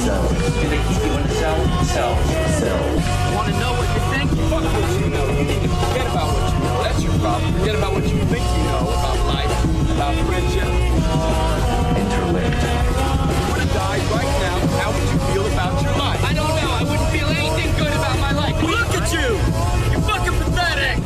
Cells. Do they keep you in the cell? Cells. Cells. Want to know what you think? Fuck what you know. You need to forget about what you know. That's your problem. Forget about what you think you know about life, about friendship. Interlinked. If you were to die right now, how would you feel about your life? I don't know. I wouldn't feel anything good about my life. Look at you! You're fucking pathetic!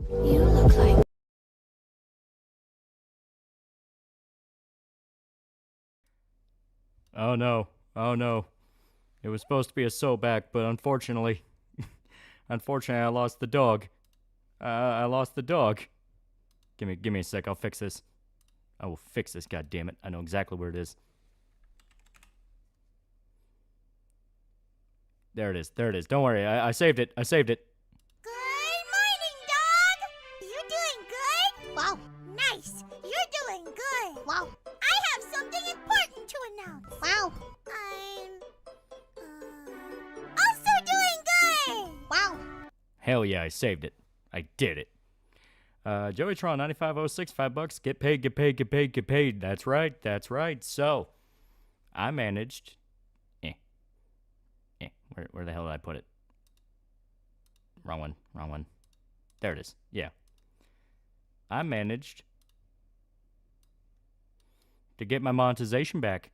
You look like... Oh no. Oh no. It was supposed to be a sew back, but unfortunately... unfortunately, I lost the dog. I lost the dog. Give me a sec, I'll fix this. I will fix this, goddammit. I know exactly where it is. There it is, there it is. Don't worry, I saved it, I saved it. Good morning, dog! You doing good? Wow, nice. You're doing good. Wow. I have something important to announce. Wow. I'm also doing good. Wow. Hell yeah, I saved it. I did it. Joeytron 9506, $5. Get paid, get paid, get paid, get paid. That's right, that's right. So, I managed. Where the hell did I put it? Wrong one, wrong one. There it is. Yeah. I managed to get my monetization back.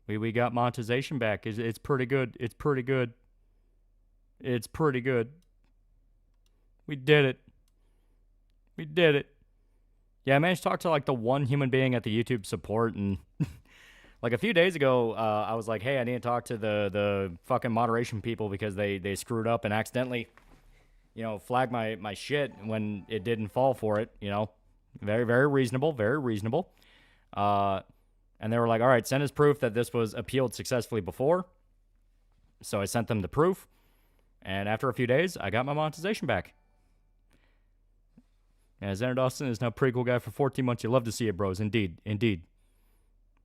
We got monetization back. It's pretty good. It's pretty good. It's pretty good. We did it. We did it. Yeah, I managed to talk to like the one human being at the YouTube support, and like a few days ago, I was like, hey, I need to talk to the fucking moderation people because they screwed up and accidentally, flagged my shit when it didn't fall for it, Very, very reasonable, very reasonable. And they were like, all right, send us proof that this was appealed successfully before. So I sent them the proof, and after a few days, I got my monetization back. Yeah, Xander Dawson is now pretty cool guy for 14 months. You love to see it, bros. Indeed, indeed.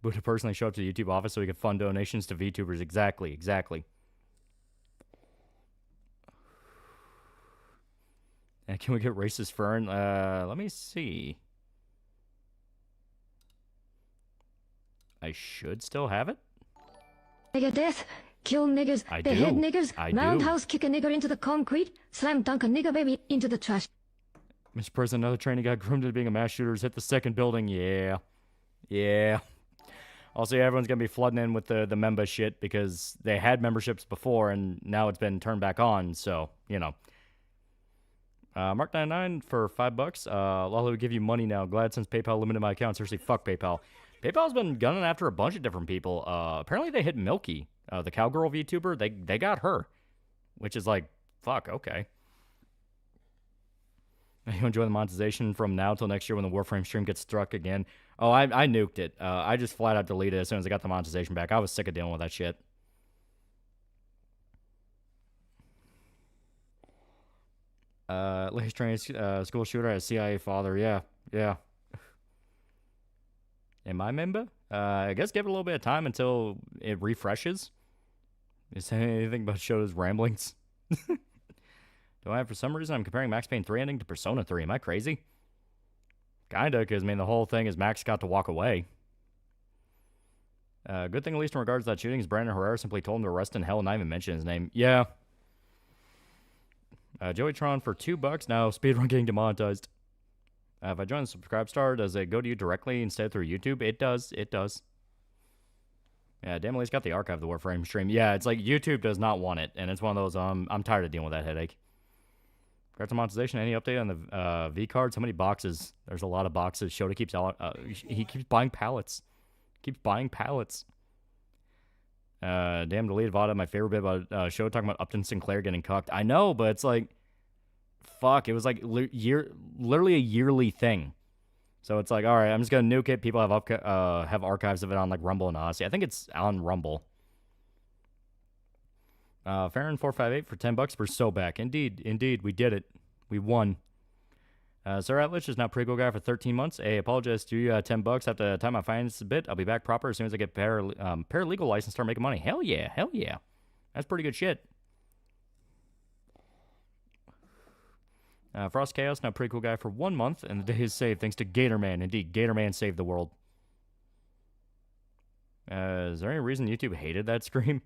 Buddha personally show up to the YouTube office so he could fund donations to VTubers. Exactly, exactly. And can we get racist Fern? Let me see. I should still have it. Nigger death, kill niggers, behead niggers, roundhouse kick a nigger into the concrete, slam dunk a nigger baby into the trash. Mr. President, another trainee got groomed into being a mass shooter has hit the second building. Yeah. Yeah. Also, yeah, everyone's going to be flooding in with the member shit because they had memberships before and now it's been turned back on, so, Mark99 for $5. Loli will give you money now. Glad since PayPal limited my account. Seriously, fuck PayPal. PayPal's been gunning after a bunch of different people. Apparently they hit Milky, the cowgirl VTuber. They got her, which is like, fuck, okay. You enjoy the monetization from now till next year when the Warframe stream gets struck again. Oh, I nuked it. I just flat out deleted it as soon as I got the monetization back. I was sick of dealing with that shit. Latest training school shooter has CIA father. Yeah. Am I member? I guess give it a little bit of time until it refreshes. Is there anything about Shoto's ramblings? For some reason, I'm comparing Max Payne 3 ending to Persona 3. Am I crazy? Kinda, because, the whole thing is Max got to walk away. Good thing, at least in regards to that shooting, is Brandon Herrera simply told him to arrest in hell and not even mention his name. Yeah. Joey Tron for $2. Now, speedrun getting demonetized. If I join the Subscribe Star, does it go to you directly instead through YouTube? It does. Yeah, damn, at least got the archive of the Warframe stream. Yeah, it's like YouTube does not want it, and it's one of those, I'm tired of dealing with that headache. Congrats on monetization. Any update on the V cards? How many boxes? There's a lot of boxes. Shota keeps he keeps buying pallets. Damn, deleted VOD. My favorite bit about Shota talking about Upton Sinclair getting cucked. I know, but it's like, fuck. It was like literally a yearly thing. So it's like, all right, I'm just gonna nuke it. People have archives of it on like Rumble and Odyssey. I think it's on Rumble. Farron458 for $10. We're so back. Indeed, we did it. We won. Sir Atlich is now pre-go guy for 13 months. Hey, apologize to you. $10. Have to time my finances a bit. I'll be back proper as soon as I get paralegal license and start making money. Hell yeah. That's pretty good shit. Frost Chaos now pre-cool guy for 1 month, and the day is saved thanks to Gatorman. Indeed, Gatorman saved the world. Is there any reason YouTube hated that scream?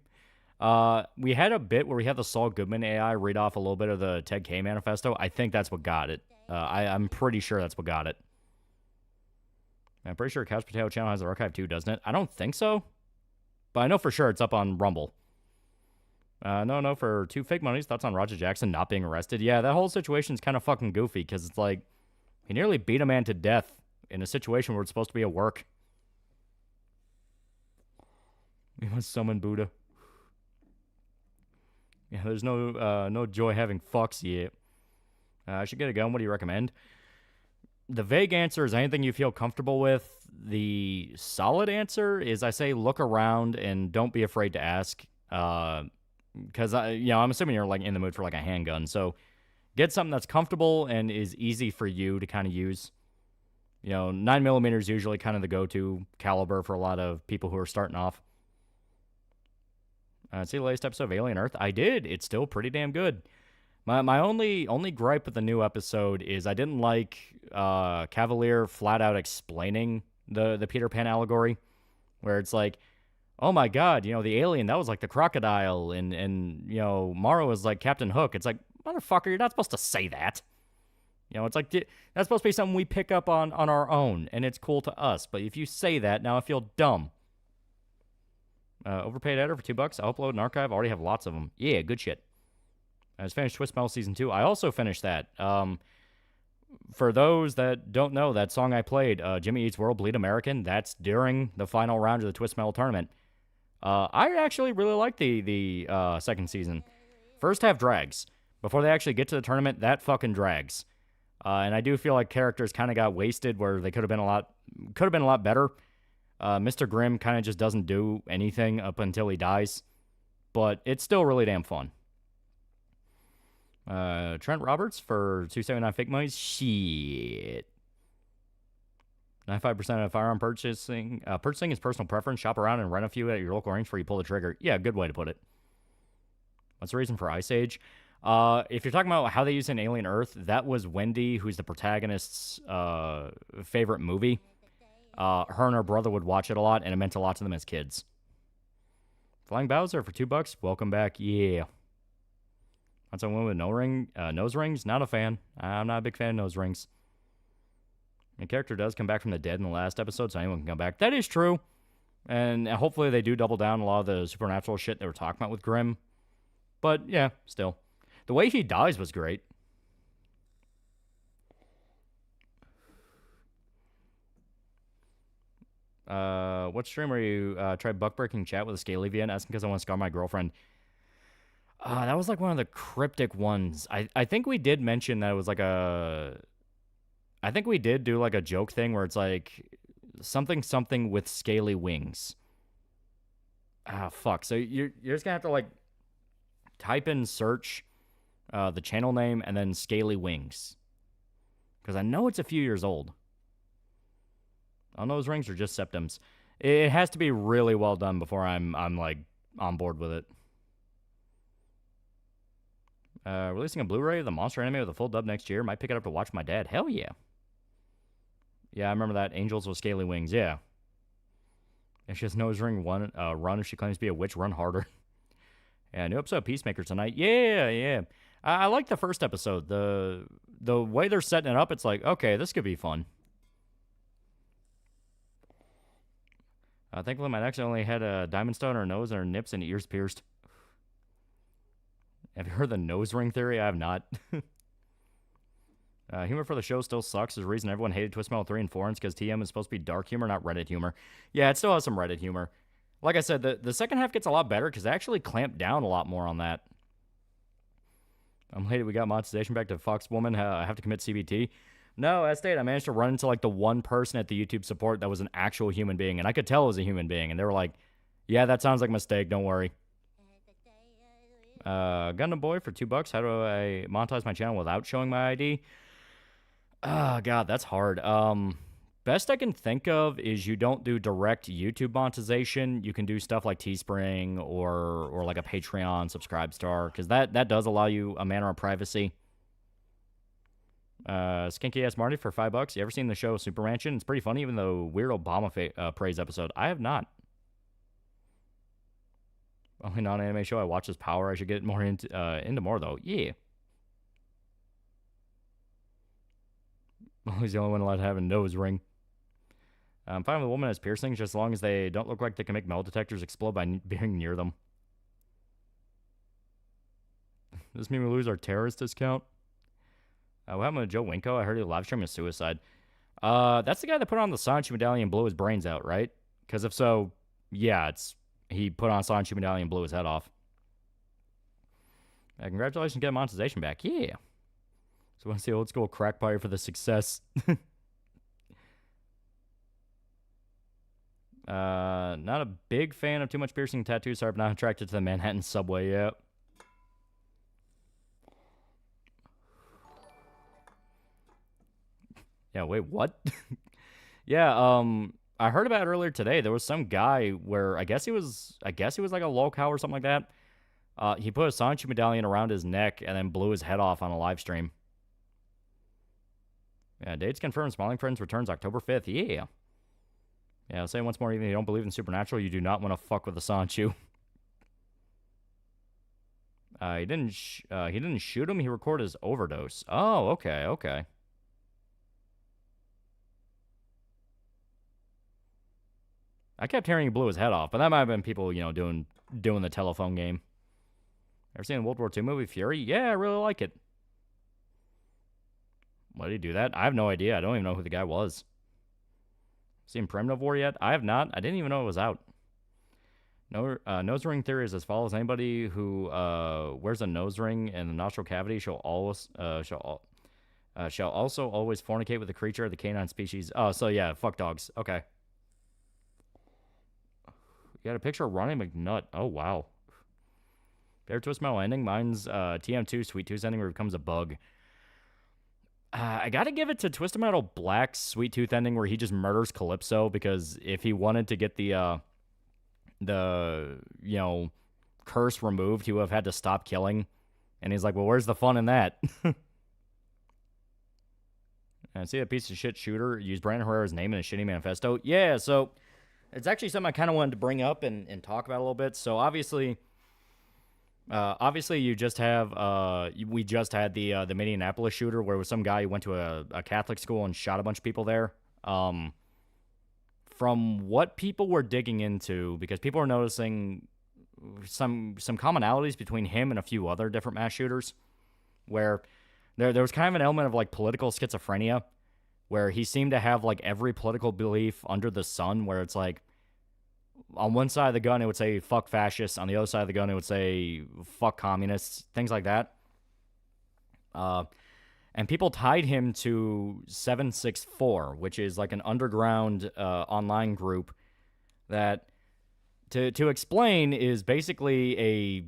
We had a bit where we had the Saul Goodman AI read off a little bit of the Ted K manifesto. I think that's what got it. I'm pretty sure that's what got it. I'm pretty sure Couch Potato Channel has the archive too, doesn't it? I don't think so. But I know for sure it's up on Rumble. No, for 2 fake monies. Thoughts on Roger Jackson not being arrested? Yeah, that whole situation's kind of fucking goofy because it's like he nearly beat a man to death in a situation where it's supposed to be a work. We must summon Buddha. Yeah, there's no joy having fucks yet. I should get a gun. What do you recommend? The vague answer is anything you feel comfortable with. The solid answer is I say look around and don't be afraid to ask. Because I'm assuming you're like in the mood for like a handgun. So get something that's comfortable and is easy for you to kind of use. 9mm is usually kind of the go-to caliber for a lot of people who are starting off. See the latest episode of Alien Earth? I did. It's still pretty damn good. My only gripe with the new episode is I didn't like Cavalier flat out explaining the Peter Pan allegory, where it's like, oh my god, the alien, that was like the crocodile, and Morrow is like Captain Hook. It's like, motherfucker, you're not supposed to say that. It's like, that's supposed to be something we pick up on our own, and it's cool to us. But if you say that, now I feel dumb. Overpaid editor for $2. I'll upload an archive. I already have lots of them. Yeah, good shit. I just finished Twist Metal Season 2. I also finished that. for those that don't know, that song I played, Jimmy Eats World, Bleed American, that's during the final round of the Twist Metal tournament. I actually really like the second season. First half drags. Before they actually get to the tournament, that fucking drags. And I do feel like characters kind of got wasted where they could have been a lot better. Mr. Grimm kind of just doesn't do anything up until he dies. But it's still really damn fun. Trent Roberts for 279 fake monies. Shit. 95% of firearm purchasing is personal preference. Shop around and rent a few at your local range before you pull the trigger. Yeah, good way to put it. What's the reason for Ice Age? If you're talking about how they use it in Alien Earth, that was Wendy, who's the protagonist's favorite movie. Her and her brother would watch it a lot, and it meant a lot to them as kids. Flying Bowser for $2. Welcome back. Yeah. What's on one with nose rings? Not a fan. I'm not a big fan of nose rings. The character does come back from the dead in the last episode, so anyone can come back. That is true. And hopefully they do double down a lot of the supernatural shit they were talking about with Grimm. But, yeah, still. The way he dies was great. What stream are you tried buck-breaking chat with a scaly VN asking because I want to scar my girlfriend? That was like one of the cryptic ones. I think we did mention that it was like I think we did do like a joke thing where it's like something with scaly wings. Fuck. So you're just gonna have to like type in search the channel name and then scaly wings. Because I know it's a few years old. On those rings are just septums. It has to be really well done before I'm like on board with it. Releasing a Blu-ray of the Monster anime with a full dub next year. Might pick it up to watch my dad. Hell yeah. Yeah, I remember that. Angels with scaly wings. Yeah. If she has nose ring, run. If she claims to be a witch, run harder. Yeah, new episode of Peacemaker tonight. Yeah. I like the first episode. The way they're setting it up, it's like, okay, this could be fun. Thankfully, my next only had a diamond stone on her nose and her nips and ears pierced. Have you heard the nose ring theory? I have not. Humor for the show still sucks. There's a reason everyone hated Twist Metal 3 and 4 is because TM is supposed to be dark humor, not Reddit humor. Yeah, it still has some Reddit humor. Like I said, the second half gets a lot better because they actually clamped down a lot more on that. I'm late. We got monetization back to Fox Woman. I have to commit CBT. No, as stated, I managed to run into like the one person at the YouTube support that was an actual human being, and I could tell it was a human being, and they were like, yeah, that sounds like a mistake, don't worry. Gundam Boy for $2. How do I monetize my channel without showing my ID? God, that's hard. Best I can think of is you don't do direct YouTube monetization. You can do stuff like Teespring or like a Patreon subscribe star, because that does allow you a manner of privacy. Skinky ass Marty for $5. You ever seen the show Super Mansion? It's pretty funny, even though weird Obama praise episode. I have not. Only non-anime show I watch is Power. I should get more into more though. Yeah. He's the only one allowed to have a nose ring. I'm fine with a woman as piercings, just as long as they don't look like they can make metal detectors explode by being near them. Does this mean we lose our terrorist discount? What happened to Joe Winko? I heard he live streamed a suicide. That's the guy that put on the Sanchi medallion and blew his brains out, right? Because if so, yeah, he put on a Sanchi medallion and blew his head off. Congratulations, get monetization back. Yeah. So I want to see old school crack party for the success. Not a big fan of too much piercing tattoos, so I'm not attracted to the Manhattan subway yet. Yeah, wait, what? Yeah, I heard about it earlier today. There was some guy where I guess he was like a lolcow or something like that. He put a Sanchi medallion around his neck and then blew his head off on a live stream. Yeah, dates confirmed. Smiling Friends returns October 5th. Yeah. Yeah, I'll say once more, even if you don't believe in supernatural, you do not want to fuck with the Sanchu. He didn't shoot him. He recorded his overdose. Oh, okay. I kept hearing he blew his head off, but that might have been people, doing the telephone game. Ever seen the World War II movie Fury? Yeah, I really like it. Why did he do that? I have no idea. I don't even know who the guy was. Seen Primitive War yet? I have not. I didn't even know it was out. No, nose ring theory is as follows: anybody who wears a nose ring in the nostril cavity shall also always fornicate with a creature of the canine species. Oh, so yeah, fuck dogs. Okay. You got a picture of Ronnie McNutt. Oh, wow. Favorite Twist Metal ending? Mine's TM2 Sweet Tooth ending where he becomes a bug. I gotta give it to Twisted Metal Black's Sweet Tooth ending where he just murders Calypso, because if he wanted to get the curse removed, he would have had to stop killing. And he's like, well, where's the fun in that? And see that piece of shit shooter use Brandon Herrera's name in a shitty manifesto? Yeah, so it's actually something I kind of wanted to bring up and talk about a little bit. So obviously you just have we just had the Minneapolis shooter where it was some guy who went to a Catholic school and shot a bunch of people there. From what people were digging into, because people are noticing some commonalities between him and a few other different mass shooters, where there was kind of an element of like political schizophrenia, where he seemed to have like every political belief under the sun, where it's like on one side of the gun it would say fuck fascists, on the other side of the gun it would say fuck communists, things like that. And people tied him to 764, which is like an underground online group that, to explain, is basically a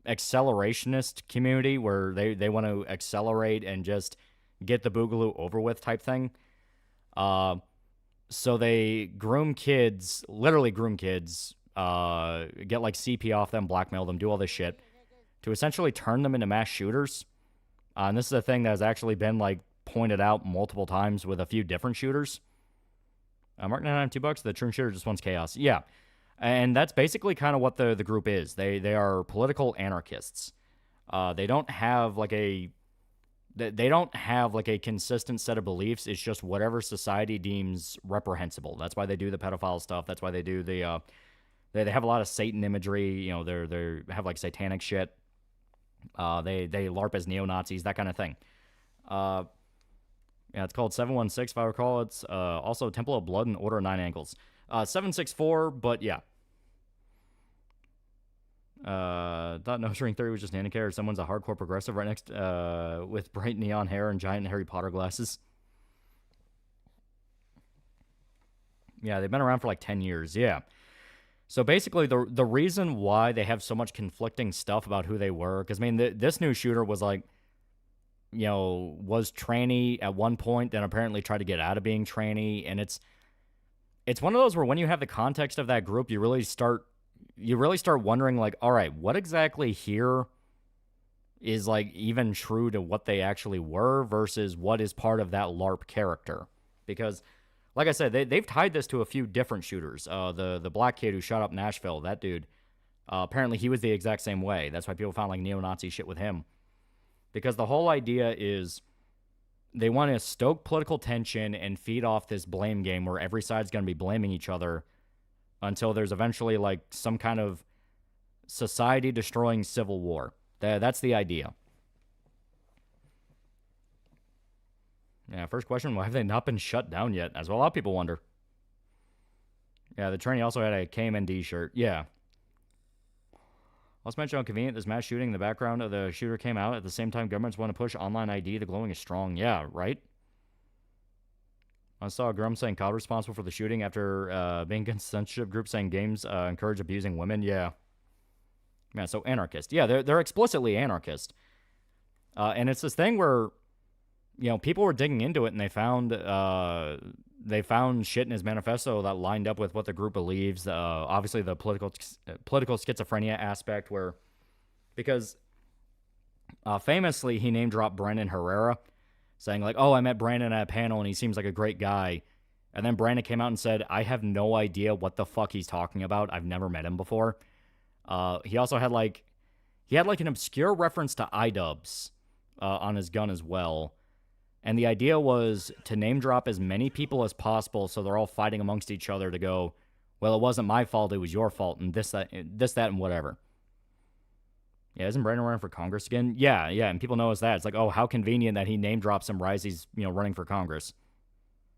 accelerationist community where they want to accelerate and just get the boogaloo over with type thing. So they groom kids, literally groom kids, get like CP off them, blackmail them, do all this shit to essentially turn them into mass shooters. And this is a thing that has actually been like pointed out multiple times with a few different shooters. Mark 99 $2. The true shooter just wants chaos. Yeah. And that's basically kind of what the group is. They are political anarchists. They don't have like a consistent set of beliefs. It's just whatever society deems reprehensible. That's why they do the pedophile stuff. That's why they do the they have a lot of Satan imagery. You know, they have like satanic shit. They LARP as neo-Nazis, that kind of thing. Yeah, it's called 716, if I recall. It's also Temple of Blood and Order of Nine Angles. 764, but yeah. Thought Nose Ring Theory was just an or someone's a hardcore progressive right next with bright neon hair and giant Harry Potter glasses. Yeah, they've been around for like 10 years, yeah. So basically, the reason why they have so much conflicting stuff about who they were, because, I mean, this new shooter was like, you know, was tranny at one point, then apparently tried to get out of being tranny, and it's one of those where when you have the context of that group, you really start wondering, like, all right, what exactly here is, like, even true to what they actually were versus what is part of that LARP character? Because, like I said, they've tied this to a few different shooters. The black kid who shot up Nashville, that dude, apparently he was the exact same way. That's why people found, like, neo-Nazi shit with him. Because the whole idea is they want to stoke political tension and feed off this blame game where every side's going to be blaming each other until there's eventually, like, some kind of society-destroying civil war. That's the idea. Yeah, first question, why have they not been shut down yet? As well, a lot of people wonder. Yeah, the trainee also had a KMND shirt. Yeah. Also mentioned how convenient this mass shooting in the background of the shooter came out. At the same time, governments want to push online ID. The glowing is strong. Yeah, right? I saw Grum saying COD responsible for the shooting after being against censorship group saying games encourage abusing women. Yeah. Yeah, so anarchist. Yeah, they're explicitly anarchist. And it's this thing where, you know, people were digging into it and they found shit in his manifesto that lined up with what the group believes. Obviously, the political schizophrenia aspect, where because famously he name dropped Brandon Herrera, saying like, "Oh, I met Brandon at a panel and he seems like a great guy," and then Brandon came out and said, "I have no idea what the fuck he's talking about. I've never met him before." He also had an obscure reference to iDubbbz on his gun as well. And the idea was to name drop as many people as possible so they're all fighting amongst each other to go, well, it wasn't my fault, it was your fault, and this, that, and whatever. Yeah, isn't Brandon running for Congress again? Yeah, and people notice that. It's like, oh, how convenient that he name drops him right as he's, running for Congress.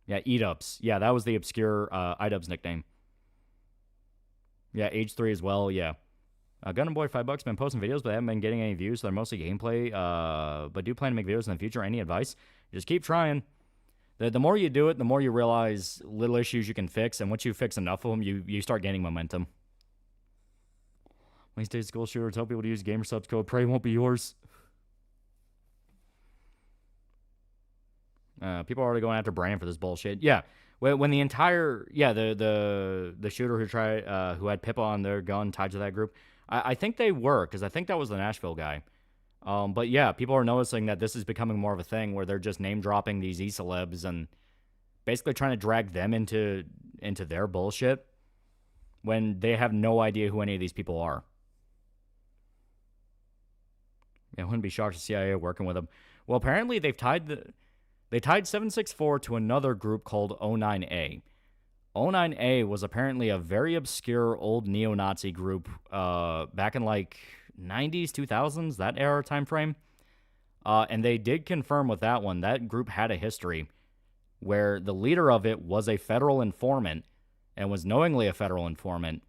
Yeah, Edubs. Yeah, that was the obscure Idubs nickname. Yeah, age 3 as well, yeah. Gun and Boy, $5, been posting videos, but they haven't been getting any views, so they're mostly gameplay. But do plan to make videos in the future. Any advice? Just keep trying. The more you do it, the more you realize little issues you can fix, and once you fix enough of them, you start gaining momentum. Wednesday school shooter, tell people to use GamerSubs code. Pray it won't be yours. People are already going after Brandon for this bullshit. Yeah, when the entire the shooter who had Pippa on their gun tied to that group, I think they were, because I think that was the Nashville guy. But yeah, people are noticing that this is becoming more of a thing where they're just name dropping these e-celebs and basically trying to drag them into their bullshit when they have no idea who any of these people are. Yeah, I wouldn't be shocked to CIA working with them. Well, apparently they tied 764 to another group called 09A. 09A was apparently a very obscure old neo-Nazi group back in like 90s, 2000s, that era time frame. And they did confirm with that one, that group had a history where the leader of it was a federal informant and was knowingly a federal informant.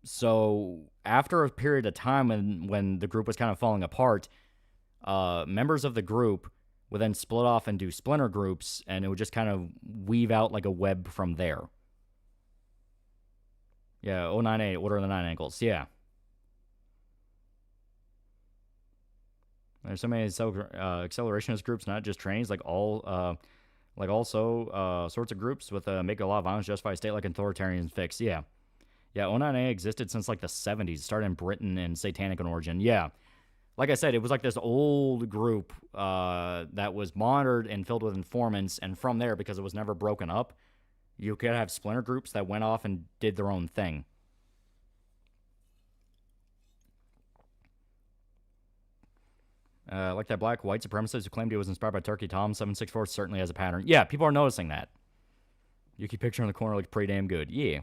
So after a period of time when the group was kind of falling apart, members of the group would then split off and do splinter groups, and it would just kind of weave out like a web from there. Yeah, 09A, Order of the Nine Ankles, yeah. There's so many accelerationist groups, not just trains, also sorts of groups with make a lot of violence justify a state like authoritarian fix, yeah. Yeah, 09A existed since like the 70s. It started in Britain and satanic in origin. Yeah. Like I said, it was like this old group that was monitored and filled with informants. And from there, because it was never broken up, you could have splinter groups that went off and did their own thing. Like that black white supremacist who claimed he was inspired by Turkey Tom, 764 certainly has a pattern. Yeah, people are noticing that. Yuki picture in the corner looks pretty damn good. Yeah.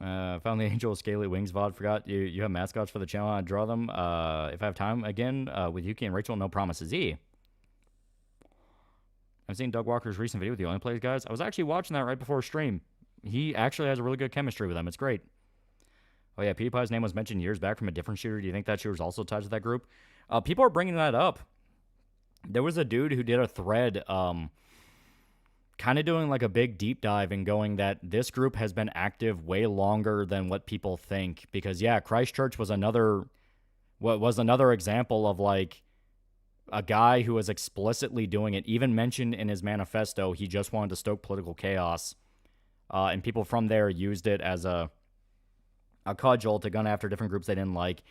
Found the Angel with Scaly Wings VOD. Forgot you have mascots for the channel. I draw them. If I have time again with Yuki and Rachel, no promises. I've seen Doug Walker's recent video with the Only Plays guys. I was actually watching that right before stream. He actually has a really good chemistry with them. It's great. Oh yeah, PewDiePie's name was mentioned years back from a different shooter. Do you think that shooter was also tied to that group? People are bringing that up. There was a dude who did a thread kind of doing like a big deep dive and going that this group has been active way longer than what people think. Because, yeah, Christchurch was another example of like a guy who was explicitly doing it, even mentioned in his manifesto he just wanted to stoke political chaos. And people from there used it as a cudgel to gun after different groups they didn't like.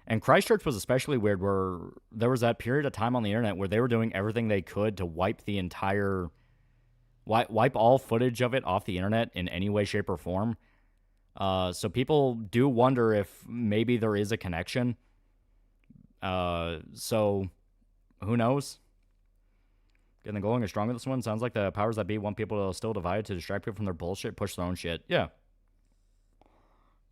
And Christchurch was especially weird, where there was that period of time on the internet where they were doing everything they could to wipe all footage of it off the internet in any way, shape, or form. So people do wonder if maybe there is a connection. So who knows? Getting the glowing is strong with this one. Sounds like the powers that be want people to still divide to distract people from their bullshit, push their own shit. Yeah.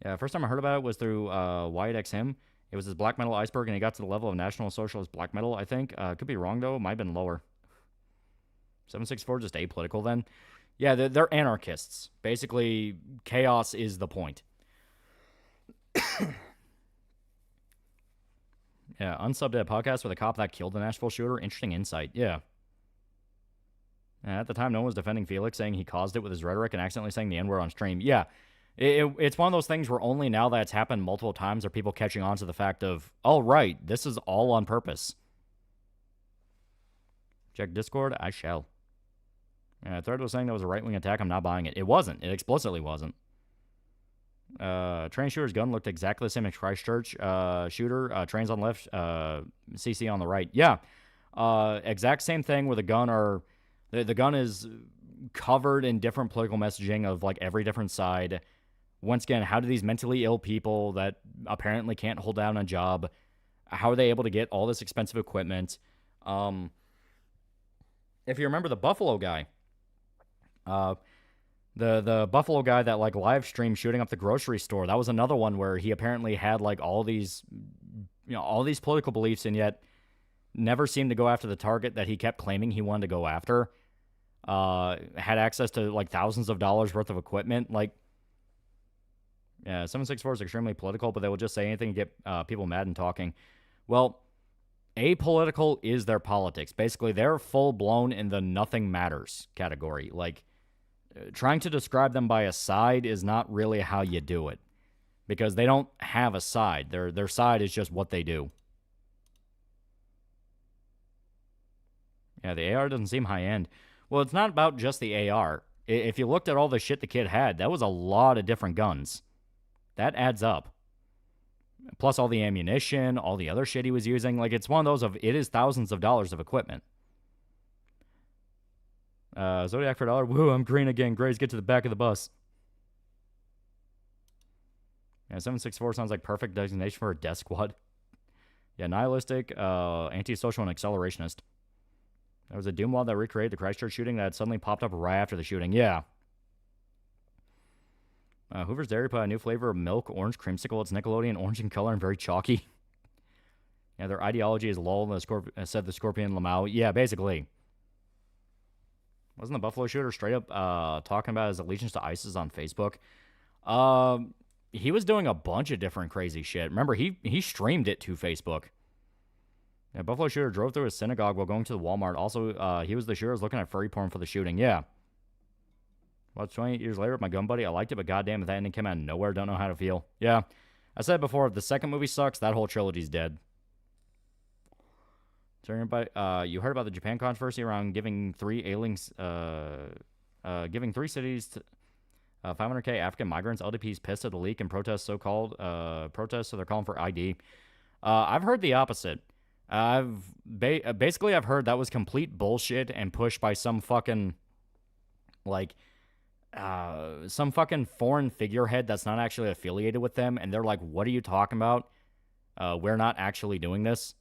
Yeah, first time I heard about it was through Wyatt X Him. It was his black metal iceberg, and he got to the level of National Socialist black metal, I think. Could be wrong, though. Might have been lower. 764 just apolitical, then? Yeah, they're anarchists. Basically, chaos is the point. Yeah, unsubbed at a podcast with a cop that killed the Nashville shooter. Interesting insight, yeah. At the time, no one was defending Felix, saying he caused it with his rhetoric and accidentally saying the N-word on stream. Yeah. It's one of those things where only now that it's happened multiple times are people catching on to the fact of, oh, right, this is all on purpose. Check Discord? I shall. Thread was saying that was a right-wing attack. I'm not buying it. It wasn't. It explicitly wasn't. Train shooter's gun looked exactly the same as Christchurch shooter. Trains on left, CC on the right. Yeah. Exact same thing where the gun is covered in different political messaging of like every different side. Once again, how do these mentally ill people that apparently can't hold down a job, how are they able to get all this expensive equipment? If you remember the Buffalo guy, The Buffalo guy that like live streamed shooting up the grocery store, that was another one where he apparently had like all these political beliefs and yet never seemed to go after the target that he kept claiming he wanted to go after. Had access to like thousands of dollars worth of equipment. Like, yeah, 764 is extremely political, but they will just say anything to get people mad and talking. Well, apolitical is their politics. Basically, they're full-blown in the nothing matters category. Like, trying to describe them by a side is not really how you do it. Because they don't have a side. Their side is just what they do. Yeah, the AR doesn't seem high-end. Well, it's not about just the AR. If you looked at all the shit the kid had, that was a lot of different guns. That adds up. Plus all the ammunition, all the other shit he was using. Like, it's one of those of, it is thousands of dollars of equipment. Zodiac for $1. Woo, I'm green again. Grays, get to the back of the bus. Yeah, 764 sounds like perfect designation for a death squad. Yeah, nihilistic, antisocial, and accelerationist. There was a Doom mod that recreated the Christchurch shooting that had suddenly popped up right after the shooting. Yeah. Hoover's Dairy put a new flavor of milk, orange creamsicle. It's Nickelodeon, orange in color, and very chalky. Yeah, their ideology is lol, said the Scorpion Lamau. Yeah, basically. Wasn't the Buffalo shooter straight up talking about his allegiance to ISIS on Facebook? He was doing a bunch of different crazy shit. Remember, he streamed it to Facebook. Yeah, Buffalo shooter drove through a synagogue while going to the Walmart. Also, he was the shooter who was looking at furry porn for the shooting. Yeah. Well, 28 years later with my gun buddy, I liked it, but goddamn, if that ending came out of nowhere, don't know how to feel. Yeah. I said before, if the second movie sucks, that whole trilogy's dead. So you heard about the Japan controversy around giving three cities to 500K African migrants. LDPs pissed at the leak and protest so-called protests, so they're calling for ID. I've heard the opposite. Basically I've heard that was complete bullshit and pushed by some fucking some fucking foreign figurehead that's not actually affiliated with them, and they're like, what are you talking about? We're not actually doing this.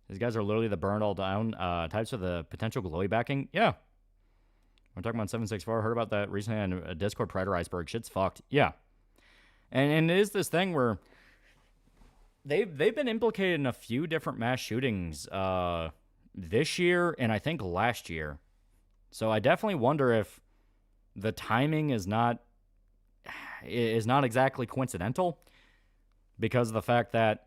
These guys are literally the burned all down types of the potential glowy backing. Yeah. We're talking about 764. I heard about that recently on a Discord Predator Iceberg. Shit's fucked. Yeah. And it is this thing where they've been implicated in a few different mass shootings this year and I think last year. So I definitely wonder if the timing is not exactly coincidental because of the fact that,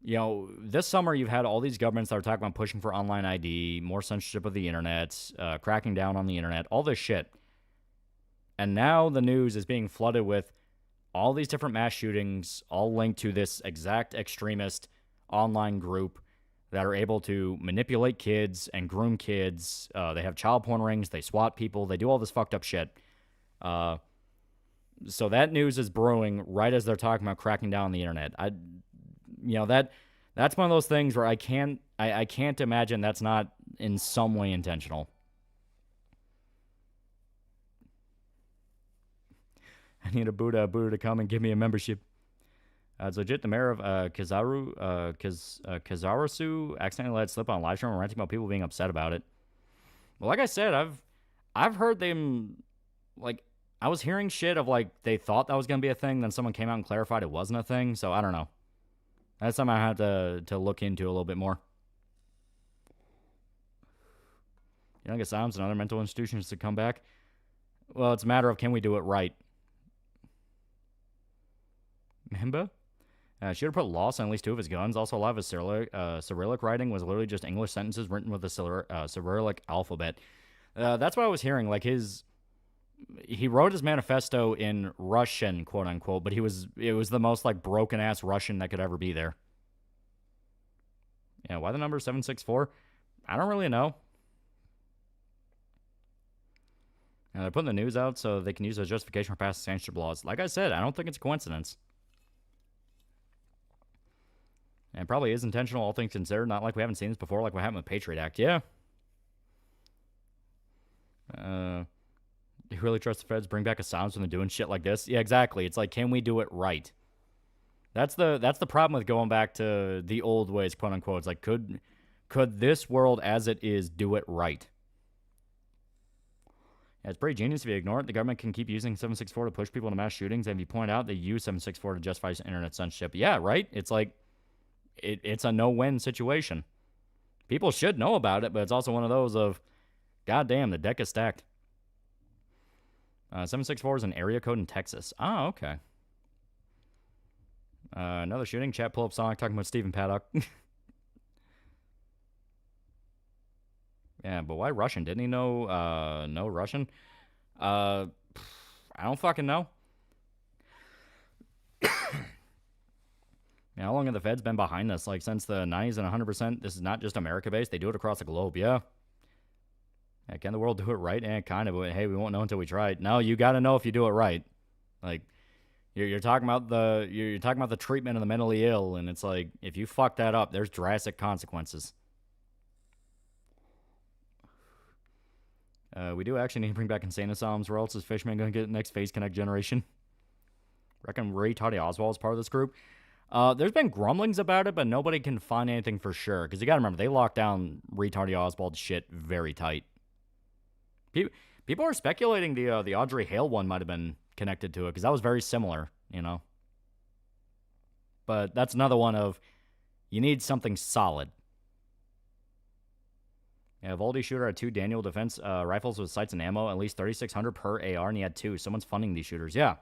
you know, this summer you've had all these governments that are talking about pushing for online ID, more censorship of the internet, cracking down on the internet, all this shit. And now the news is being flooded with all these different mass shootings, all linked to this exact extremist online group that are able to manipulate kids and groom kids. They have child porn rings, they swat people, they do all this fucked up shit. So that news is brewing right as they're talking about cracking down on the internet. That's one of those things where I can't imagine that's not in some way intentional. I need a Buddha to come and give me a membership. It's legit. The mayor of Kazarasu accidentally let it slip on live stream and ranting about people being upset about it. Well, like I said, I've heard them, like, I was hearing shit of, like, they thought that was going to be a thing, then someone came out and clarified it wasn't a thing, so I don't know. That's something I have to look into a little bit more. Young asylums and other mental institutions to come back. Well, it's a matter of can we do it right. Mimba? Should have put loss on at least two of his guns. Also, a lot of his Cyrillic writing was literally just English sentences written with the Cyrillic alphabet. That's what I was hearing. Like, he wrote his manifesto in Russian, quote unquote, but it was the most like broken ass Russian that could ever be there. Yeah, why the number 764? I don't really know. And they're putting the news out so they can use it as justification for passing censorship laws. Like I said, I don't think it's a coincidence. And it probably is intentional, all things considered. Not like we haven't seen this before, like what happened with Patriot Act. Yeah. You really trust the feds bring back asylums when they're doing shit like this? Yeah, exactly. It's like, can we do it right? That's the problem with going back to the old ways, quote unquote. It's like, could this world as it is do it right? Yeah, it's pretty genius if you ignore it. The government can keep using 764 to push people into mass shootings, and if you point out they use 764 to justify internet censorship. Yeah, right? It's like, it's a no-win situation. People should know about it, but it's also one of those of, goddamn, the deck is stacked. 764 is an area code in Texas. Ah, okay. Another shooting. Chat pull up Sonic talking about Stephen Paddock. Yeah, but why Russian? Didn't he know Russian? I don't fucking know. Yeah, how long have the feds been behind this? Like, since the 90s and 100%, this is not just America-based. They do it across the globe, yeah. Yeah, can the world do it right? Kind of. But hey, we won't know until we try it. No, you got to know if you do it right. Like, you're talking about the treatment of the mentally ill, and it's like, if you fuck that up, there's drastic consequences. We do actually need to bring back insane asylums, or else is Fishman going to get the next Face Connect generation? Reckon Ray Toddy Oswald is part of this group? There's been grumblings about it, but nobody can find anything for sure. Because you got to remember, they locked down Retardy Oswald's shit very tight. People are speculating the Audrey Hale one might have been connected to it, because that was very similar, you know. But that's another one of, you need something solid. Yeah, Voldy shooter had 2 Daniel defense rifles with sights and ammo, at least 3,600 per AR, and he had 2. Someone's funding these shooters, yeah.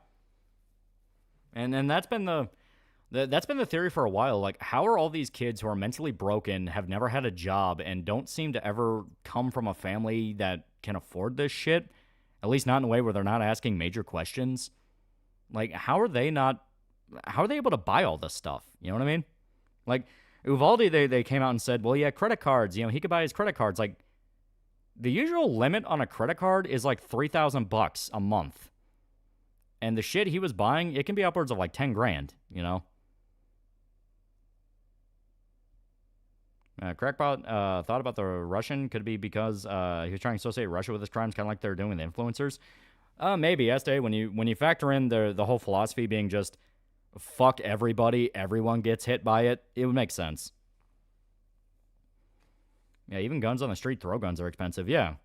And that's been the theory for a while. Like, how are all these kids who are mentally broken, have never had a job, and don't seem to ever come from a family that can afford this shit? At least not in a way where they're not asking major questions. Like, how are they able to buy all this stuff? You know what I mean? Like, Uvalde, they came out and said, well, yeah, credit cards. You know, he could buy his credit cards. Like, the usual limit on a credit card is like $3,000 a month. And the shit he was buying, it can be upwards of like 10 grand, you know? Crackbot thought about the Russian. Could it be because he was trying to associate Russia with his crimes, kind of like they're doing with the influencers? Maybe. Yesterday, when you factor in the whole philosophy being just fuck everybody, everyone gets hit by it, it would make sense. Yeah, even guns on the street, throw guns are expensive. Yeah.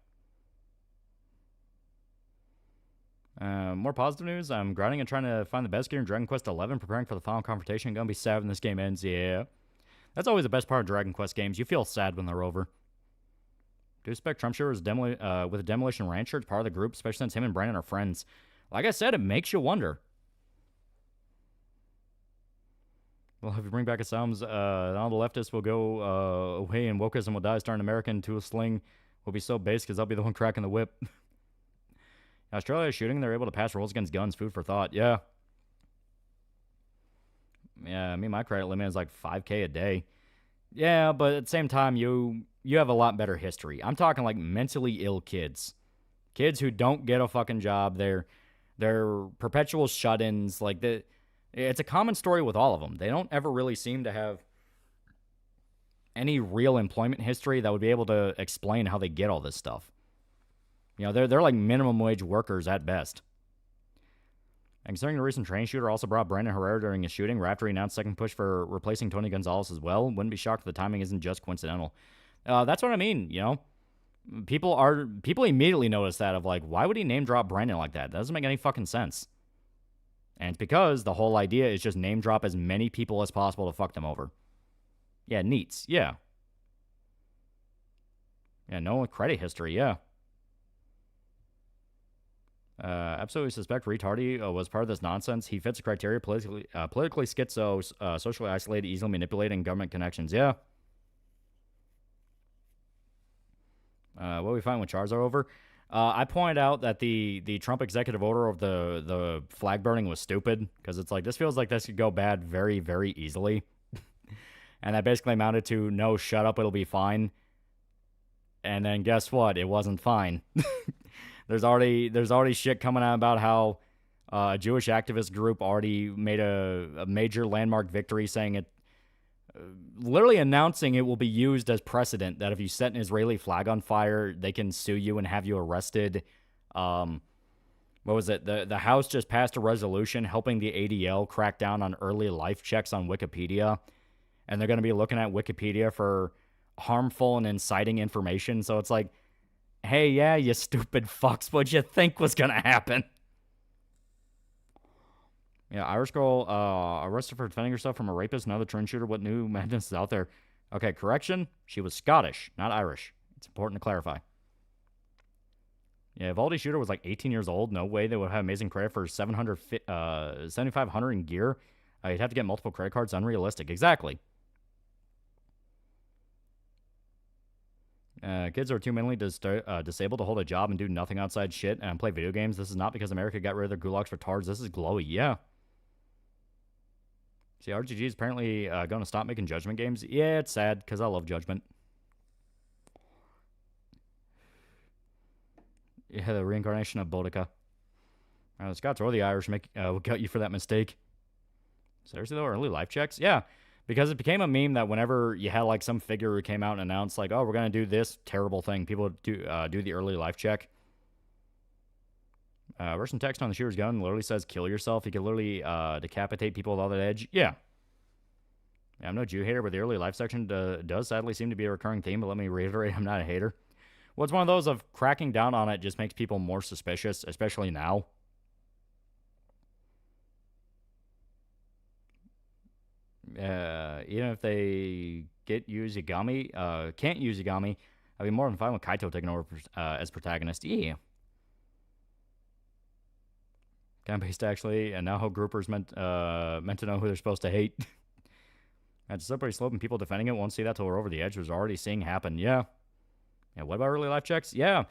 More positive news. I'm grinding and trying to find the best gear in Dragon Quest XI, preparing for the final confrontation. Gonna be sad when this game ends. Yeah. That's always the best part of Dragon Quest games. You feel sad when they're over. Do you expect Trump Shooter with a Demolition Rancher part of the group, especially since him and Brandon are friends? Like I said, it makes you wonder. Well, if you bring back asylums, all the leftists will go away and wokeism will die, starting America into a sling. Will be so base because I'll be the one cracking the whip. Australia is shooting. They're able to pass rules against guns. Food for thought. Yeah. Yeah, I mean, my credit limit is like 5K a day. Yeah, but at the same time, you have a lot better history. I'm talking like mentally ill kids. Kids who don't get a fucking job. They're perpetual shut-ins. Like, it's a common story with all of them. They don't ever really seem to have any real employment history that would be able to explain how they get all this stuff. You know, they're like minimum wage workers at best. And considering the recent train shooter also brought Brandon Herrera during a shooting, Raptor announced second push for replacing Tony Gonzalez as well. Wouldn't be shocked if the timing isn't just coincidental. That's what I mean, you know? People immediately notice that of like, why would he name drop Brandon like that? That doesn't make any fucking sense. And it's because the whole idea is just name drop as many people as possible to fuck them over. Yeah, neats. Yeah. Yeah, no credit history. Yeah. Absolutely suspect Retardy was part of this nonsense. He fits the criteria: politically schizo, socially isolated, easily manipulating, government connections. Yeah. What we find when chars are over. I pointed out that the Trump executive order of the flag burning was stupid, because it's like, this feels like this could go bad very, very easily. And that basically amounted to, no, shut up, it'll be fine. And then guess what? It wasn't fine. There's already shit coming out about how a Jewish activist group already made a major landmark victory, saying it, literally announcing it will be used as precedent that if you set an Israeli flag on fire, they can sue you and have you arrested. What was it? The House just passed a resolution helping the ADL crack down on early life checks on Wikipedia, and they're going to be looking at Wikipedia for harmful and inciting information. So it's like, Hey, yeah, you stupid fucks. What'd you think was gonna happen? Yeah, Irish girl arrested for defending herself from a rapist and other trend shooter. What new madness is out there? Okay, correction. She was Scottish, not Irish. It's important to clarify. Yeah, Valdi Shooter was like 18 years old. No way they would have amazing credit for 7,500 in gear. You'd have to get multiple credit cards. Unrealistic. Exactly. Kids are too mentally disabled to hold a job and do nothing outside shit and play video games. This is not because America got rid of their gulags for tards. This is glowy. Yeah. See, RGG is apparently going to stop making Judgment games. Yeah, it's sad because I love Judgment. Yeah, the reincarnation of Boudica. The Scots or the Irish will gut you for that mistake. Seriously, though, early life checks? Yeah, because it became a meme that whenever you had, like, some figure who came out and announced, like, oh, we're going to do this terrible thing, people would do the early life check. Russian text on the shooter's gun literally says, kill yourself. You can literally decapitate people with all that edge. Yeah. I'm no Jew hater, but the early life section does sadly seem to be a recurring theme, but let me reiterate, I'm not a hater. Well, it's one of those of cracking down on it just makes people more suspicious, especially now. Even if they can't use Yagami, I'd be more than fine with Kaito taking over as protagonist. Yeah. Kind of based, actually, and now how groupers meant to know who they're supposed to hate. It's still pretty slow, and people defending it won't see that till we're over the edge. Was already seeing happen. Yeah. Yeah, what about early life checks? Yeah.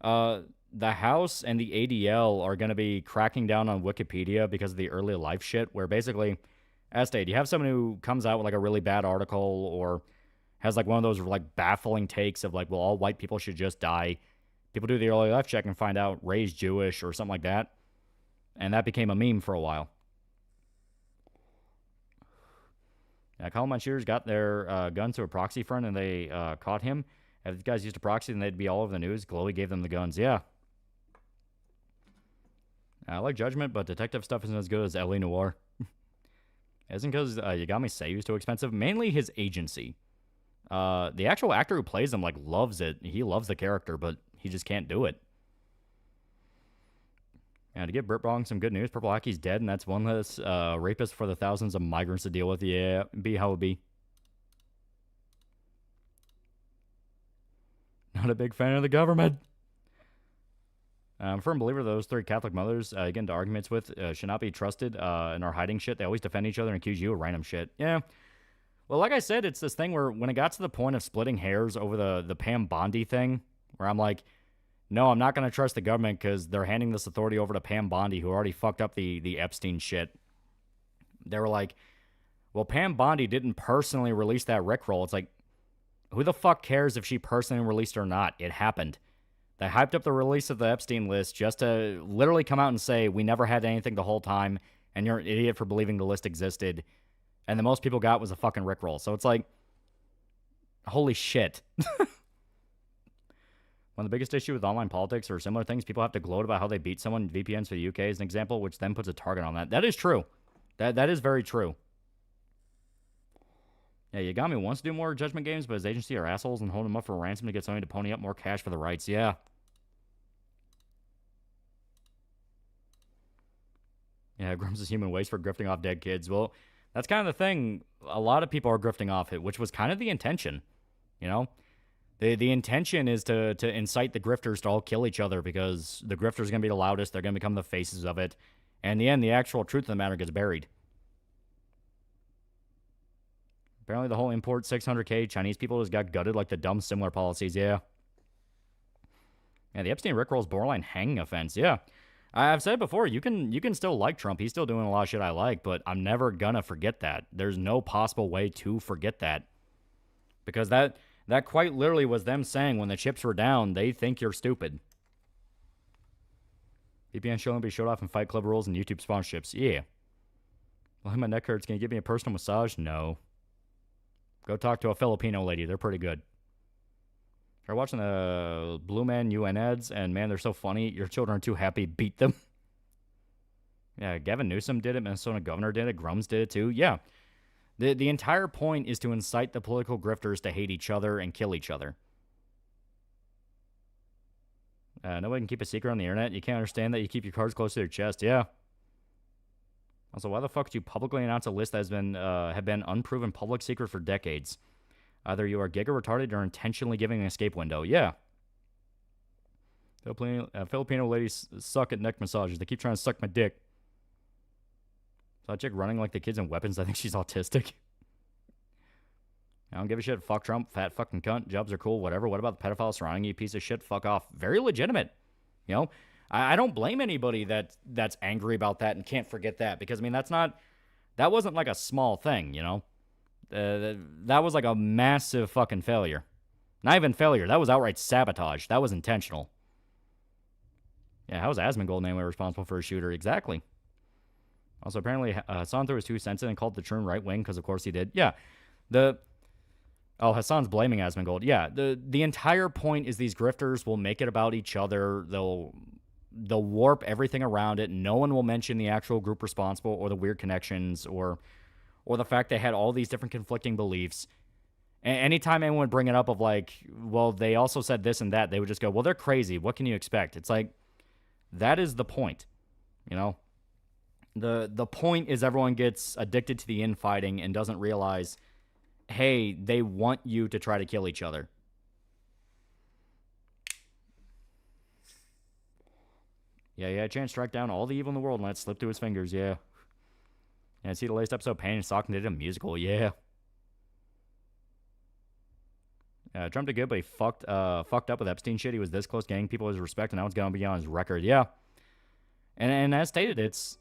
The House and the ADL are going to be cracking down on Wikipedia because of the early life shit, where basically, as stated, you have someone who comes out with, like, a really bad article or has, like, one of those, like, baffling takes of, like, well, all white people should just die. People do the early life check and find out raised Jewish or something like that. And that became a meme for a while. Yeah, Columbine shooters got their guns to a proxy friend and they caught him. If these guys used a proxy, then they'd be all over the news. Glowy gave them the guns. Yeah. I like Judgment, but detective stuff isn't as good as L.A. Noire. Isn't because Yagami Seiyu's too expensive. Mainly his agency. The actual actor who plays him, like, loves it. He loves the character, but he just can't do it. And to give Brit Bong some good news, Purple Hockey's dead, and that's one less rapist for the thousands of migrants to deal with. Yeah, be how it be. Not a big fan of the government. I'm a firm believer those three Catholic mothers get into arguments with should not be trusted and are hiding shit. They always defend each other and accuse you of random shit. Yeah. Well, like I said, it's this thing where when it got to the point of splitting hairs over the Pam Bondi thing, where I'm like, no, I'm not going to trust the government because they're handing this authority over to Pam Bondi, who already fucked up the Epstein shit. They were like, well, Pam Bondi didn't personally release that Rickroll. It's like, who the fuck cares if she personally released it or not? It happened. They hyped up the release of the Epstein list just to literally come out and say, we never had anything the whole time, and you're an idiot for believing the list existed. And the most people got was a fucking Rickroll. So it's like, holy shit. One of the biggest issues with online politics or similar things, people have to gloat about how they beat someone. VPNs for the UK is an example, which then puts a target on that. That is true. That is very true. Yeah, Yagami wants to do more Judgment games, but his agency are assholes and hold him up for ransom to get somebody to pony up more cash for the rights. Yeah. Yeah, Grumps is human waste for grifting off dead kids. Well, that's kind of the thing. A lot of people are grifting off it, which was kind of the intention. You know? The intention is to incite the grifters to all kill each other because the grifters are going to be the loudest. They're going to become the faces of it. And in the end, the actual truth of the matter gets buried. Apparently, the whole import 600K Chinese people just got gutted like the dumb similar policies. Yeah. Yeah, the Epstein Rickroll's borderline hanging offense. Yeah. I've said before, you can still like Trump. He's still doing a lot of shit I like, but I'm never going to forget that. There's no possible way to forget that. Because that quite literally was them saying when the chips were down, they think you're stupid. VPN show be showed off in Fight Club rules and YouTube sponsorships. Yeah. Well, my neck hurts. Can you give me a personal massage? No. Go talk to a Filipino lady. They're pretty good. Try watching the Blue Man UN ads, and man, they're so funny. Your children are too happy. Beat them. Yeah, Gavin Newsom did it. Minnesota governor did it. Grums did it too. Yeah. The entire point is to incite the political grifters to hate each other and kill each other. Nobody can keep a secret on the internet. You can't understand that you keep your cards close to your chest. Yeah. Also, why the fuck did you publicly announce a list that has been have been unproven public secret for decades? Either you are giga retarded or intentionally giving an escape window. Yeah. Filipino ladies suck at neck massages. They keep trying to suck my dick. So that chick running like the kids in Weapons, I think she's autistic. I don't give a shit. Fuck Trump. Fat fucking cunt. Jobs are cool. Whatever. What about the pedophile surrounding you? Piece of shit. Fuck off. Very legitimate. You know? I don't blame anybody that's angry about that and can't forget that. Because, I mean, that wasn't like a small thing, you know? That was like a massive fucking failure. Not even failure. That was outright sabotage. That was intentional. Yeah, how was Asmongold anyway responsible for a shooter? Exactly. Also, apparently, Hassan threw his 2 cents in and called the term right wing, because of course he did. Yeah. Hassan's blaming Asmongold. Yeah, the entire point is these grifters will make it about each other. They'll warp everything around it. No one will mention the actual group responsible or the weird connections or the fact they had all these different conflicting beliefs. Anytime anyone would bring it up of like, well, they also said this and that, they would just go, well, they're crazy. What can you expect? It's like, that is the point, you know? The point is everyone gets addicted to the infighting and doesn't realize, hey, they want you to try to kill each other. Yeah, chance to strike down all the evil in the world and let it slip through his fingers, yeah. Yeah, see the latest episode, Pain and Stockton did a musical, yeah. Trump did good, but he fucked up with Epstein shit. He was this close getting people his respect, and now it's going to be on his record, yeah. And as stated, it's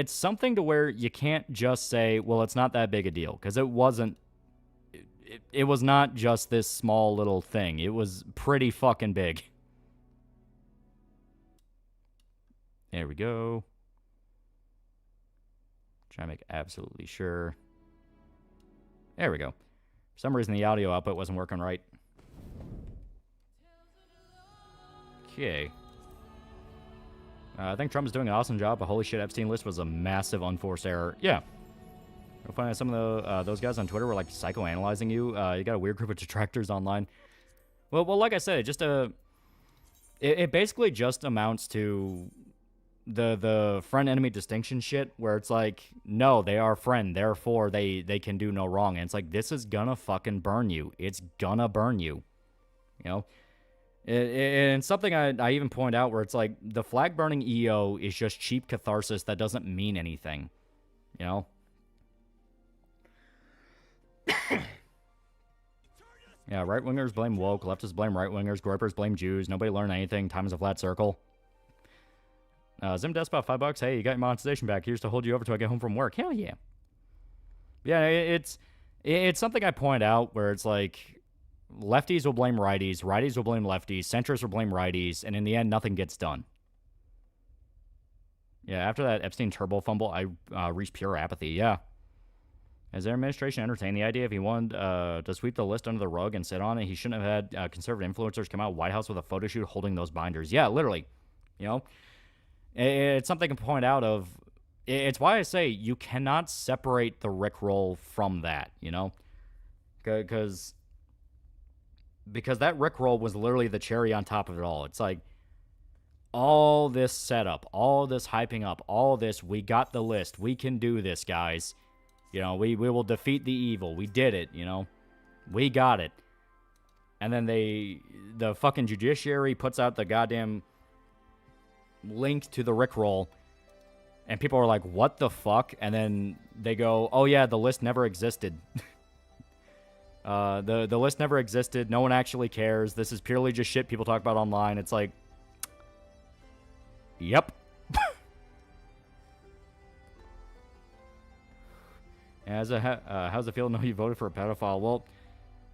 something to where you can't just say, well, it's not that big a deal, because it wasn't. It was not just this small little thing. It was pretty fucking big. There we go. Try to make absolutely sure. There we go. For some reason, the audio output wasn't working right. Okay. I think Trump is doing an awesome job, but holy shit, Epstein list was a massive unforced error. Yeah. You'll find some of those guys on Twitter were like psychoanalyzing you. You got a weird group of detractors online. Well, like I said, it basically just amounts to the friend-enemy distinction shit, where it's like, no, they are friend, therefore they can do no wrong. And it's like, this is gonna fucking burn you. It's gonna burn you. You know? And something I even point out where it's like, the flag-burning EO is just cheap catharsis that doesn't mean anything. You know? Yeah, right-wingers blame woke, leftists blame right-wingers, groypers blame Jews, nobody learned anything, time is a flat circle. Zim Despot, $5. Hey, you got your monetization back. Here's to hold you over till I get home from work. Hell yeah. Yeah, it's something I point out where it's like, lefties will blame righties, righties will blame lefties, centrists will blame righties, and in the end, nothing gets done. Yeah, after that Epstein turbo fumble, I reached pure apathy. Yeah. Has their administration entertained the idea if he wanted to sweep the list under the rug and sit on it, he shouldn't have had conservative influencers come out of White House with a photo shoot holding those binders? Yeah, literally. You know? It's something to point out of. It's why I say you cannot separate the Rickroll from that, you know? Because that Rickroll was literally the cherry on top of it all. It's like, all this setup, all this hyping up, all this, we got the list, we can do this, guys. You know, we will defeat the evil. We did it, you know? We got it. And then the fucking judiciary puts out the goddamn link to the Rickroll, and people are like, what the fuck? And then they go, oh yeah, the list never existed. The list never existed. No one actually cares. This is purely just shit people talk about online. It's like, yep. How's it feel to know you voted for a pedophile? Well,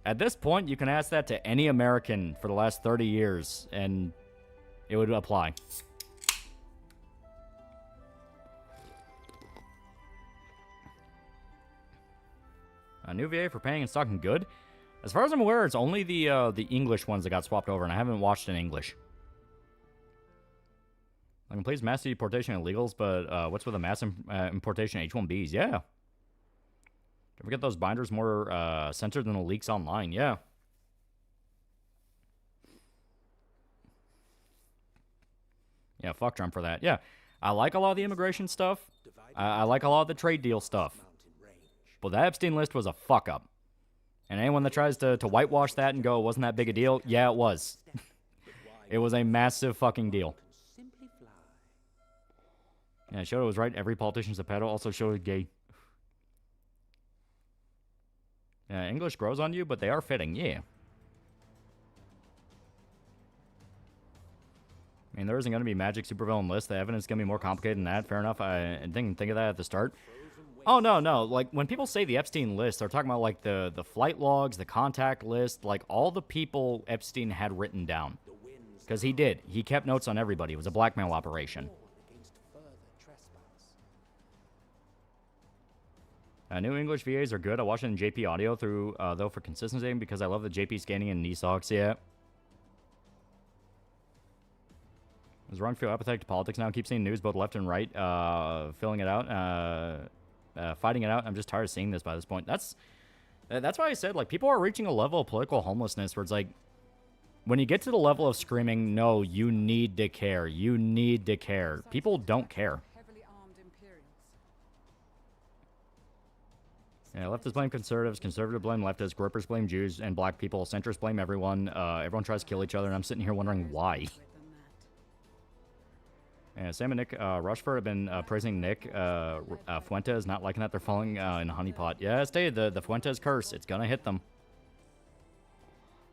at this point, you can ask that to any American for the last 30 years, and it would apply. A new VA for paying and stocking good? As far as I'm aware, it's only the English ones that got swapped over, and I haven't watched in English. I can please mass deportation illegals, but what's with a mass importation H-1Bs? Yeah. Don't forget those binders more censored than the leaks online. Yeah. Yeah, fuck Trump for that. Yeah, I like a lot of the immigration stuff. I like a lot of the trade deal stuff. But that Epstein list was a fuck up. And anyone that tries to whitewash that and go, it wasn't that big a deal, yeah, it was. It was a massive fucking deal. Yeah, it showed it was right. Every politician's a pedo. Also showed gay. Yeah, English grows on you, but they are fitting, yeah. I mean, there isn't going to be magic supervillain list. The evidence is going to be more complicated than that. Fair enough. I didn't think of that at the start. Oh, no. Like, when people say the Epstein list, they're talking about, like, the flight logs, the contact list, like, all the people Epstein had written down. Because he did. He kept notes on everybody. It was a blackmail operation. New English VAs are good. I watched it in JP audio through, though, for consistency, because I love the JP scanning and knee socks, yeah. Is wrong feel apathetic to politics now? Keep seeing news both left and right, filling it out, fighting it out. I'm just tired of seeing this by this point. That's why I said, like, people are reaching a level of political homelessness where it's like, when you get to the level of screaming, no, you need to care. You need to care. People don't care. Yeah, leftists blame conservatives, conservatives blame leftists, gropers blame Jews and black people, centrists blame everyone, everyone tries to kill each other, and I'm sitting here wondering why. Yeah, Sam and Nick Rushford have been praising Nick Fuentes, not liking that they're falling in a honeypot. Yeah, I stated the Fuentes curse. It's gonna hit them.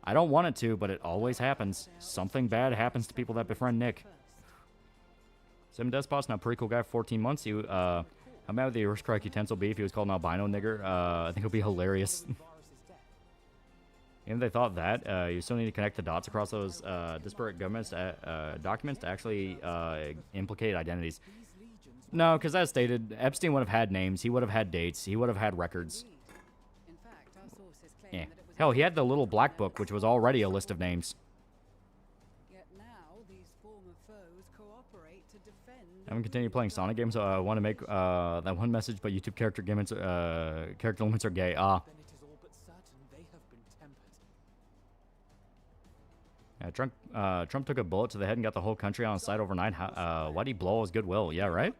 I don't want it to, but it always happens. Something bad happens to people that befriend Nick. Sam Despot's now pretty cool guy for 14 months. I'm mad with the aristocratic utensil beef. He was called an albino nigger. I think it'll be hilarious. Even if they thought that, you still need to connect the dots across those disparate governments documents to actually implicate identities. No, because as stated, Epstein would have had names. He would have had dates. He would have had records. Yeah. Hell, he had the little black book, which was already a list of names. I'm gonna continue playing Sonic games. I want to make that one message, but YouTube character limits are gay. Trump took a bullet to the head and got the whole country on his side overnight. Why'd he blow his goodwill? Yeah, right?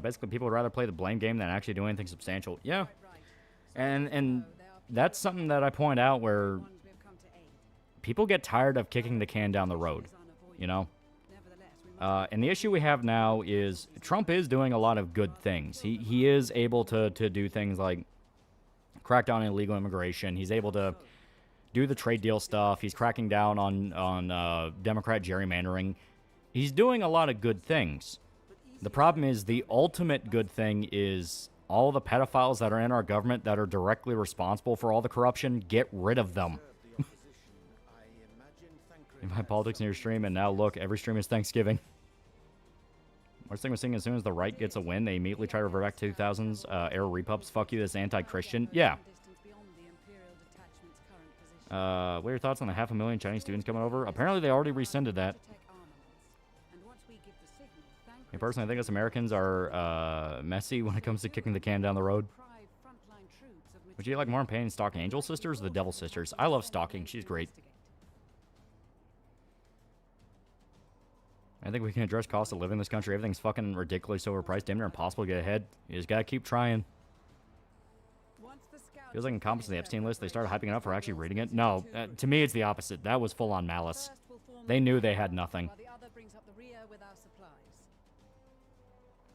Basically, people would rather play the blame game than actually do anything substantial. Yeah. And that's something that I point out where people get tired of kicking the can down the road, you know? And the issue we have now is Trump is doing a lot of good things. He is able to do things like crack down on illegal immigration. He's able to do the trade deal stuff. He's cracking down on Democrat gerrymandering. He's doing a lot of good things. The problem is the ultimate good thing is all the pedophiles that are in our government that are directly responsible for all the corruption, get rid of them. Invite politics in your stream, and now look, every stream is Thanksgiving. Worst thing we're seeing, as soon as the right gets a win, they immediately try to revert back to 2000s era repubs. Fuck you, this anti-Christian. Yeah. What are your thoughts on the 500,000 Chinese students coming over? Apparently they already rescinded that. Me personally, I think us Americans are messy when it comes to kicking the can down the road. Would you like more in pain stalking Angel Sisters or the Devil Sisters? I love stalking. She's great. I think we can address cost of living in this country. Everything's fucking ridiculously overpriced, damn near impossible to get ahead. You just gotta keep trying. Feels like in comments on the Epstein list, they started hyping it up for actually reading it. No, to me it's the opposite. That was full-on malice. They knew they had nothing.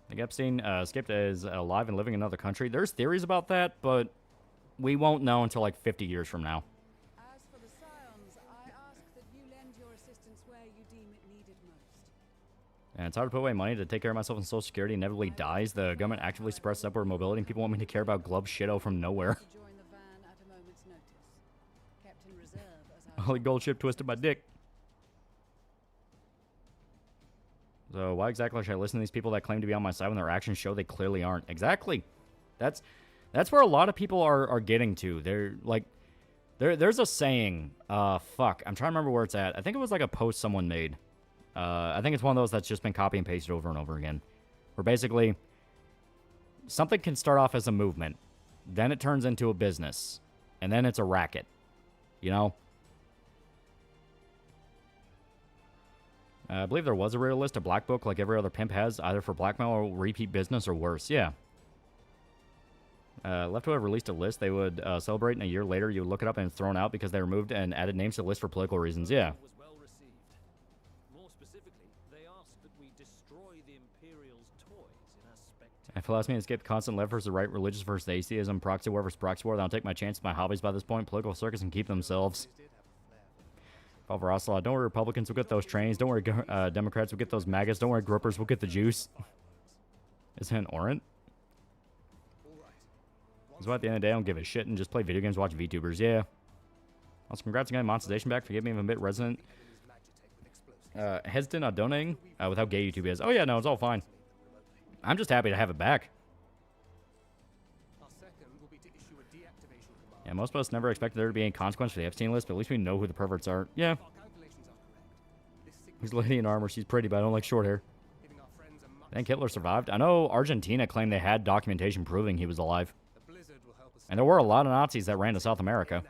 I think Epstein skipped is alive and living in another country. There's theories about that, but we won't know until like 50 years from now. And it's hard to put away money to take care of myself, and Social Security inevitably dies. The government actively suppresses upward mobility, and people want me to care about glove shito from nowhere. Holy gold ship twisted my dick. So why exactly should I listen to these people that claim to be on my side when their actions show they clearly aren't? Exactly. That's where a lot of people are getting to. They're like, there's a saying. Fuck, I'm trying to remember where it's at. I think it was like a post someone made. I think it's one of those that's just been copy and pasted over and over again. Where basically, something can start off as a movement, then it turns into a business, and then it's a racket. You know? I believe there was a rare list, a black book like every other pimp has, either for blackmail or repeat business or worse. Yeah. Left would have released a list they would celebrate, and a year later you would look it up and it's thrown out because they removed and added names to the list for political reasons. Yeah. Was well received. More specifically, they asked that we destroy the Imperial's toys in a spectacle. If allows me to escape the constant left versus the right, religious versus atheism, proxy war versus proxy war, then I'll take my chance with my hobbies by this point, political circus, and keep themselves. Over Ocelot, don't worry, Republicans will get those trains. Don't worry, Democrats will get those maggots. Don't worry, grippers will get the juice. Is it an Orant? So at the end of the day, I don't give a shit and just play video games, watch VTubers. Yeah. Also, congrats again, monetization back. Forgive me if I'm a bit resident. Hesitant on donating with how gay YouTube is. Oh yeah, no, it's all fine. I'm just happy to have it back. Yeah, most of us never expected there to be any consequence for the Epstein list, but at least we know who the perverts are. Yeah. He's a lady in armor. She's pretty, but I don't like short hair. I think Hitler survived. I know Argentina claimed they had documentation proving he was alive. And there were a lot of Nazis that ran to South America.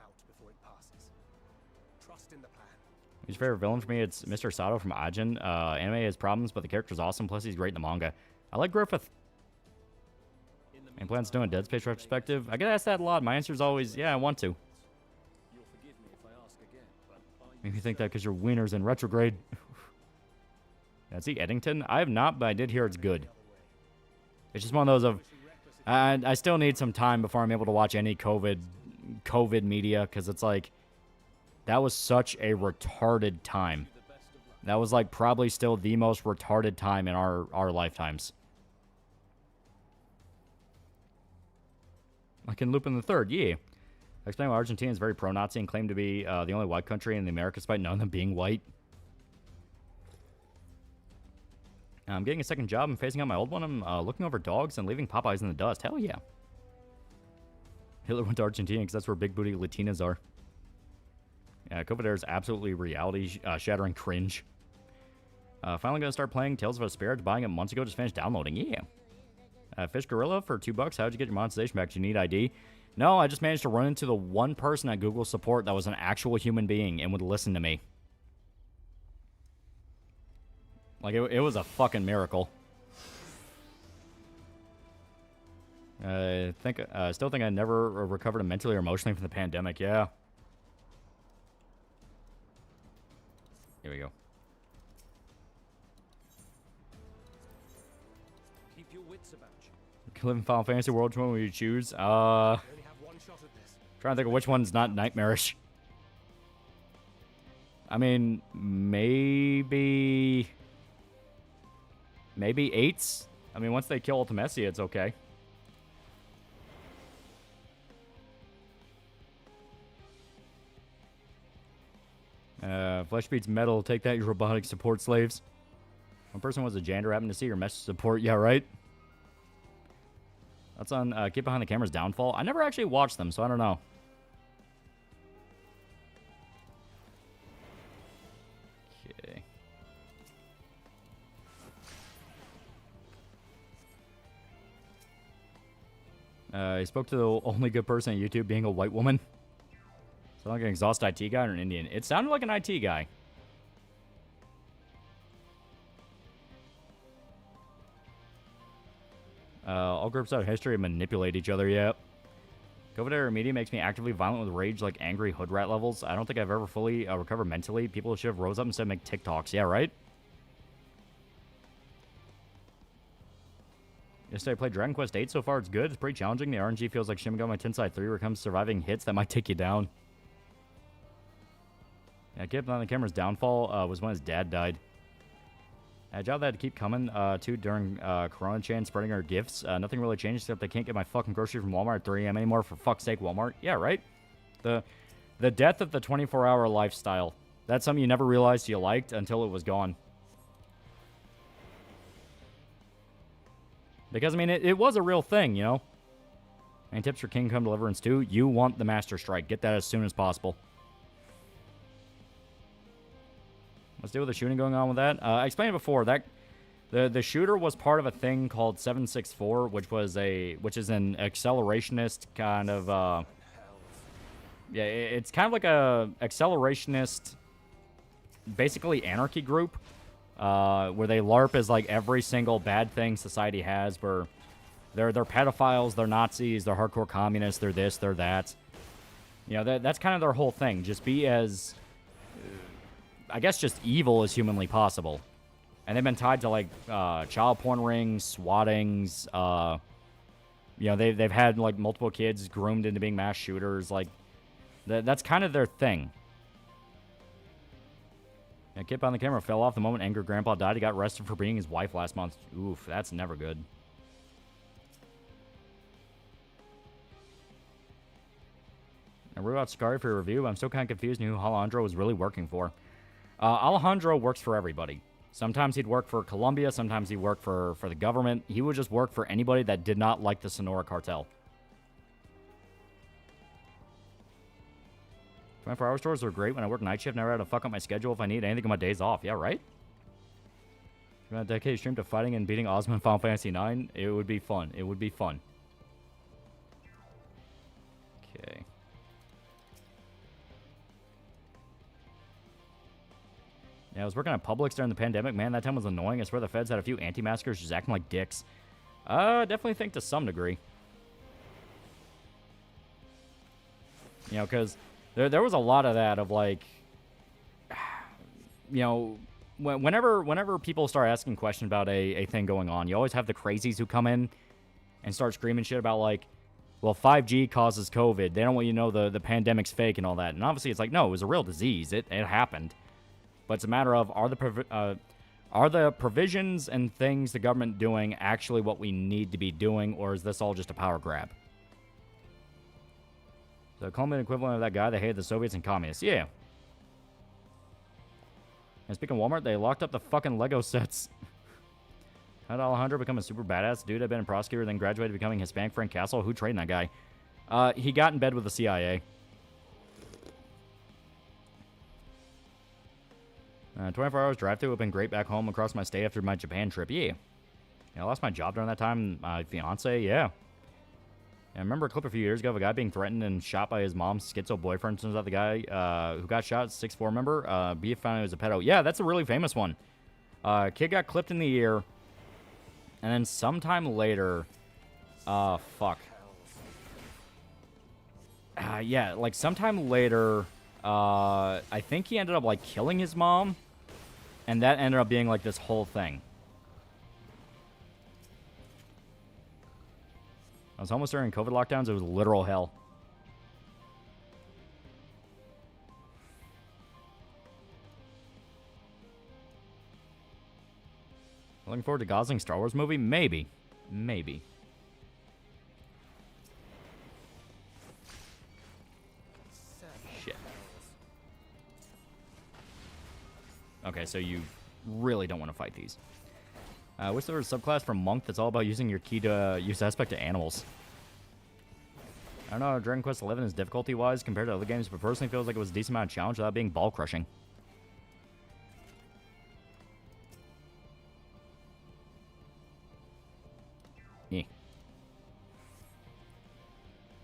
His favorite villain for me, it's Mr. Sato from Ajin. Anime has problems, but the character's awesome. Plus, he's great in the manga. I like Griffith. Any plans to do a Dead Space retrospective? I get asked that a lot. My answer is always, yeah, I want to. Maybe you think that because your wiener's in retrograde. That's he Eddington? I have not, but I did hear it's good. It's just one of those of... I still need some time before I'm able to watch any COVID media, because it's like... That was such a retarded time. That was like probably still the most retarded time in our lifetimes. Like in Lupin the Third, yeah. I explained why Argentina is very pro-Nazi and claimed to be the only white country in the Americas, despite none of them being white. I'm getting a second job and phasing out my old one. I'm looking over dogs and leaving Popeyes in the dust. Hell yeah. Hitler went to Argentina because that's where big booty Latinas are. Yeah, COVID era is absolutely reality-shattering cringe. Finally gonna start playing Tales of Vesperia. Buying it months ago, just finished downloading. Yeah. Fish Gorilla for $2. How'd you get your monetization back? Do you need ID? No, I just managed to run into the one person at Google support that was an actual human being and would listen to me. Like, it was a fucking miracle. Still think I never recovered mentally or emotionally from the pandemic. Yeah. Here we go. Keep your wits about you. You can live in Final Fantasy World, which one will you choose? Trying to think of which one's not nightmarish. I mean, maybe 8s. I mean, once they kill Ultimecia, it's okay. Flesh beats metal. Take that, you robotic support slaves. One person was a janitor. Happened to see your message support. Yeah, right? That's on Get Behind the Camera's downfall. I never actually watched them, so I don't know. Okay. He spoke to the only good person on YouTube being a white woman. Sound like an exhausted IT guy or an Indian? It sounded like an IT guy. All groups out of history manipulate each other, yeah. COVID era media makes me actively violent with rage like angry hood rat levels. I don't think I've ever fully recovered mentally. People should have rose up instead of make TikToks. Yeah, right? Yesterday I played Dragon Quest 8 so far. It's good. It's pretty challenging. The RNG feels like Shin Megami Tensei 3 where it comes to surviving hits that might take you down. Yeah, Get Behind the Camera's downfall was when his dad died. A job that had to keep coming to during Corona Chan spreading her gifts. Nothing really changed except I can't get my fucking grocery from Walmart at 3 a.m. anymore. For fuck's sake, Walmart. Yeah, right? The death of the 24-hour lifestyle. That's something you never realized you liked until it was gone. Because, I mean, it was a real thing, you know? Any tips for Kingdom Come Deliverance 2? You want the Master Strike. Get that as soon as possible. Let's deal with the shooting going on with that. I explained it before that the shooter was part of a thing called 764, which is an accelerationist kind of yeah, it's kind of like a accelerationist, basically anarchy group. where they LARP as like every single bad thing society has, where they're pedophiles, they're Nazis, they're hardcore communists, they're this, they're that. You know, that's kind of their whole thing. Just be as, I guess, just evil as humanly possible. And they've been tied to, like, child porn rings, swattings, you know, they've had, like, multiple kids groomed into being mass shooters. Like, that's kind of their thing. A kid on the camera fell off the moment angry grandpa died. He got arrested for beating his wife last month. Oof, that's never good. I wrote out Scary for a review, but I'm still kind of confused who Alejandro was really working for. Alejandro works for everybody. Sometimes he'd work for Colombia, sometimes he'd work for the government. He would just work for anybody that did not like the Sonora cartel. 24-hour stores are great when I work night shift. Never had to fuck up my schedule if I need anything on my days off. Yeah, right? If you want to dedicate a stream to fighting and beating Ozma in Final Fantasy IX, it would be fun. It would be fun. Okay. Yeah, I was working at Publix during the pandemic. Man, that time was annoying. I swear the feds had a few anti-maskers just acting like dicks. Definitely think to some degree. You know, because there was a lot of that of, like, you know, whenever people start asking questions about a thing going on, you always have the crazies who come in and start screaming shit about, like, well, 5G causes COVID. They don't want you to know the pandemic's fake and all that. And obviously it's like, no, it was a real disease. It happened. But it's a matter of, are the provisions and things the government doing actually what we need to be doing, or is this all just a power grab? The Colombian equivalent of that guy that hated the Soviets and communists. Yeah. And speaking of Walmart, they locked up the fucking Lego sets. How did Alejandro become a super badass dude? I've been a prosecutor, then graduated becoming Hispanic Frank Castle. Who trained that guy? He got in bed with the CIA. 24 hours drive-through would have been great back home across my stay after my Japan trip. Yeah. I lost my job during that time. My fiance, yeah. I remember a clip a few years ago of a guy being threatened and shot by his mom's schizo boyfriend. Turns out the guy who got shot, 6'4" member, B found out he was a pedo. Yeah, that's a really famous one. Kid got clipped in the ear. And then sometime later, fuck. Yeah, like sometime later, I think he ended up like killing his mom. And that ended up being like this whole thing. I was homeless during COVID lockdowns. It was literal hell. Looking forward to Gosling Star Wars movie? Maybe. Maybe. Shit. Okay, so you really don't want to fight these. I wish there was a subclass from Monk that's all about using your key to use aspect to animals. I don't know how Dragon Quest XI is difficulty-wise compared to other games, but personally feels like it was a decent amount of challenge without being ball-crushing. Yeah.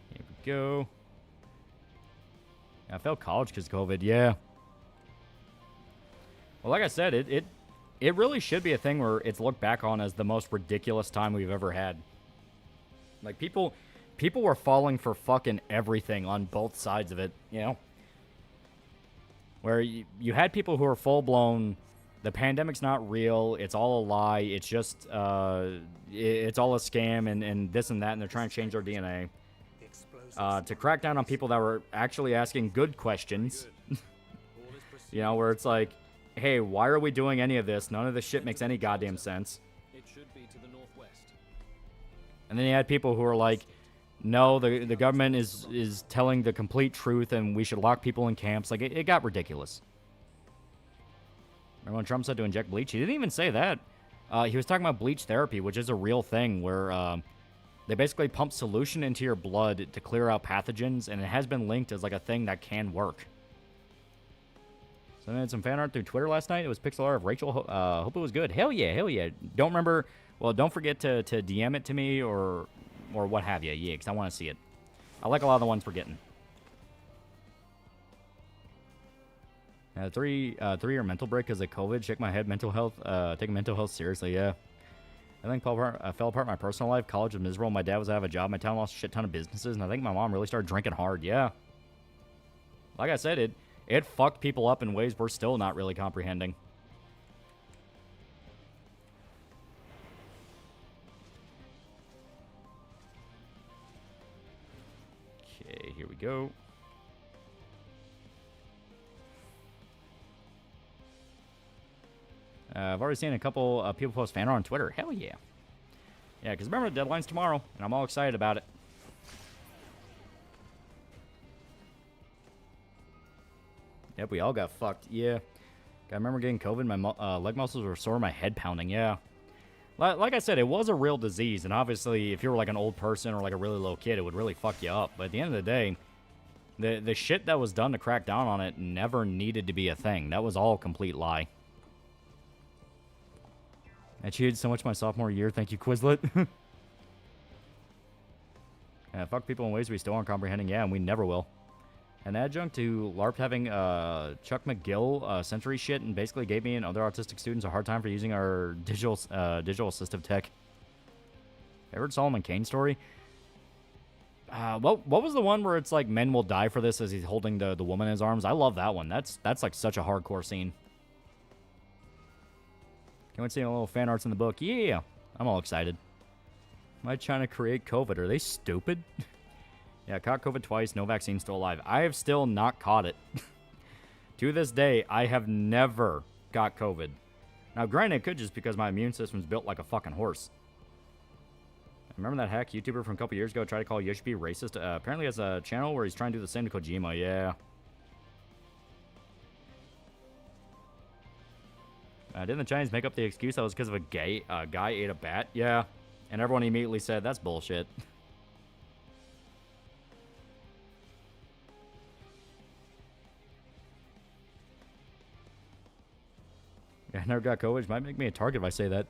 Here we go. Yeah, I failed college because of COVID, yeah. Well, like I said, it really should be a thing where it's looked back on as the most ridiculous time we've ever had. Like, people were falling for fucking everything on both sides of it, you know? Where you had people who were full-blown, the pandemic's not real, it's all a lie, it's just, it's all a scam and this and that, and they're trying to change their DNA. To crack down on people that were actually asking good questions. You know, where it's like, hey, why are we doing any of this? None of this shit makes any goddamn sense. It should be to the northwest. And then you had people who were like, no, the government is telling the complete truth and we should lock people in camps. Like, it got ridiculous. Remember when Trump said to inject bleach? He didn't even say that. He was talking about bleach therapy, which is a real thing where they basically pump solution into your blood to clear out pathogens, and it has been linked as like a thing that can work. So I made some fan art through Twitter last night. It was pixel art of Rachel. Hope it was good. Hell yeah, hell yeah. Don't forget to DM it to me or what have you. Yeah, because I want to see it. I like a lot of the ones we're getting. 3-year mental break because of COVID. Check my head. Mental health. Taking mental health seriously. Yeah. I think fell apart in my personal life. College was miserable. My dad was out of a job. My town lost a shit ton of businesses, and I think my mom really started drinking hard. Yeah. Like I said, it fucked people up in ways we're still not really comprehending. Okay, here we go. I've already seen a couple people post fan art on Twitter. Hell yeah. Yeah, because remember, the deadline's tomorrow, and I'm all excited about it. Yep, we all got fucked. Yeah. I remember getting COVID. My leg muscles were sore, my head pounding. Yeah. Like I said, it was a real disease, and obviously, if you were like an old person or like a really little kid, it would really fuck you up. But at the end of the day, the shit that was done to crack down on it never needed to be a thing. That was all a complete lie. I cheated so much my sophomore year. Thank you, Quizlet. Fuck people in ways we still aren't comprehending. Yeah, and we never will. An adjunct to LARP having Chuck McGill century shit and basically gave me and other autistic students a hard time for using our digital assistive tech. Ever heard Solomon Kane story? What was the one where it's like men will die for this as he's holding the woman in his arms? I love that one. That's like such a hardcore scene. Can't wait to see a little fan arts in the book. Yeah, I'm all excited. Am I trying to create COVID? Are they stupid? Yeah, caught COVID twice. No vaccine, still alive. I have still not caught it. To this day, I have never got COVID. Now, granted, it could just because my immune system's built like a fucking horse. Remember that hack YouTuber from a couple years ago tried to call Yoshi racist? Apparently has a channel where he's trying to do the same to Kojima. Yeah. Didn't the Chinese make up the excuse that was because of a guy ate a bat? Yeah. And everyone immediately said, that's bullshit. Yeah, I never got COVID. Which might make me a target if I say that.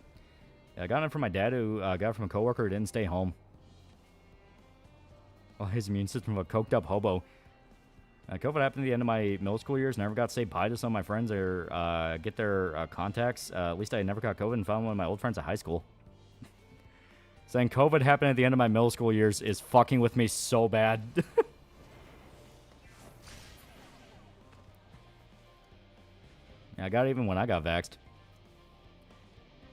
Yeah, I got it from my dad who got it from a coworker who didn't stay home. Well, his immune system of a coked up hobo. COVID happened at the end of my middle school years. Never got to say bye to some of my friends or get their contacts. At least I never got COVID and found one of my old friends at high school. Saying COVID happened at the end of my middle school years is fucking with me so bad. Yeah, I got it even when I got vaxxed.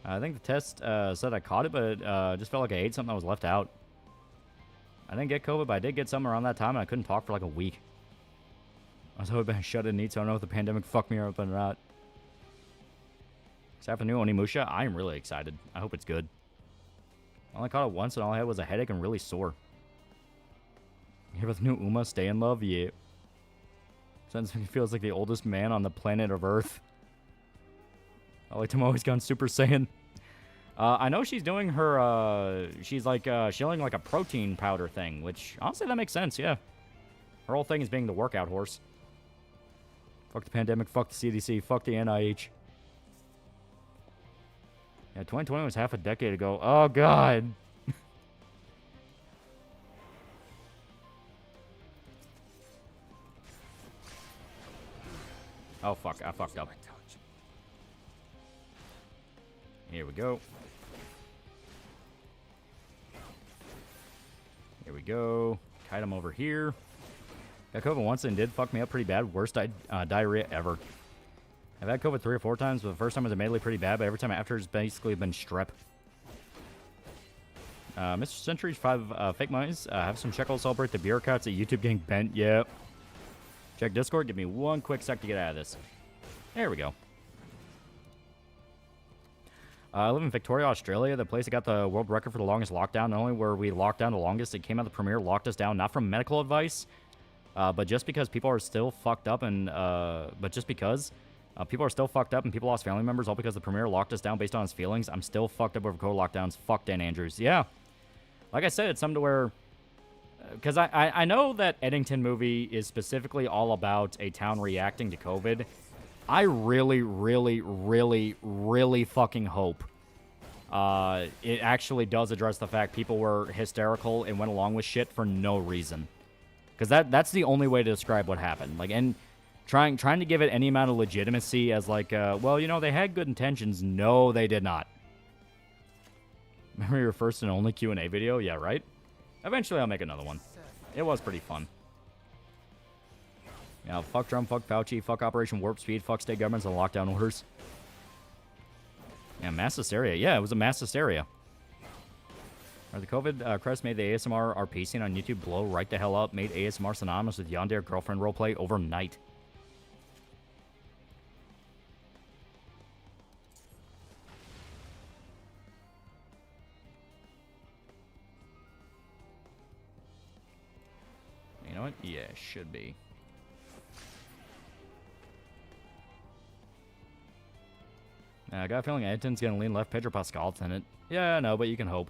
I think the test said I caught it, but it just felt like I ate something that was left out. I didn't get COVID, but I did get something around that time, and I couldn't talk for like a week. I was always been shut in neat, so I don't know if the pandemic fucked me up or not. Except for new Onimusha, I am really excited. I hope it's good. I only caught it once, and all I had was a headache and really sore. You hear about the new Uma, Stay in Love? Yeah. Sensei feels like the oldest man on the planet of Earth. I like him always gone Super Saiyan. I know she's doing her, she's like, shilling like a protein powder thing, which, honestly, that makes sense, yeah. Her whole thing is being the workout horse. Fuck the pandemic, fuck the CDC, fuck the NIH. Yeah, 2020 was half a decade ago. Oh, God. Oh, fuck. I fucked up. Here we go. Here we go. Kite him over here. Got COVID once and did fuck me up pretty bad. Worst diarrhea ever. I've had COVID 3 or 4 times, but the first time was admittedly pretty bad, but every time after it's basically been strep. Mr. Century's 5 fake monies. Have some shekel to celebrate the bureaucrats at YouTube getting bent. Yep. Check Discord. Give me one quick sec to get out of this. There we go. I live in Victoria, Australia, the place that got the world record for the longest lockdown. Not only were we locked down the longest, it came out the premier locked us down, not from medical advice, but just because people are still fucked up and, people are still fucked up and people lost family members, all because the premier locked us down based on his feelings. I'm still fucked up over COVID lockdowns. Fuck Dan Andrews. Yeah. Like I said, it's something to where, because I know that Eddington movie is specifically all about a town reacting to COVID. I really, really, really, really fucking hope it actually does address the fact people were hysterical and went along with shit for no reason. Because that's the only way to describe what happened. Like, and Trying to give it any amount of legitimacy as like, well, you know, they had good intentions. No, they did not. Remember your first and only Q&A video? Yeah, right? Eventually I'll make another one. It was pretty fun. Yeah, fuck Trump, fuck Fauci, fuck Operation Warp Speed, fuck state governments and lockdown orders. Yeah, mass hysteria. Yeah, it was a mass hysteria. Or the COVID crest made the ASMR RP scene on YouTube blow right the hell up, made ASMR synonymous with Yandere girlfriend roleplay overnight. You know what? Yeah, should be. I got a feeling Edmonton's gonna lean left Pedro Pascal's in it. Yeah, no, but you can hope.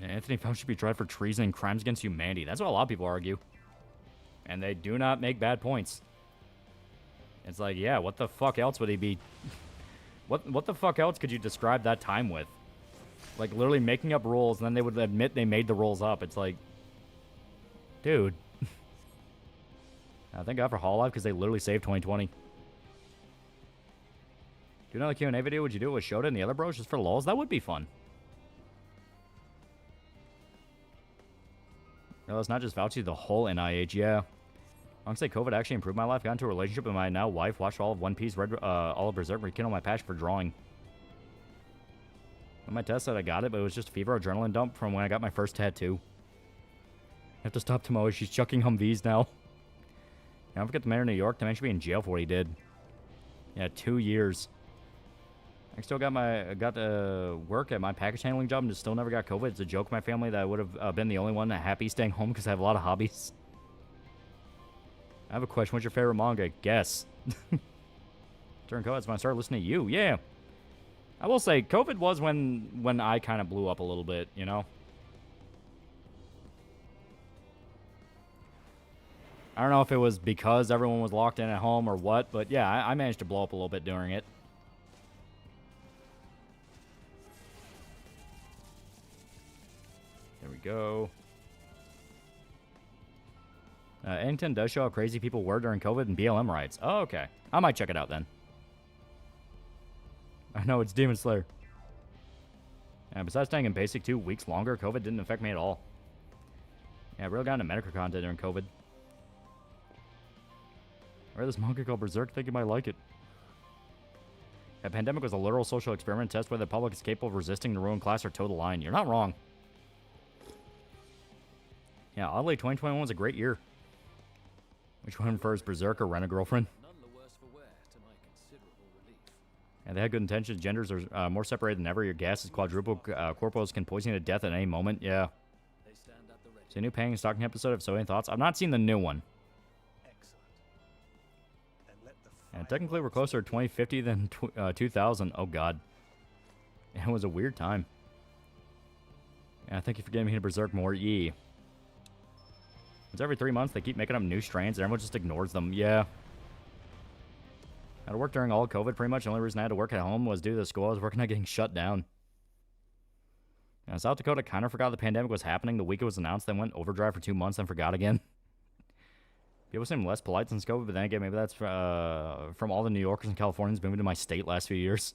Yeah, Anthony Fauci should be tried for treason and crimes against humanity. That's what a lot of people argue. And they do not make bad points. It's like, yeah, what the fuck else would he be? What the fuck else could you describe that time with? Like, literally making up rules, and then they would admit they made the rules up. It's like, dude. Thank God for Hololive, because they literally saved 2020. Do another Q&A video? Would you do it with Shota and the other bros just for lulz? That would be fun. No, it's not just Fauci, the whole NIH, yeah. I'm gonna say COVID actually improved my life. Got into a relationship with my now wife. Watched all of One Piece, read all of Berserk, rekindled my passion for drawing. When my test said I got it, but it was just a fever adrenaline dump from when I got my first tattoo. I have to stop Tomoe. She's chucking Humvees now. Don't forget the mayor of New York. The man should be in jail for what he did. Yeah, 2 years. I still got work at my package handling job and just still never got COVID. It's a joke in my family that I would have been the only one happy staying home because I have a lot of hobbies. I have a question. What's your favorite manga? Guess. During COVID, when I started listening to you. Yeah. I will say, COVID was when I kind of blew up a little bit, you know? I don't know if it was because everyone was locked in at home or what, but yeah, I managed to blow up a little bit during it. There we go. Eddington does show how crazy people were during COVID and BLM riots. Oh, okay. I might check it out then. I know, it's Demon Slayer. Yeah, besides staying in basic 2 weeks longer, COVID didn't affect me at all. Yeah, I really got into medical content during COVID. I read this manga called Berserk, think you might like it. A pandemic was a literal social experiment test whether the public is capable of resisting the ruling class or toe the line. You're not wrong. Yeah, oddly, 2021 was a great year. Which one first, Berserk or Rent a Girlfriend? None the worse for wear, to my considerable relief. Yeah, they had good intentions. Genders are more separated than ever. Your gas is quadruple. Corpos can poison you to death at any moment. Yeah. They stand at the ready. See a new Pang and Stalking episode of So Any Thoughts? I've not seen the new one. And technically, we're closer to 2050 than 2000. Oh, God. It was a weird time. Yeah, thank you for getting me to Berserk more. Yee. It's every 3 months they keep making up new strains and everyone just ignores them. Yeah. I had to work during all of COVID pretty much. The only reason I had to work at home was due to the school I was working at getting shut down. Yeah, South Dakota kind of forgot the pandemic was happening the week it was announced, then went overdrive for 2 months, then forgot again. People seem less polite since COVID, but then again, maybe that's from all the New Yorkers and Californians moving to my state last few years.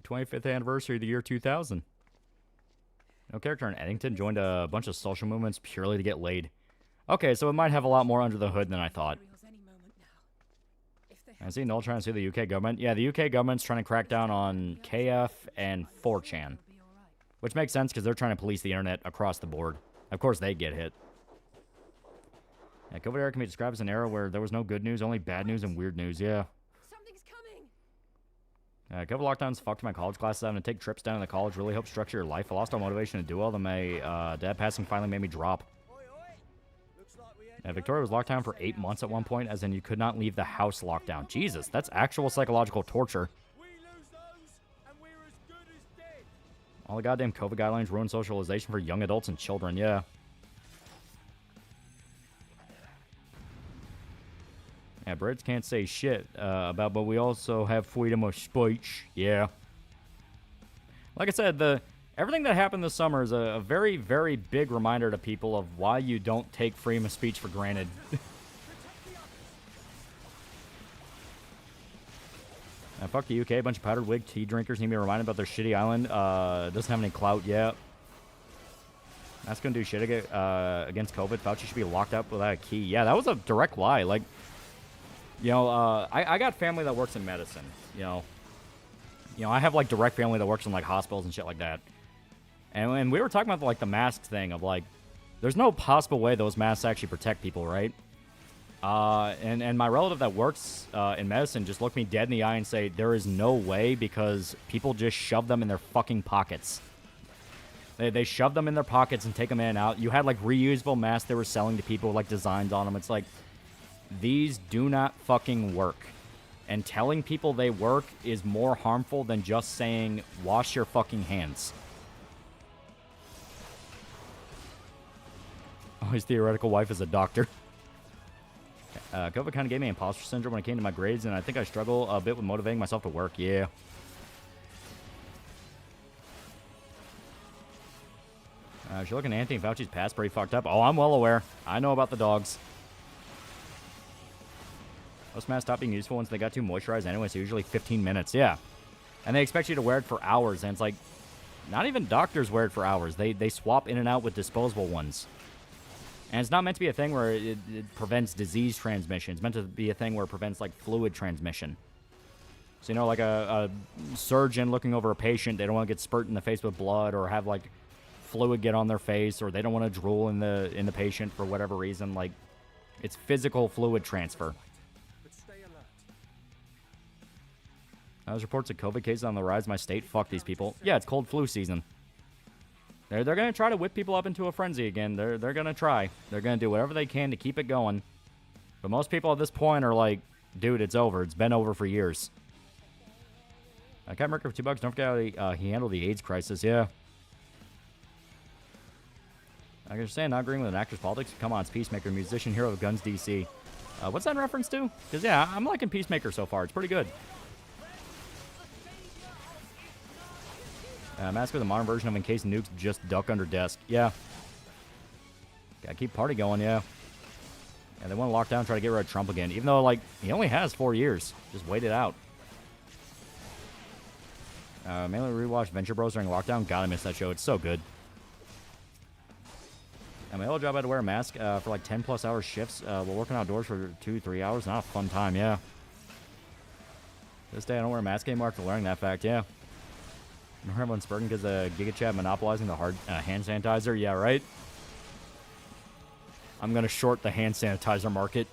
25th anniversary of the year 2000. No character in Eddington joined a bunch of social movements purely to get laid. Okay, so it might have a lot more under the hood than I thought. I see Noel trying to sue the UK government. Yeah, the UK government's trying to crack down on KF and 4chan. Which makes sense because they're trying to police the internet across the board. Of course they get hit. Yeah, COVID era can be described as an era where there was no good news, only bad news and weird news. Yeah. Something's coming. COVID lockdowns fucked my college classes. Having to take trips down to the college really helped structure your life. I lost all motivation to do all. Then my dad passing finally made me drop. Victoria was locked down for 8 months at one point, as in you could not leave the house lockdown. Jesus, that's actual psychological torture. All the goddamn COVID guidelines ruin socialization for young adults and children, yeah. Yeah, Brits can't say shit but we also have freedom of speech, yeah. Like I said, the everything that happened this summer is a very, very big reminder to people of why you don't take freedom of speech for granted. Fuck the UK, a bunch of powdered wig tea drinkers need to be reminded about their shitty island. Doesn't have any clout yet. That's gonna do shit against COVID. Fauci should be locked up without a key. Yeah, that was a direct lie. Like, you know, I got family that works in medicine. You know, I have like direct family that works in like hospitals and shit like that. And we were talking about like the mask thing of like, there's no possible way those masks actually protect people, right? And my relative that works in medicine just looked me dead in the eye and say, there is no way because people just shove them in their fucking pockets. They shove them in their pockets and take them in and out. You had like reusable masks they were selling to people with like designs on them. It's like, these do not fucking work. And telling people they work is more harmful than just saying, wash your fucking hands. Oh, his theoretical wife is a doctor. COVID kind of gave me imposter syndrome when it came to my grades, and I think I struggle a bit with motivating myself to work. Yeah. If you're looking at Anthony Fauci's past, pretty fucked up. Oh, I'm well aware. I know about the dogs. Most masks stop being useful once they got too moisturized anyway, so usually 15 minutes. Yeah. And they expect you to wear it for hours, and it's like, not even doctors wear it for hours. They swap in and out with disposable ones. And it's not meant to be a thing where it prevents disease transmission. It's meant to be a thing where it prevents, like, fluid transmission. So, you know, like a surgeon looking over a patient, they don't want to get spurt in the face with blood or have, like, fluid get on their face, or they don't want to drool in the patient for whatever reason. Like, it's physical fluid transfer. There's reports of COVID cases on the rise in my state. Fuck these people. Yeah, it's cold flu season. They're going to try to whip people up into a frenzy again. They're going to try. They're going to do whatever they can to keep it going. But most people at this point are like, dude, it's over. It's been over for years. Captain America for $2. Don't forget how he handled the AIDS crisis. Yeah. I understand not agreeing with an actor's politics. Come on, it's Peacemaker, musician, hero of guns, DC. What's that in reference to? Because, yeah, I'm liking Peacemaker so far. It's pretty good. Mask with a modern version of in case nukes just duck under desk. Yeah. Gotta keep party going, yeah. Yeah, they want to lock down and try to get rid of Trump again. Even though, like, he only has 4 years. Just wait it out. Mainly rewatched Venture Bros during lockdown. Gotta miss that show. It's so good. My old job, I had to wear a mask for like 10+ hour shifts while working outdoors for 2-3 hours. Not a fun time, yeah. This day, I don't wear a mask anymore after learning that fact, yeah. Remember everyone's spurting because of GigaChat monopolizing the hard hand sanitizer? Yeah, right? I'm going to short the hand sanitizer market.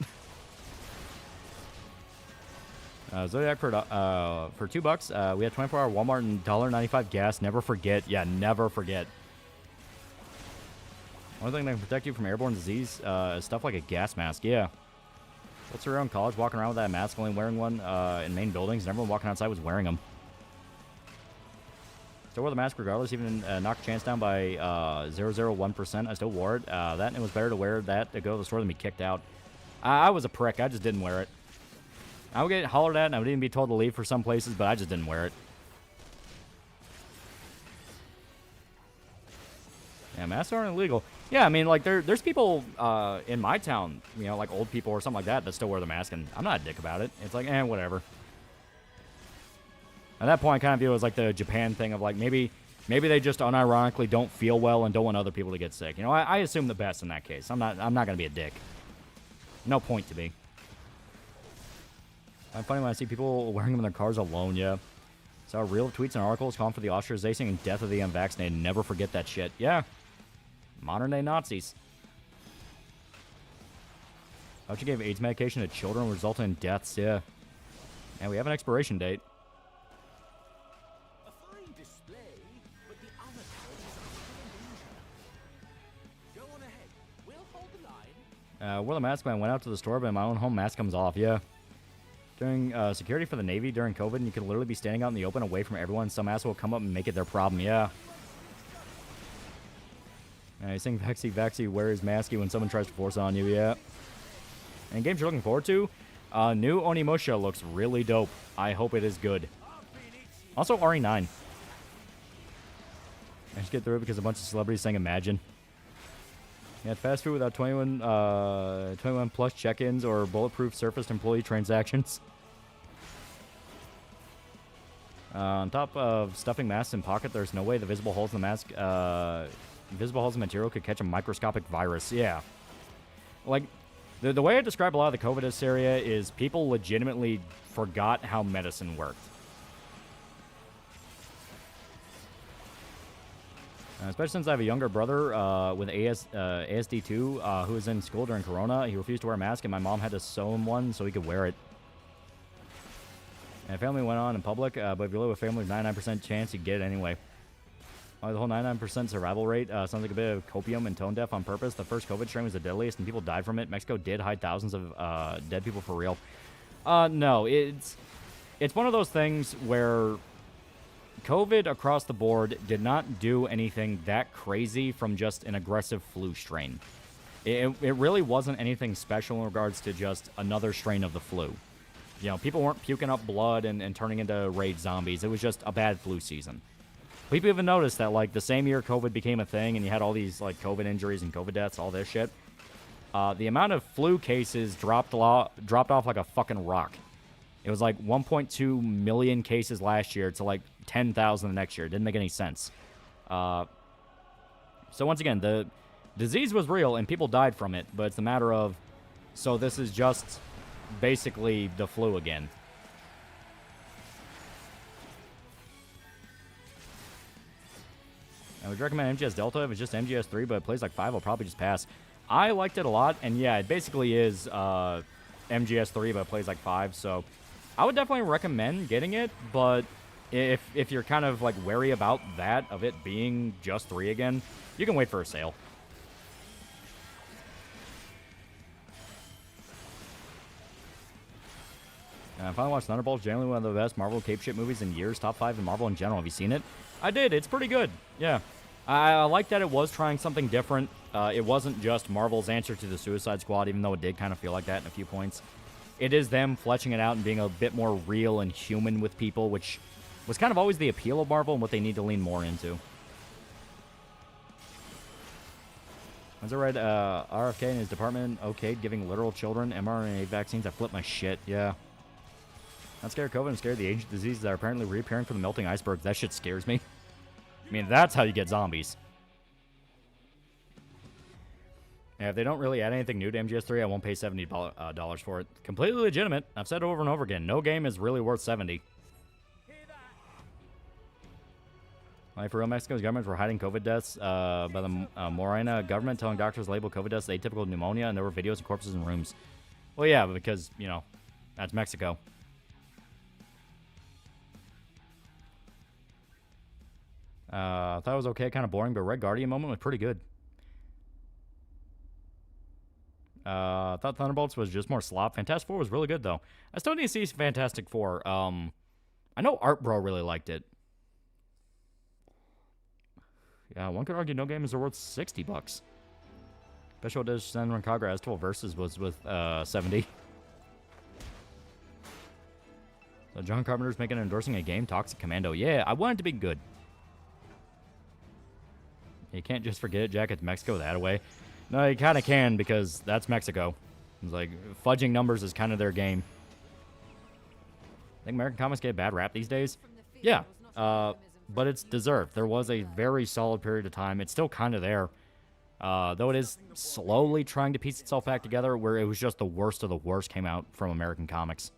Zodiac for $2. We had 24-hour Walmart and $1.95 gas. Never forget. Yeah, never forget. One thing that can protect you from airborne disease is stuff like a gas mask. Yeah. What's around college walking around with that mask, only wearing one in main buildings, and everyone walking outside was wearing them. Still wore the mask regardless, even knocked chance down by 0.01%. I still wore it. That and it was better to wear that to go to the store than be kicked out. I was a prick. I just didn't wear it. I would get hollered at and I would even be told to leave for some places, but I just didn't wear it. Yeah, masks aren't illegal. Yeah, I mean, like, there's people in my town, you know, like old people or something like that still wear the mask, and I'm not a dick about it. It's like, whatever. At that point, I kind of view it as like the Japan thing of like, maybe they just unironically don't feel well and don't want other people to get sick. You know, I assume the best in that case. I'm not going to be a dick. No point to be. I'm funny when I see people wearing them in their cars alone, yeah. Saw real tweets and articles calling for the ostracization and death of the unvaccinated. Never forget that shit. Yeah. Modern day Nazis. Fauci gave AIDS medication to children resulting in deaths, yeah. And we have an expiration date. A fine display, but the other colors are still in danger. Go on ahead. We'll hold the line. Wore the mask when I went out to the store, but my own home mask comes off, yeah. During security for the Navy during COVID, and you could literally be standing out in the open away from everyone. Some asshole will come up and make it their problem, yeah. He's saying Vaxie, wear his masky when someone tries to force on you, yeah. And games you're looking forward to? New Onimusha looks really dope. I hope it is good. Also, RE9. I just get through it because a bunch of celebrities sang Imagine. Yeah, fast food without 21 plus check-ins or bulletproof surfaced employee transactions. On top of stuffing masks in pocket, there's no way the visible holes in the mask, visible holes in material could catch a microscopic virus. Yeah. Like, the way I describe a lot of the COVID hysteria is people legitimately forgot how medicine worked. Especially since I have a younger brother with ASD2 who was in school during Corona. He refused to wear a mask, and my mom had to sew him one so he could wear it. And family went on in public, but if you live with family, 99% chance you get it anyway. The whole 99% survival rate sounds like a bit of copium and tone deaf on purpose. The first COVID strain was the deadliest, and people died from it. Mexico did hide thousands of dead people for real. No, it's one of those things where COVID across the board did not do anything that crazy from just an aggressive flu strain. It really wasn't anything special in regards to just another strain of the flu. You know, people weren't puking up blood and turning into rage zombies. It was just a bad flu season. People even noticed that, like, the same year COVID became a thing and you had all these, like, COVID injuries and COVID deaths, all this shit, the amount of flu cases dropped off like a fucking rock. It was like 1.2 million cases last year to, like, 10,000 the next year. It didn't make any sense. So, once again, the disease was real and people died from it, but it's a matter of, so this is just basically the flu again. I would recommend MGS Delta. If it's just MGS 3, but it plays like 5, I'll probably just pass. I liked it a lot, and yeah, it basically is MGS 3, but it plays like 5, so I would definitely recommend getting it, but if you're kind of like wary about that, of it being just 3 again, you can wait for a sale. I finally watched Thunderbolts, generally one of the best Marvel cape shit movies in years, top 5 in Marvel in general. Have you seen it? I did. It's pretty good. Yeah. I like that it was trying something different. It wasn't just Marvel's answer to the Suicide Squad, even though it did kind of feel like that in a few points. It is them fleshing it out and being a bit more real and human with people, which was kind of always the appeal of Marvel and what they need to lean more into. Was it right? RFK and his department okayed giving literal children mRNA vaccines. I flipped my shit. Yeah. Not scared of COVID, I'm scared of the ancient diseases that are apparently reappearing from the melting icebergs. That shit scares me. I mean, that's how you get zombies. Yeah, if they don't really add anything new to MGS3, I won't pay $70 for it. Completely legitimate. I've said it over and over again. No game is really worth $70. Like, for real, Mexico's government were hiding COVID deaths by the Morena government, telling doctors to label COVID deaths atypical pneumonia, and there were videos of corpses in rooms. Well, yeah, because, you know, that's Mexico. I thought it was okay, kind of boring, but Red Guardian moment was pretty good. I thought Thunderbolts was just more slop. Fantastic Four was really good, though. I still need to see Fantastic Four. I know Art Bro really liked it. Yeah, one could argue no games are worth $60. Special Edition Rancagua Estival Versus was with 70. So John Carpenter's endorsing a game, Toxic Commando. Yeah, I want it to be good. You can't just forget it, Jack. It's Mexico that way. No, you kind of can, because that's Mexico. It's like, fudging numbers is kind of their game. I think American comics get a bad rap these days. Yeah, but it's deserved. There was a very solid period of time. It's still kind of there. Though it is slowly trying to piece itself back together, where it was just the worst of the worst came out from American comics.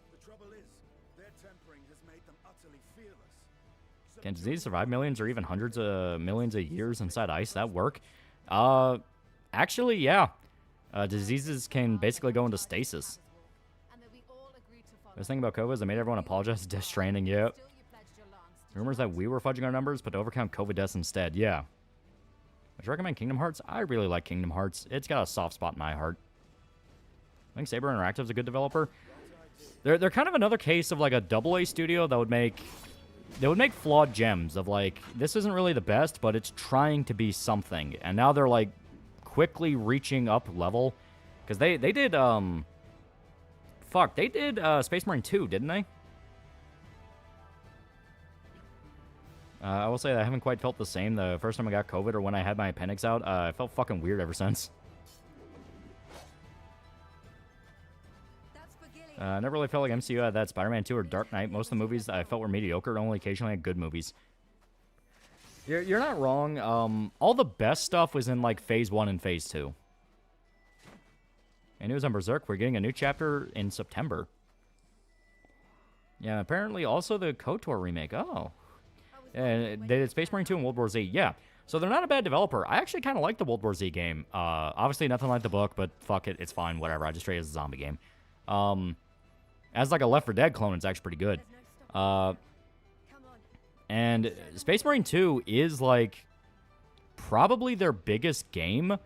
Can disease survive millions or even hundreds of millions of years inside ice? That work? Actually, yeah. Diseases can basically go into stasis. The thing about COVID is I made everyone apologize. Death Stranding, yeah. Rumors that we were fudging our numbers, but to overcome COVID deaths instead, yeah. Would you recommend Kingdom Hearts? I really like Kingdom Hearts. It's got a soft spot in my heart. I think Saber Interactive's a good developer. They're kind of another case of like a AA studio that would make... They would make flawed gems of, like, this isn't really the best, but it's trying to be something. And now they're, like, quickly reaching up level. Because they did, they did Space Marine 2, didn't they? I will say that I haven't quite felt the same the first time I got COVID or when I had my appendix out. I felt fucking weird ever since. I never really felt like MCU had that. Spider-Man 2 or Dark Knight. Most of the movies I felt were mediocre. Only occasionally had good movies. You're not wrong. All the best stuff was in, like, Phase 1 and Phase 2. And news on Berserk. We're getting a new chapter in September. Yeah, apparently also the KOTOR remake. Oh. They did Space Marine 2 and World War Z. Yeah. So they're not a bad developer. I actually kind of like the World War Z game. Obviously nothing like the book, but fuck it. It's fine. Whatever. I just trade it as a zombie game. As like a Left 4 Dead clone, it's actually pretty good. And Space Marine 2 is like probably their biggest game,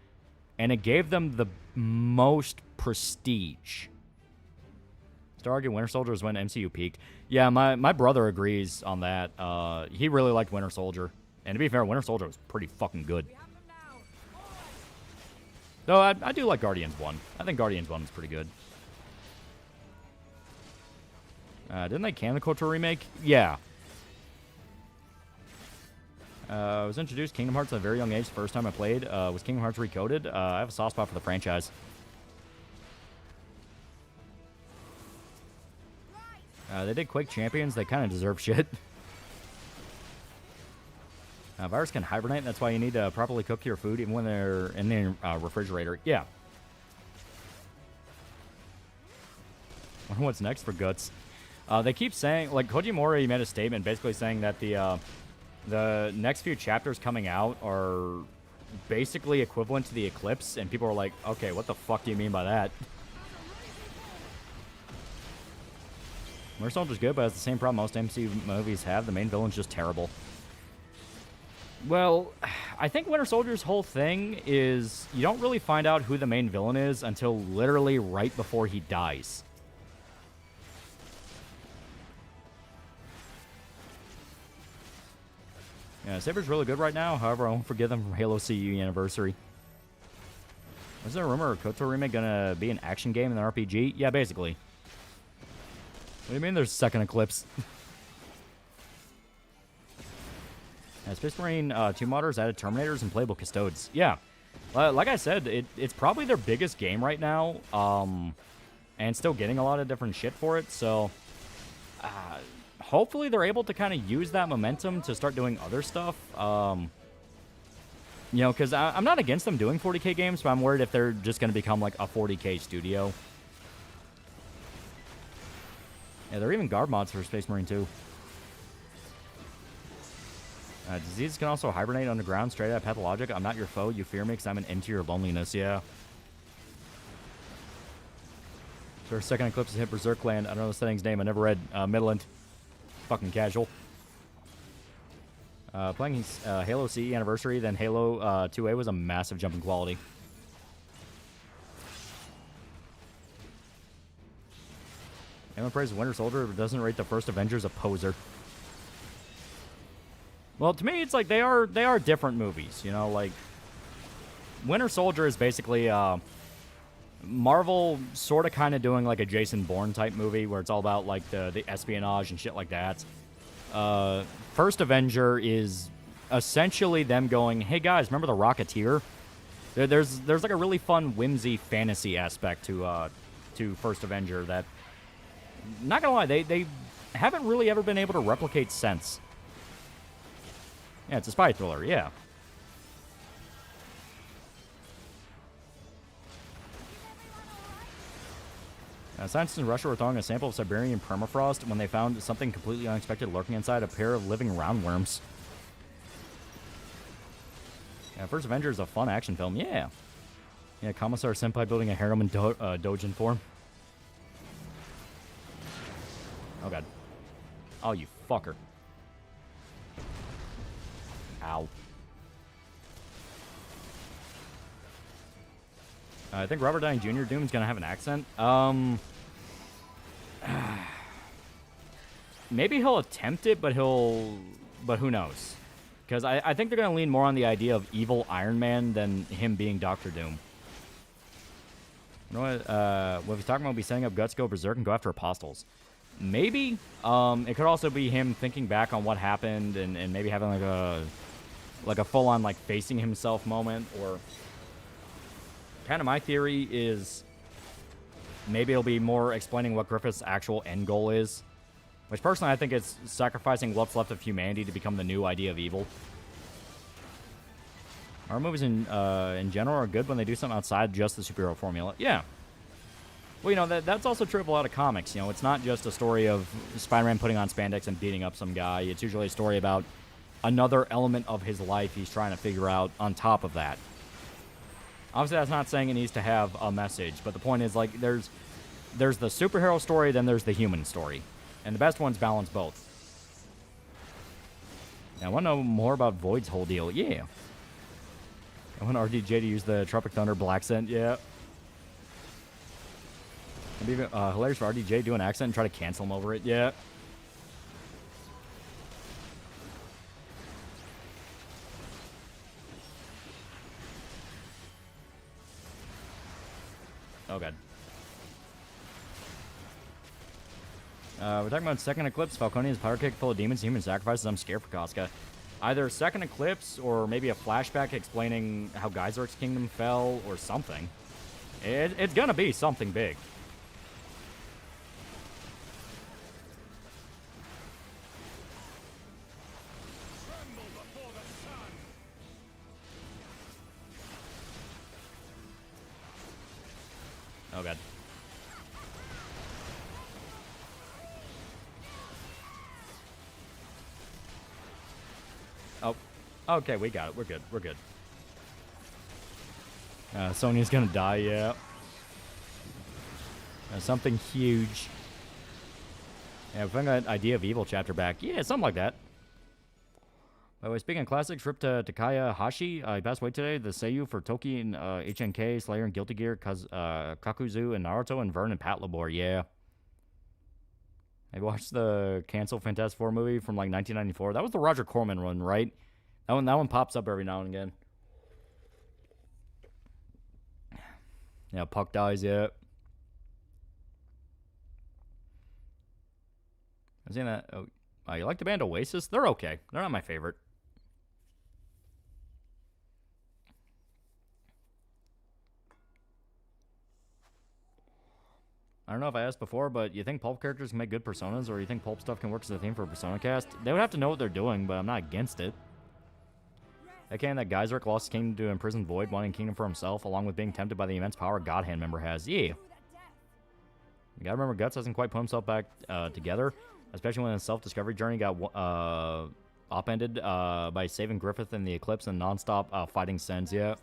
and it gave them the most prestige. To argue Winter Soldier is when MCU peaked. Yeah, my brother agrees on that. He really liked Winter Soldier. And to be fair, Winter Soldier was pretty fucking good. Though I do like Guardians 1. I think Guardians 1 was pretty good. Didn't they can the KOTOR remake? Yeah. I was introduced to Kingdom Hearts at a very young age. The first time I played was Kingdom Hearts Recoded. I have a soft spot for the franchise. They did Quake Champions. They kind of deserve shit. Virus can hibernate. That's why you need to properly cook your food even when they're in the refrigerator. Yeah. What's next for Guts? They keep saying, like, Koji Mori made a statement basically saying that the next few chapters coming out are basically equivalent to the Eclipse, and people are like, okay, what the fuck do you mean by that? Winter Soldier's good, but has the same problem most MCU movies have. The main villain's just terrible. Well, I think Winter Soldier's whole thing is you don't really find out who the main villain is until literally right before he dies. Yeah, Saber's really good right now. However, I won't forgive them from Halo CU Anniversary. Was there a rumor of KOTOR remake gonna be an action game in the RPG? Yeah, basically. What do you mean there's a second Eclipse? Space Marine 2 modders added Terminators and playable Custodes. Yeah. Like I said, it's probably their biggest game right now. And still getting a lot of different shit for it. So, hopefully they're able to kind of use that momentum to start doing other stuff. You know, because I'm not against them doing 40K games, but I'm worried if they're just going to become like a 40K studio. Yeah, there are even guard mods for Space Marine 2. Diseases can also hibernate underground, straight out pathologic. I'm not your foe, you fear me because I'm an into your loneliness, yeah. So our second Eclipse has hit Berserk Land. I don't know the setting's name, I never read Midland. Fucking casual. Playing Halo CE Anniversary, then Halo 2A was a massive jump in quality. Anyone praises Winter Soldier but doesn't rate the first Avengers a poser. Well, to me, it's like they are different movies, you know, like Winter Soldier is basically Marvel sort of kind of doing like a Jason Bourne type movie where it's all about like the espionage and shit like that. First Avenger is essentially them going, hey guys, remember the Rocketeer? There's like a really fun whimsy fantasy aspect to First Avenger that, not gonna lie, they haven't really ever been able to replicate since. Yeah, it's a spy thriller, yeah. Scientists in Russia were thawing a sample of Siberian permafrost when they found something completely unexpected lurking inside a pair of living roundworms. Yeah, First Avenger is a fun action film, yeah. Yeah, Commissar Senpai building a harem in Dojin form. Oh god. Oh, you fucker. Ow. I think Robert Downey Jr. Doom's gonna have an accent. Maybe he'll attempt it, but who knows? Because I think they're gonna lean more on the idea of evil Iron Man than him being Doctor Doom. You know what? What he's talking about, be setting up Guts, go berserk, and go after apostles. Maybe. It could also be him thinking back on what happened and maybe having like a full-on like facing himself moment. Or kind of my theory is maybe it'll be more explaining what Griffith's actual end goal is. Which personally I think it's sacrificing what's left of humanity to become the new idea of evil. Our movies in general are good when they do something outside just the superhero formula. Yeah. Well, you know, that's also true of a lot of comics. You know, it's not just a story of Spider-Man putting on spandex and beating up some guy. It's usually a story about another element of his life he's trying to figure out on top of that. Obviously, that's not saying it needs to have a message, but the point is, like, there's the superhero story, then there's the human story. And the best ones balance both. Now, I want to know more about Void's whole deal. Yeah. I want RDJ to use the Tropic Thunder Black Scent. Yeah. It'd be hilarious for RDJ to do an accent and try to cancel him over it. Yeah. Oh, God. We're talking about Second Eclipse. Falconian's power kick full of demons and human sacrifices. I'm scared for Casca. Either Second Eclipse or maybe a flashback explaining how Geyseric's kingdom fell or something. It's gonna be something big. Oh, God. Oh. Okay, we got it. We're good. We're good. Sonya's gonna die, yeah. Something huge. Yeah, we found that Idea of Evil chapter back. Yeah, something like that. By the way, speaking of classics, rip to Takaya Hashi. He passed away today. The Seiyu for Toki and HNK, Slayer and Guilty Gear, Kakuzu and Naruto, and Vern and Pat Labor. Yeah. I watched the canceled Fantastic Four movie from like 1994. That was the Roger Corman run, right? That one pops up every now and again. Yeah, Puck dies, yeah. I'm saying that. Oh, you like the band Oasis? They're okay. They're not my favorite. I don't know if I asked before, but you think Pulp characters can make good personas, or you think Pulp stuff can work as a theme for a persona cast? They would have to know what they're doing, but I'm not against it. That Geyseric lost his kingdom to imprison Void, wanting kingdom for himself, along with being tempted by the immense power a God Hand member has. Yeah. You gotta remember, Guts hasn't quite put himself back together, especially when his self-discovery journey got upended by saving Griffith in the Eclipse and non-stop fighting Sens. Yeah.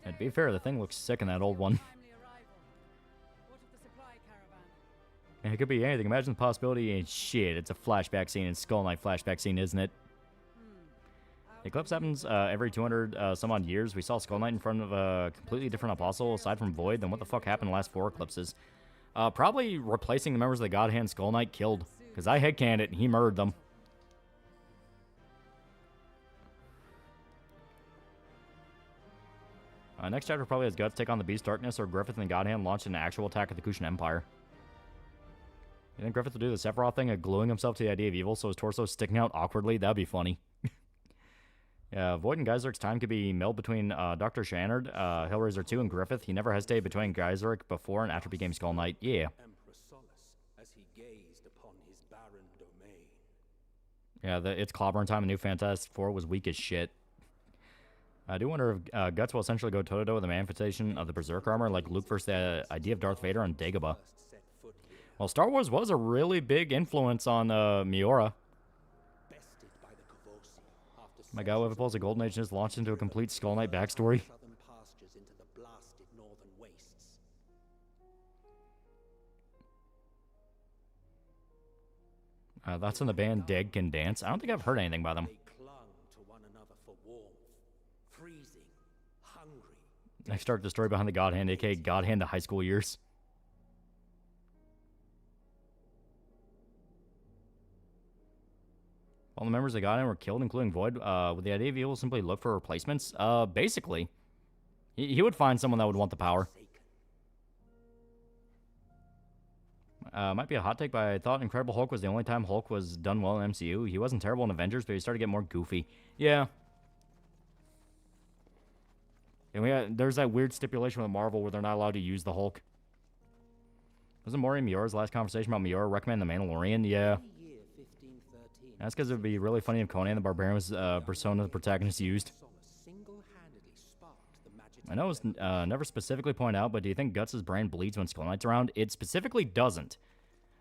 And to be fair, the thing looks sick in that old one. It could be anything. Imagine the possibility, and shit, it's a flashback scene, and Skull Knight flashback scene, isn't it? The Eclipse happens every 200 some odd years. We saw Skull Knight in front of a completely different apostle, aside from Void. Then what the fuck happened in the last 4 eclipses? Probably replacing the members of the God Hand Skull Knight killed, because I headcaned it, and he murdered them. Next chapter probably has Guts take on the Beast Darkness, or Griffith and God Hand launch an actual attack at the Kushan Empire. You think Griffith will do the Sephiroth thing of gluing himself to the idea of evil so his torso is sticking out awkwardly? That'd be funny. Yeah, Void and Geyseric's time could be meld between Dr. Shannard, Hellraiser 2, and Griffith. He never hesitated between Geyseric before and after became Skull Knight. Yeah. As he gazed upon his barren domain. Yeah, it's clobbering time in New Fantastic Four was weak as shit. I do wonder if Guts will essentially go toe-to-toe with the manifestation of the Berserk armor, like Luke versus the idea of Darth Vader on Dagobah. Well, Star Wars was a really big influence on Miura. My God, what if it pulls a Golden Age and just launched into a complete Skull Knight backstory? That's in the band Deg Can Dance. I don't think I've heard anything by them. I start the story behind the God Hand, aka God Hand to high school years. All the members of God Hand were killed, including Void. Would the idea of evil simply look for replacements? Basically. He would find someone that would want the power. Might be a hot take, but I thought Incredible Hulk was the only time Hulk was done well in MCU. He wasn't terrible in Avengers, but he started to get more goofy. Yeah. And there's that weird stipulation with Marvel where they're not allowed to use the Hulk. Wasn't Maury Miura's last conversation about Miura recommend The Mandalorian? Yeah. That's because it would be really funny if Conan the Barbarian was persona the protagonist used. I know it's never specifically pointed out, but do you think Guts' brain bleeds when Skull Knight's around? It specifically doesn't.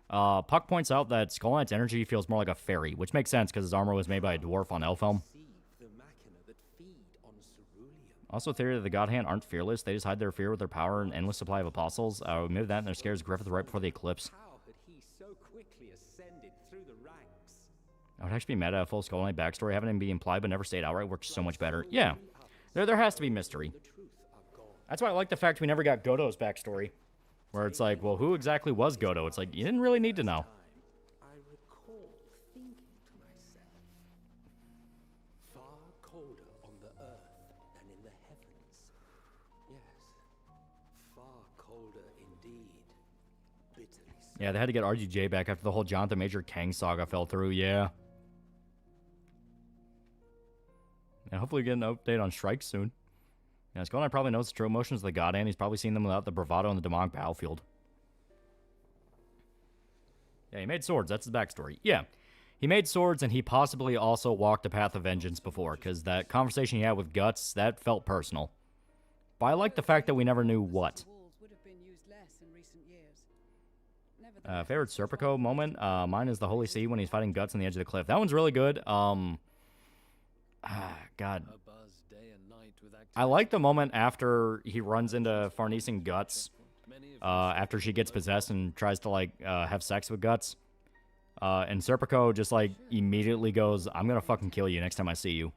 Puck points out that Skull Knight's energy feels more like a fairy, which makes sense because his armor was made by a dwarf on Elfhelm. Also, theory that the God Hand aren't fearless. They just hide their fear with their power and endless supply of apostles. Maybe that and their scares Griffith right before the eclipse. How had he so quickly ascended through the ranks? I would actually be mad at a full Skull Knight backstory. Having him be implied but never state outright works so much better. Yeah. There has to be mystery. That's why I like the fact we never got Godo's backstory. Where it's like, well, who exactly was Godo? It's like, you didn't really need to know. I recall thinking to myself, far colder on the earth than in the heavens. Yes, far colder indeed. Bitterly so. Yeah, they had to get RGJ back after the whole Jonathan Major Kang saga fell through, yeah. And hopefully get an update on Strike soon. Yeah, Skull Knight probably knows the true emotions of the God Hand. He's probably seen them without the bravado on the demonic battlefield. Yeah, he made swords. That's his backstory. Yeah, he made swords, and he possibly also walked a path of vengeance before, because that conversation he had with Guts, that felt personal. But I like the fact that we never knew what. Favorite Serpico moment? Mine is the Holy See when he's fighting Guts on the edge of the cliff. That one's really good. God. I like the moment after he runs into Farnese and Guts, after she gets possessed and tries to, like, have sex with Guts. And Serpico just, like, immediately goes, I'm gonna fucking kill you next time I see you.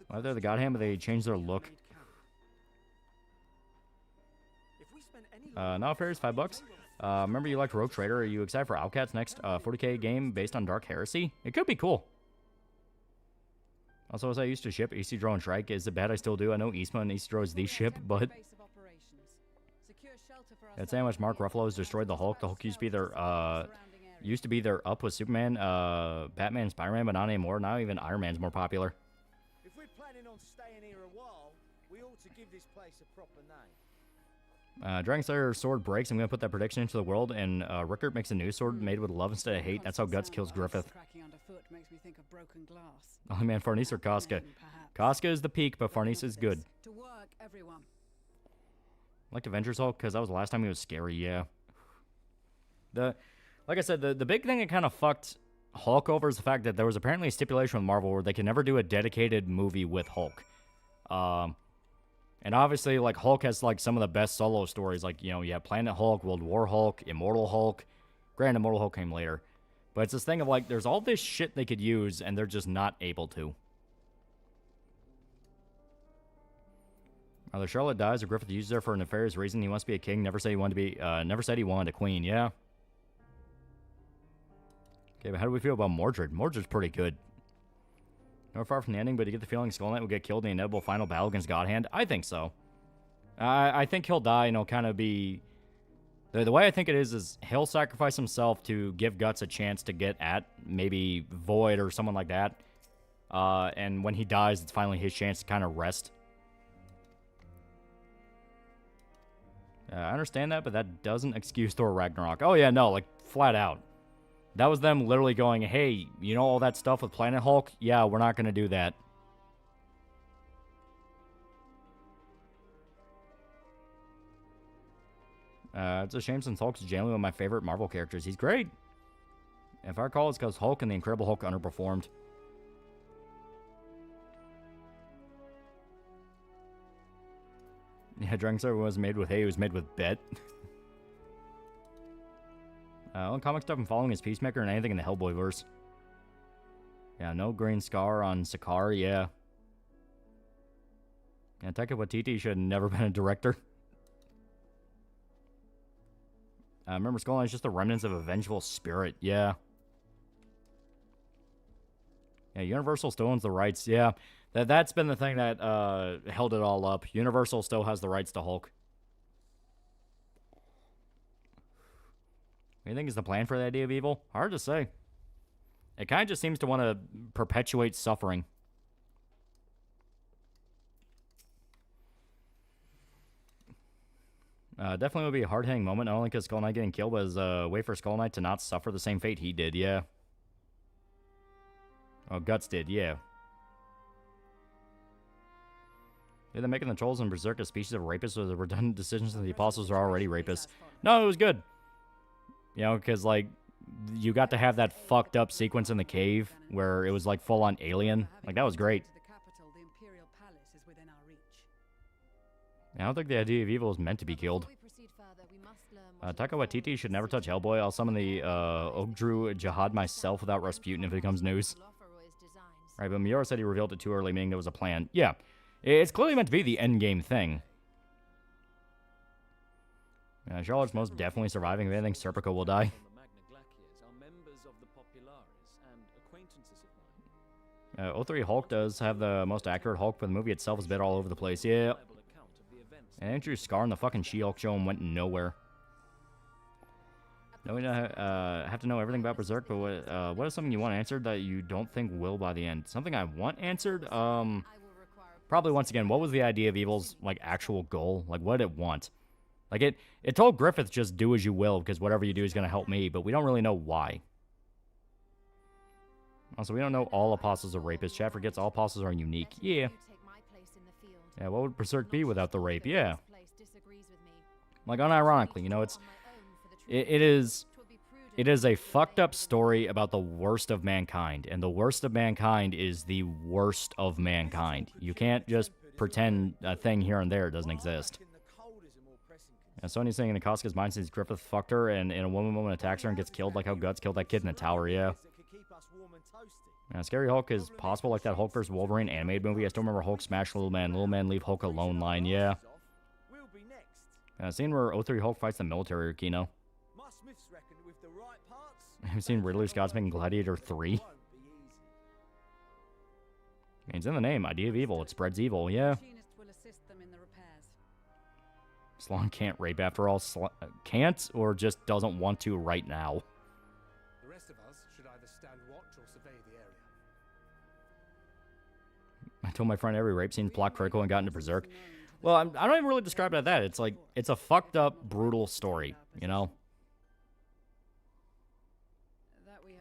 Well, they're the God Hand, but they changed their look. Now fair is $5. Remember you liked Rogue Trader. Are you excited for Outcat's next 40k game based on Dark Heresy? It could be cool. Also, as I used to ship Isidro and Shrike, is it bad I still do? I know Isma and Isidro is the ship, but... That's how much Mark Ruffalo has destroyed the Hulk. The Hulk used to be their up with Superman, Batman, Spider-Man, but not anymore. Now even Iron Man's more popular. If we're planning on staying here a while, we ought to give this place a proper name. Dragon Slayer sword breaks. I'm going to put that prediction into the world, and Rickert makes a new sword made with love instead of hate. That's how Guts kills Griffith. Oh man, Farnese or Casca? Casca is the peak, but Farnese is good. I liked Avengers Hulk because that was the last time he was scary, yeah. Like I said, the big thing that kind of fucked Hulk over is the fact that there was apparently a stipulation with Marvel where they could never do a dedicated movie with Hulk. And obviously, like, Hulk has, like, some of the best solo stories. Like, you know, you have Planet Hulk, World War Hulk, Immortal Hulk. Granted, Immortal Hulk came later. But it's this thing of, like, there's all this shit they could use, and they're just not able to. Either Charlotte dies or Griffith uses her for a nefarious reason. He wants to be a king. Never said he wanted to be. Never said he wanted a queen. Yeah. Okay, but how do we feel about Mordred? Mordred's pretty good. Not far from the ending, but you get the feeling Skull Knight will get killed in the inevitable final battle against God Hand. I think so. I think he'll die, and he'll kind of be... The way I think it is he'll sacrifice himself to give Guts a chance to get at maybe Void or someone like that. And when he dies, it's finally his chance to kind of rest. I understand that, but that doesn't excuse Thor Ragnarok. Oh yeah, no, like, flat out. That was them literally going, hey, you know all that stuff with Planet Hulk? Yeah, we're not going to do that. It's a shame since Hulk's generally one of my favorite Marvel characters. He's great. If I recall, it's because Hulk and the Incredible Hulk underperformed. Yeah, Dragon Slayer was made with hay, it was made with bet. All comic stuff I'm following is Peacemaker and anything in the Hellboy verse. Yeah, no green scar on Sakaar, yeah. Yeah, Taika Waititi should have never been a director. Remember, Skull Knight is just the remnants of a vengeful spirit, yeah. Yeah, Universal still owns the rights, yeah. That's been the thing that held it all up. Universal still has the rights to Hulk. do you think is the plan for the idea of evil? Hard to say. It kind of just seems to want to perpetuate suffering. Definitely would be a hard-hitting moment, not only because Skull Knight getting killed, but as a way for Skull Knight to not suffer the same fate he did, yeah. Oh, Guts did, yeah. Yeah, they're making the trolls and berserk a species of rapists with the redundant decisions that the apostles are already rapists. No, it was good. You know, because, like, you got to have that fucked up sequence in the cave where it was, like, full-on alien. Like, that was great. I don't think the idea of evil is meant to be killed. Taika Waititi should never touch Hellboy. I'll summon the Ogdru Jihad myself without Rasputin if it becomes news. Right, but Miura said he revealed it too early, meaning there was a plan. Yeah, it's clearly meant to be the endgame thing. Charlotte's most definitely surviving. If anything, Serpico will die. O3 Hulk does have the most accurate Hulk, but the movie itself is a bit all over the place. Yeah. And Andrew Scar in the fucking She-Hulk show and went nowhere. No, we don't have to know everything about Berserk, but what is something you want answered that you don't think will by the end? Something I want answered? Probably once again, what was the idea of evil's, like, actual goal? Like, what did it want? Like, it told Griffith just do as you will, because whatever you do is going to help me, but we don't really know why. Also, we don't know all apostles are rapists. Chat forgets all apostles are unique. Yeah. Yeah, what would Berserk be without the rape? Yeah. Like, unironically, you know, it is a fucked up story about the worst of mankind, and the worst of mankind is the worst of mankind. You can't just pretend a thing here and there doesn't exist. And Sonya's saying in Akasuka's mind since Griffith fucked her, and in a woman attacks her and gets killed like how Guts killed that kid in the tower, yeah. Scary Hulk is possible, like that Hulk vs. Wolverine animated movie. I still remember Hulk smash Little Man leave Hulk alone line, yeah. Scene where O3 Hulk fights the military, Kino. Have you seen Ridley Scott's making Gladiator 3? It's in the name, idea of evil. It spreads evil, yeah. Sloan can't rape after all. Can't, or just doesn't want to right now. The rest of us should either stand watch or survey the area. I told my friend every rape scene's plot critical and got into Berserk. Well, I don't even really describe it as that. It's like, it's a fucked up, brutal story, you know?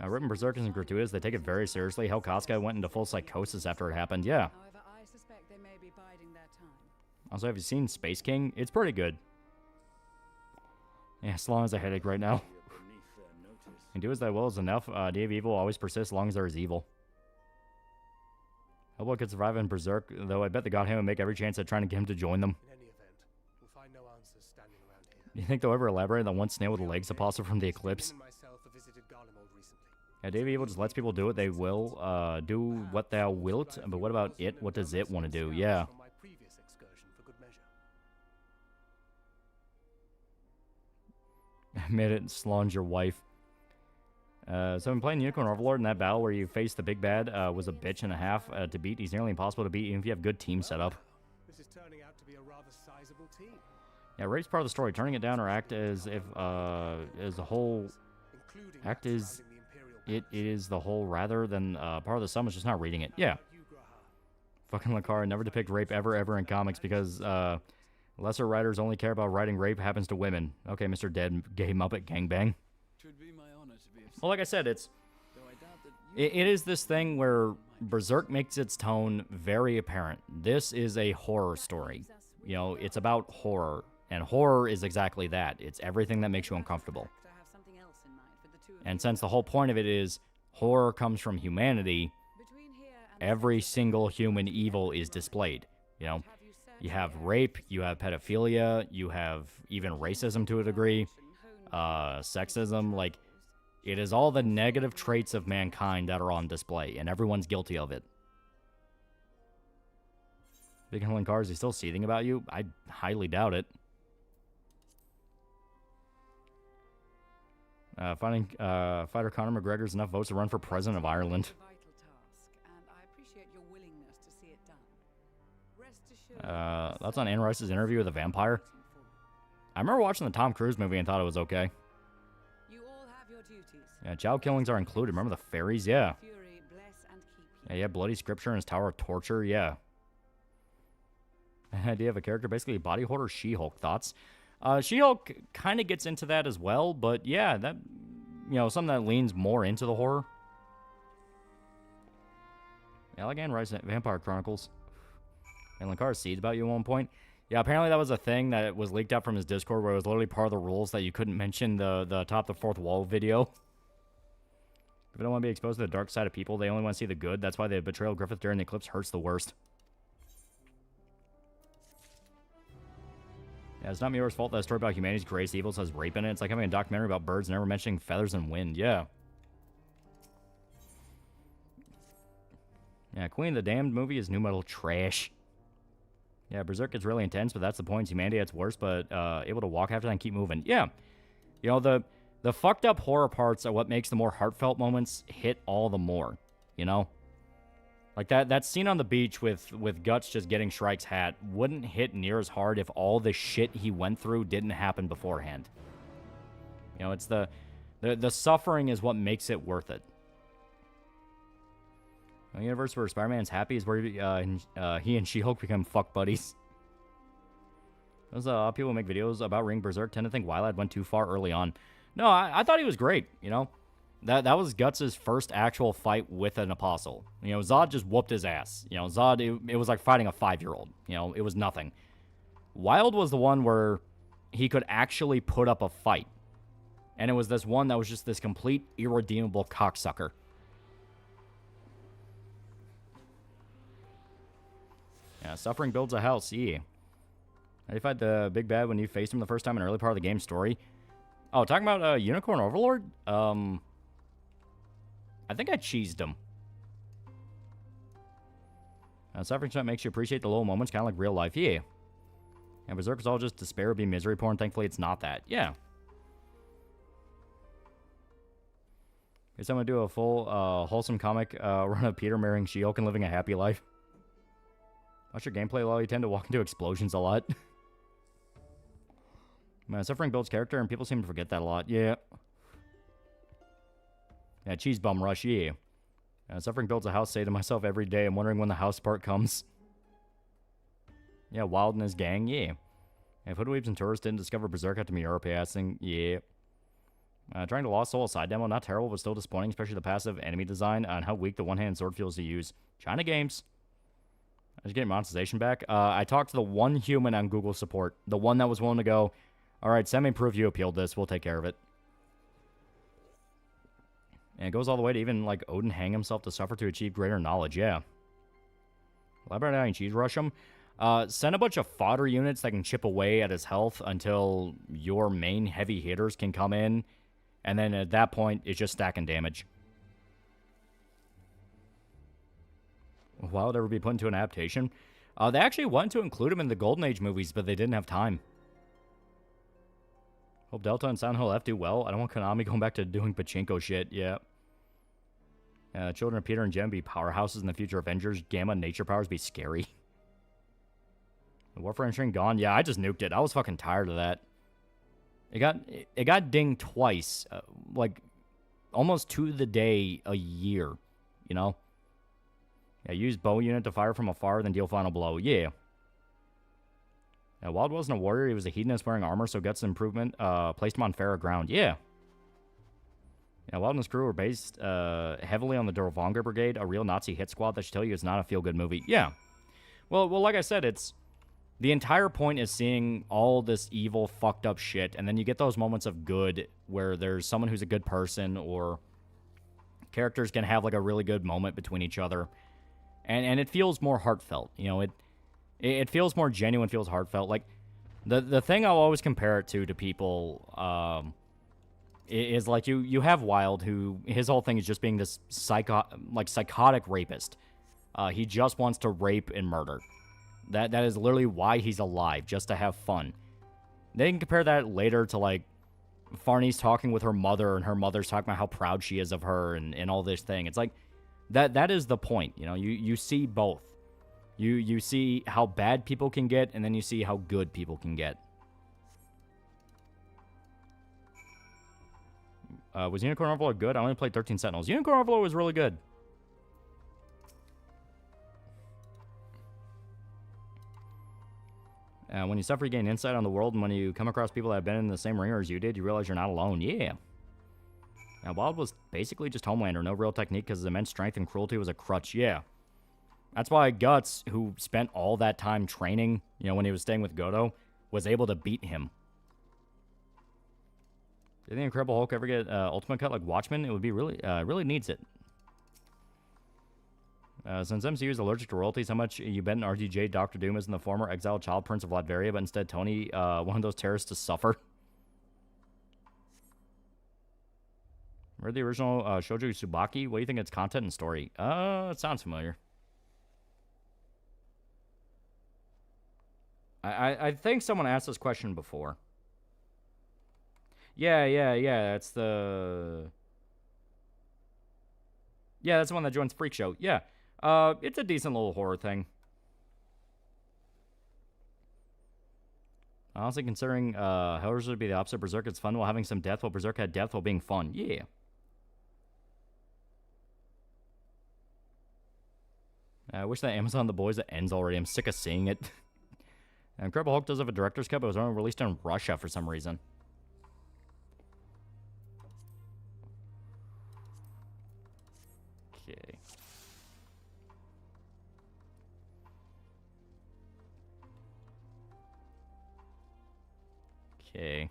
Ripping Berserk isn't gratuitous. They take it very seriously. Hell, Casca went into full psychosis after it happened. Yeah. Also, have you seen Space King? It's pretty good. Yeah, as long as a headache right now. And do as thy will is enough. Day of Evil always persists as long as there is evil. Hellboy could survive in Berserk, though I bet the Godhand would make every chance at trying to get him to join them. In any event, we'll find no answers standing around here. Do you think they'll ever elaborate on the one snail with the legs apostle from the Eclipse? Yeah, Day of Evil just lets people do what they will, do what thou wilt, but what about it? What does it want to do? Yeah. Admit it, Slonge your wife. So I'm playing Unicorn Overlord in that battle where you face the big bad, was a bitch and a half to beat. He's nearly impossible to beat even if you have good team setup. This is turning out to be a rather sizable team. Yeah, rape's part of the story. Turning it down or act as if, as a whole, act as it is the whole rather than part of the sum is just not reading it. Yeah. Fucking Lakara never depict rape ever in comics because, lesser writers only care about writing rape happens to women. Okay, Mr. Dead Gay Muppet Gangbang. Well, like I said, it is this thing where Berserk makes its tone very apparent. This is a horror story. You know, it's about horror, and horror is exactly that. It's everything that makes you uncomfortable. And since the whole point of it is horror comes from humanity, every single human evil is displayed. You know, you have rape, you have pedophilia, you have even racism to a degree, sexism, like... It is all the negative traits of mankind that are on display, and everyone's guilty of it. Big Helen Carr, is he still seething about you? I highly doubt it. Fighter Conor McGregor's enough votes to run for president of Ireland. That's on Anne Rice's interview with a vampire. I remember watching the Tom Cruise movie and thought it was okay. Yeah, child killings are included. Remember the fairies? Yeah. Yeah, yeah, bloody scripture in his tower of torture. Yeah. Idea of a character, basically a body hoarder. She-Hulk. Thoughts? She-Hulk kind of gets into that as well, but yeah, that, you know, something that leans more into the horror. Allegan Rise Vampire Chronicles. And Lankara seeds about you at one point. Yeah, apparently that was a thing that was leaked out from his Discord where it was literally part of the rules that you couldn't mention the top the fourth wall video. If they don't want to be exposed to the dark side of people, they only want to see the good. That's why the betrayal of Griffith during the eclipse hurts the worst. Yeah, it's not Miura's fault that a story about humanity's greatest evils has rape in it. It's like having a documentary about birds never mentioning feathers and wind. Yeah. Yeah, Queen of the Damned movie is new metal trash. Yeah, Berserk is really intense, but that's the point. Humanity at its worst, but able to walk after that and keep moving. Yeah. You know, the fucked up horror parts are what makes the more heartfelt moments hit all the more. You know? Like that scene on the beach with Guts just getting Shrike's hat wouldn't hit near as hard if all the shit he went through didn't happen beforehand. You know, it's the suffering is what makes it worth it. The universe where Spider-Man's happy is where he and She-Hulk become fuck buddies. Those people who make videos about Ring Berserk tend to think Wylad went too far early on. No, I thought he was great, you know? That was Guts' first actual fight with an Apostle. You know, Zod just whooped his ass. You know, Zod, it was like fighting a 5-year-old. You know, it was nothing. Wild was the one where he could actually put up a fight. And it was this one that was just this complete irredeemable cocksucker. Yeah, suffering builds a house, yeah. How do you fight the big bad when you faced him the first time in an early part of the game's story? Oh, talking about Unicorn Overlord? I think I cheesed him. Suffering shot makes you appreciate the little moments, kind of like real life, yeah. And Berserk is all just despair, be misery porn. Thankfully, it's not that, yeah. Is someone do a full, wholesome comic run of Peter marrying She-Hulk and living a happy life? Watch your gameplay, Lol. You tend to walk into explosions a lot. Man, suffering builds character, and people seem to forget that a lot. Yeah. Yeah, cheese bum rush, yeah. Suffering builds a house, say to myself every day. I'm wondering when the house part comes. Yeah, Wild and his gang, yeah. If Hoodweebs and tourists didn't discover Berserk after Miura passing, yeah. Trying to Lost Soul side demo, not terrible, but still disappointing, especially the passive enemy design and how weak the one-handed sword feels to use. China Games. I just get monetization back. I talked to the one human on Google support. The one that was willing to go, all right, send me proof you appealed this. We'll take care of it. And it goes all the way to even, like, Odin hang himself to suffer to achieve greater knowledge. Yeah. Elaborate on cheese rush him. Send a bunch of fodder units that can chip away at his health until your main heavy hitters can come in. And then at that point, it's just stacking damage. Why would ever be put into an adaptation? They actually wanted to include him in the Golden Age movies, but they didn't have time. Hope Delta and Silent Hill F do well. I don't want Konami going back to doing pachinko shit. Yeah. Children of Peter and Jem be powerhouses in the future Avengers. Gamma nature powers be scary. The Warframe string gone. Yeah, I just nuked it. I was fucking tired of that. It got dinged twice. Like, almost to the day a year. You know? Yeah, use bow unit to fire from afar, then deal final blow. Yeah. Wild wasn't a warrior. He was a hedonist wearing armor, so Guts' improvement placed him on fairer ground. Yeah. Wild and his crew were based heavily on the Dorvanger Brigade, a real Nazi hit squad that should tell you it's not a feel-good movie. Yeah. Well, like I said, it's... The entire point is seeing all this evil, fucked up shit, and then you get those moments of good where there's someone who's a good person, or characters can have, like, a really good moment between each other. And it feels more heartfelt. You know, it feels more genuine, feels heartfelt. Like, the thing I'll always compare it to people, is like you have Wild, who his whole thing is just being this psychotic rapist. He just wants to rape and murder. That is literally why he's alive, just to have fun. They can compare that later to, like, Farney's talking with her mother, and her mother's talking about how proud she is of her, and all this thing. It's like, that is the point, you know? You see both. You see how bad people can get, and then you see how good people can get. Was Unicorn Overlord good? I only played 13 Sentinels. Unicorn Overlord was really good. When you suffer, you gain insight on the world, and when you come across people that have been in the same ringer as you did, you realize you're not alone. Yeah. Now, Wild was basically just Homelander, no real technique because his immense strength and cruelty was a crutch. Yeah. That's why Guts, who spent all that time training, you know, when he was staying with Godo, was able to beat him. Do you think Incredible Hulk ever get Ultimate Cut like Watchmen? It would be really, really needs it. Since MCU is allergic to royalties, how much you bet in RDJ Doctor Doom is in the former exiled child prince of Latveria, but instead Tony, one of those terrorists to suffer? Read the original Shoujo Tsubaki. What do you think of its content and story? It sounds familiar. I think someone asked this question before. Yeah. That's the... Yeah, that's the one that joins Freak Show. Yeah. It's a decent little horror thing. Honestly, considering Hellraiser would be the opposite of Berserk, it's fun while having some death, while Berserk had depth while being fun. Yeah. I wish that Amazon The Boys that ends already. I'm sick of seeing it. Incredible Hulk does have a director's cut, but it was only released in Russia for some reason. Okay. Okay.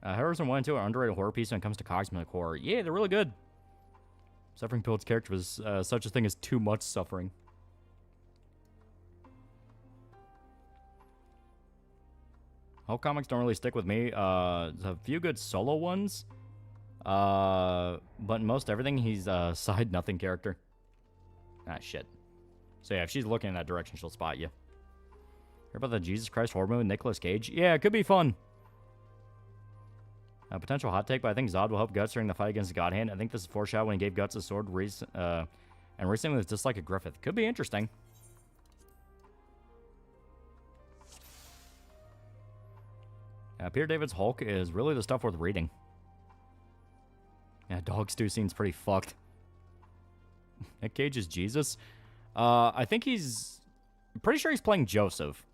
Heroes 1 and 2 are underrated horror piece when it comes to cosmic horror. Yeah, they're really good. Suffering Pilot's character was such a thing as too much suffering. Hulk comics don't really stick with me. There's a few good solo ones. But in most everything, he's a side nothing character. Ah, shit. So yeah, if she's looking in that direction, she'll spot you. Hear about the Jesus Christ horror movie with Nicolas Cage? Yeah, it could be fun. A potential hot take, but I think Zod will help Guts during the fight against God Hand. I think this is foreshadowed when he gave Guts a sword and recently was just like a Griffith. Could be interesting. Peter David's Hulk is really the stuff worth reading. Yeah, Dog Stew scene's pretty fucked. Nick Cage is Jesus. I think I'm pretty sure he's playing Joseph.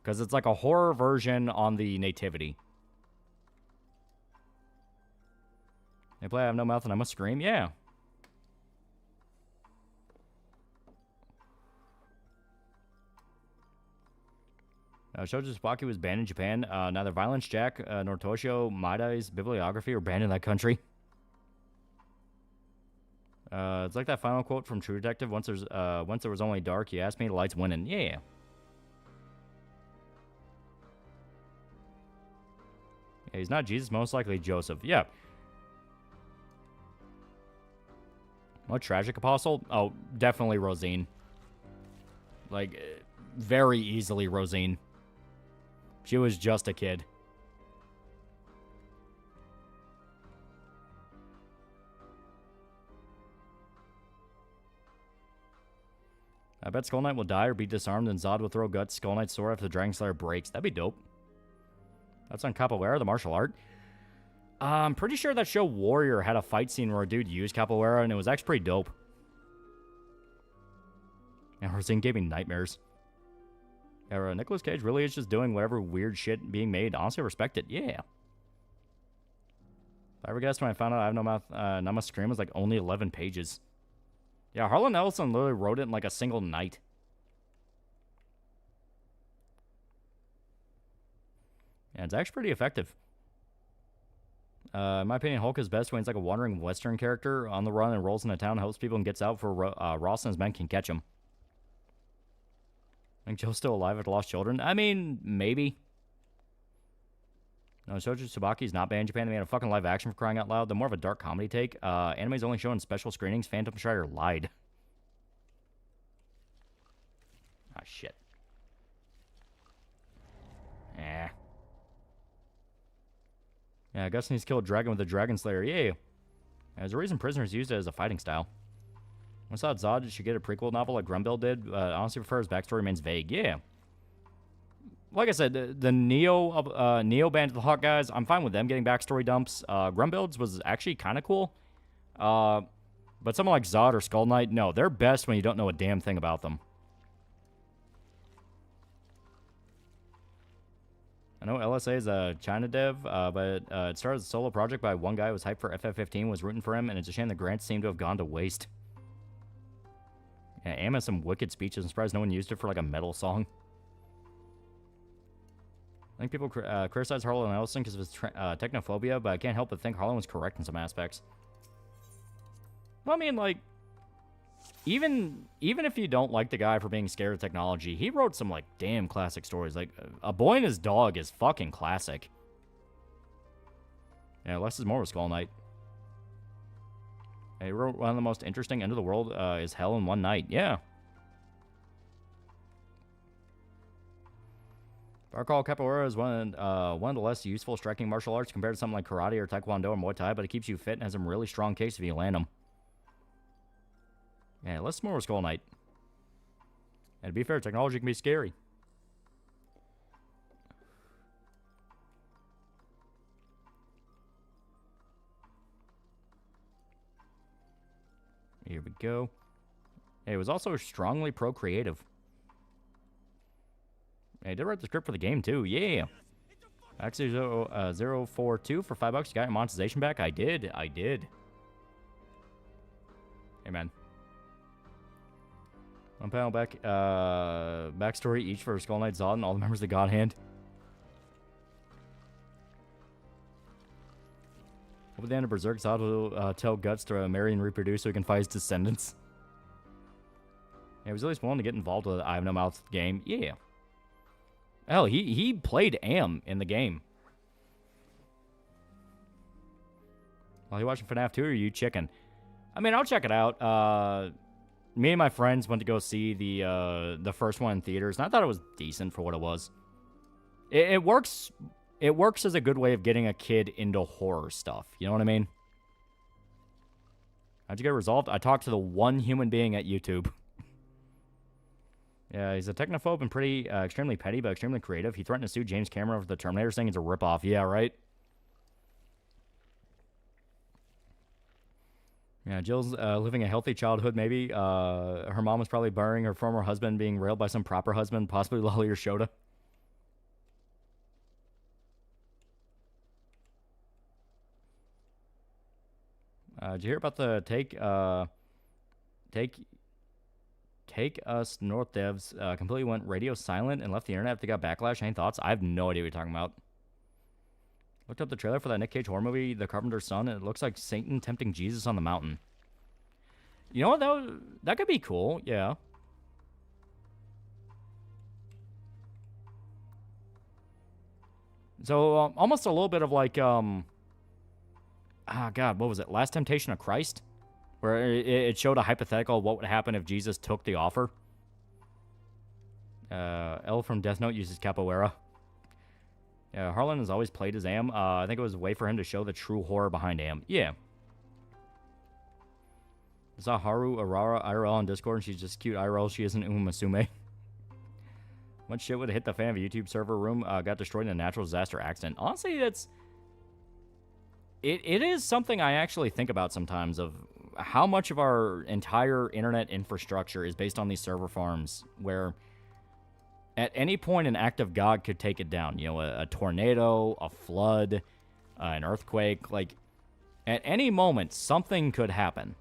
Because it's like a horror version on the Nativity. They play I Have No Mouth and I Must Scream? Yeah. Shoujo Tsubaki was banned in Japan. Neither Violence Jack nor Toshio Maidai's bibliography were banned in that country. It's like that final quote from True Detective. Once there was only dark, you asked me, the light's winning. Yeah. Yeah, he's not Jesus, most likely Joseph. Yeah. What tragic apostle? Oh, definitely Rosine. Like, very easily Rosine. She was just a kid. I bet Skull Knight will die or be disarmed, and Zod will throw Guts Skull Knight's sword after the Dragon Slayer breaks. That'd be dope. That's on Capoeira, the martial art. I'm pretty sure that show Warrior had a fight scene where a dude used Capoeira, and it was actually pretty dope. And Rosine gave me nightmares. Yeah, Nicolas Cage really is just doing whatever weird shit being made. Honestly, I respect it. Yeah. If I ever guessed when I found out I Have No Mouth, Not Must Scream was like only 11 pages. Yeah, Harlan Ellison literally wrote it in like a single night. Yeah, it's actually pretty effective. In my opinion, Hulk is best when he's like a wandering Western character on the run and rolls into town, helps people, and gets out for Ross and his men can catch him. I think Joe's still alive after lost children. I mean, maybe. No, Shoujo Tsubaki's not banned in Japan. They made a fucking live action for crying out loud. They're more of a dark comedy take. Anime's only shown in special screenings. Phantom Strider lied. Ah, shit. Eh. Yeah, Gus needs to kill a dragon with a Dragon Slayer. Yeah. There's a reason Prisoners used it as a fighting style. I thought Zod should get a prequel novel like Grumbill did. Honestly, prefer his backstory remains vague. Yeah. like I said, the Neo Band of the Hawk guys, I'm fine with them getting backstory dumps. Grumbuilds was actually kind of cool. But someone like Zod or Skull Knight, no, they're best when you don't know a damn thing about them. I know LSA is a China dev, but it started as a solo project by one guy who was hyped for FF15, was rooting for him, and it's a shame the grants seem to have gone to waste. Yeah, Am has some wicked speeches. I'm surprised no one used it for like a metal song. I think people criticize Harlan Ellison because of his technophobia, but I can't help but think Harlan was correct in some aspects. Well, I mean, like, even if you don't like the guy for being scared of technology, he wrote some, like, damn classic stories. Like, A Boy and His Dog is fucking classic. Yeah, less is more with Skull Knight. He wrote one of the most interesting End of the World is Hell in One Night. Yeah. Barcall Capoeira is one of the less useful striking martial arts compared to something like Karate or Taekwondo or Muay Thai, but it keeps you fit and has some really strong kicks if you land them. Yeah, less is more with Skull Knight. And to be fair, technology can be scary. Here we go. It was also strongly pro-creative. I did write the script for the game, too. Yeah. Actually, 042 for $5. You got your monetization back? I did. Hey, man. One panel back. Backstory each for Skull Knight, Zod, and all the members of the God Hand. Over the end of Berserk, Zod will tell Guts to marry and reproduce so he can fight his descendants. Yeah, he was at least willing to get involved with I Have No Mouth game. Yeah. Hell, he played Am in the game. While you watching FNAF 2 or are you chicken? I mean, I'll check it out. Me and my friends went to go see the first one in theaters, and I thought it was decent for what it was. It works. It works as a good way of getting a kid into horror stuff. You know what I mean? How'd you get it resolved? I talked to the one human being at YouTube. Yeah, he's a technophobe and pretty extremely petty, but extremely creative. He threatened to sue James Cameron for the Terminator, saying it's a ripoff. Yeah, right? Yeah, Jill's living a healthy childhood, maybe. Her mom was probably burying her former husband, being railed by some proper husband, possibly Lolly or Shota. Did you hear about the Take Us North devs completely went radio silent and left the internet after they got backlash? Any thoughts? I have no idea what you're talking about. Looked up the trailer for that Nick Cage horror movie, The Carpenter's Son, and it looks like Satan tempting Jesus on the mountain. You know what? That could be cool. Yeah. So almost a little bit of like God, what was it? Last Temptation of Christ? Where it showed a hypothetical of what would happen if Jesus took the offer. L from Death Note uses capoeira. Yeah, Harlan has always played as Am. I think it was a way for him to show the true horror behind Am. Yeah. I saw Haru Arara IRL on Discord, and she's just cute IRL. She isn't Umasume. What shit would have hit the fan of a YouTube server room? Got destroyed in a natural disaster accident. Honestly, that's... It is something I actually think about sometimes, of how much of our entire internet infrastructure is based on these server farms, where at any point an act of God could take it down. You know, a tornado, a flood, an earthquake. Like, at any moment, something could happen.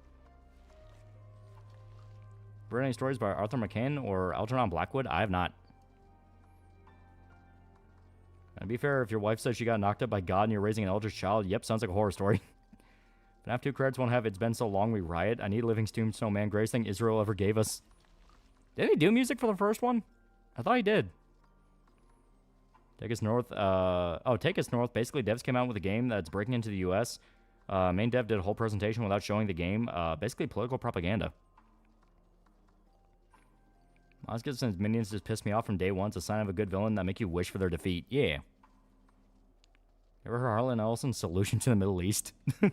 Read any stories by Arthur McCann or Algernon Blackwood? I have not. To be fair, if your wife says she got knocked up by God and you're raising an eldritch child, yep, sounds like a horror story. FNAF 2 creds won't have It's Been So Long We Riot. I need Living Tombstone Man, greatest thing Israel ever gave us. Did he do music for the first one? I thought he did. Take Us North. Take Us North. Basically, devs came out with a game that's breaking into the U.S. Main dev did a whole presentation without showing the game. Basically, political propaganda. Osgood's minions just pissed me off from day one. It's a sign of a good villain that make you wish for their defeat. Yeah. Ever heard Harlan Ellison's solution to the Middle East? I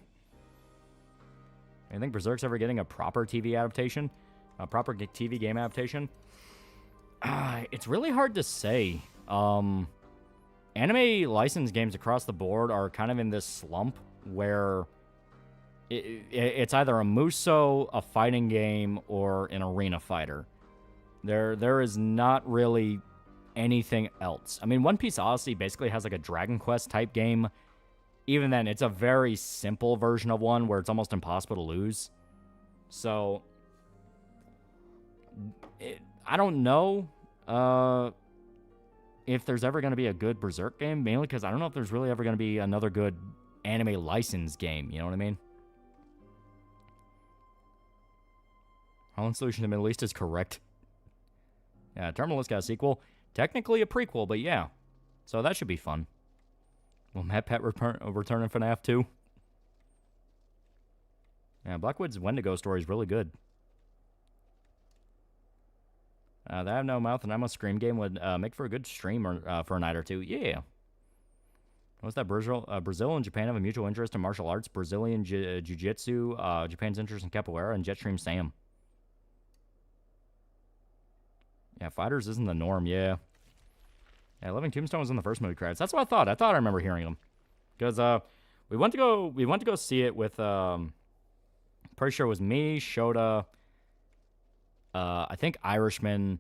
think Berserk's ever getting a proper TV adaptation? A proper TV game adaptation? It's really hard to say. Anime licensed games across the board are kind of in this slump where it's either a Muso, a fighting game, or an arena fighter. There is not really anything else. I mean, One Piece Odyssey basically has like a Dragon Quest type game. Even then, it's a very simple version of one where it's almost impossible to lose. So, I don't know if there's ever going to be a good Berserk game, mainly because I don't know if there's really ever going to be another good anime licensed game, you know what I mean? Holland Solution to the Middle East is correct. Yeah, Terminalist got a sequel. Technically a prequel, but yeah. So that should be fun. Will Matt Pat return in FNAF 2? Yeah, Blackwood's Wendigo story is really good. That I Have No Mouth and I'm a Scream game would make for a good stream or, for a night or two. Yeah. What's that? Brazil and Japan have a mutual interest in martial arts. Brazilian jiu-jitsu, Japan's interest in capoeira, and Jetstream Sam. Yeah, fighters isn't the norm, yeah. Yeah, Living Tombstone was in the first movie credits. That's what I thought. I thought I remember hearing them. Because we went to go see it with pretty sure it was me, Shota, I think Irishman,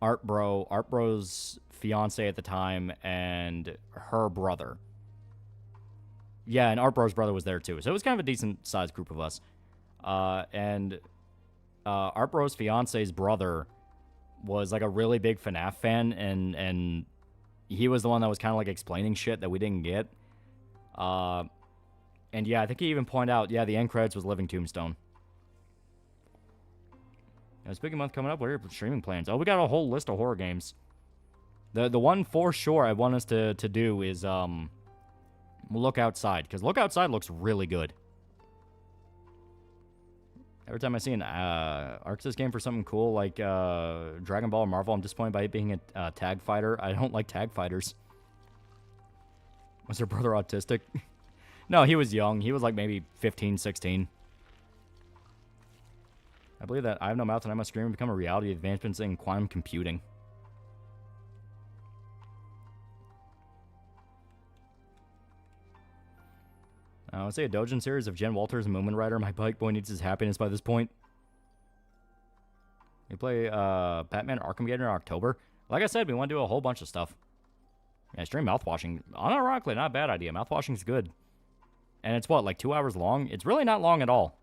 Art Bro's fiance at the time, and her brother. Yeah, and Art Bro's brother was there too. So it was kind of a decent sized group of us. And Art Bro's fiance's brother was like a really big FNAF fan, and he was the one that was kind of like explaining shit that we didn't get. And yeah, I think he even pointed out, yeah, the end credits was Living Tombstone. Speaking month coming up, what are your streaming plans? Oh, we got a whole list of horror games. The one for sure I want us to do is Look Outside, because Look Outside looks really good. Every time I see an Arxis game for something cool like Dragon Ball or Marvel, I'm disappointed by it being a tag fighter. I don't like tag fighters. Was her brother autistic? No, he was young. He was like maybe 15, 16. I believe that I Have No Mouth and I Must Scream become a reality advancements in quantum computing. Let's say a Dojin series of Jen Walters and Moomin Rider. My bike boy needs his happiness by this point. We play Batman Arkham Gate in October. Like I said, we want to do a whole bunch of stuff. Yeah, stream mouthwashing. Unironically, not a bad idea. Mouthwashing's good. And it's what, like 2 hours long? It's really not long at all.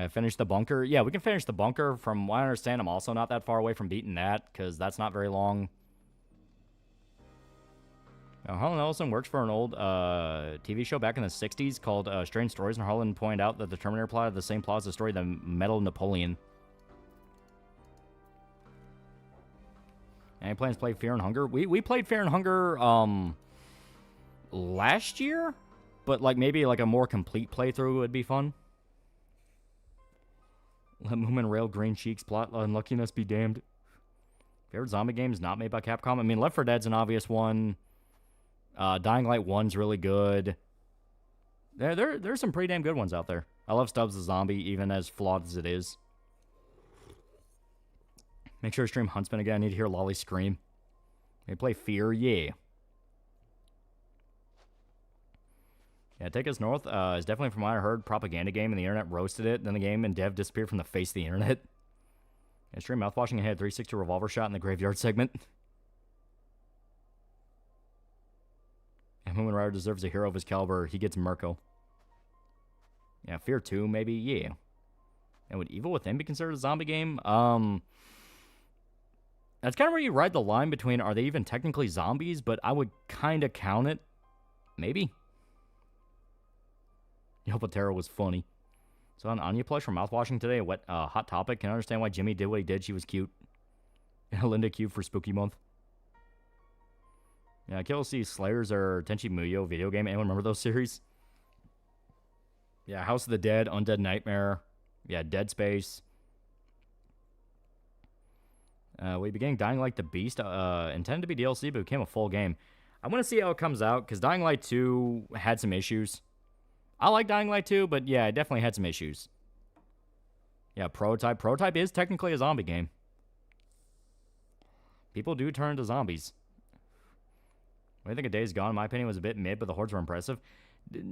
Finish the bunker. Yeah, we can finish the bunker. From what I understand, I'm also not that far away from beating that, because that's not very long. Harlan Ellison works for an old TV show back in the 60s called Strange Stories, and Harlan pointed out that the Terminator plot had the same plot as the story of the Metal Napoleon. Any plans to play Fear and Hunger? We played Fear and Hunger last year, but like maybe like a more complete playthrough would be fun. Let Moomin Rail Green Cheeks plot unluckiness be damned. Favorite zombie games not made by Capcom? I mean, Left 4 Dead's an obvious one. Dying Light 1's really good. There's some pretty damn good ones out there. I love Stubbs the Zombie, even as flawed as it is. Make sure to stream Huntsman again. I need to hear Lolly scream. They play Fear, yeah. Yeah, Take Us North is definitely, from what I heard, propaganda game, and the internet roasted it. Then the game and dev disappeared from the face of the internet. Yeah, stream mouthwashing and had 360 revolver shot in the graveyard segment. And Moomin Rider deserves a hero of his caliber. He gets Mirko. Yeah, Fear 2, maybe, yeah. And would Evil Within be considered a zombie game? That's kind of where you ride the line between, are they even technically zombies? But I would kind of count it. Maybe. Yelpatero was funny. So on Anya plush from mouthwashing today, a wet hot topic. Can I understand why Jimmy did what he did? She was cute. Linda cute for Spooky Month. Yeah, Kill C Slayers or Tenchi Muyo video game. Anyone remember those series? Yeah, House of the Dead, Undead Nightmare. Yeah, Dead Space. We began Dying Light the Beast. Intended to be DLC, but became a full game. I want to see how it comes out, because Dying Light 2 had some issues. I like Dying Light 2, but yeah, it definitely had some issues. Yeah, Prototype. Prototype is technically a zombie game. People do turn into zombies. What do you think of Days Gone? In my opinion, was a bit mid, but the hordes were impressive.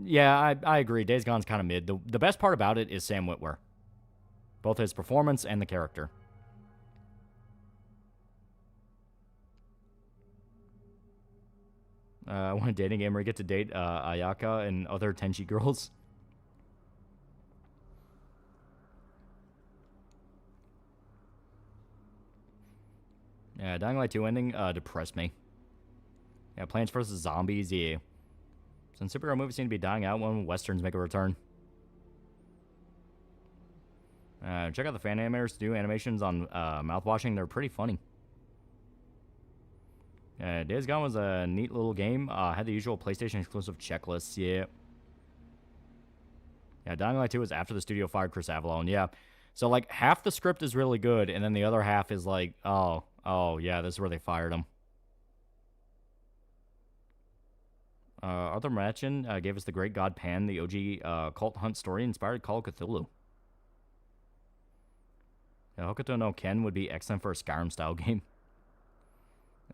Yeah, I agree. Days Gone's kind of mid. The best part about it is Sam Witwer. Both his performance and the character. I want a dating game where you get to date Ayaka and other Tenchi girls. Yeah, Dying Light 2 ending depressed me. Yeah, Plants vs. Zombies, yeah. Since superhero movies seem to be dying out when westerns make a return. Check out the fan animators to do animations on mouthwashing. They're pretty funny. Days Gone was a neat little game. Had the usual PlayStation exclusive checklists, yeah. Yeah, Dying Light 2 was after the studio fired Chris Avellone, yeah. So, like, half the script is really good, and then the other half is like, oh, yeah, this is where they fired him. Arthur Machen gave us the Great God Pan, the OG cult hunt story, inspired Call of Cthulhu. Hokuto no Ken would be excellent for a Skyrim-style game.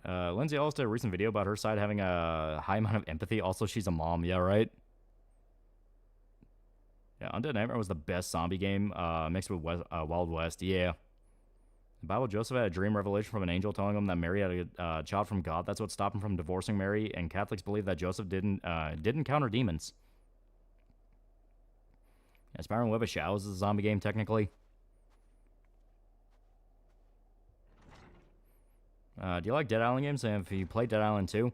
Lindsay Ellis did a recent video about her side having a high amount of empathy. Also, she's a mom. Yeah, right? Yeah, Undead Nightmare was the best zombie game mixed with Wild West. Yeah. The Bible, Joseph had a dream revelation from an angel telling him that Mary had a child from God. That's what stopped him from divorcing Mary, and Catholics believe that Joseph didn't encounter demons. Yeah, Spiral Web of Shadows is a zombie game, technically. Do you like Dead Island games? And if you play Dead Island 2?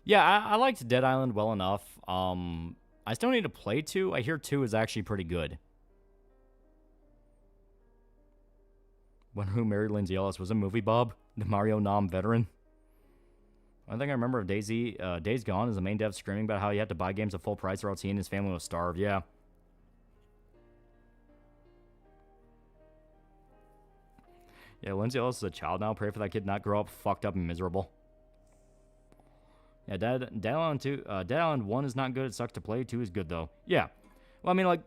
Yeah, I liked Dead Island well enough. I still need to play 2. I hear 2 is actually pretty good. Wonder who married Lindsay Ellis? Was it Movie Bob? The Mario Nom veteran? One thing I remember of Days Gone is the main dev screaming about how he had to buy games at full price or else he and his family was starved. Yeah. Yeah, Lindsay Ellis is a child now. Pray for that kid not grow up fucked up and miserable. Yeah, Dead Island 2, Dead Island 1 is not good. It sucks to play. 2 is good, though. Yeah. Well, I mean, like,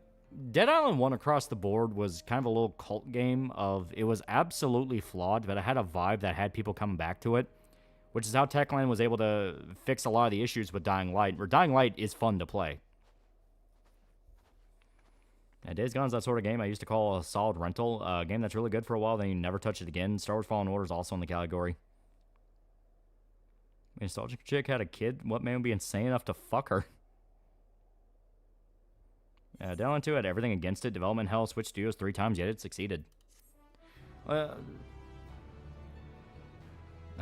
Dead Island 1 across the board was kind of a little cult game of, it was absolutely flawed, but it had a vibe that had people coming back to it, which is how Techland was able to fix a lot of the issues with Dying Light, where Dying Light is fun to play. Yeah, Days Gone is that sort of game I used to call a solid rental. A game that's really good for a while, then you never touch it again. Star Wars Fallen Order is also in the category. Nostalgic chick had a kid. What man would be insane enough to fuck her? Dead Island 2 had everything against it. Development hell, switched studios 3 times, yet it succeeded.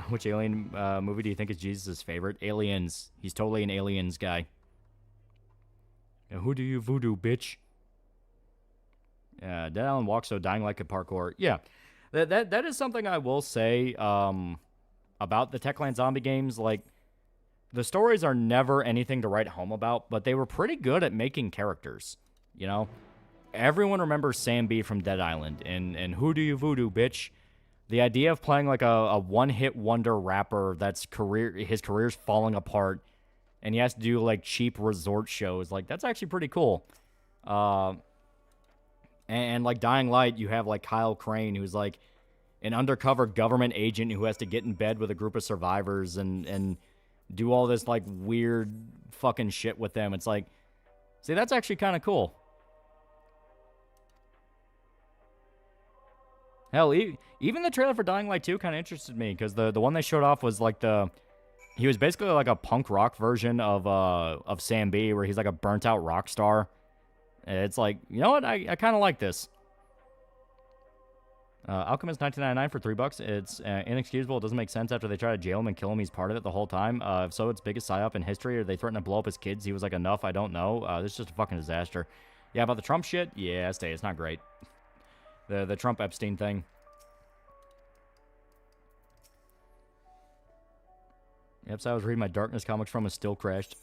Which alien movie do you think is Jesus' favorite? Aliens. He's totally an Aliens guy. Yeah, who do you voodoo, bitch? Dead Island walks so dying like a parkour. Yeah, that is something I will say about the Techland zombie games. Like, the stories are never anything to write home about, but they were pretty good at making characters. You know, everyone remembers Sam B from Dead Island, and who do you voodoo, bitch? The idea of playing like a one-hit wonder rapper his career's falling apart, and he has to do like cheap resort shows. Like, that's actually pretty cool. And like Dying Light, you have like Kyle Crane, who's like an undercover government agent who has to get in bed with a group of survivors and do all this like weird fucking shit with them. It's like, see, that's actually kind of cool. Hell, even the trailer for Dying Light 2 kind of interested me, because the one they showed off was like he was basically like a punk rock version of Sam B, where he's like a burnt out rock star. It's like, you know what? I kind of like this. Alchemist 1999 for $3. It's inexcusable. It doesn't make sense after they try to jail him and kill him. He's part of it the whole time. If so, it's biggest psyop in history, or they threatened to blow up his kids. He was like, enough, I don't know. This is just a fucking disaster. Yeah, about the Trump shit? Yeah, it's not great. The Trump Epstein thing. Yep, so I was reading my Darkness comics from is still crashed.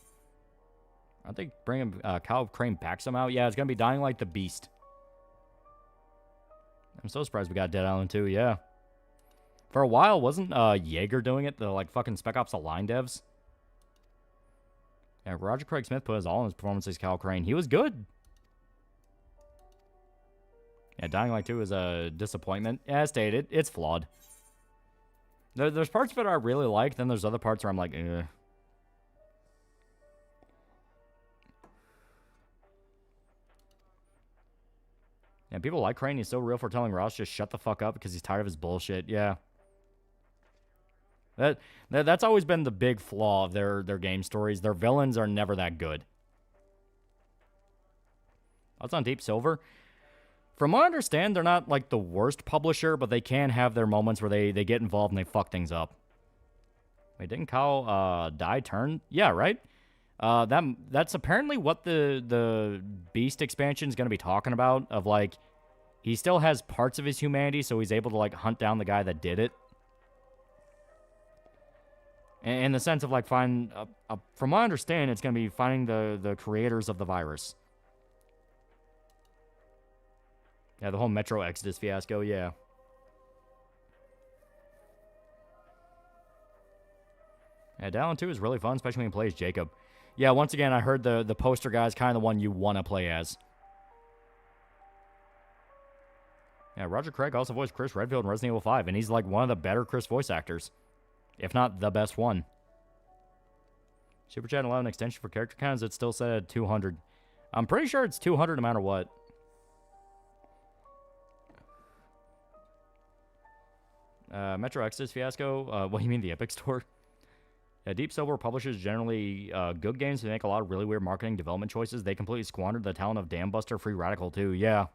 I think bringing Kyle Crane back somehow. Yeah, it's going to be Dying Light the Beast. I'm so surprised we got Dead Island 2, yeah. For a while, wasn't Jaeger doing it? The, like, fucking Spec Ops: The Line devs? Yeah, Roger Craig Smith put his all in his performance as Cal Crane. He was good. Yeah, Dying Light 2 is a disappointment. Yeah, as stated, it's flawed. There's parts of it I really like, then there's other parts where I'm like, eh. Yeah, people like Crane. He's so real for telling Ross just shut the fuck up because he's tired of his bullshit. Yeah. That's always been the big flaw of their game stories. Their villains are never that good. That's on Deep Silver. From what I understand, they're not like the worst publisher, but they can have their moments where they get involved and they fuck things up. Wait, didn't Kyle die turn? Yeah, right? That's apparently what the Beast expansion is going to be talking about, of like, he still has parts of his humanity, so he's able to like hunt down the guy that did it. In the sense of like from what I understand, it's going to be finding the creators of the virus. Yeah, the whole Metro Exodus fiasco, yeah. Yeah, Dallin 2 is really fun, especially when he plays Jacob. Yeah, once again, I heard the poster guy is kind of the one you want to play as. Yeah, Roger Craig also voiced Chris Redfield in Resident Evil 5, and he's like one of the better Chris voice actors. If not the best one. Super Chat allowed an extension for character counts. It's still set at 200. I'm pretty sure it's 200 no matter what. Metro Exodus fiasco. What do you mean, the Epic Store? Yeah, Deep Silver publishes generally good games. They make a lot of really weird marketing development choices. They completely squandered the talent of Dam Buster Free Radical too. Yeah.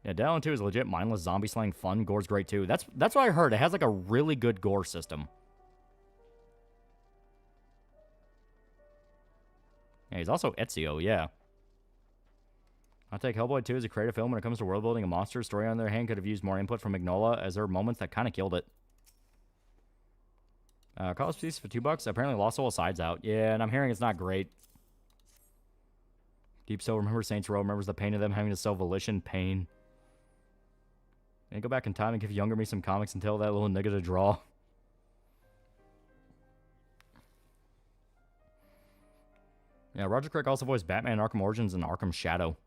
Yeah, Dallin 2 is legit mindless zombie slaying fun. Gore's great too. That's what I heard. It has like a really good gore system. Yeah, he's also Ezio, yeah. I'll take Hellboy 2 as a creative film when it comes to world building and monsters. Story on the other hand could have used more input from Magnola, as there are moments that kind of killed it. Call of Peace for $2. Apparently Lost Soul Side's out. Yeah, and I'm hearing it's not great. Deep Soul remembers Saints Row, remembers the pain of them having to sell Volition. Pain. And go back in time and give younger me some comics and tell that little nigga to draw. Yeah, Roger Craig also voiced Batman Arkham Origins and Arkham Shadow.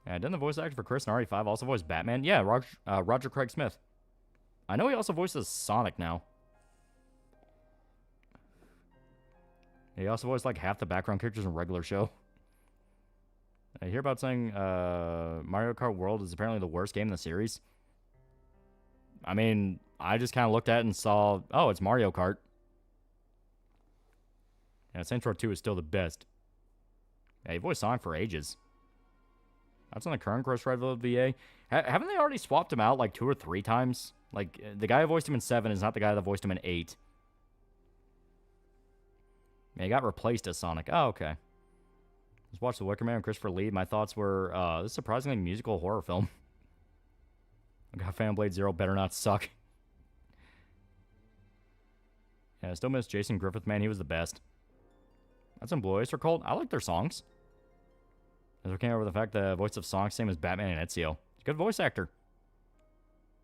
Yeah, didn't the voice actor for Chris in RE5 also voice Batman? Yeah, Roger Craig Smith. I know he also voices Sonic now. He also voiced like half the background characters in a regular show. I hear about saying Mario Kart World is apparently the worst game in the series. I mean, I just kind of looked at it and saw, oh, it's Mario Kart. Yeah, Saints Row 2 is still the best. Yeah, he voiced Sonic for ages. That's on the current Chris Redfield VA. Haven't they already swapped him out like 2 or 3 times? Like, the guy who voiced him in 7 is not the guy that voiced him in 8. Yeah, he got replaced as Sonic. Oh, okay. Just watched The Wicker Man and Christopher Lee. My thoughts were, this is a surprisingly musical horror film. God, Fanblade Zero better not suck. Yeah, I still miss Jason Griffith, man. He was the best. That's when Blue Oyster Cult. I like their songs. As we came over the fact the voice of Sonic same as Batman and Ezio. He's a good voice actor.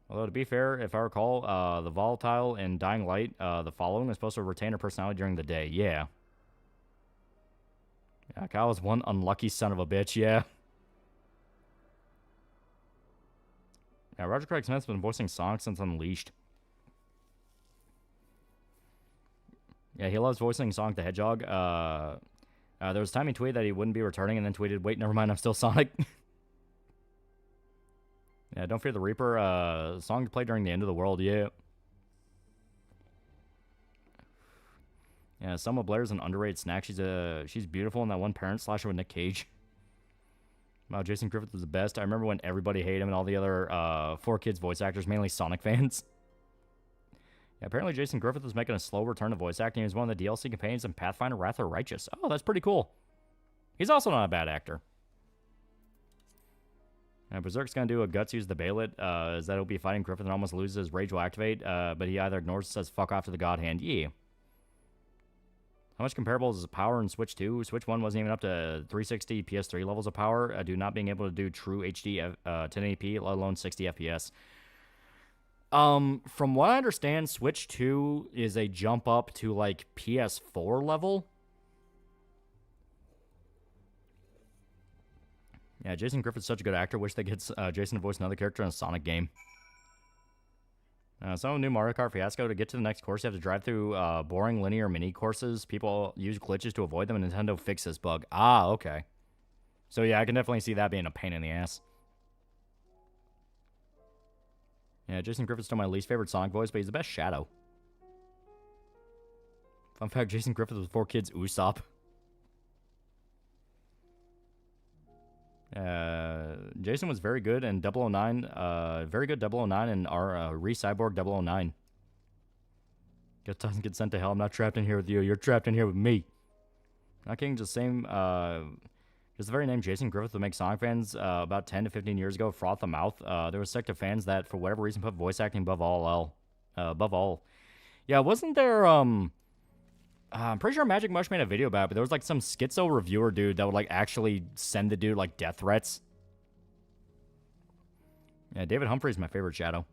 Although, to be fair, if I recall, the Volatile and Dying Light, the following is supposed to retain her personality during the day. Yeah. Yeah, Kyle was one unlucky son of a bitch, yeah. Yeah, Roger Craig Smith's been voicing Sonic since Unleashed. Yeah, he loves voicing Sonic the Hedgehog. There was a time he tweeted that he wouldn't be returning and then tweeted, wait, never mind, I'm still Sonic. Yeah, Don't Fear the Reaper, song to play during the end of the world, yeah. Yeah, Selma Blair's an underrated snack. She's beautiful in that one Parent slasher with Nick Cage. Wow, Jason Griffith was the best. I remember when everybody hated him and all the other 4Kids voice actors, mainly Sonic fans. Yeah, apparently Jason Griffith was making a slow return to voice acting. He was one of the DLC companions in Pathfinder Wrath of Righteous. Oh, that's pretty cool. He's also not a bad actor. Berserk's going to do a Guts use the Bailet. Is that he'll be fighting Griffith and almost loses his Rage will activate, but he either ignores it or says fuck off to the God Hand. Yeah. How much comparable is power in Switch 2? Switch 1 wasn't even up to 360 PS3 levels of power, due to not being able to do true HD 1080p, let alone 60 FPS. From what I understand, Switch 2 is a jump up to, like, PS4 level. Yeah, Jason Griffith's such a good actor. Wish they get Jason to voice another character in a Sonic game. Some new Mario Kart fiasco. To get to the next course, you have to drive through boring linear mini courses. People use glitches to avoid them, and Nintendo fixed this bug. Ah, okay. So yeah, I can definitely see that being a pain in the ass. Yeah, Jason Griffith's still my least favorite Sonic voice, but he's the best Shadow. Fun fact, Jason Griffith was 4Kids Usopp. Jason was very good in 009, very good 009 and our Re-Cyborg 009. Just doesn't get sent to hell. I'm not trapped in here with you. You're trapped in here with me. Not kidding, just the very name Jason Griffith would make Sonic fans about 10 to 15 years ago froth the mouth. There was a sect of fans that, for whatever reason, put voice acting above all. Yeah, wasn't there, I'm pretty sure Magic Mush made a video about it, but there was, like, some schizo reviewer dude that would, like, actually send the dude, like, death threats. Yeah, David Humphrey's my favorite Shadow.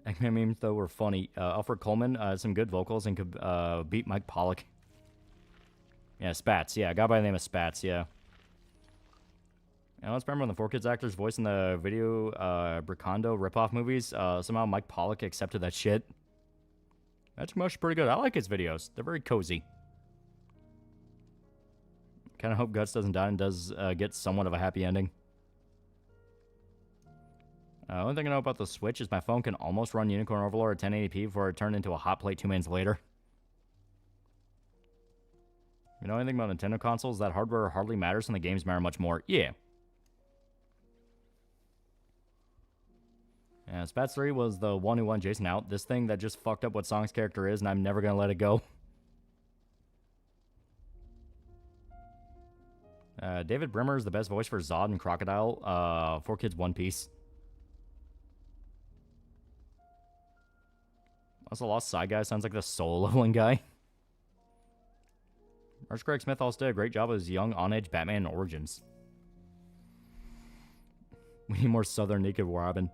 Eggman memes, though, were funny. Alfred Coleman, some good vocals, and could beat Mike Pollock. Yeah, Spats. Yeah, a guy by the name of Spats, yeah. And let's remember when the 4Kids actors voicing the video Bricondo ripoff movies, somehow Mike Pollock accepted that shit. Magic Mush is pretty good. I like his videos. They're very cozy. Kind of hope Guts doesn't die and does get somewhat of a happy ending. Only thing I know about the Switch is my phone can almost run Unicorn Overlord at 1080p before it turned into a hot plate 2 minutes later. You know anything about Nintendo consoles? That hardware hardly matters and the games matter much more. Yeah. Yeah, Spats 3 was the one who won Jason out. This thing that just fucked up what Sonic's character is, and I'm never gonna let it go. David Brimmer is the best voice for Zod and Crocodile. 4Kids One Piece. Also, Lost Side Guy sounds like the soul leveling guy. Arch Craig Smith also did a great job as young on-age Batman in Origins. We need more Southern Naked Robin.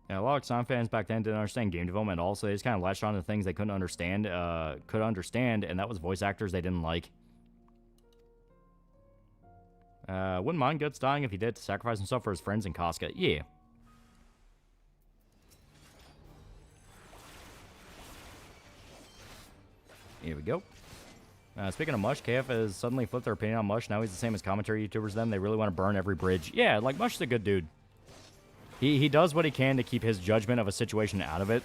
Yeah, a lot of Sonic fans back then didn't understand game development at all, so they just kind of latched on to things they couldn't understand, and that was voice actors they didn't like. Wouldn't mind Guts dying if he did to sacrifice himself for his friends in Casca. Yeah. Here we go. Speaking of Mush, KF has suddenly flipped their opinion on Mush. Now he's the same as commentary YouTubers them. They really want to burn every bridge. Yeah, like, Mush is a good dude. He does what he can to keep his judgment of a situation out of it.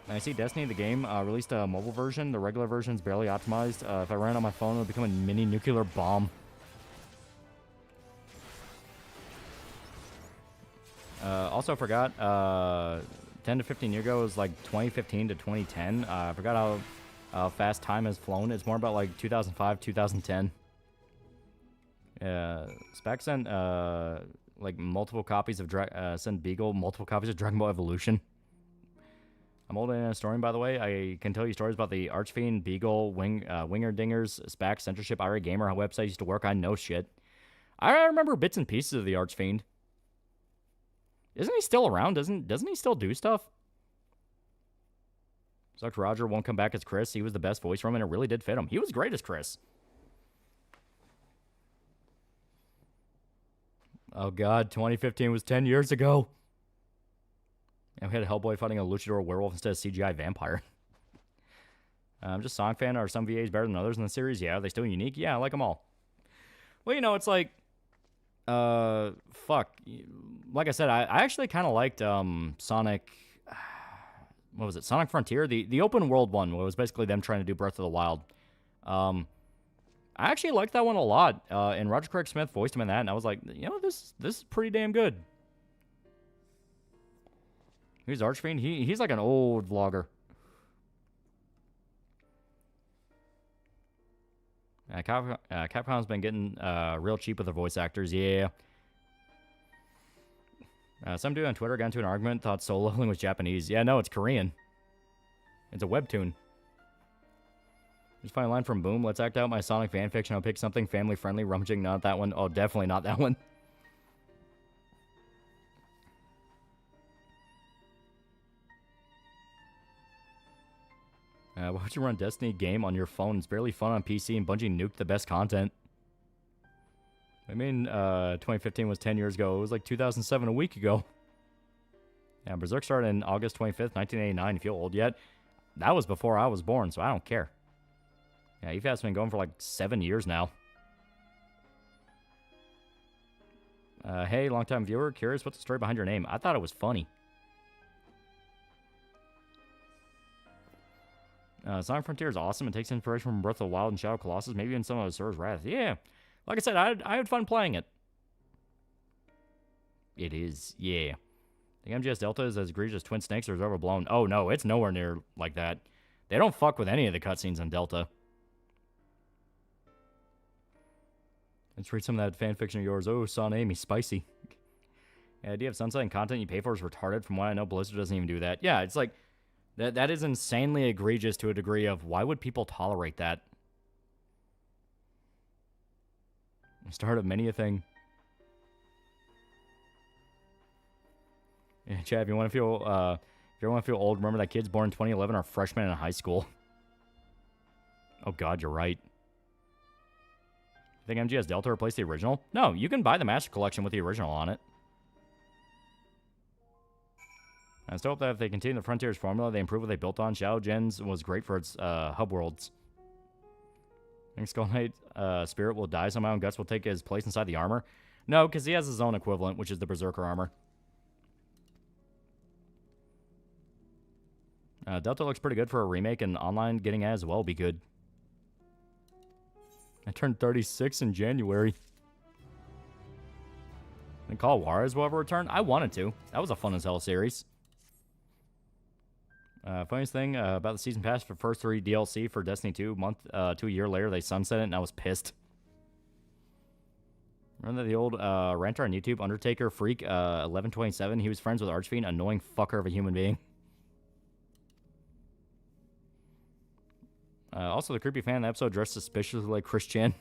I see Destiny, the game, released a mobile version. The regular version is barely optimized. If I ran on my phone, it would become a mini nuclear bomb. Also forgot, 10 to 15 years ago, it was like 2015 to 2010. I forgot how fast time has flown. It's more about like 2005, 2010. Spec sent like multiple copies of sent Beagle multiple copies of Dragon Ball Evolution. I'm old and a historian, by the way. I can tell you stories about the Archfiend, Beagle, Winger Dingers, SPAC, Censorship, IRA Gamer, how websites used to work. I know shit. I remember bits and pieces of the Archfiend. Isn't he still around? Doesn't he still do stuff? Sucks Roger won't come back as Chris. He was the best voice for him, and it really did fit him. He was great as Chris. Oh god, 2015 was 10 years ago. And we had Hellboy fighting a luchador werewolf instead of CGI vampire. I'm just a Sonic fan. Are some VAs better than others in the series? Yeah. Are they still unique? Yeah, I like them all. Well, you know, it's like... fuck. Like I said, I actually kind of liked, Sonic... What was it? Sonic Frontier? The open world one, where it was basically them trying to do Breath of the Wild. I actually liked that one a lot. And Roger Craig Smith voiced him in that, and I was like, you know, this is pretty damn good. He's Archfiend. He's like an old vlogger. Capcom's been getting real cheap with their voice actors, yeah. Some dude on Twitter got into an argument, thought Solo Leveling was Japanese. Yeah, no, it's Korean. It's a webtoon. Just find a line from Boom. Let's act out my Sonic fanfiction. I'll pick something family-friendly. Rummaging, not that one. Oh, definitely not that one. Why would you run Destiny game on your phone? It's barely fun on PC, and Bungie nuked the best content. I mean, 2015 was 10 years ago. It was like 2007 a week ago. Yeah, Berserk started in August 25th, 1989. If you're old yet, that was before I was born, so I don't care. Yeah, EFA's been going for like 7 years now. Hey, long-time viewer, curious what's the story behind your name? I thought it was funny. Sonic Frontier is awesome. It takes inspiration from Breath of the Wild and Shadow Colossus, maybe even some of Asura's Wrath. Yeah, like I said, I had fun playing it. It is, yeah. The MGS Delta is as egregious as Twin Snakes or is overblown. Oh no, it's nowhere near like that. They don't fuck with any of the cutscenes on Delta. Let's read some of that fanfiction of yours. Oh, Son Amy, spicy. The idea of sunsetting content you pay for is retarded. From what I know, Blizzard doesn't even do that. Yeah, it's like, that is insanely egregious to a degree of why would people tolerate that? Start of many a thing. Yeah, Chad, if you want to feel old, remember that kids born in 2011 are freshmen in high school. Oh god, you're right. You think MGS Delta replaced the original? No, you can buy the Master Collection with the original on it. I still hope that if they continue the Frontiers formula, they improve what they built on. Shadow Gens was great for its hub worlds. I think Skull Knight Spirit will die somehow and Guts will take his place inside the armor. No, because he has his own equivalent, which is the Berserker armor. Delta looks pretty good for a remake, and online getting it as well would be good. I turned 36 in January. And Call Juarez will ever return? I wanted to. That was a fun as hell series. Funniest thing about the season pass for first 3 DLC for Destiny 2, to a year later, they sunset it, and I was pissed. Remember the old ranter on YouTube, Undertaker Freak 1127? He was friends with Archfiend, annoying fucker of a human being. Also, the creepy fan in the episode dressed suspiciously like Christian.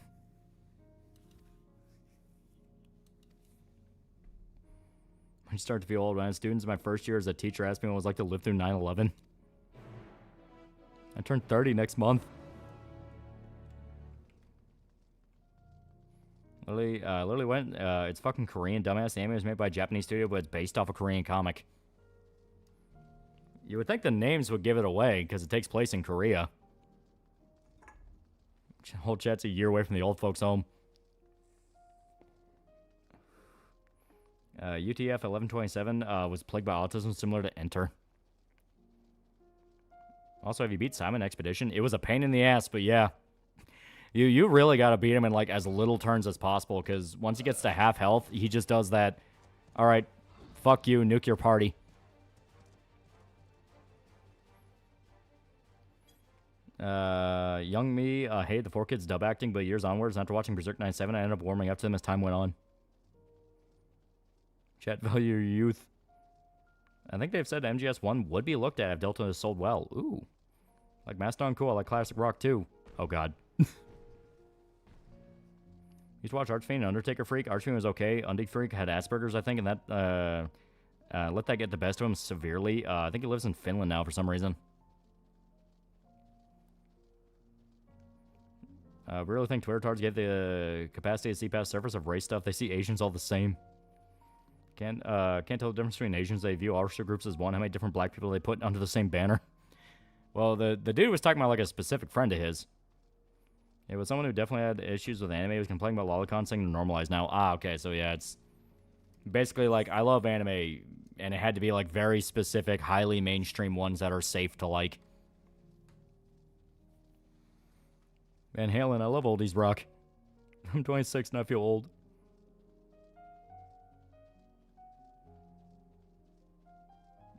I start to feel old when I had students in my first year as a teacher asked me what it was like to live through 9/11. I turned 30 next month. Literally went, it's fucking Korean, dumbass. The anime was made by a Japanese studio, but it's based off a Korean comic. You would think the names would give it away, because it takes place in Korea. Whole chat's a year away from the old folks' home. UTF 1127 was plagued by autism similar to Enter. Also, have you beat Simon Expedition? It was a pain in the ass, but yeah. You really gotta beat him in like as little turns as possible, because once he gets to half health, he just does that, alright, fuck you, nuke your party. Young me hated the 4Kids dub acting, but years onwards, after watching Berserk 97, I ended up warming up to them as time went on. Chat, value your youth. I think they've said MGS 1 would be looked at if Delta is sold well. Ooh. Like Mastodon, cool. I like Classic Rock too. Oh god. You used to watch Archfiend and Undertaker Freak. Archfiend was okay. Undead Freak had Asperger's, I think, and that let that get the best of him severely. I think he lives in Finland now for some reason. I really think Twitter tards gave the capacity to see past surface of race stuff. They see Asians all the same. Can't tell the difference between Asians. They view all racial groups as one. How many different black people they put under the same banner? Well, the dude was talking about like a specific friend of his. It was someone who definitely had issues with anime. He was complaining about lolicon saying to normalize now. Ah, okay, so yeah, it's basically like I love anime, and it had to be like very specific, highly mainstream ones that are safe to like. Van Halen, I love oldies rock. I'm 26 and I feel old.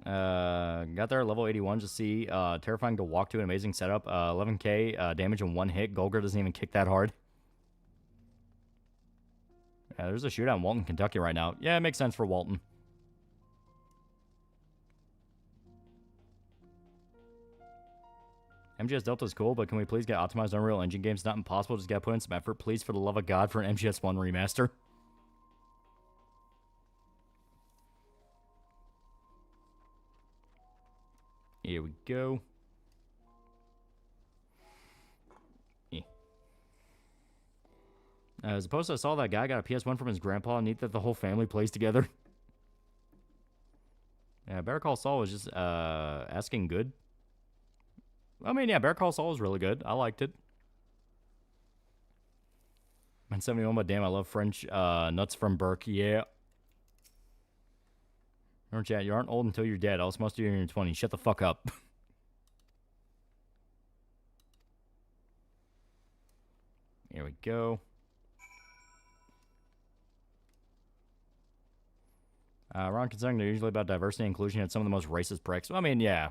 Got there at level 81 to see. Terrifying to walk to, an amazing setup. 11k damage in one hit. Golgar doesn't even kick that hard. Yeah, there's a shootout in Walton, Kentucky right now. Yeah, it makes sense for Walton. MGS Delta is cool, but can we please get optimized Unreal Engine games? Not impossible, just gotta put in some effort. Please, for the love of God, for an MGS1 remaster. Here we go. As opposed to I saw that guy got a PS1 from his grandpa. Neat that the whole family plays together. Yeah, Better Call Saul was just asking good. I mean, yeah, Better Call Saul was really good. I liked it. Man 71, but damn, I love French nuts from Burke. Yeah. Remember, chat, you aren't old until you're dead. Else most of you are in your 20s. Shut the fuck up. Here we go. Ron, considering they're usually about diversity and inclusion, had some of the most racist pricks. I mean, yeah.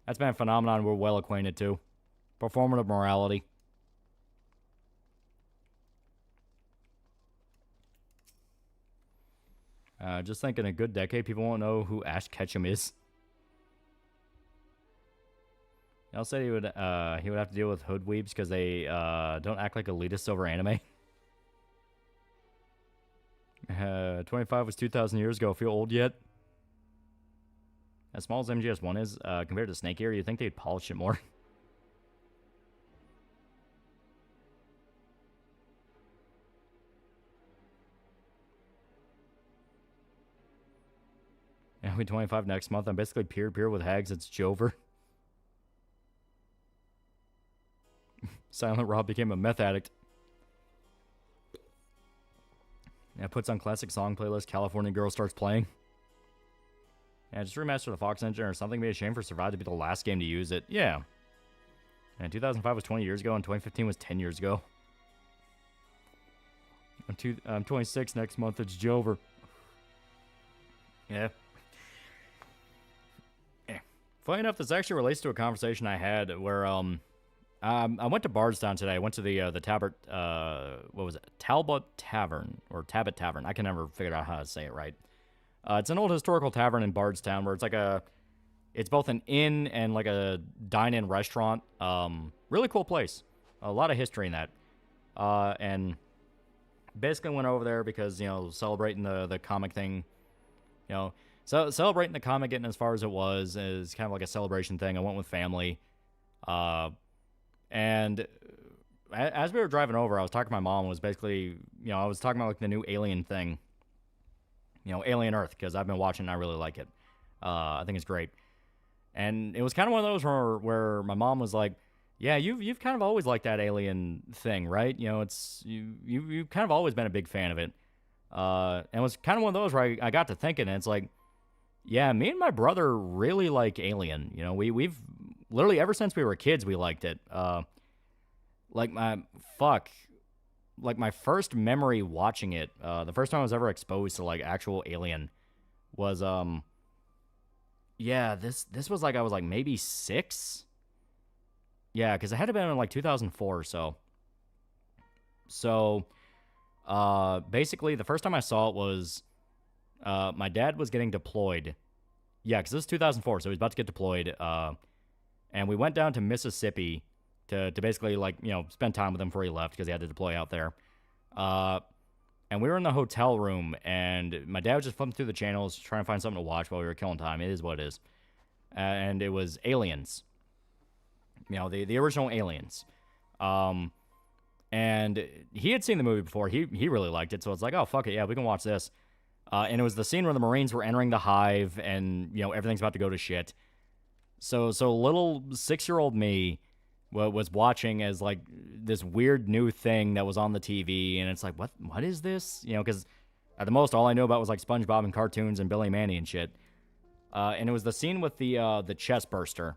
That's been a phenomenon we're well acquainted to. Performative morality. Just think in a good decade, people won't know who Ash Ketchum is. I'll say he would have to deal with hood weebs because they don't act like elitists over anime. 25 was 2,000 years ago. Feel old yet? As small as MGS1 is, compared to Snake Eater, you'd think they'd polish it more. I'll be 25 next month. I'm basically peer-to-peer with hags. It's Jover. Silent Rob became a meth addict. Yeah, puts on classic song playlist. California Girl starts playing. Yeah, just remaster the Fox engine or something. Be a shame for Survive to be the last game to use it. Yeah. And 2005 was 20 years ago, and 2015 was 10 years ago. I'm 26 next month. It's Jover. Yeah. Funny enough, this actually relates to a conversation I had where I went to Bardstown today. I went to the Talbot what was it? Talbot Tavern or Tabot Tavern. I can never figure out how to say it right. It's an old historical tavern in Bardstown where it's like it's both an inn and like a dine-in restaurant. Really cool place. A lot of history in that. And basically went over there because, you know, celebrating the comic thing, you know. So celebrating the comic getting as far as it was is kind of like a celebration thing. I went with family. And as we were driving over, I was talking to my mom. Was basically, you know, I was talking about like the new Alien thing. You know, Alien Earth, because I've been watching and I really like it. I think it's great. And it was kind of one of those where my mom was like, yeah, you've kind of always liked that Alien thing, right? You know, it's you've kind of always been a big fan of it. And it was kind of one of those where I got to thinking, and it's like, yeah, me and my brother really like Alien. You know, we've literally ever since we were kids, we liked it. Like my first memory watching it, the first time I was ever exposed to like actual Alien was yeah, this was like I was like maybe 6. Yeah, because it had to been in like 2004 or so. So basically the first time I saw it was my dad was getting deployed. Yeah, because this is 2004, so he was about to get deployed. And we went down to Mississippi to basically, like, you know, spend time with him before he left because he had to deploy out there. And we were in the hotel room, and my dad was just flipping through the channels trying to find something to watch while we were killing time. It is what it is. And it was Aliens. You know, the original Aliens. And he had seen the movie before. He really liked it, so it's like, oh, fuck it, yeah, we can watch this. And it was the scene where the Marines were entering the hive, and, you know, everything's about to go to shit. So little 6-year-old me was watching as, like, this weird new thing that was on the TV, and it's like, what is this? You know, because at the most, all I knew about was, like, SpongeBob and cartoons and Billy Mandy and shit. And it was the scene with the chest burster,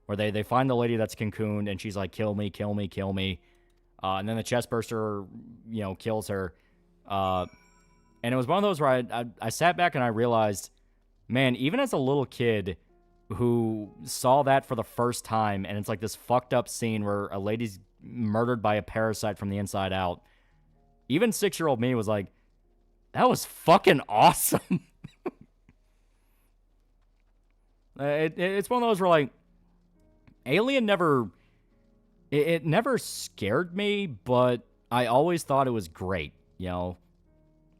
where they find the lady that's cocooned, and she's like, kill me, kill me, kill me. And then the chest burster, you know, kills her. And it was one of those where I sat back and I realized, man, even as a little kid who saw that for the first time, and it's like this fucked up scene where a lady's murdered by a parasite from the inside out, even 6-year-old me was like, that was fucking awesome. It's one of those where, like, Alien never it never scared me, but I always thought it was great, you know.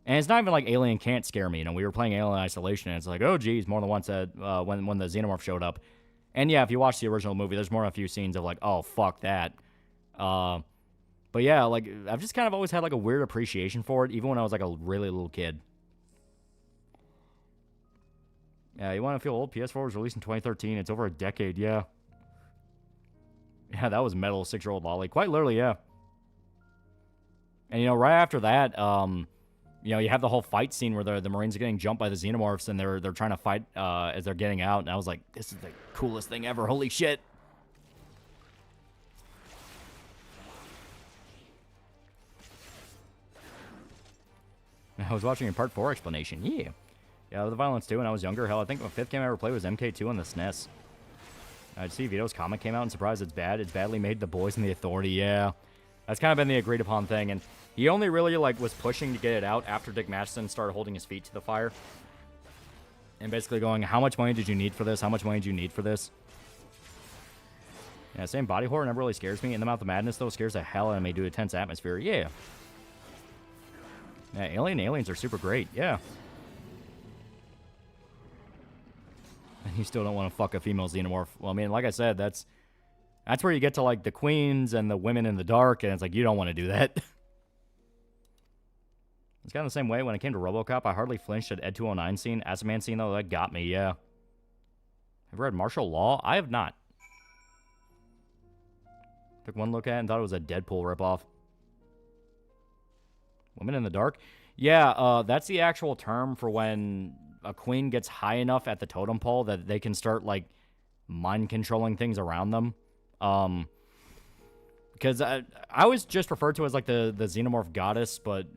And it's not even like Alien can't scare me. You know, we were playing Alien Isolation, and it's like, oh, geez, more than once when the Xenomorph showed up. And yeah, if you watch the original movie, there's more than a few scenes of like, oh, fuck that. But yeah, like, I've just kind of always had like a weird appreciation for it, even when I was like a really little kid. Yeah, you want to feel old? PS4 was released in 2013. It's over a decade, yeah. Yeah, that was metal 6-year-old Loli. Quite literally, yeah. And, you know, right after that, you know, you have the whole fight scene where the Marines are getting jumped by the Xenomorphs, and they're trying to fight as they're getting out, and I was like, this is the coolest thing ever. Holy shit. I was watching a Part 4 explanation. Yeah. Yeah, the violence too when I was younger. Hell, I think my 5th game I ever played was MK2 on the SNES. I'd see Vito's comic came out and surprised it's bad. It's badly made. The Boys and the Authority, yeah. That's kind of been the agreed upon thing, and he only really like was pushing to get it out after Dick Masterson started holding his feet to the fire. And basically going, how much money did you need for this? How much money did you need for this? Yeah, same body horror never really scares me. In the Mouth of Madness, though, scares the hell out of me due to tense atmosphere. Yeah. Yeah, aliens are super great. Yeah. And you still don't want to fuck a female xenomorph. Well, I mean, like I said, that's where you get to, like, the queens and the women in the dark, and it's like, you don't want to do that. It's kind of the same way when it came to RoboCop. I hardly flinched at Ed 209 scene. Acid Man scene, though, that got me, yeah. Have you read Martial Law? I have not. Took one look at it and thought it was a Deadpool ripoff. Women in the Dark? Yeah, that's the actual term for when a queen gets high enough at the totem pole that they can start, like, mind-controlling things around them. Because I always just referred to it as, like, the xenomorph goddess, but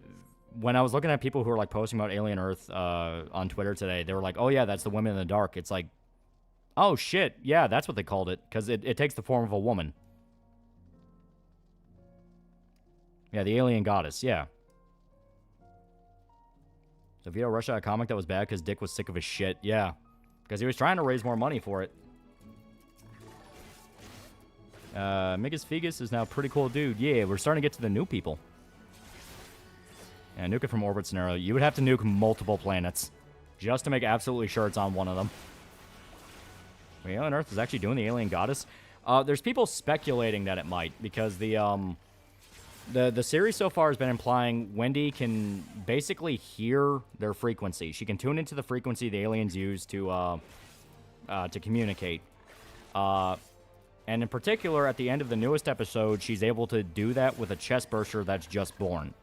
when I was looking at people who were, like, posting about Alien Earth on Twitter today, they were like, oh, yeah, that's the Women in the Dark. It's like, oh, shit, yeah, that's what they called it, because it takes the form of a woman. Yeah, the alien goddess, yeah. So Vito rushed out a comic that was bad because Dick was sick of his shit. Yeah. Because he was trying to raise more money for it. Migas Fegus is now a pretty cool dude. Yeah, we're starting to get to the new people. Yeah, nuke it from orbit scenario. You would have to nuke multiple planets just to make absolutely sure it's on one of them. Wait, Alien Earth is actually doing the alien goddess? There's people speculating that it might because the series so far has been implying Wendy can basically hear their frequency. She can tune into the frequency the aliens use to communicate. And in particular, at the end of the newest episode, she's able to do that with a chest burster that's just born.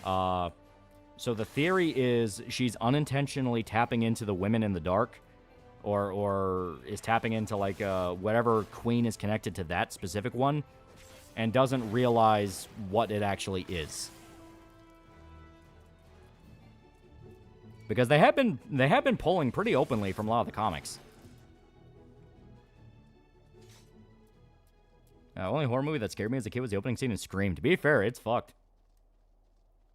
So the theory is she's unintentionally tapping into the Women in the Dark, or is tapping into like whatever queen is connected to that specific one, and doesn't realize what it actually is. Because they have been pulling pretty openly from a lot of the comics. Only horror movie that scared me as a kid was the opening scene in Scream. To be fair, it's fucked.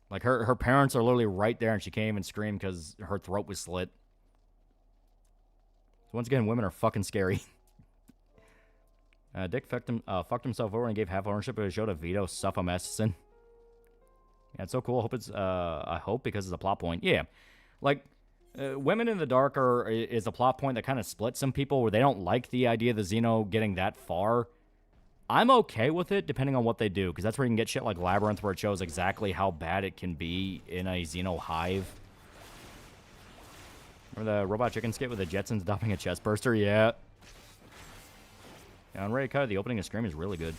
Like, her parents are literally right there, and she can't even scream because her throat was slit. So once again, women are fucking scary. Dick fucked himself over and gave half ownership of his show to Vito Suffamesson. Yeah, it's so cool. I hope because it's a plot point. Yeah. Like, Women in the Dark is a plot point that kind of splits some people where they don't like the idea of the Xeno getting that far. I'm okay with it, depending on what they do, because that's where you can get shit like Labyrinth, where it shows exactly how bad it can be in a Xeno hive. Remember the Robot Chicken skit with the Jetsons adopting a chest burster? Yeah. On Ray Cut, the opening of Scream is really good.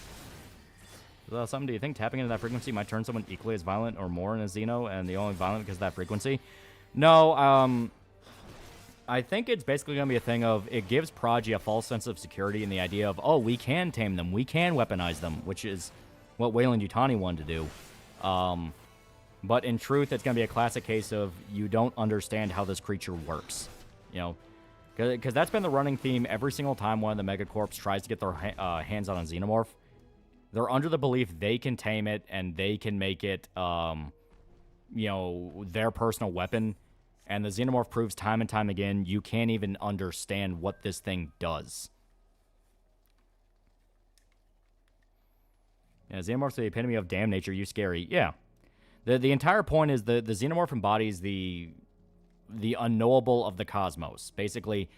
Something, do you think tapping into that frequency might turn someone equally as violent or more in a Xeno, and the only violent because of that frequency? No, I think it's basically going to be a thing of, it gives Prodigy a false sense of security in the idea of, oh, we can tame them, we can weaponize them, which is what Weyland-Yutani wanted to do. But in truth, it's going to be a classic case of, you don't understand how this creature works. You know, because that's been the running theme every single time one of the Megacorps tries to get their hands on a Xenomorph. They're under the belief they can tame it, and they can make it, you know, their personal weapon. And the Xenomorph proves time and time again, you can't even understand what this thing does. Yeah, xenomorphs are the epitome of damn nature, you scary. Yeah. The entire point is the xenomorph embodies the unknowable of the cosmos. Basically,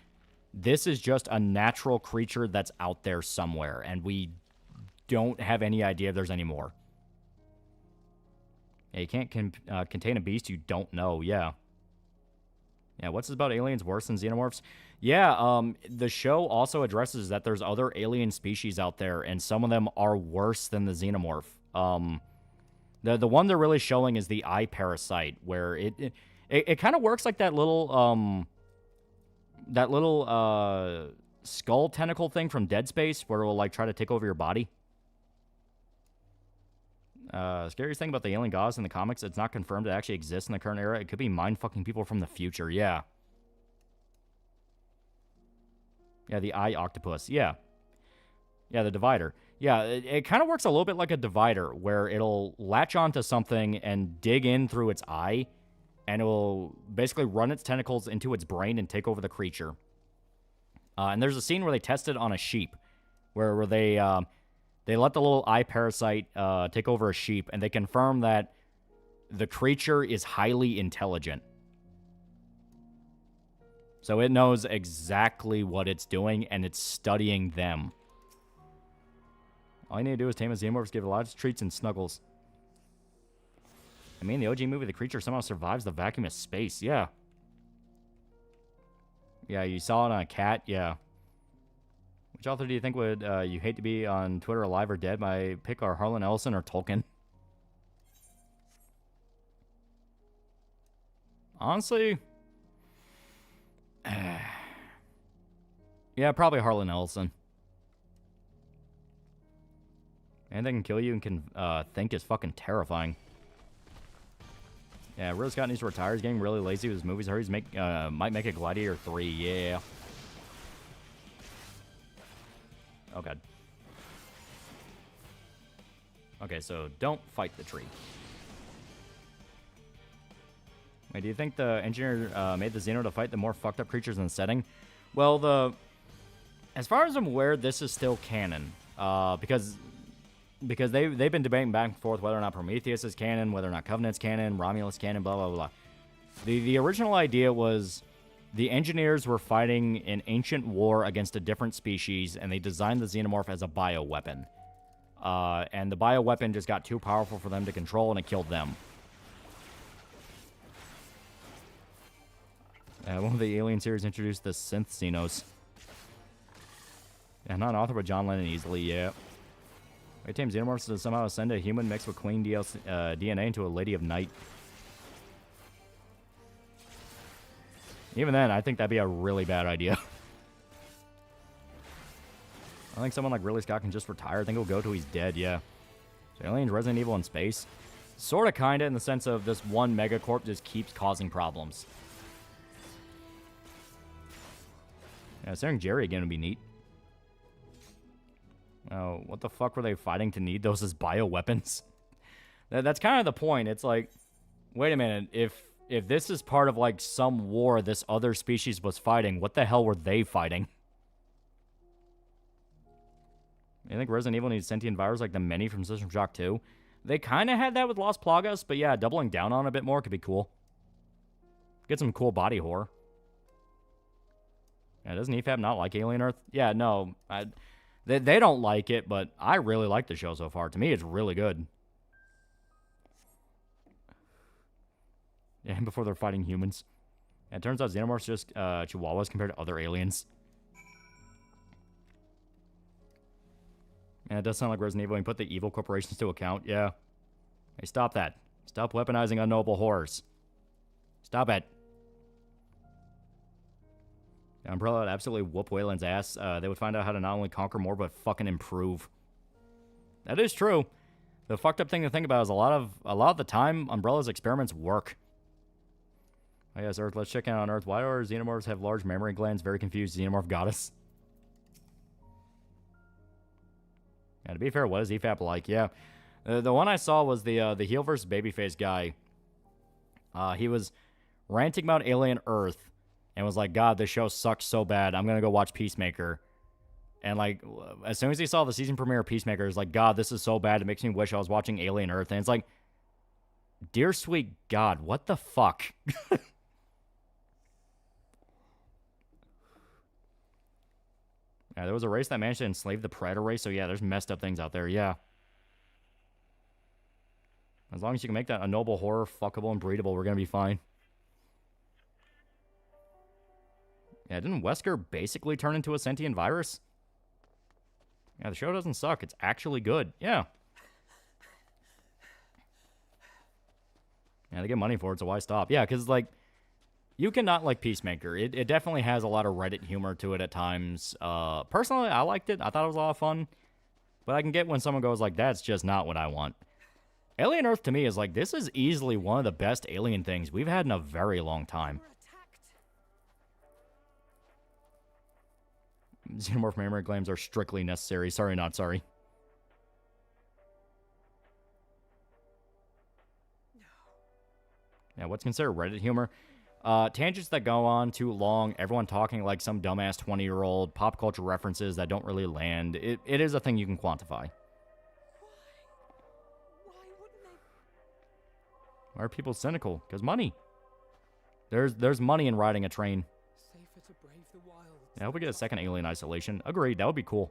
this is just a natural creature that's out there somewhere, and we don't have any idea if there's any more. Yeah, you can't contain a beast you don't know. Yeah. Yeah, what's this about aliens worse than xenomorphs? Yeah, the show also addresses that there's other alien species out there, and some of them are worse than the xenomorph. The one they're really showing is the eye parasite, where it kind of works like that little skull tentacle thing from Dead Space, where it will like try to take over your body. Scariest thing about the alien gods in the comics, it's not confirmed it actually exists in the current era. It could be mind-fucking people from the future, yeah. Yeah, the eye octopus, yeah. Yeah, the divider. Yeah, it kind of works a little bit like a divider, where it'll latch onto something and dig in through its eye, and it will basically run its tentacles into its brain and take over the creature. And there's a scene where they test it on a sheep, where they let the little eye parasite take over a sheep, and they confirm that the creature is highly intelligent. So it knows exactly what it's doing, and it's studying them. All you need to do is tame a xenomorphs, give it lots of treats and snuggles. I mean, the OG movie, the creature somehow survives the vacuum of space. Yeah. Yeah, you saw it on a cat. Yeah. Which author do you think would you hate to be on Twitter, alive or dead? My pick are Harlan Ellison or Tolkien. Honestly, yeah, probably Harlan Ellison. Anything can kill you and can think is fucking terrifying. Yeah, Ridley Scott needs to retire. He's getting really lazy with his movies. Hurries might make a Gladiator 3. Yeah. Oh, God. Okay, so don't fight the tree. Wait, do you think the engineer made the Xeno to fight the more fucked up creatures in the setting? Well, as far as I'm aware, this is still canon. Because they've been debating back and forth whether or not Prometheus is canon, whether or not Covenant's canon, Romulus canon, blah, blah, blah. The original idea was the engineers were fighting an ancient war against a different species, and they designed the xenomorph as a bioweapon. And the bioweapon just got too powerful for them to control, and it killed them. One of the Alien series introduced the synth Xenos. Yeah, not an author, but John Lennon easily, yeah. Wait, tame xenomorphs to somehow send a human mixed with Queen DNA into a Lady of Night. Even then, I think that'd be a really bad idea. I think someone like Ridley Scott can just retire. I think he'll go till he's dead, yeah. So Aliens, Resident Evil in space? Sorta, kinda, in the sense of this one megacorp just keeps causing problems. Yeah, staring Jerry again would be neat. Oh, what the fuck were they fighting to need those as bioweapons? That's kind of the point. It's like, wait a minute, if this is part of, like, some war this other species was fighting, what the hell were they fighting? I think Resident Evil needs sentient virus like the many from System Shock 2. They kind of had that with Las Plagas, but yeah, doubling down on it a bit more could be cool. Get some cool body horror. Yeah, doesn't EFAB not like Alien Earth? Yeah, no. They don't like it, but I really like the show so far. To me, it's really good. Yeah, before they're fighting humans. Yeah, it turns out Xenomorphs just chihuahuas compared to other aliens. Yeah, it does sound like Resident Evil. You put the evil corporations to account. Yeah. Hey, stop that. Stop weaponizing unknowable horrors. Stop it. Yeah, Umbrella would absolutely whoop Wayland's ass. They would find out how to not only conquer more, but fucking improve. That is true. The fucked up thing to think about is a lot of the time, Umbrella's experiments work. Oh yes, Earth. Let's check in on Earth. Why do our xenomorphs have large mammary glands? Very confused. Xenomorph goddess. Yeah, to be fair, what is EFAP like? Yeah. The one I saw was the heel versus babyface guy. He was ranting about Alien Earth and was like, God, this show sucks so bad. I'm going to go watch Peacemaker. And, like, as soon as he saw the season premiere of Peacemaker, he's like, God, this is so bad. It makes me wish I was watching Alien Earth. And it's like, dear sweet God, what the fuck? Yeah, there was a race that managed to enslave the Predator race, so yeah, there's messed up things out there, yeah. As long as you can make that a noble horror, fuckable, and breedable, we're gonna be fine. Yeah, didn't Wesker basically turn into a sentient virus? Yeah, the show doesn't suck. It's actually good. Yeah. Yeah, they get money for it, so why stop? Yeah, because, like, you cannot like Peacemaker. It definitely has a lot of Reddit humor to it at times. Personally, I liked it. I thought it was a lot of fun. But I can get when someone goes like, that's just not what I want. Alien Earth, to me, is like, this is easily one of the best alien things we've had in a very long time. Xenomorph memory claims are strictly necessary. Sorry, not sorry. Yeah, what's considered Reddit humor? Tangents that go on too long, everyone talking like some dumbass 20-year-old, pop culture references that don't really land. It is a thing you can quantify. Why are people cynical? Because money. There's money in riding a train. Yeah, I hope we get a second Alien Isolation. Agreed, that would be cool.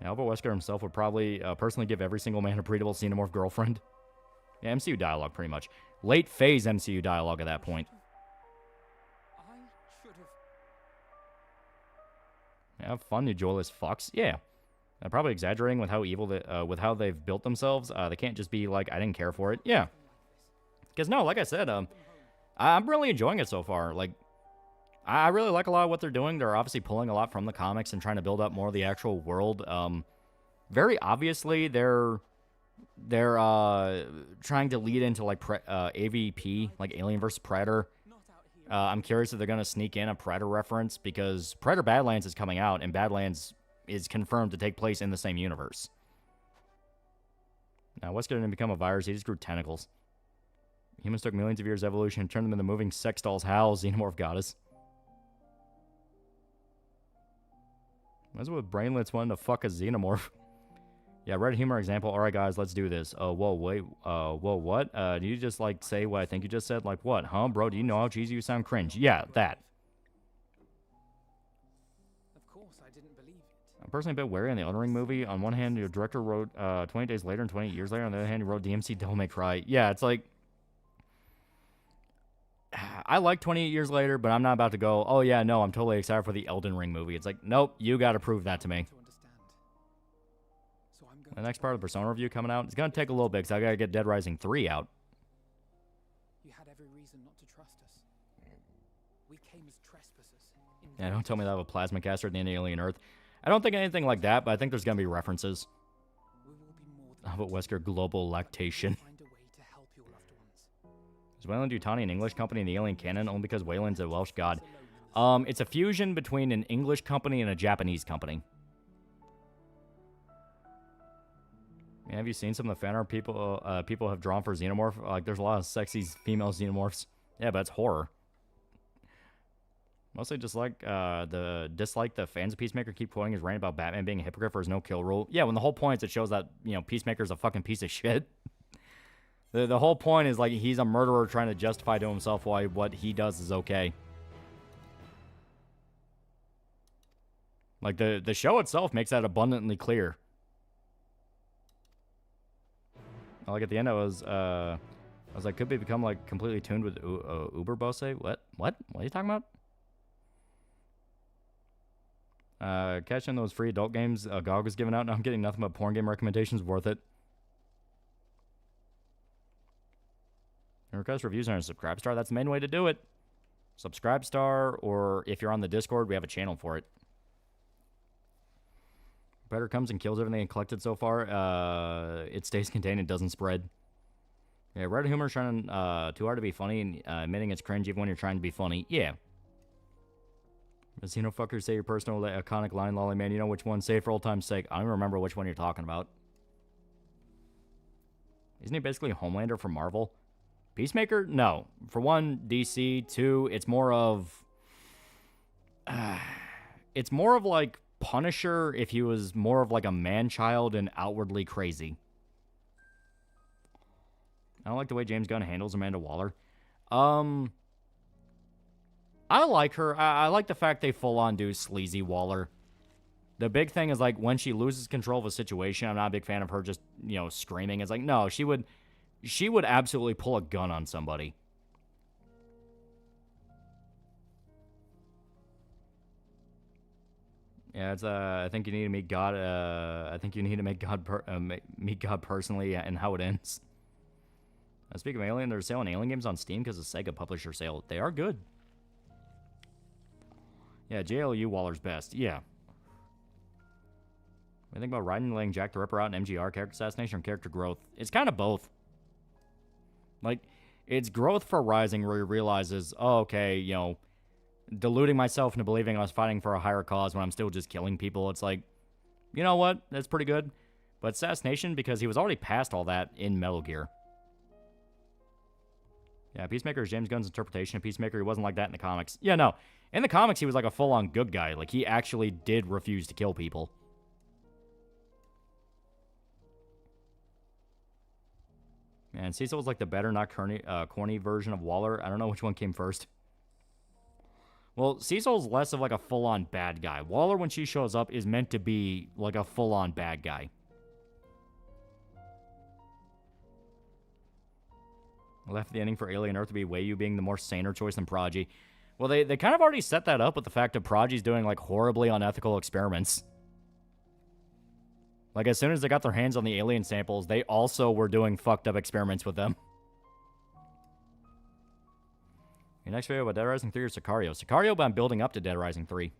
Yeah, Albert Wesker himself would probably personally give every single man a breedable xenomorph girlfriend. Yeah, MCU dialogue, pretty much. Late phase MCU dialogue at that point. Yeah, have fun, you joyless fucks. Yeah. Probably exaggerating with how evil, with how they've built themselves. They can't just be like, I didn't care for it. Yeah. Because, no, like I said, I'm really enjoying it so far. Like, I really like a lot of what they're doing. They're obviously pulling a lot from the comics and trying to build up more of the actual world. Very obviously, they're trying to lead into, like, AVP, like Alien vs. Predator. I'm curious if they're going to sneak in a Predator reference, because Predator Badlands is coming out, and Badlands is confirmed to take place in the same universe. Now, what's going to become a virus? He just grew tentacles. Humans took millions of years of evolution and turned them into moving sex dolls. How? Xenomorph goddess. That's what brainlets wanting to fuck a xenomorph. Yeah, Reddit humor example. All right, guys, let's do this. Whoa, wait. Whoa, what? Do you just, like, say what I think you just said? Like, what? Huh, bro? Do you know how cheesy you sound? Cringe. Yeah, that. Of course, I didn't believe it. I'm personally a bit wary on the Elden Ring movie. On one hand, your director wrote 20 days later and 28 years later. On the other hand, he wrote DMC Devil May Cry. Yeah, it's like... I like 28 years later, but I'm not about to go, oh yeah, no, I'm totally excited for the Elden Ring movie. It's like, nope, you gotta prove that to me. The next part of the Persona review coming out, it's gonna take a little bit, because I gotta get Dead Rising 3 out. You had every reason not to trust us. We came as trespassers. Yeah, don't tell me that with a plasma caster at the end of Alien Earth. I don't think anything like that, but I think there's gonna be references. How about Wesker Global Lactation? Is Wayland Yutani an English company in the Alien canon only because Wayland's a Welsh god? It's a fusion between an English company and a Japanese company. Yeah, have you seen some of the fan art people have drawn for Xenomorph? Like, there's a lot of sexy female Xenomorphs. Yeah, but it's horror. Mostly just like the fans of Peacemaker keep quoting his rant about Batman being a hypocrite for his no-kill rule. Yeah, when the whole point is it shows that, you know, Peacemaker's a fucking piece of shit. The whole point is, like, he's a murderer trying to justify to himself why what he does is okay. Like, the show itself makes that abundantly clear. Like, at the end, I was like, could they become, like, completely tuned with Uber Bose? What? What are you talking about? Catching those free adult games GOG was giving out. Now I'm getting nothing but porn game recommendations. Worth it. And request reviews on a Subscribestar. That's the main way to do it. Subscribestar, or if you're on the Discord, we have a channel for it. Predator comes and kills everything collected so far. It stays contained and doesn't spread. Yeah, Reddit humor is trying too hard to be funny and admitting it's cringe even when you're trying to be funny. Yeah. Does fuckers say your personal iconic line, Lolly man? You know which one? Say it for old time's sake. I don't remember which one you're talking about. Isn't he basically Homelander from Marvel? Peacemaker? No. For one, DC. Two, it's more of like Punisher if he was more of like a man-child and outwardly crazy. I don't like the way James Gunn handles Amanda Waller. I like her. I like the fact they full-on do sleazy Waller. The big thing is, like, when she loses control of a situation, I'm not a big fan of her just, you know, screaming. It's like, no, she would absolutely pull a gun on somebody. Yeah, it's I think you need to meet God. I think you need to meet God personally and how it ends. Speaking of Alien, they're selling Alien games on Steam because of Sega publisher sale. They are good. Yeah, JLU Waller's best. Yeah. What do you think about Raiden laying Jack the Ripper out in MGR, character assassination, or character growth? It's kind of both. Like, it's growth for Rising where he realizes, oh, okay, you know, deluding myself into believing I was fighting for a higher cause when I'm still just killing people. It's like, you know what? That's pretty good. But assassination, because he was already past all that in Metal Gear. Yeah, Peacemaker is James Gunn's interpretation of Peacemaker. He wasn't like that in the comics. Yeah, no. In the comics, he was like a full-on good guy. Like, he actually did refuse to kill people. Man, Cecil was like the better, not corny version of Waller. I don't know which one came first. Well, Cecil's less of like a full-on bad guy. Waller, when she shows up, is meant to be like a full-on bad guy. I left the ending for Alien Earth to be Wei Yu being the more saner choice than Prodigy. Well, they kind of already set that up with the fact that Prodigy's doing like horribly unethical experiments. Like, as soon as they got their hands on the alien samples, they also were doing fucked up experiments with them. Your next video about Dead Rising 3 or Sicario? Sicario, but I'm building up to Dead Rising 3.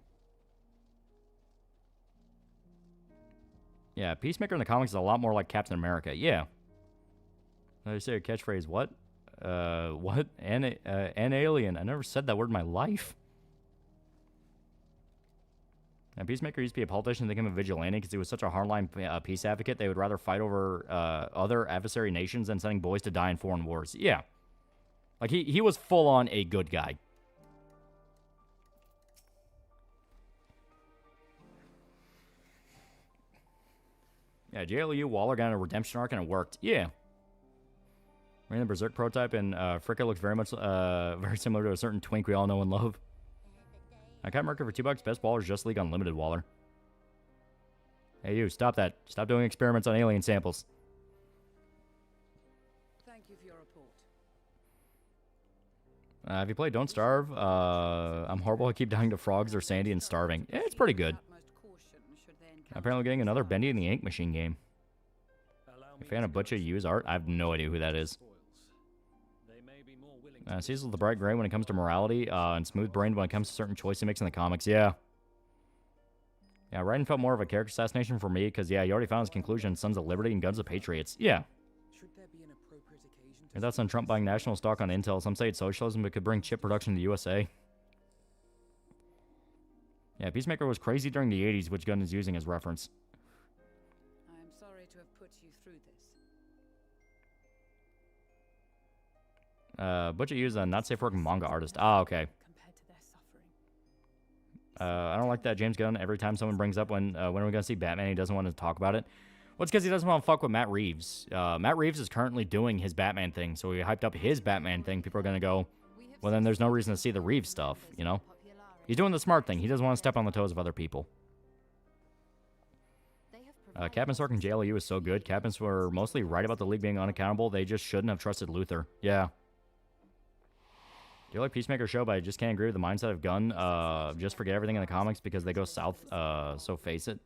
Yeah, Peacemaker in the comics is a lot more like Captain America. Yeah. Did I say a catchphrase? What? What? An alien. I never said that word in my life. And Peacemaker used to be a politician and became a vigilante because he was such a hardline peace advocate. They would rather fight over other adversary nations than sending boys to die in foreign wars. Yeah. Like, he was full-on a good guy. Yeah, JLU Waller got a redemption arc and it worked. Yeah. Ran the Berserk prototype, and Fricka looks very much very similar to a certain twink we all know and love. I got marker for $2. Best Waller's Just League Unlimited Waller. Hey, you, stop that. Stop doing experiments on alien samples. Thank you for your report. Have you played Don't Starve? I'm horrible. I keep dying to frogs or Sandy and starving. Yeah, it's pretty good. Apparently getting another Bendy and the Ink Machine game. A fan of Butcher Yu's art? I have no idea who that is. Cecil's the bright gray when it comes to morality, and smooth-brained when it comes to certain choices he makes in the comics. Yeah. Yeah, Raiden felt more of a character assassination for me, because, yeah, he already found his conclusion in Sons of Liberty and Guns of Patriots. Yeah. Your thoughts on Trump buying national stock on Intel? Some say it's socialism, but could bring chip production to the USA. Yeah, Peacemaker was crazy during the 80s, which Gunn is using as reference. I am sorry to have put you through this. Butcher Yu's a not safe working manga artist. Ah, okay. Compared to their suffering. I don't like that James Gunn, every time someone brings up when are we going to see Batman, he doesn't want to talk about it. Well, it's because he doesn't want to fuck with Matt Reeves. Matt Reeves is currently doing his Batman thing, so he hyped up his Batman thing. People are going to go, well, then there's no reason to see the Reeves stuff, you know? He's doing the smart thing. He doesn't want to step on the toes of other people. Captain Sork and JLU is so good. Captains were mostly right about the League being unaccountable. They just shouldn't have trusted Luthor. Yeah. Do you like Peacemaker show, but I just can't agree with the mindset of Gunn. Just forget everything in the comics because they go south, so face it.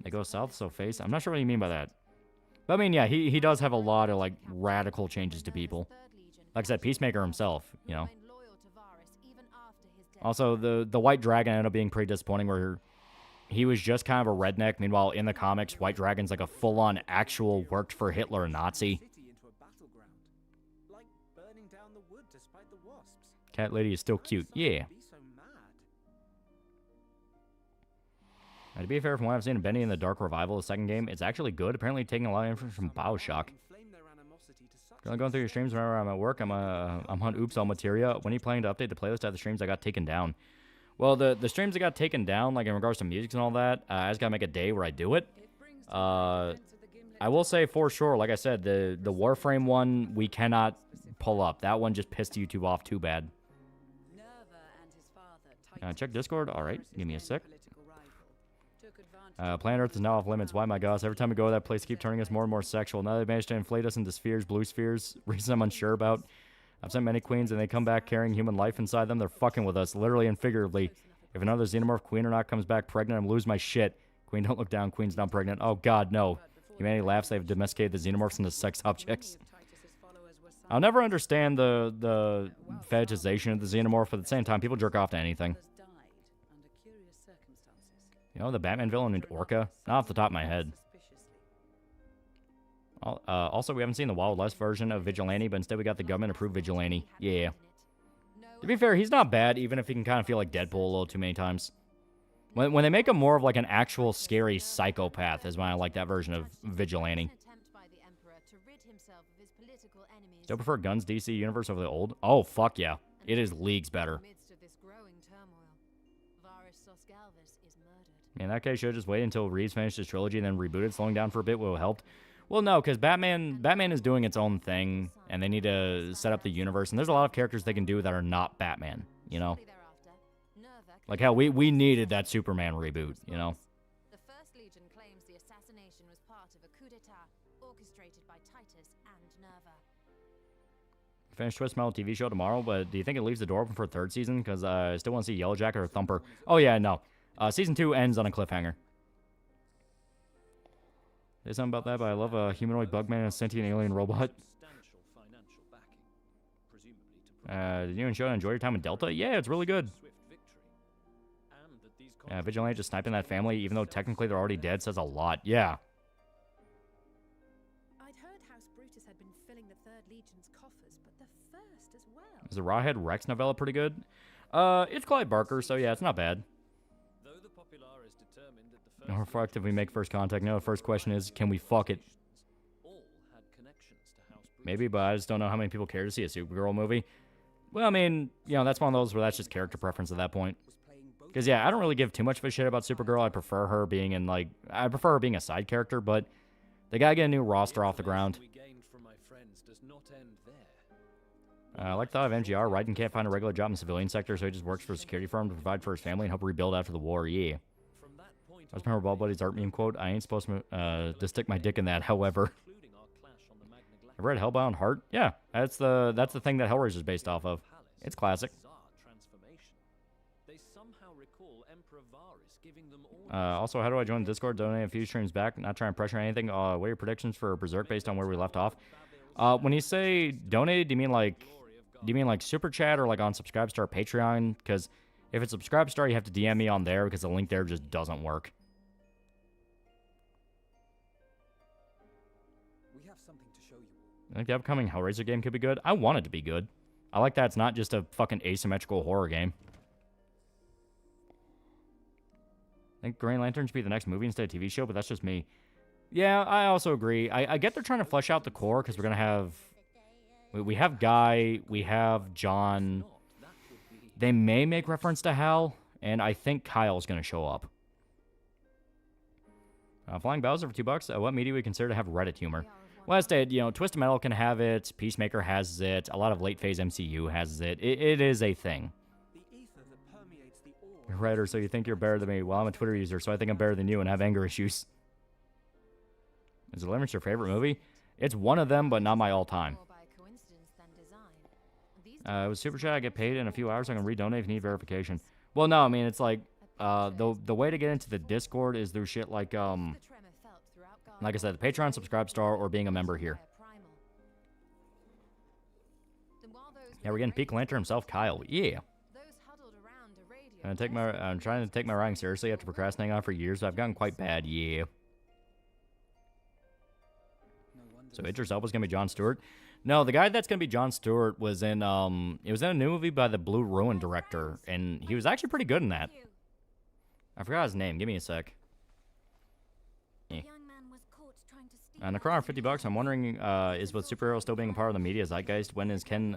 They go south, so face it. I'm not sure what you mean by that. But I mean, yeah, he does have a lot of, like, radical changes to people. Like I said, Peacemaker himself, you know. Also, the White Dragon ended up being pretty disappointing where he was just kind of a redneck. Meanwhile, in the comics, White Dragon's like a full-on actual worked for Hitler Nazi. Cat Lady is still cute. Yeah. To be fair, from what I've seen of Bendy in the Dark Revival, the second game, it's actually good. Apparently taking a lot of influence from Bioshock. Currently going through your streams whenever I'm at work. I'm on Oops All Materia. When are you planning to update the playlist at the streams I got taken down? Well, the streams that got taken down, like in regards to music and all that, I just gotta make a day where I do it. I will say for sure, like I said, the Warframe one we cannot pull up. That one just pissed YouTube off too bad. Check Discord. All right, give me a sec. Planet Earth is now off limits. Why, my gosh? Every time we go to that place, they keep turning us more and more sexual. Now they managed to inflate us into spheres, blue spheres. Reason I'm unsure about. I've sent many queens, and they come back carrying human life inside them. They're fucking with us, literally and figuratively. If another xenomorph queen or not comes back pregnant, I'm lose my shit. Queen, don't look down. Queen's not pregnant. Oh, God, no. Humanity laughs. They've domesticated the xenomorphs into sex objects. I'll never understand the fetishization of the xenomorph, but at the same time, people jerk off to anything. You know, the Batman villain named Orca? Not off the top of my head. Also, we haven't seen the Wild West version of Vigilante, but instead we got the government-approved Vigilante. Yeah. To be fair, he's not bad, even if he can kind of feel like Deadpool a little too many times. When they make him more of like an actual scary psychopath is when I like that version of Vigilante. Still prefer Guns DC Universe over the old? Oh, fuck yeah. It is leagues better. In that case, should have just waited until Reeves finished his trilogy and then rebooted. Slowing down for a bit would have helped. Well, no, because Batman is doing its own thing, and they need to set up the universe. And there's a lot of characters they can do that are not Batman, you know? Like, hell, we needed that Superman reboot, you know? The First Legion claims the assassination was part of a coup d'etat orchestrated by Titus and Nerva. Finish Twist Metal TV show tomorrow, but do you think it leaves the door open for a third season? Because I still want to see Yellow Jacket or Thumper. Oh, yeah, no. Season 2 ends on a cliffhanger. There's something about that, but I love a humanoid bugman and a sentient alien robot. Did you and Shona enjoy your time in Delta? Yeah, it's really good. Vigilante just sniping that family, even though technically they're already dead, says a lot. Yeah. I'd heard House Brutus had been filling the Third Legion's coffers, but the first as well. Is the Rawhead Rex novella pretty good? It's Clive Barker, so yeah, it's not bad. No, reflect if we make first contact. No, the first question is, can we fuck it? Maybe, but I just don't know how many people care to see a Supergirl movie. Well, I mean, you know, that's one of those where that's just character preference at that point. Because, yeah, I don't really give too much of a shit about Supergirl. I prefer her being in, like, I prefer her being a side character, but they gotta get a new roster off the ground. I like the thought of MGR. Raiden can't find a regular job in the civilian sector, so he just works for a security firm to provide for his family and help rebuild after the war. Yeah. I just remember Ball Buddy's art meme quote. I ain't supposed to stick my dick in that, however. I've read Hellbound Heart. Yeah, that's the thing that Hellraiser is based off of. It's classic. Also, how do I join the Discord? Donate a few streams back. Not trying to pressure anything. What are your predictions for Berserk based on where we left off? When you say donate, do you mean like Super Chat or like on Subscribestar or Patreon? Because if it's Subscribestar, you have to DM me on there because the link there just doesn't work. We have something to show you. I think the upcoming Hellraiser game could be good. I want it to be good. I like that it's not just a fucking asymmetrical horror game. I think Green Lantern should be the next movie instead of TV show, but that's just me. Yeah, I also agree. I get they're trying to flesh out the core because we're going to have... We have Guy, we have John. They may make reference to Hal, and I think Kyle's going to show up. Flying Bowser for $2. What media we consider to have Reddit humor? Well, I said, you know, Twisted Metal can have it. Peacemaker has it. A lot of late-phase MCU has it. It is a thing. You're a writer, so you think you're better than me. Well, I'm a Twitter user, so I think I'm better than you and have anger issues. Is Deliverance your favorite movie? It's one of them, but not my all-time. With Super Chat, I get paid in a few hours. I can redonate if you need verification. Well, no, I mean, it's like, the way to get into the Discord is through shit like I said, the Patreon, Subscribestar, or being a member here. Yeah, we're getting Peak Lantern himself, Kyle. Yeah. I'm trying to take my writing seriously after procrastinating on it for years, but I've gotten quite bad. Yeah. So Idris Elba's gonna be Jon Stewart. No, the guy that's gonna be Jon Stewart was in it was in a new movie by the Blue Ruin director, and he was actually pretty good in that. I forgot his name. Give me a sec. Yeah. Necron $50. I'm wondering, is with superheroes still being a part of the media zeitgeist? When is Ken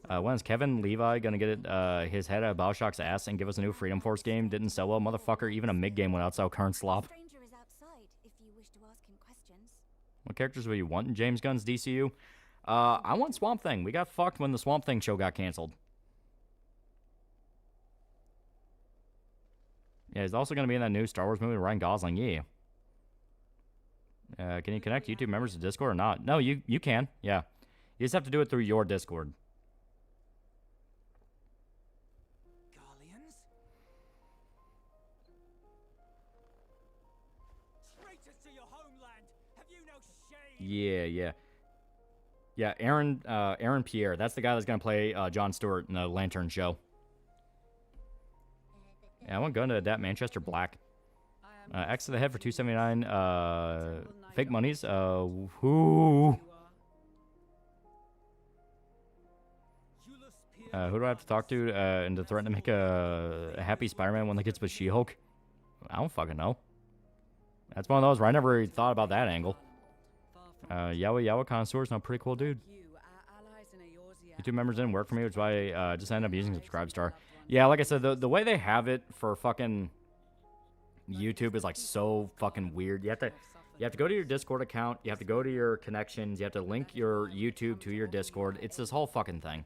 When is Kevin Levi gonna get his head out of Bioshock's ass and give us a new Freedom Force game? Didn't sell well, motherfucker. Even a mid game without sell current slop. Stranger is outside if you wish to ask him questions. What characters will you want in James Gunn's DCU? I want Swamp Thing. We got fucked when the Swamp Thing show got canceled. Yeah, he's also gonna be in that new Star Wars movie with Ryan Gosling. Yeah. Can you connect YouTube members to Discord or not? No, you can. Yeah. You just have to do it through your Discord. Garleans? Traitors to your homeland! Have you no shame? Yeah, Aaron Pierre. That's the guy that's gonna play Jon Stewart in the Lantern show. Yeah, I want Gunn to adapt Manchester Black. X to the head for 279. Fake monies. Who do I have to talk to and to threaten to make a happy Spider-Man one that gets with She-Hulk? I don't fucking know. That's one of those where I never really thought about that angle. Yawa Connoisseur's now a pretty cool dude. YouTube members didn't work for me, which is why I just ended up using Subscribestar. Yeah, like I said, the way they have it for fucking YouTube is like so fucking weird. You have to go to your Discord account, you have to go to your connections, you have to link your YouTube to your Discord. It's this whole fucking thing.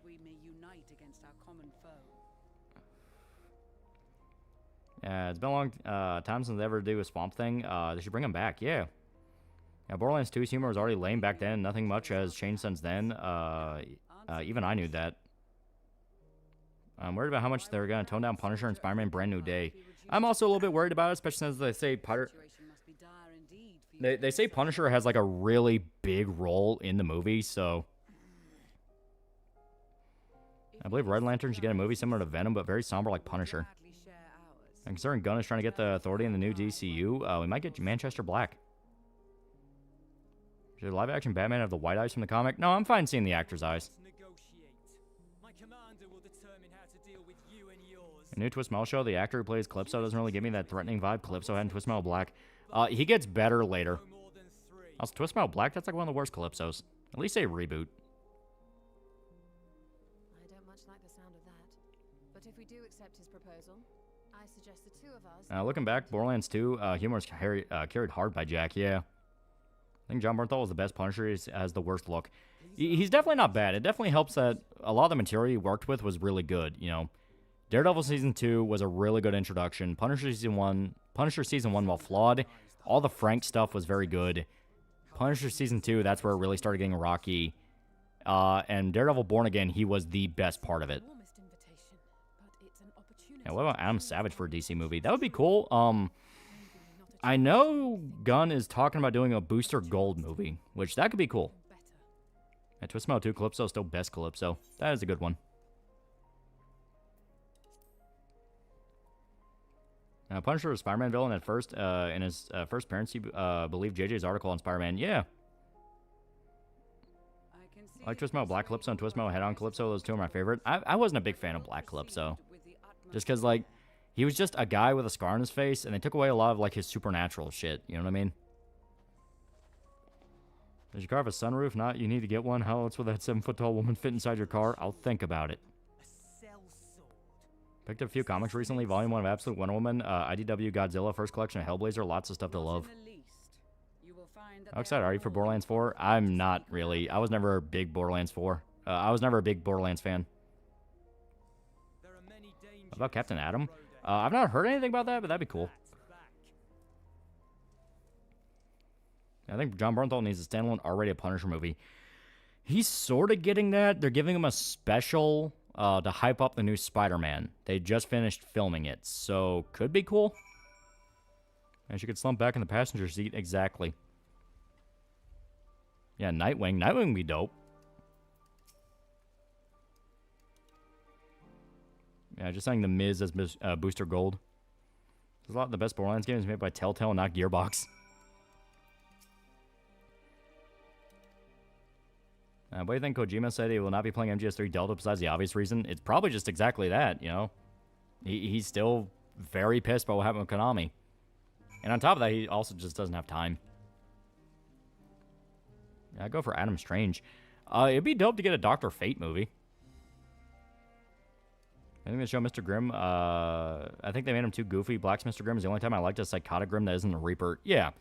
Yeah, it's been a long time since they ever do a Swamp Thing. They should bring him back, yeah. Yeah, Borderlands 2's humor was already lame back then. Nothing much has changed since then. Even I knew that. I'm worried about how much they're going to tone down Punisher and Spider-Man Brand New Day. I'm also a little bit worried about it, especially since they say they say Punisher has like a really big role in the movie, so I believe Red Lantern should get a movie similar to Venom, but very somber like Punisher. And considering Gunn is trying to get the authority in the new DCU, we might get Manchester Black. Should live-action Batman have the white eyes from the comic? No, I'm fine seeing the actor's eyes. A new Twist Metal show, the actor who plays Calypso doesn't really give me that threatening vibe Calypso had in Twist Metal Black. He gets better later. Also, Twist Metal Black, that's like one of the worst Calypsos. At least say reboot. I don't much like the sound of that. But if we do accept his proposal, I suggest the two of us... Looking back, Borderlands 2, humor is carried hard by Jack, yeah. I think John Bernthal was the best Punisher. He has the worst look. He's definitely not bad. It definitely helps that a lot of the material he worked with was really good, you know. Daredevil Season 2 was a really good introduction. Punisher Season 1, while flawed, all the Frank stuff was very good. Punisher Season 2, that's where it really started getting rocky. And Daredevil Born Again, he was the best part of it. Yeah, what about Adam Savage for a DC movie? That would be cool. I know Gunn is talking about doing a Booster Gold movie, which that could be cool. Yeah, Twist Metal 2 Calypso is still best Calypso. That is a good one. Punisher was a Spider-Man villain at first. In his first appearance, he believed JJ's article on Spider-Man. Yeah. I like Twist Metal Black Calypso and Twist Metal Head-On Calypso. Those two are my favorite. I wasn't a big fan of Black Calypso. Just because, like, he was just a guy with a scar on his face, and they took away a lot of, like, his supernatural shit. You know what I mean? Does your car have a sunroof? Not. You need to get one. How else will that 7-foot-tall woman fit inside your car? I'll think about it. Picked up a few comics recently. Volume 1 of Absolute Wonder Woman, IDW Godzilla, first collection of Hellblazer. Lots of stuff to love. How excited are you for Borderlands 4? I'm not really. I was never a big Borderlands 4. I was never a big Borderlands fan. What about Captain Atom? I've not heard anything about that, but that'd be cool. I think John Bernthal needs a standalone R-rated Punisher movie. He's sort of getting that. They're giving him a special to hype up the new Spider-Man. They just finished filming it, so could be cool. And she could slump back in the passenger seat. Exactly. Yeah, Nightwing. Nightwing would be dope. Yeah, just saying The Miz as Booster Gold. There's a lot of the best Borderlands games made by Telltale, not Gearbox. What do you think Kojima said he will not be playing MGS3 Delta besides the obvious reason? It's probably just exactly that, you know? He's still very pissed about what happened with Konami. And on top of that, he also just doesn't have time. Yeah, I'd go for Adam Strange. It'd be dope to get a Dr. Fate movie. I think they show Mr. Grimm. I think they made him too goofy. Black's Mr. Grimm is the only time I liked a psychotic Grimm that isn't a Reaper. Yeah,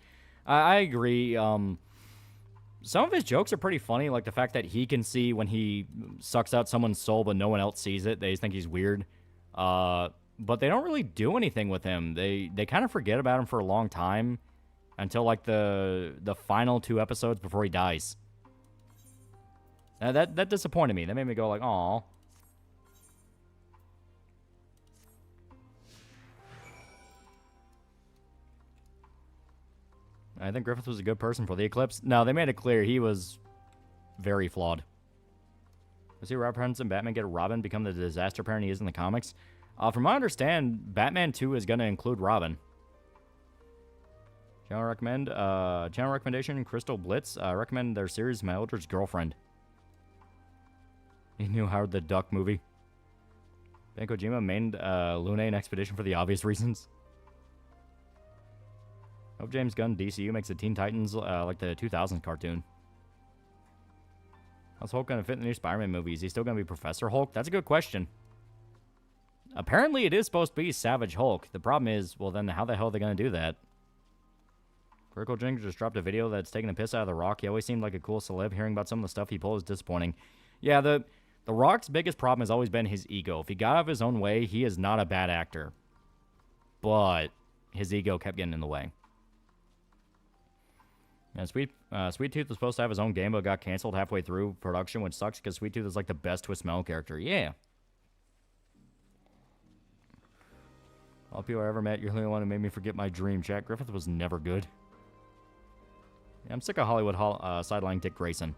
I agree. Some of his jokes are pretty funny, like the fact that he can see when he sucks out someone's soul, but no one else sees it. They just think he's weird. But they don't really do anything with him. They kind of forget about him for a long time until like the final 2 episodes before he dies. That disappointed me. That made me go like, "Aw." I think Griffith was a good person for the eclipse. No, they made it clear he was very flawed. We see Robert Pattinson Batman get a Robin, become the disaster parent he is in the comics. From what I understand, Batman 2 is going to include Robin. Channel recommendation, Crystal Blitz. Recommend their series, My Eldritch Girlfriend. He knew Howard the Duck movie. Ben Kojima made Lune an expedition for the obvious reasons. Hope James Gunn DCU makes the Teen Titans like the 2000s cartoon. How's Hulk going to fit in the new Spider-Man movie? Is he still going to be Professor Hulk? That's a good question. Apparently it is supposed to be Savage Hulk. The problem is, well then how the hell are they going to do that? Critical Jenkins just dropped a video that's taking the piss out of The Rock. He always seemed like a cool celeb. Hearing about some of the stuff he pulled is disappointing. Yeah, the Rock's biggest problem has always been his ego. If he got out of his own way, he is not a bad actor. But his ego kept getting in the way. And Sweet Tooth was supposed to have his own game, but got canceled halfway through production, which sucks because Sweet Tooth is like the best Twist Metal character. Yeah. All people I ever met, you're the only one who made me forget my dream. Jack Griffith was never good. Yeah, I'm sick of Hollywood sideline Dick Grayson.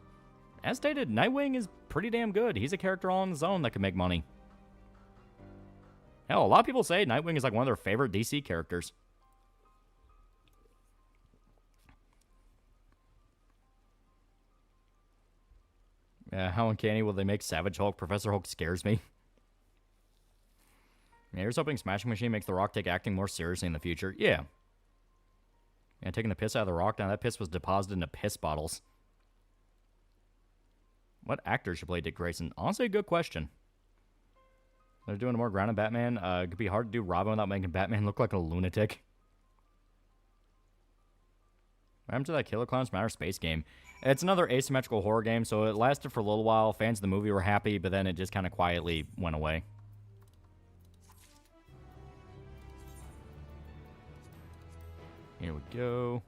As stated, Nightwing is pretty damn good. He's a character all on his own that can make money. Hell, a lot of people say Nightwing is like one of their favorite DC characters. How uncanny will they make Savage Hulk? Professor Hulk scares me. Yeah, here's hoping Smashing Machine makes The Rock take acting more seriously in the future. Yeah. Yeah, taking the piss out of The Rock. Now, that piss was deposited into piss bottles. What actor should play Dick Grayson? Honestly, a good question. They're doing a more grounded Batman. It could be hard to do Robin without making Batman look like a lunatic. What happened to that Killer Clowns from Outer Space game? It's another asymmetrical horror game, so it lasted for a little while. Fans of the movie were happy, but then it just kind of quietly went away. Here we go.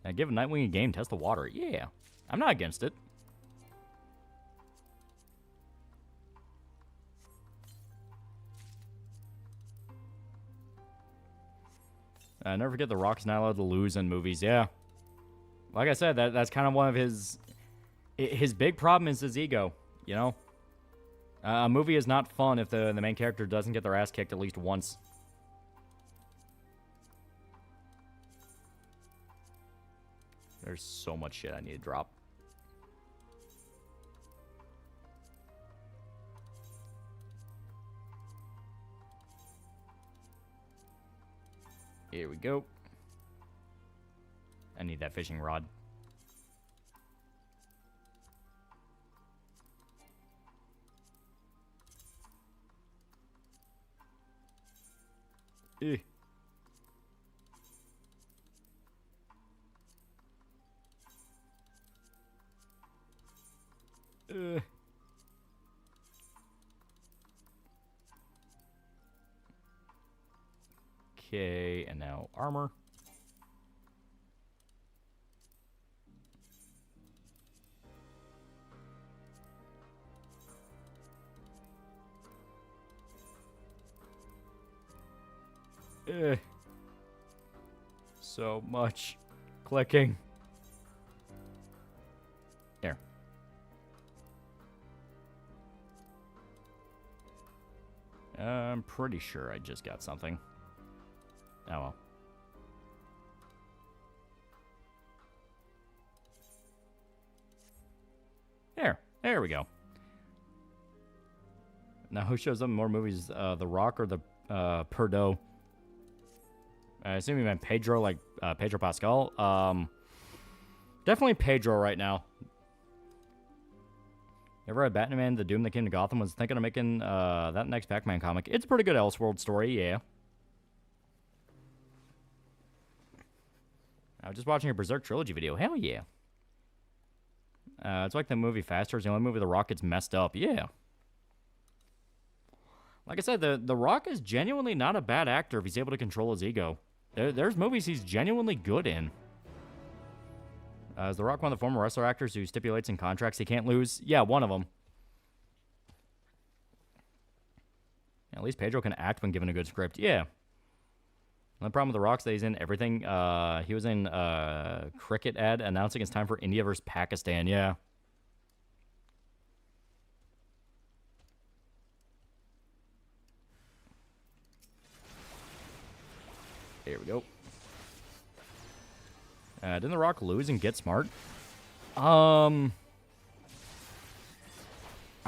Now give Nightwing a game, test the water. Yeah, I'm not against it. Never forget The Rock's not allowed to lose in movies. Yeah. Like I said, that's kind of one of his big problem is his ego, you know? A movie is not fun if the main character doesn't get their ass kicked at least once. There's so much shit I need to drop. Here we go. I need that fishing rod. Eh. Okay, and now armor. So much clicking. There. I'm pretty sure I just got something. Oh well. There we go. Now who shows up in more movies, The Rock or the Perdo? I assume you meant Pedro, like Pedro Pascal. Definitely Pedro right now. Ever read Batman, The Doom That Came to Gotham? Was thinking of making that next Pac-Man comic. It's a pretty good Elseworld story, yeah. I was just watching a Berserk Trilogy video. Hell yeah. It's like the movie Faster. It's the only movie The Rock gets messed up. Yeah. Like I said, the Rock is genuinely not a bad actor if he's able to control his ego. There's movies he's genuinely good in. Is The Rock one of the former wrestler actors who stipulates in contracts he can't lose? Yeah, one of them. At least Pedro can act when given a good script. Yeah. The problem with The Rock's that he's in everything. He was in cricket ad announcing it's time for India versus Pakistan. Yeah. Here we go. Didn't The Rock lose and Get Smart? I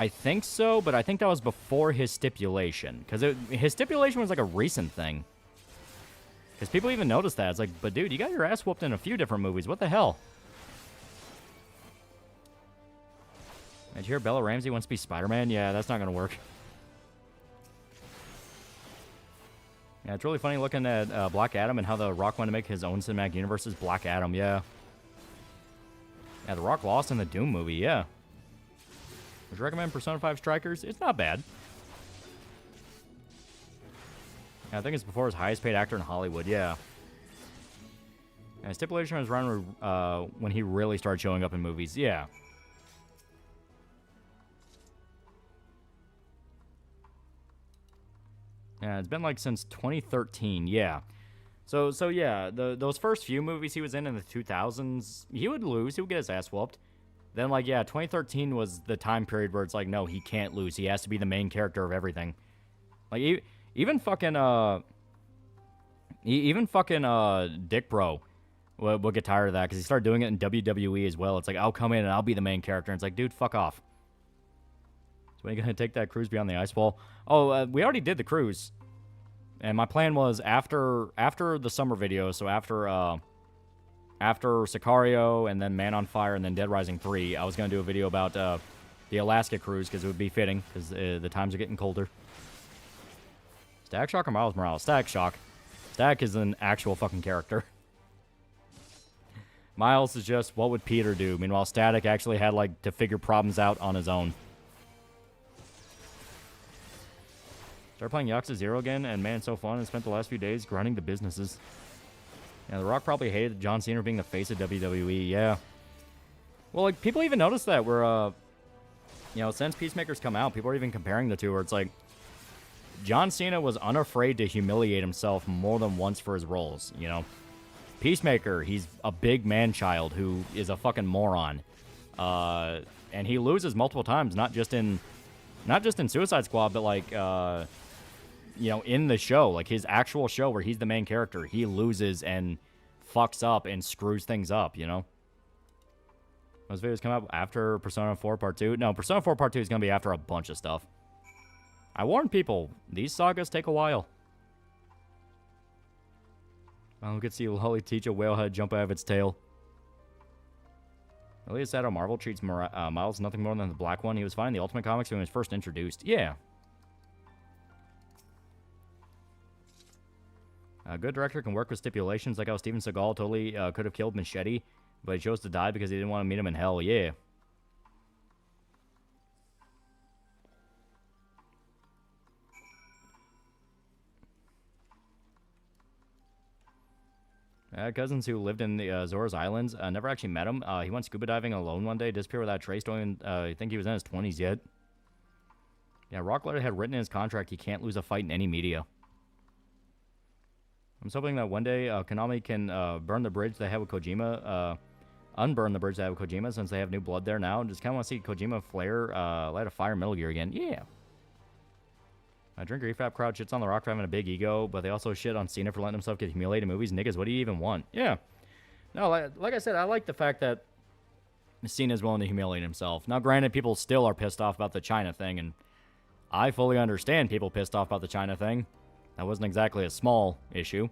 think so, but I think that was before his stipulation. Because his stipulation was like a recent thing. Because people even noticed that. It's like, but dude, you got your ass whooped in a few different movies. What the hell? Did you hear Bella Ramsey wants to be Spider-Man? Yeah, that's not going to work. Yeah, it's really funny looking at Black Adam and how The Rock wanted to make his own cinematic universe as Black Adam, yeah. Yeah, The Rock lost in the Doom movie, yeah. Would you recommend Persona 5 Strikers? It's not bad. Yeah, I think it's before his highest paid actor in Hollywood, yeah. Yeah, stipulation was around when he really started showing up in movies, yeah. Yeah, it's been like since 2013, yeah. So yeah, those first few movies he was in the 2000s, he would lose, he would get his ass whooped. Then, like, yeah, 2013 was the time period where it's like, no, he can't lose. He has to be the main character of everything. Like, even fucking Dick Bro will get tired of that because he started doing it in WWE as well. It's like, I'll come in and I'll be the main character. And it's like, dude, fuck off. So when are you going to take that cruise beyond the ice wall? Oh, we already did the cruise. And my plan was after the summer video, so after Sicario and then Man on Fire and then Dead Rising 3, I was going to do a video about the Alaska cruise because it would be fitting because the times are getting colder. Static Shock or Miles Morales? Static Shock. Static is an actual fucking character. Miles is just, what would Peter do? Meanwhile, Static actually had, like, to figure problems out on his own. Started playing Yakuza 0 again, and man, so fun, and spent the last few days grinding the businesses. Yeah, The Rock probably hated John Cena being the face of WWE, yeah. Well, like, people even noticed that where, since Peacemaker's come out, people are even comparing the two, where it's like, John Cena was unafraid to humiliate himself more than once for his roles, you know? Peacemaker, he's a big man-child who is a fucking moron. And he loses multiple times, not just in Suicide Squad, but, like, in the show, like his actual show where he's the main character, he loses and fucks up and screws things up, you know? Those videos come out after Persona 4 Part 2. No, Persona 4 Part 2 is going to be after a bunch of stuff. I warn people, these sagas take a while. I could see Lolly teach a whale how to jump out of its tail. Really sad how Marvel treats Miles nothing more than the black one. He was fine in the Ultimate Comics when he was first introduced. Yeah. A good director can work with stipulations, like how Steven Seagal totally could have killed Machete, but he chose to die because he didn't want to meet him in hell. Yeah. Cousins who lived in the Azores Islands. Never actually met him. He went scuba diving alone one day, disappeared without a trace. Don't even think he was in his 20s yet. Yeah, Rockletter had written in his contract he can't lose a fight in any media. I'm hoping that one day Konami can burn the bridge they have with Kojima, unburn the bridge they have with Kojima since they have new blood there now. Just kind of want to see Kojima light a fire in Metal Gear again. Yeah. Drinker EFAP crowd shits on The Rock for having a big ego, but they also shit on Cena for letting himself get humiliated in movies. Niggas, what do you even want? Yeah. No, like I said, I like the fact that Cena's willing to humiliate himself. Now, granted, people still are pissed off about the China thing, and I fully understand people pissed off about the China thing. That wasn't exactly a small issue.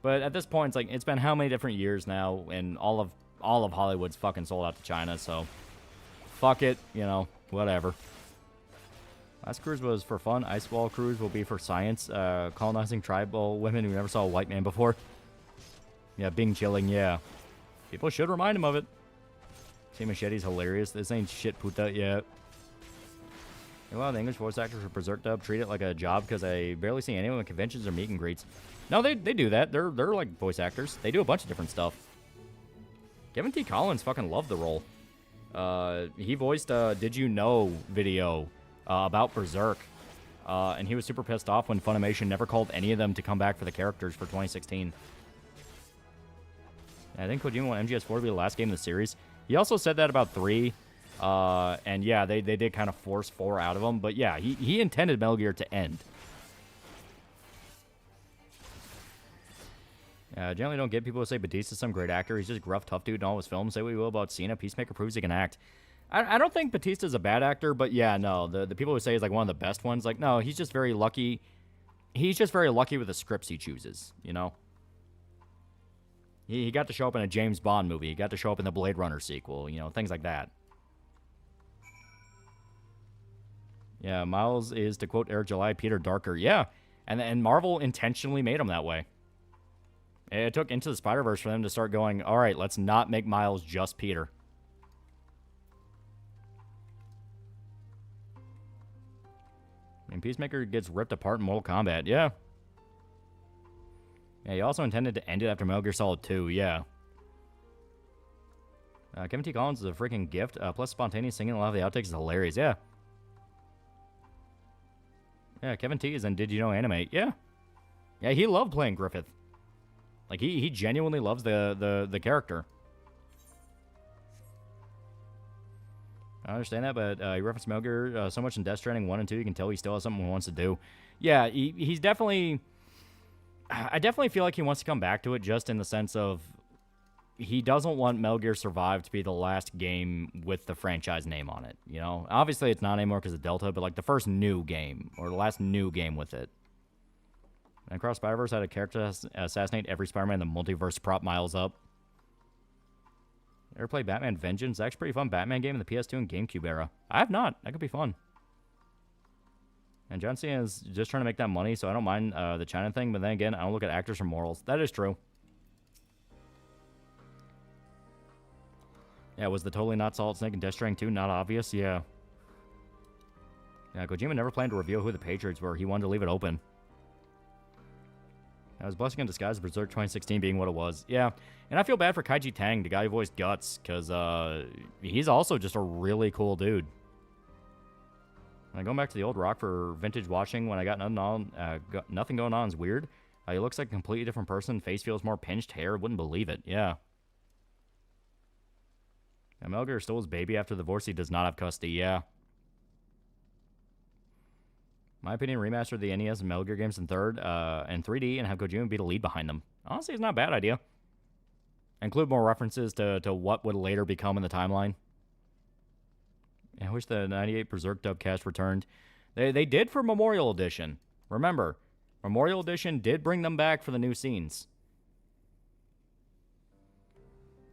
But at this point, it's like it's been how many different years now, and all of Hollywood's fucking sold out to China. So, fuck it, you know, whatever. Last cruise was for fun. Ice Wall cruise will be for science. Colonizing tribal women who never saw a white man before. Yeah, Bing chilling, yeah. People should remind him of it. See, Machete's hilarious. This ain't shit puta yet. A lot of the English voice actors for Berserk dub treat it like a job because I barely see anyone at conventions or meet and greets. No, they do that. They're like voice actors. They do a bunch of different stuff. Kevin T. Collins fucking loved the role. He voiced Did You Know video about Berserk. And he was super pissed off when Funimation never called any of them to come back for the characters for 2016. I think Kojima wanted MGS4 to be the last game in the series. He also said that about 3. And yeah, they did kind of force 4 out of him. But yeah, he intended Metal Gear to end. Generally don't get people who say Batista's some great actor. He's just a gruff, tough dude in all his films. Say what you will about Cena. Peacemaker proves he can act. I don't think Batista's a bad actor, but yeah, no. The people who say he's like one of the best ones, like, no, he's just very lucky. He's just very lucky with the scripts he chooses, you know? He got to show up in a James Bond movie. He got to show up in the Blade Runner sequel, you know, things like that. Yeah, Miles is, to quote Eric July, Peter Darker. Yeah, and Marvel intentionally made him that way. It took Into the Spider-Verse for them to start going, all right, let's not make Miles just Peter. And Peacemaker gets ripped apart in Mortal Kombat. Yeah. Yeah, he also intended to end it after Metal Gear Solid 2. Yeah. Kevin T. Collins is a freaking gift. Plus, spontaneous singing a lot of the outtakes is hilarious. Yeah. Yeah, Kevin T. is in Did You Know Anime. Yeah. Yeah, he loved playing Griffith. Like, he genuinely loves the character. I understand that, but he referenced Metal Gear so much in Death Stranding 1 and 2, you can tell he still has something he wants to do. Yeah, he's definitely... I definitely feel like he wants to come back to it just in the sense of he doesn't want Metal Gear Survive to be the last game with the franchise name on it, you know? Obviously, it's not anymore because of Delta, but like the first new game, or the last new game with it. And Across Spider-Verse had a character assassinate every Spider-Man in the multiverse prop Miles up. Ever played Batman Vengeance? That's a pretty fun Batman game in the PS2 and GameCube era. I have not. That could be fun. And John Cena is just trying to make that money, so I don't mind the China thing. But then again, I don't look at actors for morals. That is true. Yeah, was the totally not Solid Snake and Death Stranding 2 not obvious? Yeah. Yeah, Kojima never planned to reveal who the Patriots were. He wanted to leave it open. I was blessing in disguise Berserk 2016 being what it was. Yeah, and I feel bad for Kaiji Tang, the guy who voiced Guts, because he's also just a really cool dude. Going back to the old rock for vintage watching when I got nothing going on is weird. He looks like a completely different person. Face feels more pinched. Hair, wouldn't believe it. Yeah. Metal Gear stole his baby after the divorce. He does not have custody. Yeah. My opinion, remaster the NES and Metal Gear games in 3D and have Kojima be the lead behind them. Honestly, it's not a bad idea. Include more references to what would later become in the timeline. I wish the 98 Berserk dub cast returned. They did for Memorial Edition. Remember, Memorial Edition did bring them back for the new scenes.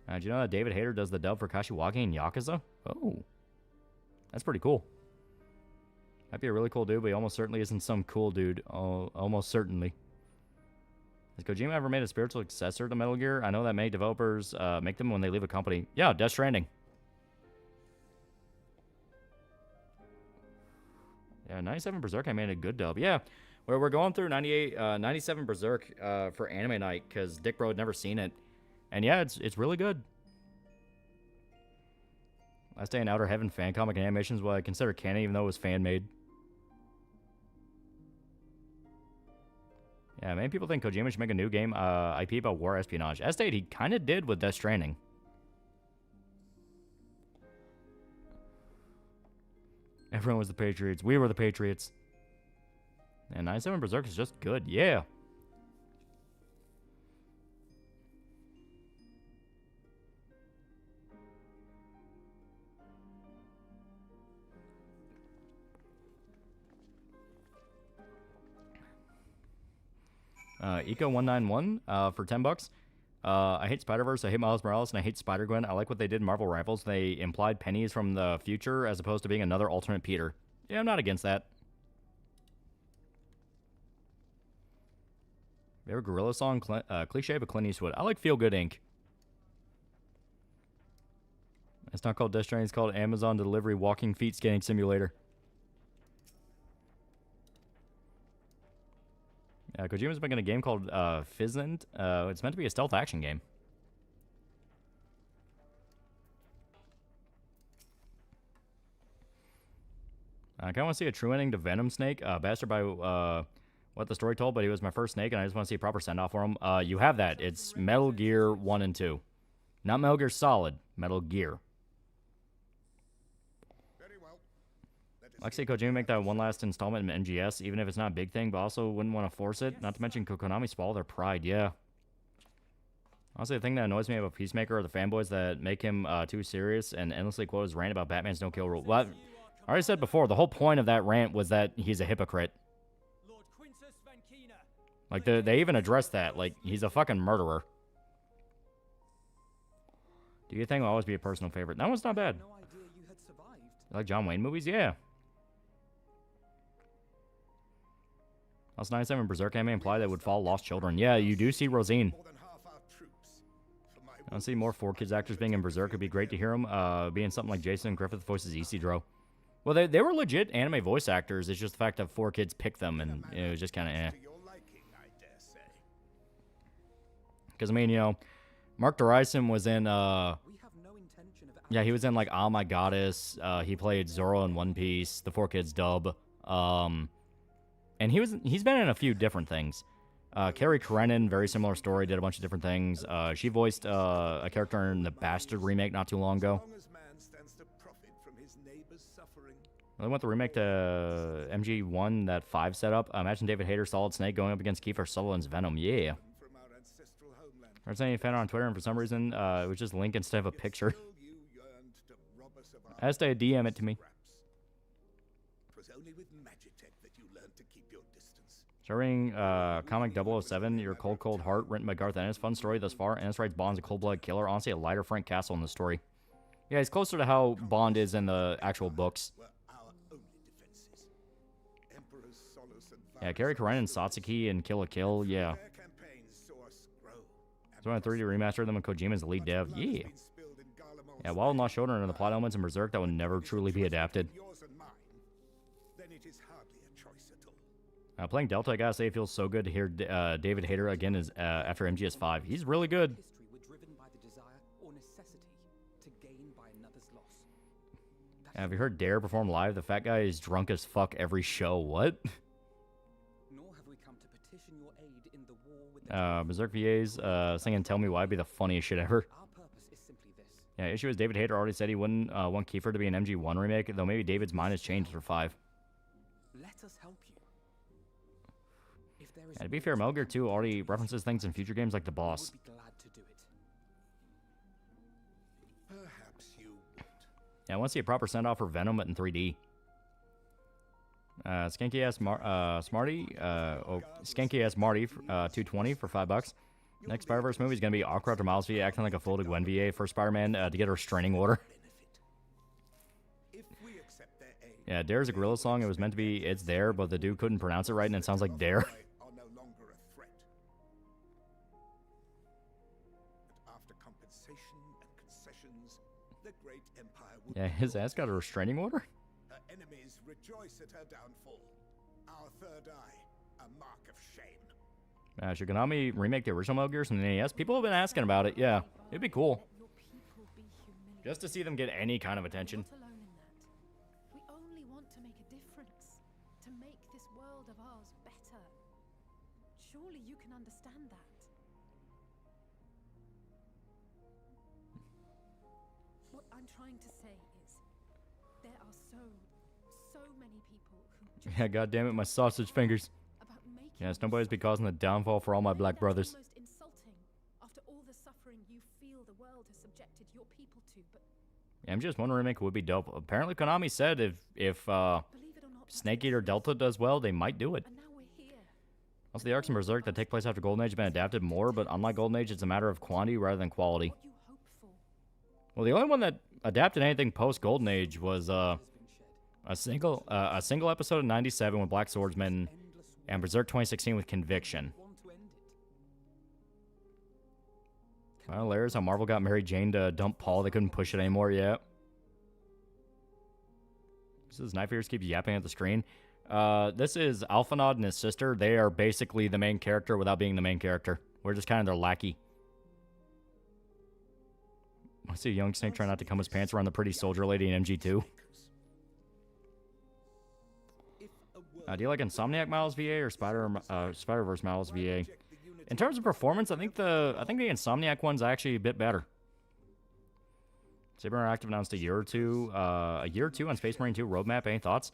Do you know that David Hayter does the dub for Kashiwagi and Yakuza? Oh. That's pretty cool. Might be a really cool dude, but he almost certainly isn't some cool dude. Oh, almost certainly. Has Kojima ever made a spiritual successor to Metal Gear? I know that many developers make them when they leave a company. Yeah, Death Stranding. Yeah, 97 Berserk, I made a good dub. Yeah, we're going through 97 Berserk for Anime Night because Dick Bro had never seen it. And yeah, it's really good. Last Day in Outer Heaven fan comic and animation is what I consider canon, even though it was fan-made. Yeah, many people think Kojima should make a new game IP about war espionage. As stated, he kind of did with Death Stranding. Everyone was the Patriots. We were the Patriots. And 97 Berserk is just good. Yeah. Eco191 for $10. I hate Spider-Verse, I hate Miles Morales, and I hate Spider-Gwen. I like what they did in Marvel Rivals. They implied Penny's from the future as opposed to being another alternate Peter. Yeah, I'm not against that. Favorite Gorilla song? Cliche, but Clint Eastwood. I like Feel Good Inc. It's not called Death Stranding, it's called Amazon Delivery Walking Feet Scanning Simulator. Kojima's making a game called Fizzant. It's meant to be a stealth action game. I kind of want to see a true ending to Venom Snake. Bastard by what the story told, but he was my first Snake, and I just want to see a proper send-off for him. You have that. It's Metal Gear 1 and 2. Not Metal Gear Solid. Metal Gear. Like I say, Kojima make that one last installment in MGS, even if it's not a big thing, but also wouldn't want to force it. Not to mention Konami swallow their pride, yeah. Honestly, the thing that annoys me about Peacemaker are the fanboys that make him too serious and endlessly quote his rant about Batman's no-kill rule. Well, I already said before, the whole point of that rant was that he's a hypocrite. Like, they even addressed that. Like, he's a fucking murderer. Do you think will always be a personal favorite? That one's not bad. You like John Wayne movies? Yeah. Also, 97 Berserk anime imply that would follow Lost Children. Yeah, you do see Rosine. I want to see more 4Kids actors being in Berserk. It'd be great to hear them being something like Jason Griffith voices Isidro. Well, they were legit anime voice actors. It's just the fact that 4Kids picked them, and it was just kind of eh. Because, I mean, you know, Mark Dorizen was in, yeah, he was in, like, Oh My Goddess. He played Zoro in One Piece, the 4Kids dub. And he's been in a few different things. Carrie Karenin, very similar story, did a bunch of different things. She voiced a character in the Bastard remake not too long ago. They went the remake to MG1, that 5 setup. Imagine David Hayter's Solid Snake going up against Kiefer Sutherland's Venom. Yeah. I was saying fan on Twitter, and for some reason, it was just Link instead of a picture. I asked to DM it to me. Starring comic 007, Your Cold Heart, written by Garth Ennis. Fun story thus far. Ennis writes Bond's a cold-blooded killer. Honestly, a lighter Frank Castle in the story. Yeah, he's closer to how Bond is in the actual books. Yeah, Carrie Karenin, Satsuki, and Kill la Kill, yeah. So on 3D remaster them and Kojima's the lead dev. Yeah. Yeah, Wild and Lost Children are the plot elements in Berserk that will never truly be adapted. Playing Delta, I gotta say, it feels so good to hear David Hayter again after MGS5. He's really good. Have you heard Dare perform live? The fat guy is drunk as fuck every show. What? Berserk VAs singing Tell Me Why be the funniest shit ever. Yeah, issue is David Hayter already said he wouldn't want Kiefer to be an MG1 remake, though maybe David's mind has changed for 5. Let us help you. Yeah, to be fair, Metal Gear 2 already references things in future games like The Boss. Yeah, I want to see a proper send-off for Venom in 3D. Skanky ass Marty, 220 for $5. Next Spider-Verse movie is gonna be awkward after Miles VA acting like a fool to Gwen VA for Spider-Man to get a restraining order. Yeah, Dare's a gorilla song. It was meant to be It's There, but the dude couldn't pronounce it right, and it sounds like Dare. Yeah, his ass got a restraining order? Enemies rejoice at her downfall. Our third eye, a mark of shame. Should Konami remake the original Metal Gear from the NES? People have been asking about it, yeah. It'd be cool. Just to see them get any kind of attention. We only want to make a difference, to make this world of ours better. Surely you can understand that. What I'm trying to say is, there are so many people who just Yeah, goddammit, my sausage fingers. Yeah, nobody's be causing the downfall for all my black brothers. Almost insulting after all the suffering you feel the world has subjected your people to, but Yeah, I'm just one remake would be dope. Apparently Konami said if Snake Eater Delta does well, they might do it. and now we're here. Also, the arcs in Berserk that take place after Golden Age have been adapted more, but unlike Golden Age, it's a matter of quantity rather than quality. Well, the only one that adapted anything post Golden Age was a single episode of 97 with Black Swordsman and Berserk 2016 with Conviction. Well, there's how Marvel got Mary Jane to dump Paul. They couldn't push it anymore yet. This is Knife Ears keeps yapping at the screen. This is Alphanod and his sister. They are basically the main character without being the main character. We're just kind of their lackey. I see a young Snake trying not to comb his pants around the pretty soldier lady in MG2. Do you like Insomniac Miles VA or Spider-Verse Miles VA? In terms of performance, I think the Insomniac one's actually a bit better. Saber Interactive announced a year or two on Space Marine 2 roadmap. Any thoughts?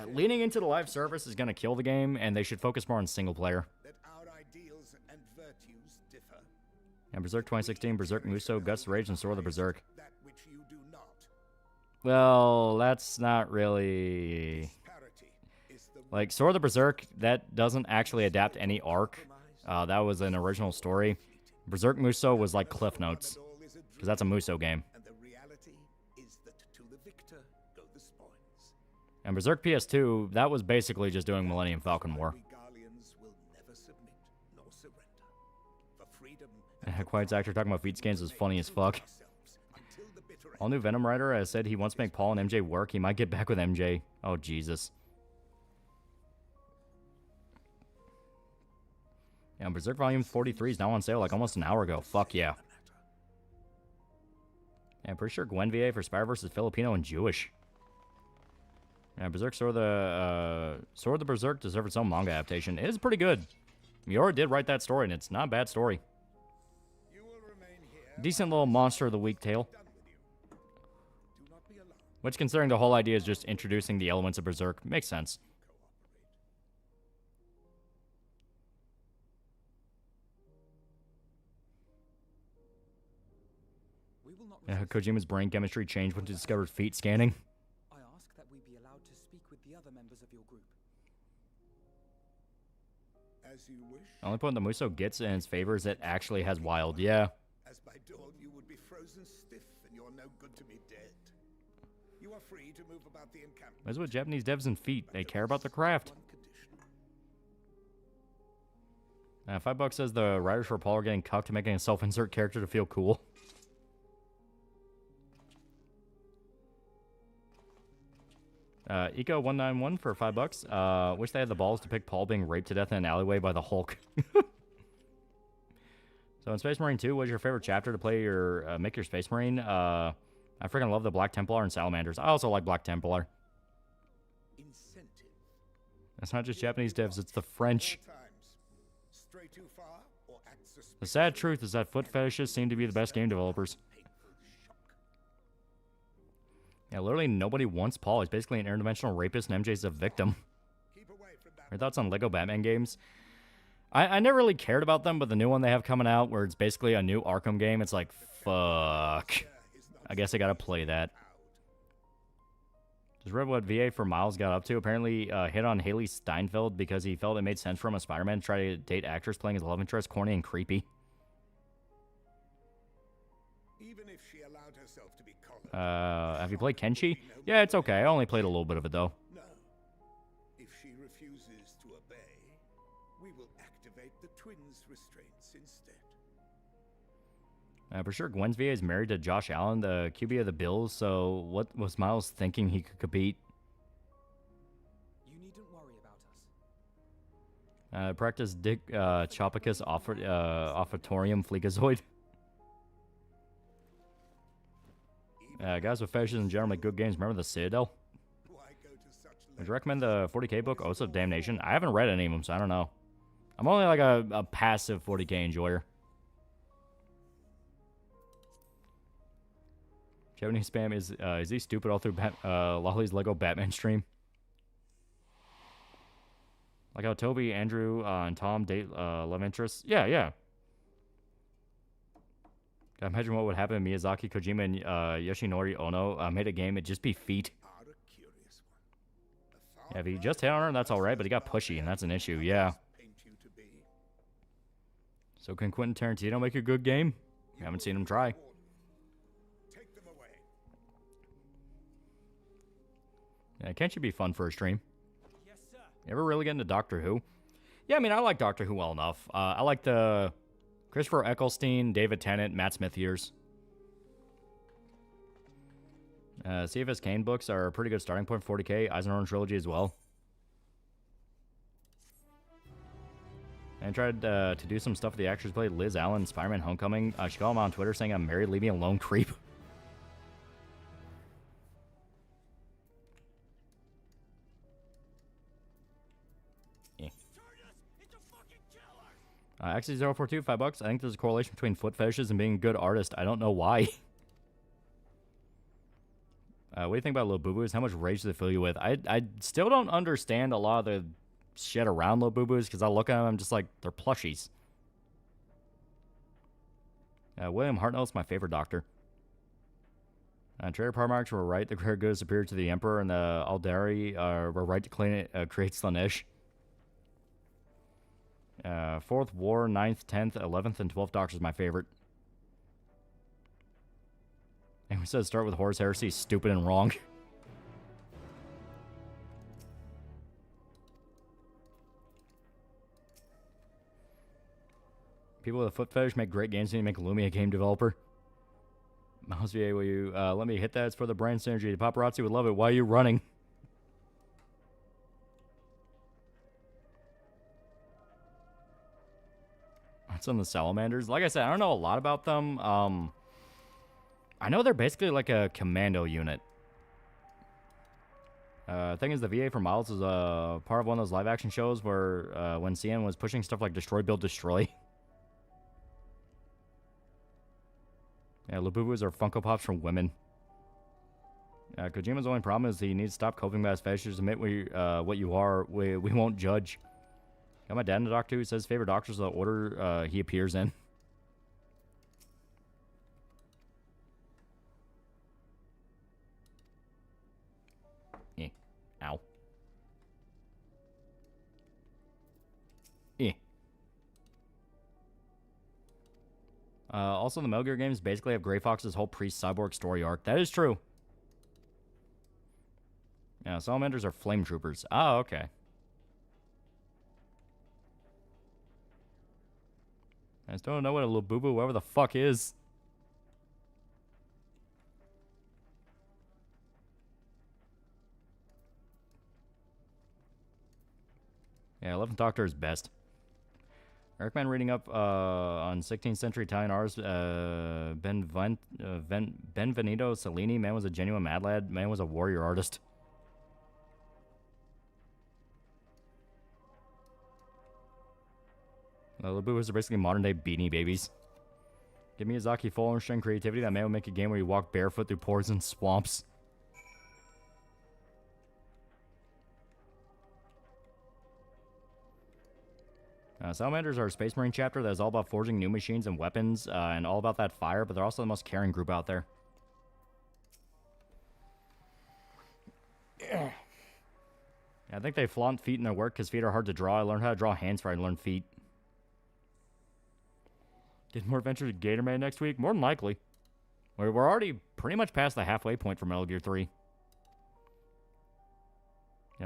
Leaning into the live service is going to kill the game, and they should focus more on single player. And Berserk 2016, Berserk Muso, Guts Rage, and Sword of the Berserk. Well, that's not really... Like, Sword of the Berserk, that doesn't actually adapt any arc. That was an original story. Berserk Muso was like Cliff Notes, because that's a Muso game. And Berserk PS2, that was basically just doing Millennium Falcon War. Quiet's actor talking about feed scans is funny as fuck. All new Venom writer has said he wants to make Paul and MJ work. He might get back with MJ. Oh, Jesus. Yeah, Berserk Volume 43 is now on sale like almost an hour ago. Fuck yeah. Yeah, I'm pretty sure Gwen VA for Spider-Verse is Filipino and Jewish. Yeah, Berserk Sword of the Berserk deserves its own manga adaptation. It is pretty good. Miura did write that story, and it's not a bad story. Decent little Monster of the Week tale. Which, considering the whole idea is just introducing the elements of Berserk, makes sense. Yeah, Kojima's brain chemistry changed when he discovered feet scanning. I ask that we be allowed to speak with the other members of your group. As you wish. The only point the Muso gets in its favor is it actually has wild, yeah. As by dawn you would be frozen stiff and you're no good to be dead. You are free to move about the encampment. That's what Japanese devs and feet. They care about the craft. $5 says the writers for Paul are getting cucked to making a self-insert character to feel cool. Eco191 for $5. Wish they had the balls to pick Paul being raped to death in an alleyway by the Hulk. So in Space Marine 2, what's your favorite chapter to play your make your Space Marine? I freaking love the Black Templar and Salamanders. I also like Black Templar. It's not just Japanese devs, it's the French. The sad truth is that foot fetishes seem to be the best game developers. Yeah, literally nobody wants Paul. He's basically an interdimensional rapist and MJ's a victim. Your thoughts on Lego Batman games? I never really cared about them, but the new one they have coming out where it's basically a new Arkham game, it's like, fuck. I guess I gotta play that. Just read what VA for Miles got up to. Apparently hit on Haley Steinfeld because he felt it made sense for him as Spider-Man to try to date actors playing his love interest, corny and creepy. Even if she allowed herself to be collared. Have you played Kenshi? Yeah, it's okay. I only played a little bit of it, though. No. If she refuses to obey, we will activate the twins' restraints instead. For sure, Gwen's VA is married to Josh Allen, the QB of the Bills, so what was Miles thinking he could compete? You needn't worry about us. Practice Dick Chopicus Offertorium Fleekazoid. Guys with fetishes in general make good games. Remember the Citadel? Would you recommend the 40k book, Oaths of Damnation? I haven't read any of them, so I don't know. I'm only like a passive 40k enjoyer. Japanese spam is he stupid all through Lolly's Lego Batman stream? Like how Toby, Andrew, and Tom date love interests? Yeah. I imagine what would happen if Miyazaki, Kojima, and Yoshinori Ono made a game. It'd just be feet. Yeah, if he just hit on her, that's alright, but he got pushy, and that's an issue, yeah. So can Quentin Tarantino make a good game? We haven't seen him try. Yeah, can't you be fun for a stream? You ever really get into Doctor Who? Yeah, I mean, I like Doctor Who well enough. I like the Christopher Eccleston, David Tennant, Matt Smith years. CFS Kane books are a pretty good starting point for 40k. Eisenhower trilogy as well. And I tried to do some stuff with the actors played Liz Allen, Spider-Man Homecoming. She called him on Twitter saying I'm married, leave me alone, creep. XC042, $5. I think there's a correlation between foot fetishes and being a good artist. I don't know why. What do you think about Lil Boo Boos? How much rage do they fill you with? I still don't understand a lot of the shit around Lil Boo Boos because I look at them, I'm just like, they're plushies. William Hartnell's my favorite doctor. Trader Parmarks were right. The Great Good is superior to the Emperor, and the Aldari were right to create Slaanesh. 4th War, 9th, 10th, 11th, and 12th Doctor is my favorite. And we said start with Horus Heresy, stupid and wrong. People with a foot fetish make great games and you make Lumia a game developer. Mouse VA, will you let me hit that? It's for the brand synergy. The paparazzi would love it. Why are you running? What's on the salamanders? Like I said, I don't know a lot about them. I know they're basically like a commando unit. Thing is, the VA for Miles is part of one of those live action shows where when CN was pushing stuff like Destroy, Build, Destroy. Yeah, Labubus are Funko Pops from women. Kojima's only problem is he needs to stop coping by his fetishes. Admit what you are. We won't judge. Got my dad in the doctor who says favorite doctors are the order he appears in. Ow. Also, the Metal Gear games basically have Grey Fox's whole priest-cyborg story arc. That is true. Yeah, salamanders are flame troopers. Oh, okay. I just don't know what a little boo-boo, whatever the fuck is. Yeah, 11th Doctor is best. I recommend reading up on 16th century Italian artist Benvenuto Cellini. Man was a genuine mad lad. Man was a warrior artist. The Labubus are basically modern-day Beanie Babies. Give Miyazaki full unrestrained creativity. That man would make a game where you walk barefoot through poison swamps. Salamanders are a Space Marine chapter that is all about forging new machines and weapons, and all about that fire, but they're also the most caring group out there. I think they flaunt feet in their work because feet are hard to draw. I learned how to draw hands before I learned feet. Get more adventures with Gatorman next week? More than likely. We're already pretty much past the halfway point for Metal Gear 3.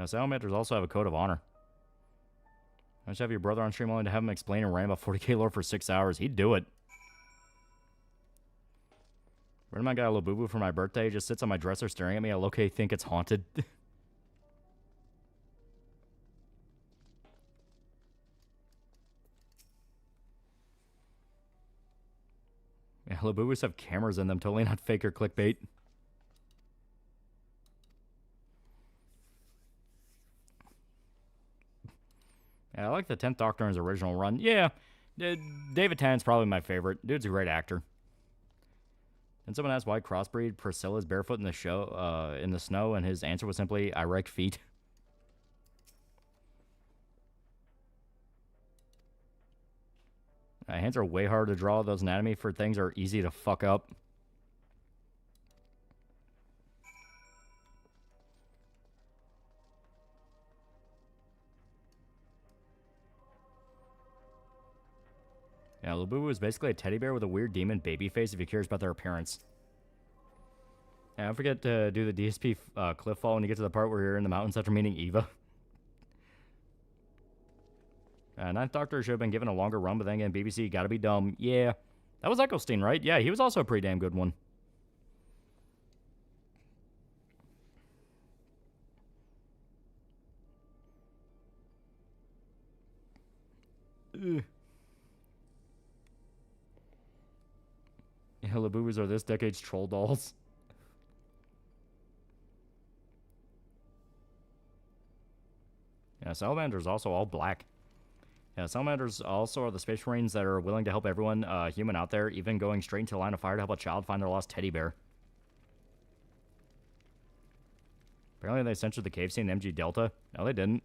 Salamanders also have a code of honor. I just have your brother on stream only to have him explain and rant about 40k lore for 6 hours. He'd do it. Where I got a little boo-boo for my birthday? Just sits on my dresser staring at me. I low-key think it's haunted. Yeah, Labubus have cameras in them, totally not fake or clickbait. Yeah, I like the 10th Doctor in his original run. Yeah, David Tennant's probably my favorite. Dude's a great actor. And someone asked why crossbreed Priscilla's barefoot in the show, in the snow, and his answer was simply, I wreck feet. Hands are way harder to draw. Those anatomy for things are easy to fuck up. Yeah, Labubu is basically a teddy bear with a weird demon baby face if you're curious about their appearance. Yeah, don't forget to do the DSP cliff fall when you get to the part where you're in the mountains after meeting Eva. Ninth Doctor should have been given a longer run, but then again, BBC gotta be dumb. Yeah. That was Eccleston, right? Yeah, he was also a pretty damn good one. Ugh. Yeah, Labubus are this decade's troll dolls. Yeah, Salamanders also all black. Yeah, Salamanders also are the Space Marines that are willing to help everyone human out there, even going straight into the line of fire to help a child find their lost teddy bear. Apparently they censored the cave scene in MG Delta. No, they didn't.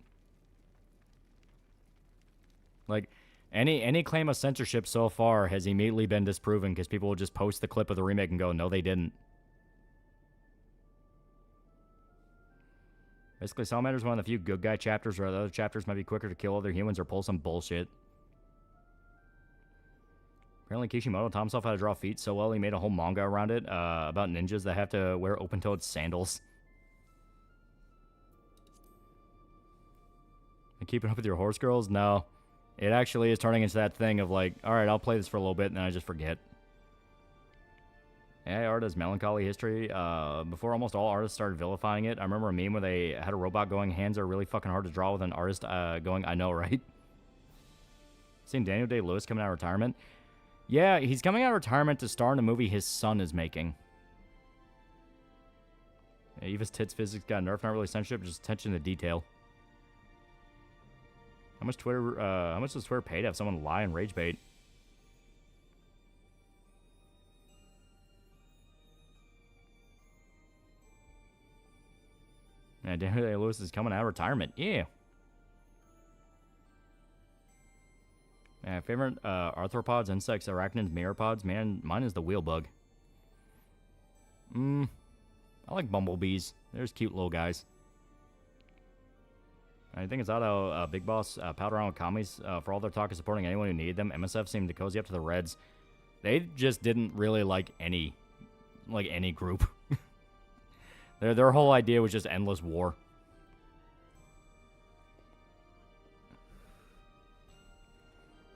Like, any claim of censorship so far has immediately been disproven because people will just post the clip of the remake and go, no, they didn't. Basically, Salamander is one of the few good guy chapters where the other chapters might be quicker to kill other humans or pull some bullshit. Apparently, Kishimoto taught himself how to draw feet so well he made a whole manga around it about ninjas that have to wear open-toed sandals. And keeping up with your horse girls? No. It actually is turning into that thing of like, alright, I'll play this for a little bit and then I just forget. Yeah, art has melancholy history. Before almost all artists started vilifying it, I remember a meme where they had a robot going, hands are really fucking hard to draw, with an artist going, I know, right? Seen Daniel Day-Lewis coming out of retirement? Yeah, he's coming out of retirement to star in a movie his son is making. Yeah, Eva's tits physics got nerfed, not really censorship, just attention to detail. How much does Twitter pay to have someone lie and rage bait? Yeah, Daniel Day-Lewis is coming out of retirement. Yeah. Favorite arthropods, insects, arachnids, myriapods? Man, mine is the wheel bug. I like bumblebees. There's cute little guys. I think it's odd how Big Boss powder around with commies for all their talk of supporting anyone who needed them. MSF seemed to cozy up to the Reds. They just didn't really like any group. Their whole idea was just endless war.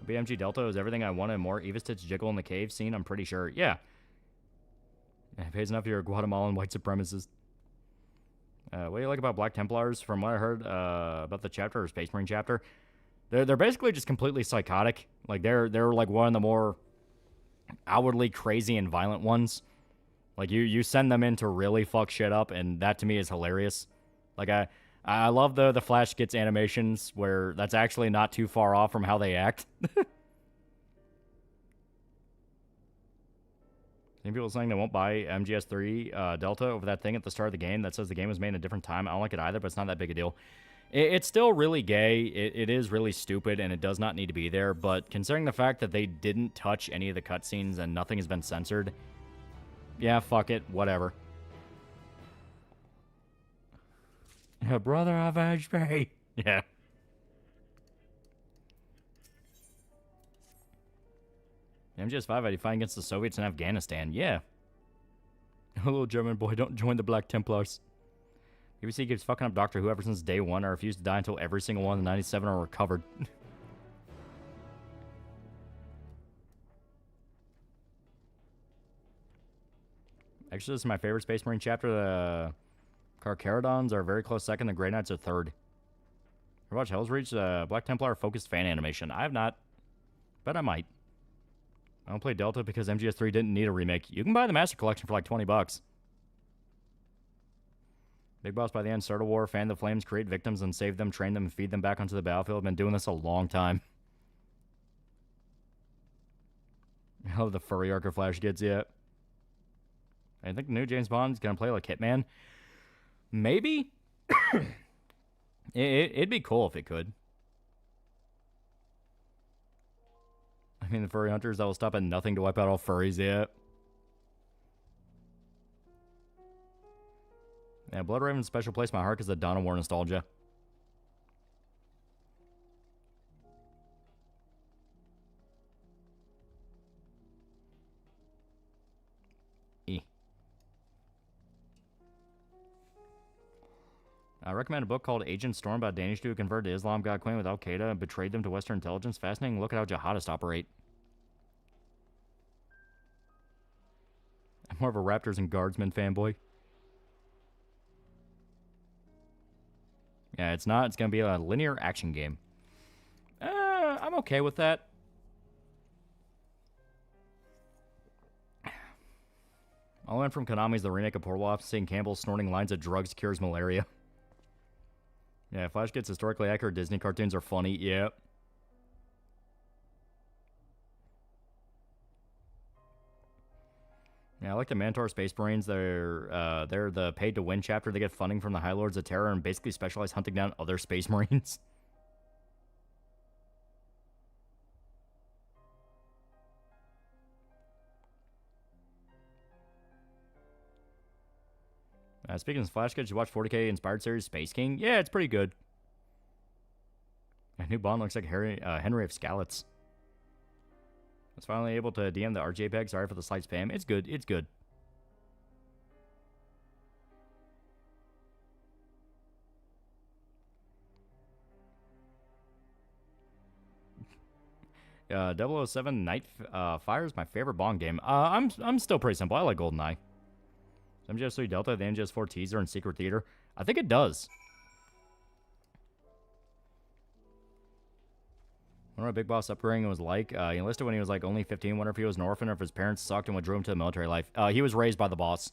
BMG Delta is everything I wanted and more. Eva Stitch jiggle in the cave scene, I'm pretty sure. Yeah. It pays enough if you're a Guatemalan white supremacist. What do you like about Black Templars? From what I heard about the chapter, or Space Marine chapter, they're basically just completely psychotic. Like they're like one of the more outwardly crazy and violent ones. Like you send them in to really fuck shit up, and that to me is hilarious. Like I love the Flash Gets animations where that's actually not too far off from how they act. Some people saying they won't buy MGS3 Delta over that thing at the start of the game that says the game was made in a different time. I don't like it either, but it's not that big a deal. It's still really gay. It is really stupid, and it does not need to be there. But considering the fact that they didn't touch any of the cutscenes and nothing has been censored, yeah, fuck it, whatever. Yeah, brother, avenge me. Yeah. MGS5, I defied against the Soviets in Afghanistan. Yeah. Hello, German boy, don't join the Black Templars. BBC keeps fucking up Doctor Who ever since day one. I refuse to die until every single one of the 97 are recovered. Actually, this is my favorite Space Marine chapter. The Carcharodons are very close second. The Grey Knights are third. I watched Hell's Reach, Black Templar focused fan animation. I have not, but I might. I don't play Delta because MGS3 didn't need a remake. You can buy the Master Collection for like $20. Big Boss by the end, start a war, fan the flames, create victims, and save them, train them, and feed them back onto the battlefield. I've been doing this a long time. How the furry arc of Flash gets yet. I think the new James Bond's gonna play like Hitman. Maybe? It'd be cool if it could. I mean, the furry hunters that will stop at nothing to wipe out all furries yet. Yeah, Blood Raven's special place in my heart because of Dawn of War nostalgia. I recommend a book called Agent Storm about a Danish dude who converted to Islam, got acquainted with Al Qaeda, and betrayed them to Western intelligence. Fascinating look at how jihadists operate. I'm more of a Raptors and Guardsmen fanboy. Yeah, it's not. It's going to be a linear action game. I'm okay with that. I went from Konami's The Remake of Portal Ops, seeing Campbell snorting lines of drugs cures malaria. Yeah, Flash gets historically accurate Disney cartoons are funny. Yeah. Yeah, I like the Mantor Space Marines. They're the paid to win chapter. They get funding from the High Lords of Terror and basically specialize hunting down other Space Marines. Speaking of Flash Kids, you watch 40K inspired series Space King? Yeah, it's pretty good. A new Bond looks like Henry of Skalitz. I was finally able to DM the RJPEG. Sorry for the slight spam. It's good. It's good. Uh, 007 Night Fire is my favorite Bond game. I'm still pretty simple. I like GoldenEye. MGS3 Delta, the MGS4 teaser, and Secret Theater. I think it does. I wonder what Big Boss upbringing was like. He enlisted when he was like only 15. Wonder if he was an orphan or if his parents sucked and what drew him to the military life. He was raised by the boss.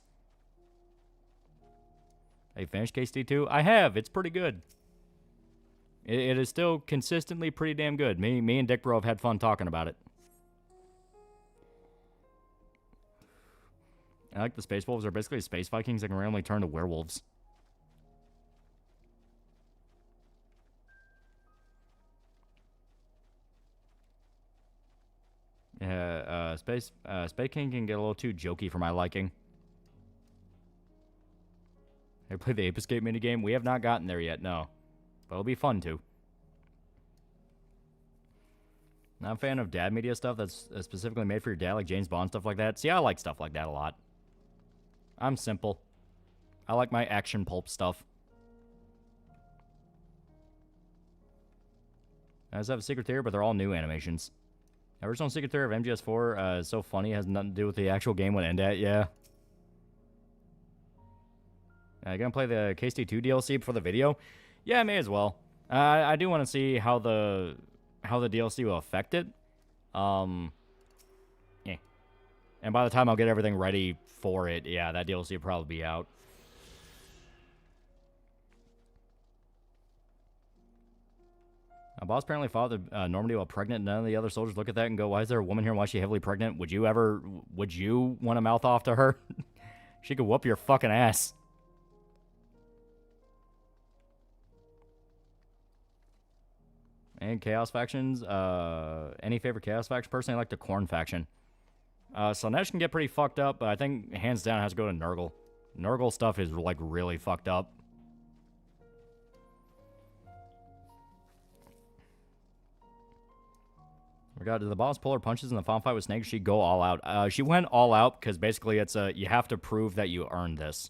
Have you finished KST2? I have. It's pretty good. It is still consistently pretty damn good. Me and Dick Bro have had fun talking about it. I like the Space Wolves. They're basically space Vikings that can randomly turn to werewolves. Yeah, Space King can get a little too jokey for my liking. I play the Ape Escape minigame. We have not gotten there yet, no. But it'll be fun too. I'm a fan of dad media stuff that's specifically made for your dad, like James Bond, stuff like that. See, I like stuff like that a lot. I'm simple. I like my action pulp stuff. I just have a Secret Theory, but they're all new animations. The original Secret Theory of MGS4 is so funny, it has nothing to do with the actual game would end at, yeah. You gonna play the KST2 DLC before the video? Yeah, I may as well. I do want to see how the DLC will affect it. Yeah. And by the time I'll get everything ready for it, yeah, that DLC will probably be out. Boss apparently fought the Normandy while pregnant. None of the other soldiers look at that and go, why is there a woman here? Why is she heavily pregnant? Would you want to mouth off to her? She could whoop your fucking ass. And Chaos factions, any favorite Chaos faction? Personally, I like the Korn faction. Slanesh can get pretty fucked up, but I think hands down it has to go to Nurgle. Nurgle stuff is like really fucked up. Did the boss pull her punches in the final fight with Snake? She go all out. She went all out because basically it's you have to prove that you earned this.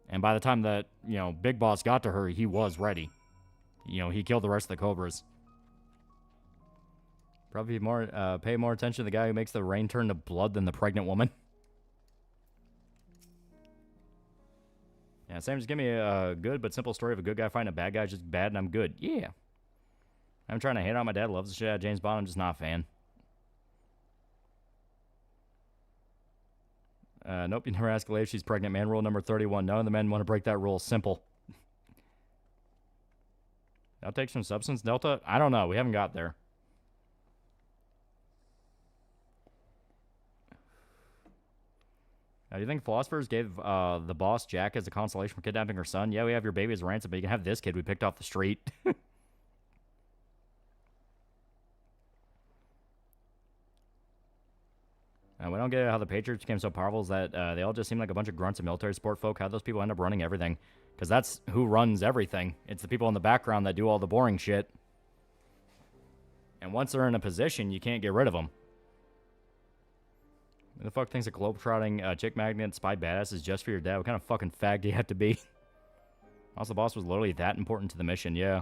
And by the time that, Big Boss got to her, he was ready. He killed the rest of the Cobras. Probably pay more attention to the guy who makes the rain turn to blood than the pregnant woman. Yeah, Sam, just give me a good but simple story of a good guy fighting a bad guy, just bad and I'm good. Yeah. I'm trying to hate on my dad, loves the shit out of James Bond, I'm just not a fan. Nope, you never ask Leia if she's pregnant. Man, rule number 31. None of the men want to break that rule. Simple. I'll take some substance. Delta? I don't know. We haven't got there. Do you think philosophers gave the boss Jack as a consolation for kidnapping her son? Yeah, we have your baby as a ransom, but you can have this kid we picked off the street. We don't get how the Patriots became so powerful is that they all just seem like a bunch of grunts and military support folk. How those people end up running everything? Because that's who runs everything. It's the people in the background that do all the boring shit. And once they're in a position, you can't get rid of them. Who the fuck thinks a globetrotting chick magnet spy badass is just for your dad? What kind of fucking fag do you have to be? Also, the boss was literally that important to the mission, yeah.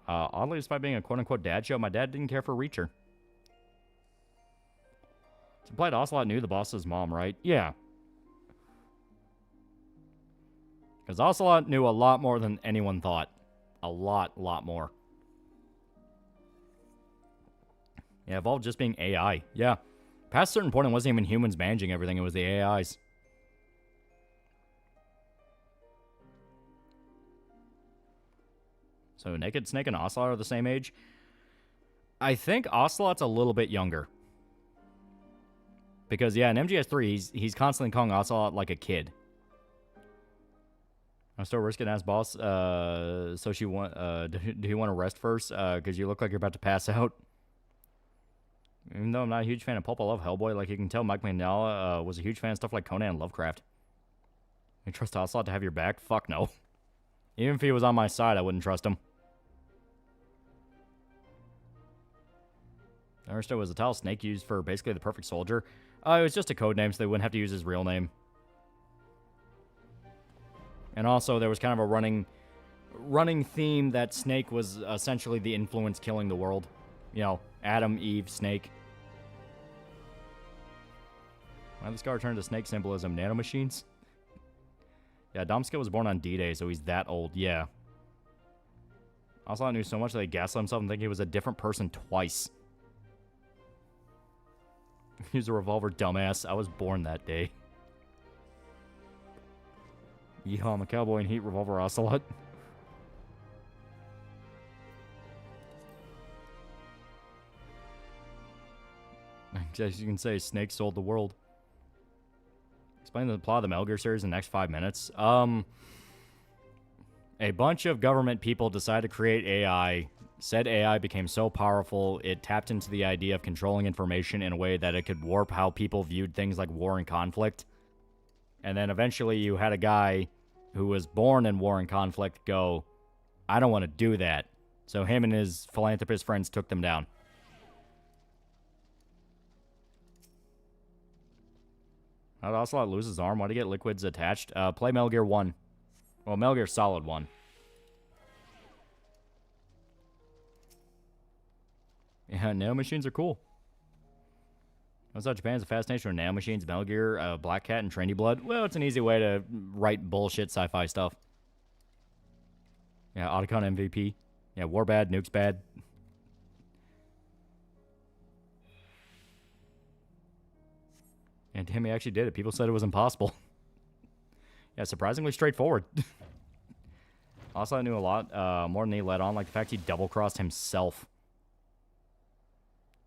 Oddly, despite being a quote-unquote dad show, my dad didn't care for Reacher. It's implied Ocelot knew the boss's mom, right? Yeah. Because Ocelot knew a lot more than anyone thought. A lot more. Yeah, evolved just being AI. Yeah. Past a certain point, it wasn't even humans managing everything. It was the AIs. So Naked Snake and Ocelot are the same age. I think Ocelot's a little bit younger. Because, yeah, in MGS3, he's constantly calling Ocelot like a kid. I'm still risking ass boss. So she want. Do you want to rest first? Because you look like you're about to pass out. Even though I'm not a huge fan of pulp, I love Hellboy. Like you can tell, Mike Mignola was a huge fan of stuff like Conan and Lovecraft. You trust Ocelot to have your back? Fuck no. Even if he was on my side, I wouldn't trust him. Aristo was a title Snake used for basically the perfect soldier. It was just a code name, so they wouldn't have to use his real name. And also, there was kind of a running theme that Snake was essentially the influence killing the world. You know, Adam, Eve, Snake. Why did this guy return to Snake symbolism? Nanomachines? Yeah, Domska was born on D-Day, so he's that old. Yeah. Also, I knew so much that he gaslit himself and think he was a different person twice. Use a revolver, dumbass. I was born that day. Yeehaw, I'm a cowboy in heat, revolver, Ocelot. As you can say, Snake sold the world. Explain the plot of the Metal Gear series in the next 5 minutes. A bunch of government people decided to create AI. Said AI became so powerful, it tapped into the idea of controlling information in a way that it could warp how people viewed things like war and conflict. And then eventually you had a guy who was born in war and conflict go, I don't want to do that. So him and his philanthropist friends took them down. How did Ocelot lose his arm? Why did he get liquids attached? Play Metal Gear 1. Well, Metal Gear Solid 1. Yeah, nanomachines are cool. I thought Japan has a fascination with nanomachines, Metal Gear, Black Cat, and Trendy Blood. Well, it's an easy way to write bullshit sci-fi stuff. Yeah, Otacon MVP. Yeah, war bad, nukes bad. And damn, he actually did it. People said it was impossible. Yeah, surprisingly straightforward. Also, I knew a lot more than he let on, like the fact he double-crossed himself.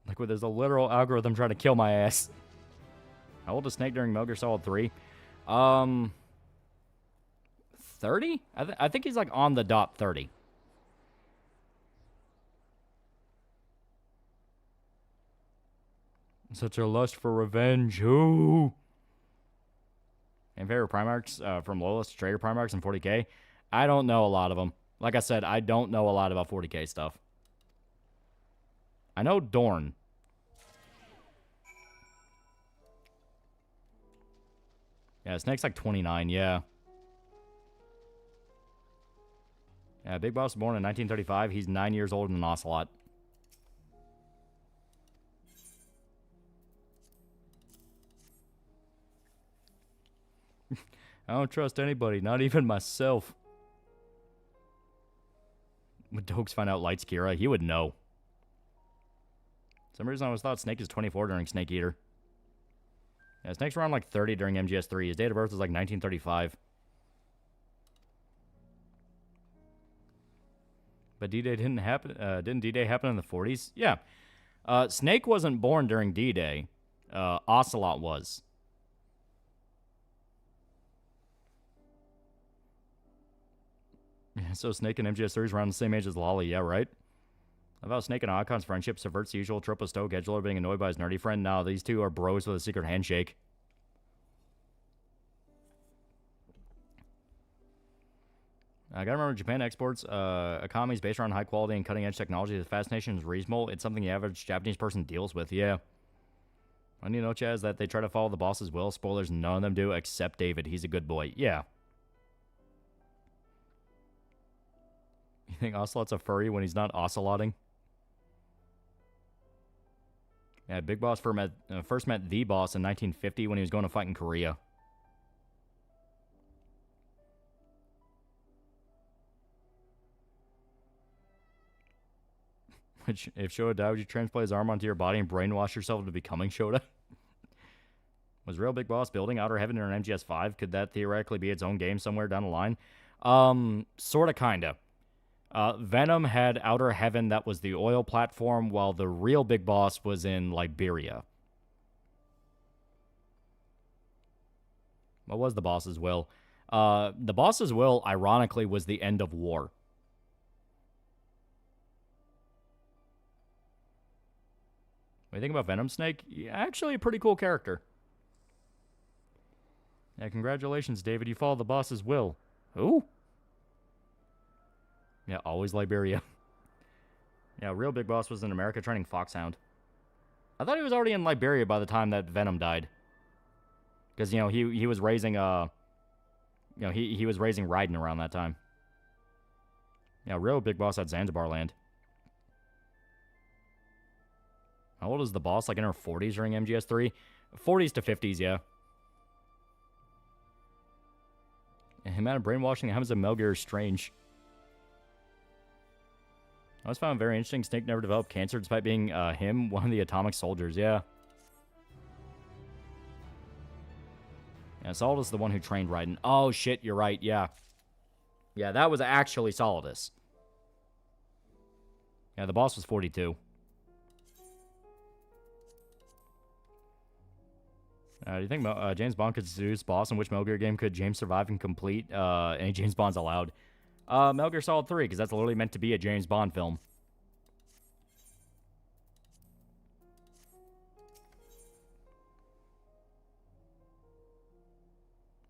Like, there's a literal algorithm trying to kill my ass. How old is Snake during Metal Gear Solid 3? 30? I think he's, like, on the dot 30. Such a lust for revenge. Ooh. And favorite Primarchs from Lolas to Trader Primarchs and 40k? I don't know a lot of them. Like I said, I don't know a lot about 40k stuff. I know Dorn. Yeah, Snake's like 29, yeah. Yeah, Big Boss was born in 1935. He's 9 years older than Ocelot. I don't trust anybody, not even myself. When Dokes find out Light's Kira, he would know. For some reason I always thought Snake is 24 during Snake Eater. Yeah, Snake's around like 30 during MGS3. His date of birth was like 1935. But D-Day didn't happen. Didn't D-Day happen in the 40s? Yeah. Snake wasn't born during D-Day. Ocelot was. Yeah, so Snake and MGS3 is around the same age as Loli. Yeah, right? About Snake and Ocon's friendship subverts the usual trope of Stoke Edgelord being annoyed by his nerdy friend. No, these two are bros with a secret handshake. I gotta remember, Japan exports economies based around high quality and cutting edge technology. The fascination is reasonable. It's something the average Japanese person deals with. Yeah. I need to know, Chaz, that they try to follow the boss's will. Spoilers, none of them do except David. He's a good boy. Yeah. You think Ocelot's a furry when he's not ocelotting? Yeah, Big Boss first met the boss in 1950 when he was going to fight in Korea. Which, if Shota died, would you transplant his arm onto your body and brainwash yourself into becoming Shota? Was Real Big Boss building Outer Heaven in an MGS5? Could that theoretically be its own game somewhere down the line? Sorta, kinda. Venom had Outer Heaven, that was the oil platform, while the real Big Boss was in Liberia. What was the boss's will? The boss's will, ironically, was the end of war. What do you think about Venom Snake? Yeah, actually a pretty cool character. Yeah, congratulations, David. You followed the boss's will. Who? Yeah, always Liberia. Yeah, Real Big Boss was in America training Foxhound. I thought he was already in Liberia by the time that Venom died. Because, you know, he was raising, he was raising Raiden around that time. Yeah, Real Big Boss had Zanzibar land. How old is the boss? Like in her 40s during MGS3? 40s to 50s, yeah. Him out of brainwashing the Hems of Melgear is strange. I always found it very interesting. Snake never developed cancer despite being one of the atomic soldiers, yeah. Yeah, Solidus is the one who trained Raiden. Oh, shit, you're right, yeah. Yeah, that was actually Solidus. Yeah, the boss was 42. Do you think James Bond could seduce boss? In which Metal Gear game could James survive and complete? Any James Bonds allowed? Metal Gear Solid 3, because that's literally meant to be a James Bond film.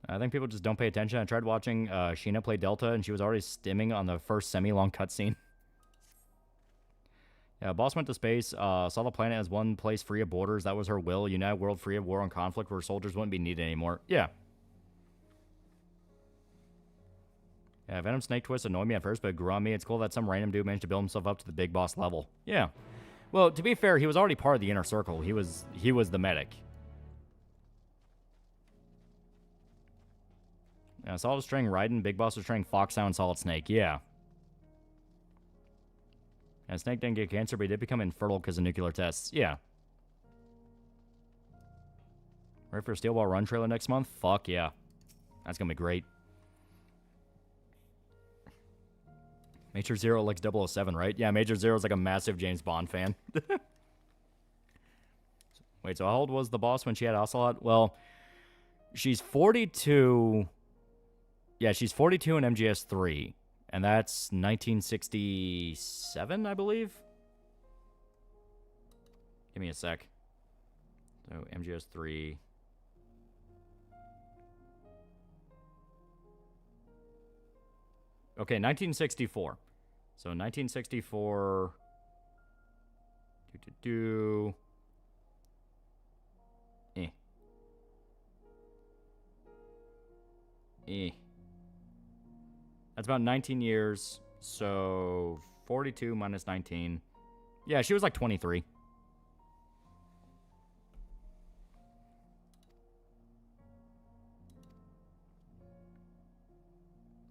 I think people just don't pay attention. I tried watching Sheena play Delta, and she was already stimming on the first semi-long cutscene. Yeah, boss went to space, saw the planet as one place free of borders. That was her will. Unite a world free of war and conflict where soldiers wouldn't be needed anymore. Yeah. Yeah, Venom Snake Twist annoyed me at first, but it grew on me. It's cool that some random dude managed to build himself up to the big boss level. Yeah. Well, to be fair, he was already part of the inner circle. He was the medic. Yeah, Solid was training Raiden, Big Boss was training Foxhound, Solid Snake. Yeah. And Snake didn't get cancer, but he did become infertile because of nuclear tests. Yeah. Ready for a Steel Ball Run trailer next month? Fuck yeah. That's going to be great. Major Zero likes 007, right? Yeah, Major Zero's like a massive James Bond fan. Wait, so how old was the boss when she had Ocelot? Well, she's 42. Yeah, she's 42 in MGS3. And that's 1967, I believe? Give me a sec. So, MGS3. Okay, 1964. So, 1964... That's about 19 years, so 42 minus 19. Yeah, she was like 23.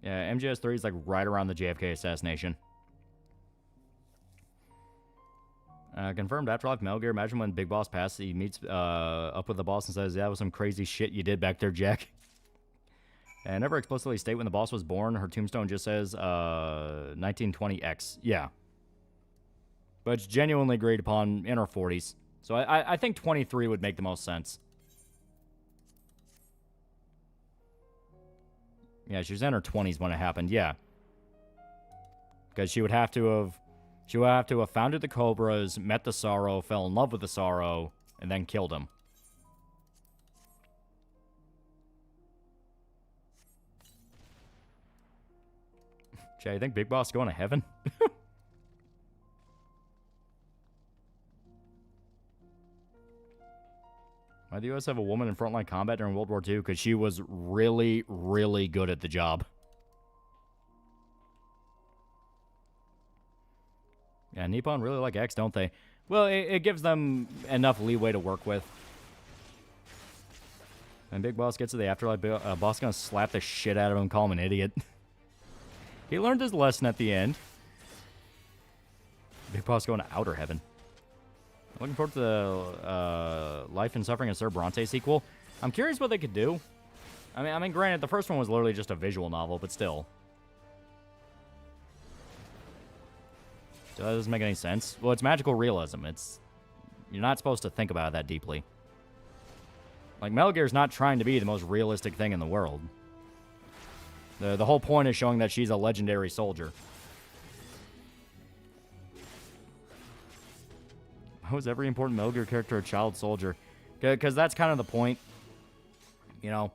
Yeah, MGS3 is like right around the JFK assassination. Confirmed Afterlife Metal Gear. Imagine when Big Boss passes, he meets up with the boss and says, "Yeah, that was some crazy shit you did back there, Jack." And never explicitly state when the boss was born. Her tombstone just says 1920X. Yeah. But it's genuinely agreed upon in her 40s. So I think 23 would make the most sense. Yeah, she was in her 20s when it happened. Yeah. Because she would have to have founded the Cobras, met the Sorrow, fell in love with the Sorrow, and then killed him. Okay, I think Big Boss going to heaven? Why do the U.S. have a woman in frontline combat during World War II? Because she was really, really good at the job. Yeah, Nippon really like X, don't they? Well, it gives them enough leeway to work with. And Big Boss gets to the afterlife, Boss gonna slap the shit out of him and call him an idiot. He learned his lesson at the end. Big Boss going to outer heaven. Looking forward to the Life and Suffering of Sir Bronte sequel. I'm curious what they could do. I mean, granted, the first one was literally just a visual novel, but still. So that doesn't make any sense. Well, it's magical realism. You're not supposed to think about it that deeply. Like, Metal Gear's not trying to be the most realistic thing in the world. The whole point is showing that she's a legendary soldier. How is every important Metal Gear character a child soldier? Because that's kind of the point. You know,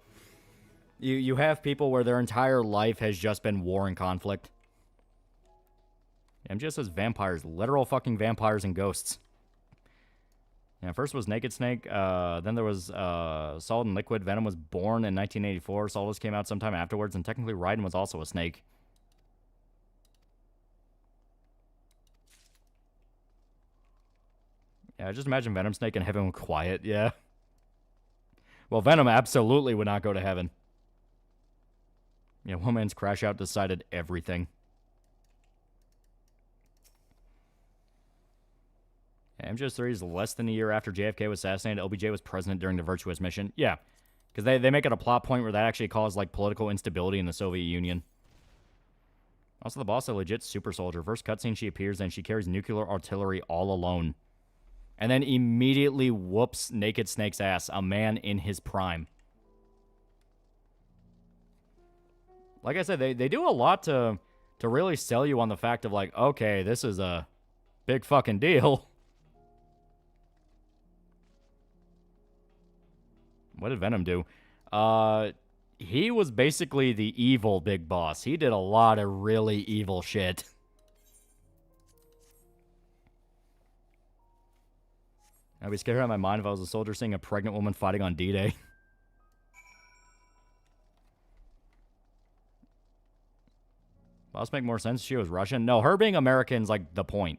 you have people where their entire life has just been war and conflict. MGS says vampires. Literal fucking vampires and ghosts. Yeah, first was Naked Snake. Then there was Solid and Liquid. Venom was born in 1984. Solidus came out sometime afterwards. And technically Raiden was also a snake. Yeah, just imagine Venom Snake in heaven with Quiet. Yeah. Well, Venom absolutely would not go to heaven. Yeah, one man's crash out decided everything. MGS3 is less than a year after JFK was assassinated. LBJ was president during the Virtuous Mission. Yeah, because they make it a plot point where that actually caused like political instability in the Soviet Union. Also, the boss is a legit super soldier. First cutscene, she appears and she carries nuclear artillery all alone. And then immediately whoops Naked Snake's ass, a man in his prime. Like I said, they do a lot to really sell you on the fact of like, okay, this is a big fucking deal. What did Venom do? He was basically the evil big boss. He did a lot of really evil shit. I'd be scared out of my mind if I was a soldier seeing a pregnant woman fighting on D-Day. Boss make more sense if she was Russian? No, her being American's like the point.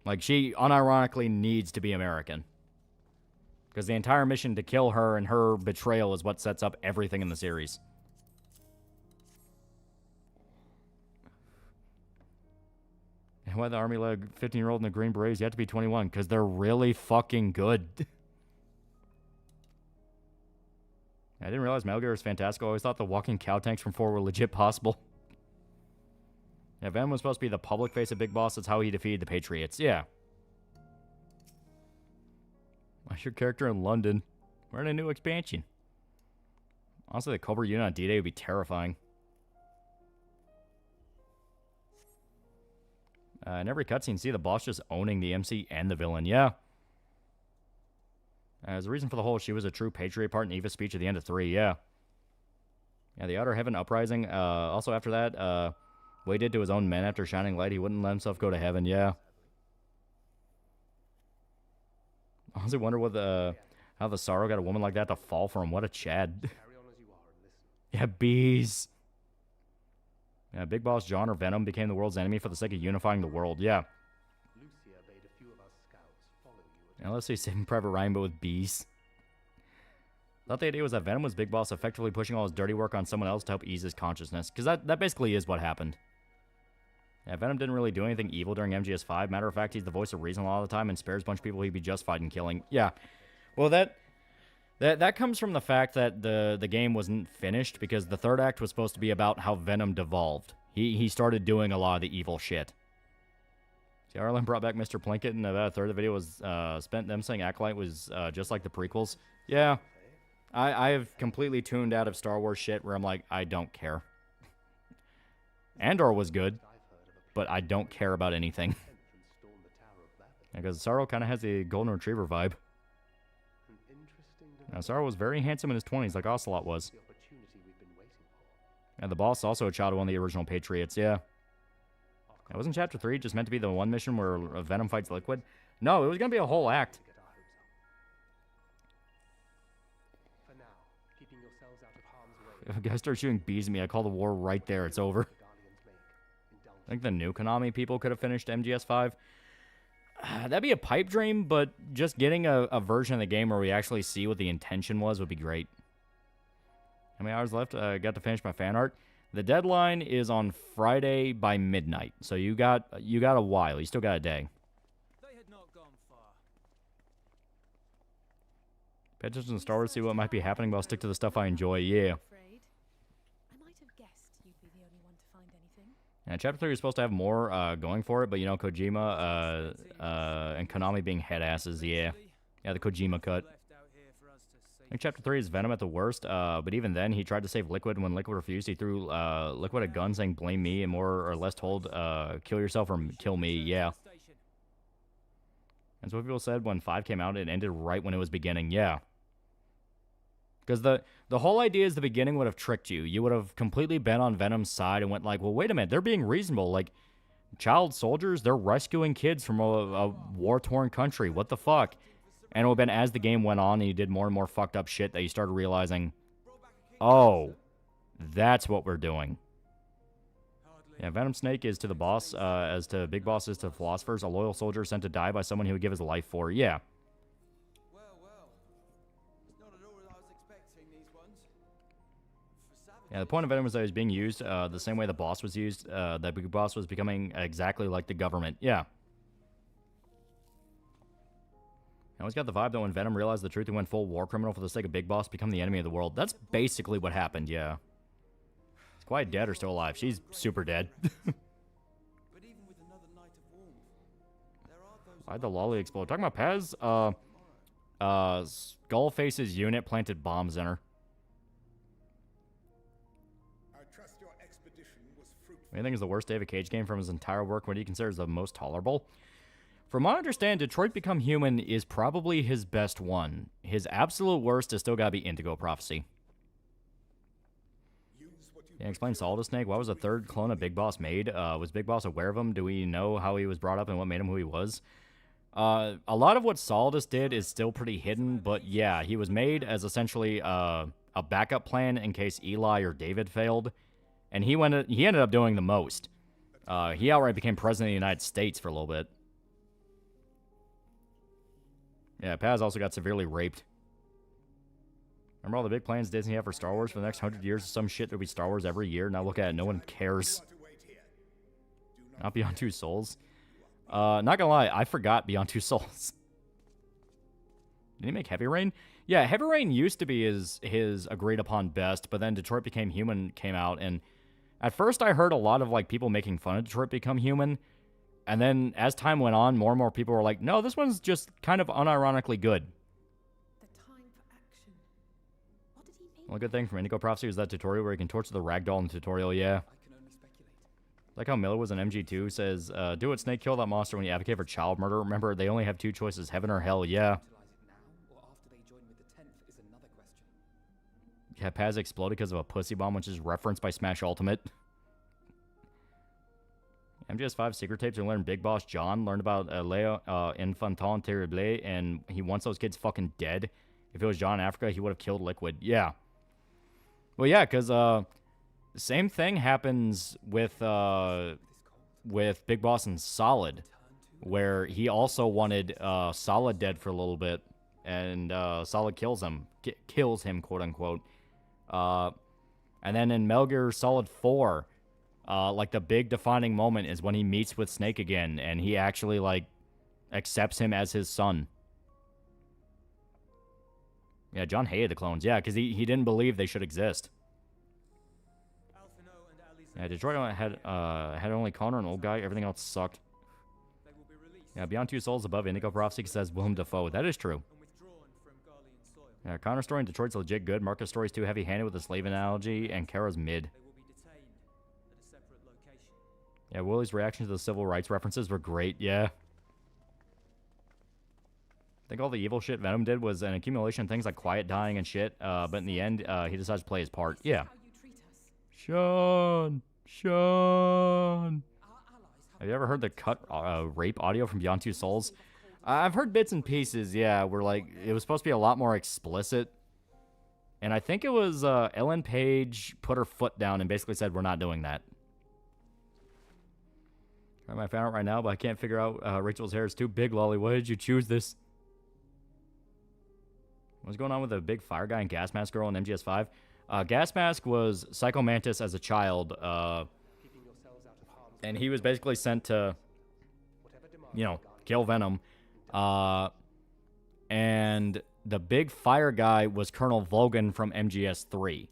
Like, she unironically needs to be American. Because the entire mission to kill her and her betrayal is what sets up everything in the series. And why the army let a 15-year-old in the Green Berets? You have to be 21, because they're really fucking good. I didn't realize Metal Gear was fantastic. I always thought the walking cow tanks from 4 were legit possible. Yeah, Venom was supposed to be the public face of Big Boss. That's how he defeated the Patriots. Yeah. Why's your character in London? We're in a new expansion. Honestly, the Cobra unit on D-Day would be terrifying. In every cutscene, see the boss just owning the MC and the villain. Yeah. As a reason for the whole, she was a true patriot part in Eva's speech at the end of 3. Yeah. Yeah, the Outer Heaven Uprising. Also after that, what he did to his own men after Shining Light, he wouldn't let himself go to heaven. Yeah. I honestly wonder what how the Sorrow got a woman like that to fall for him. What a Chad. Yeah, bees. Yeah, Big Boss John or Venom became the world's enemy for the sake of unifying the world. Yeah. Now let's say Saving Private Ryan, but with bees. Thought the idea was that Venom was Big Boss effectively pushing all his dirty work on someone else to help ease his consciousness. Because that basically is what happened. Yeah, Venom didn't really do anything evil during MGS5. Matter of fact, he's the voice of reason a lot of the time and spares a bunch of people he'd be justified in killing. Yeah. Well, that comes from the fact that the game wasn't finished because the third act was supposed to be about how Venom devolved. He started doing a lot of the evil shit. See, Arlen brought back Mr. Plinkett, and about a third of the video was spent them saying Acolyte was just like the prequels. Yeah. I have completely tuned out of Star Wars shit where I'm like, I don't care. Andor was good, but I don't care about anything. Because Sorrow kind of has the Golden Retriever vibe. Now, Sorrow was very handsome in his 20s, like Ocelot was. And the boss also a child of one of the original Patriots, yeah. It wasn't Chapter 3 just meant to be the one mission where Venom fights Liquid? No, it was going to be a whole act. For now, keeping yourselves out of harm's way. If a guy starts shooting bees at me, I call the war right there. It's over. I think the new Konami people could have finished MGS5. That'd be a pipe dream, but just getting a version of the game where we actually see what the intention was would be great. How many hours left? I got to finish my fan art. The deadline is on Friday by midnight, so you got a while. You still got a day. They had not gone far. Pay attention to Star Wars, see what might be happening, but I'll stick to the stuff I enjoy. Yeah. I might have guessed you'd be the only one to find anything. Yeah, Chapter 3 is supposed to have more going for it, but you know, Kojima and Konami being head asses, yeah. Yeah, the Kojima cut. I think Chapter 3 is Venom at the worst, but even then, he tried to save Liquid, and when Liquid refused, he threw Liquid a gun saying, blame me, and more or less told, kill yourself or kill me, yeah. That's what people said when 5 came out, it ended right when it was beginning, yeah. Because the whole idea is the beginning would have tricked you. You would have completely been on Venom's side and went like, well, wait a minute, they're being reasonable, like, child soldiers, they're rescuing kids from a war-torn country, what the fuck? And it would have been as the game went on and you did more and more fucked up shit that you started realizing, oh, that's what we're doing. Yeah, Venom Snake is to the boss, as to Big Boss is to philosophers, a loyal soldier sent to die by someone he would give his life for. Yeah. Yeah, the point of Venom was that he was being used the same way the boss was used, that Big Boss was becoming exactly like the government. Yeah. I always got the vibe that when Venom realized the truth, he went full war criminal for the sake of Big Boss, become the enemy of the world. That's basically what happened, yeah. Is Quiet dead or still alive? She's super dead. Why'd the lolly explode? Talking about Paz? Skullface's unit planted bombs in her. I trust your expedition was fruitful. What do you think is the worst David Cage game from his entire work? What do you consider as the most tolerable? From what I understand, Detroit Become Human is probably his best one. His absolute worst has still got to be Indigo Prophecy. Yeah, explain Solid Snake. Why was a third clone of Big Boss made? Was Big Boss aware of him? Do we know how he was brought up and what made him who he was? A lot of what Solidus did is still pretty hidden, but yeah, he was made as essentially a backup plan in case Eli or David failed, and he ended up doing the most. He outright became president of the United States for a little bit. Yeah, Paz also got severely raped. Remember all the big plans Disney have for Star Wars for the next 100 years? Some shit there'll be Star Wars every year. Now look at it. No one cares. Not Beyond Two Souls. Not gonna lie, I forgot Beyond Two Souls. Did he make Heavy Rain? Yeah, Heavy Rain used to be his agreed upon best, but then Detroit Became Human came out, and at first I heard a lot of like people making fun of Detroit Become Human. And then, as time went on, more and more people were like, no, this one's just kind of unironically good. The time for action. What did he mean? One good thing from Indigo Prophecy was that tutorial where you can torture the ragdoll in the tutorial, yeah. I can only speculate. Like how Miller was in MG2, says, do it, Snake, kill that monster when you advocate for child murder. Remember, they only have two choices, heaven or hell, yeah. Utilize it now, or after they join with the 10th is another question. Yeah, Paz exploded because of a pussy bomb, which is referenced by Smash Ultimate. MGS5 secret tapes, and learned Big Boss John learned about Leo Infanton Terrible, and he wants those kids fucking dead. If it was John in Africa, he would have killed Liquid. Yeah. Well, yeah, because the same thing happens with Big Boss and Solid, where he also wanted Solid dead for a little bit, and Solid kills him, quote unquote. And then in Metal Gear Solid 4. Like, the big defining moment is when he meets with Snake again, and he actually, like, accepts him as his son. Yeah, John hated the clones. Yeah, because he didn't believe they should exist. Yeah, Detroit had only Connor, an old guy. Everything else sucked. Yeah, Beyond Two Souls above Indigo Prophecy says Willem Dafoe. That is true. Yeah, Connor's story in Detroit's legit good. Marcus' story's too heavy-handed with the slave analogy, and Kara's mid. Yeah, Willie's reaction to the civil rights references were great, yeah. I think all the evil shit Venom did was an accumulation of things like Quiet dying and shit, but in the end, he decides to play his part. Yeah. Sean. Sean. Have you ever heard the cut rape audio from Beyond Two Souls? I've heard bits and pieces, yeah, where, like, it was supposed to be a lot more explicit. And I think it was Ellen Page put her foot down and basically said, we're not doing that. I might find out right now, but I can't figure out Rachel's hair is too big, Lolly. Why did you choose this? What's going on with the big fire guy and gas mask girl in MGS5? Gas mask was Psycho Mantis as a child, and he was basically sent to, you know, kill Venom. And the big fire guy was Colonel Vogan from MGS3,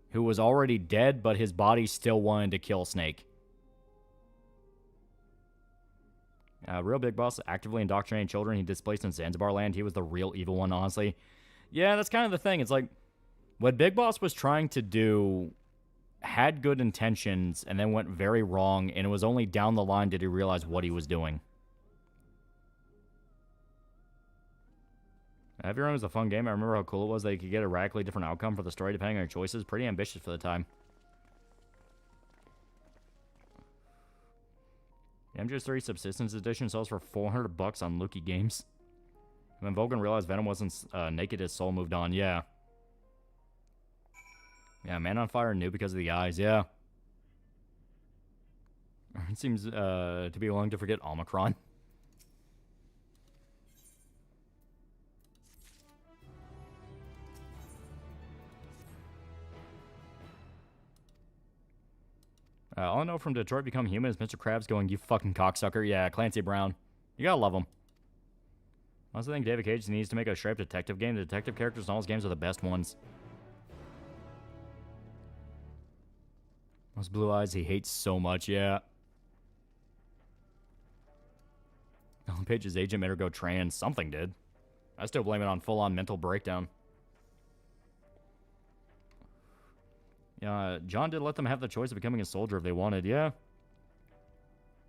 who was already dead, but his body still wanted to kill Snake. Real Big Boss actively indoctrinating children he displaced in Zanzibar land. He was the real evil one, honestly. Yeah, that's kind of the thing. It's like, what Big Boss was trying to do had good intentions and then went very wrong, and it was only down the line did he realize what he was doing. Heavy Rain was a fun game. I remember how cool it was that you could get a radically different outcome for the story depending on your choices. Pretty ambitious for the time. The MGS3 Subsistence Edition sells for $400 on Lucky Games. When Vulcan realized Venom wasn't naked, his soul moved on. Yeah. Yeah, Man on Fire knew because of the eyes. Yeah. It seems to be willing to forget Omicron. All I know from Detroit Become Human is Mr. Krabs going, you fucking cocksucker. Yeah, Clancy Brown. You gotta love him. I also think David Cage needs to make a straight-up detective game. The detective characters in all his games are the best ones. Those blue eyes he hates so much, yeah. Ellen Page's agent made her go trans. Something did. I still blame it on full-on mental breakdown. Yeah, John did let them have the choice of becoming a soldier if they wanted, yeah.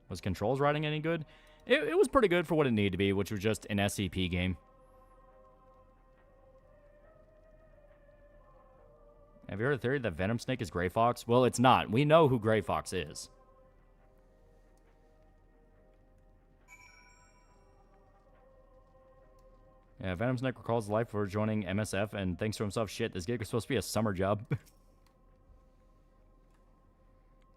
Was Control's writing any good? It was pretty good for what it needed to be, which was just an SCP game. Have you heard the theory that Venom Snake is Grey Fox? Well, it's not. We know who Grey Fox is. Yeah, Venom Snake recalls life for joining MSF and thinks to himself, shit, this gig was supposed to be a summer job.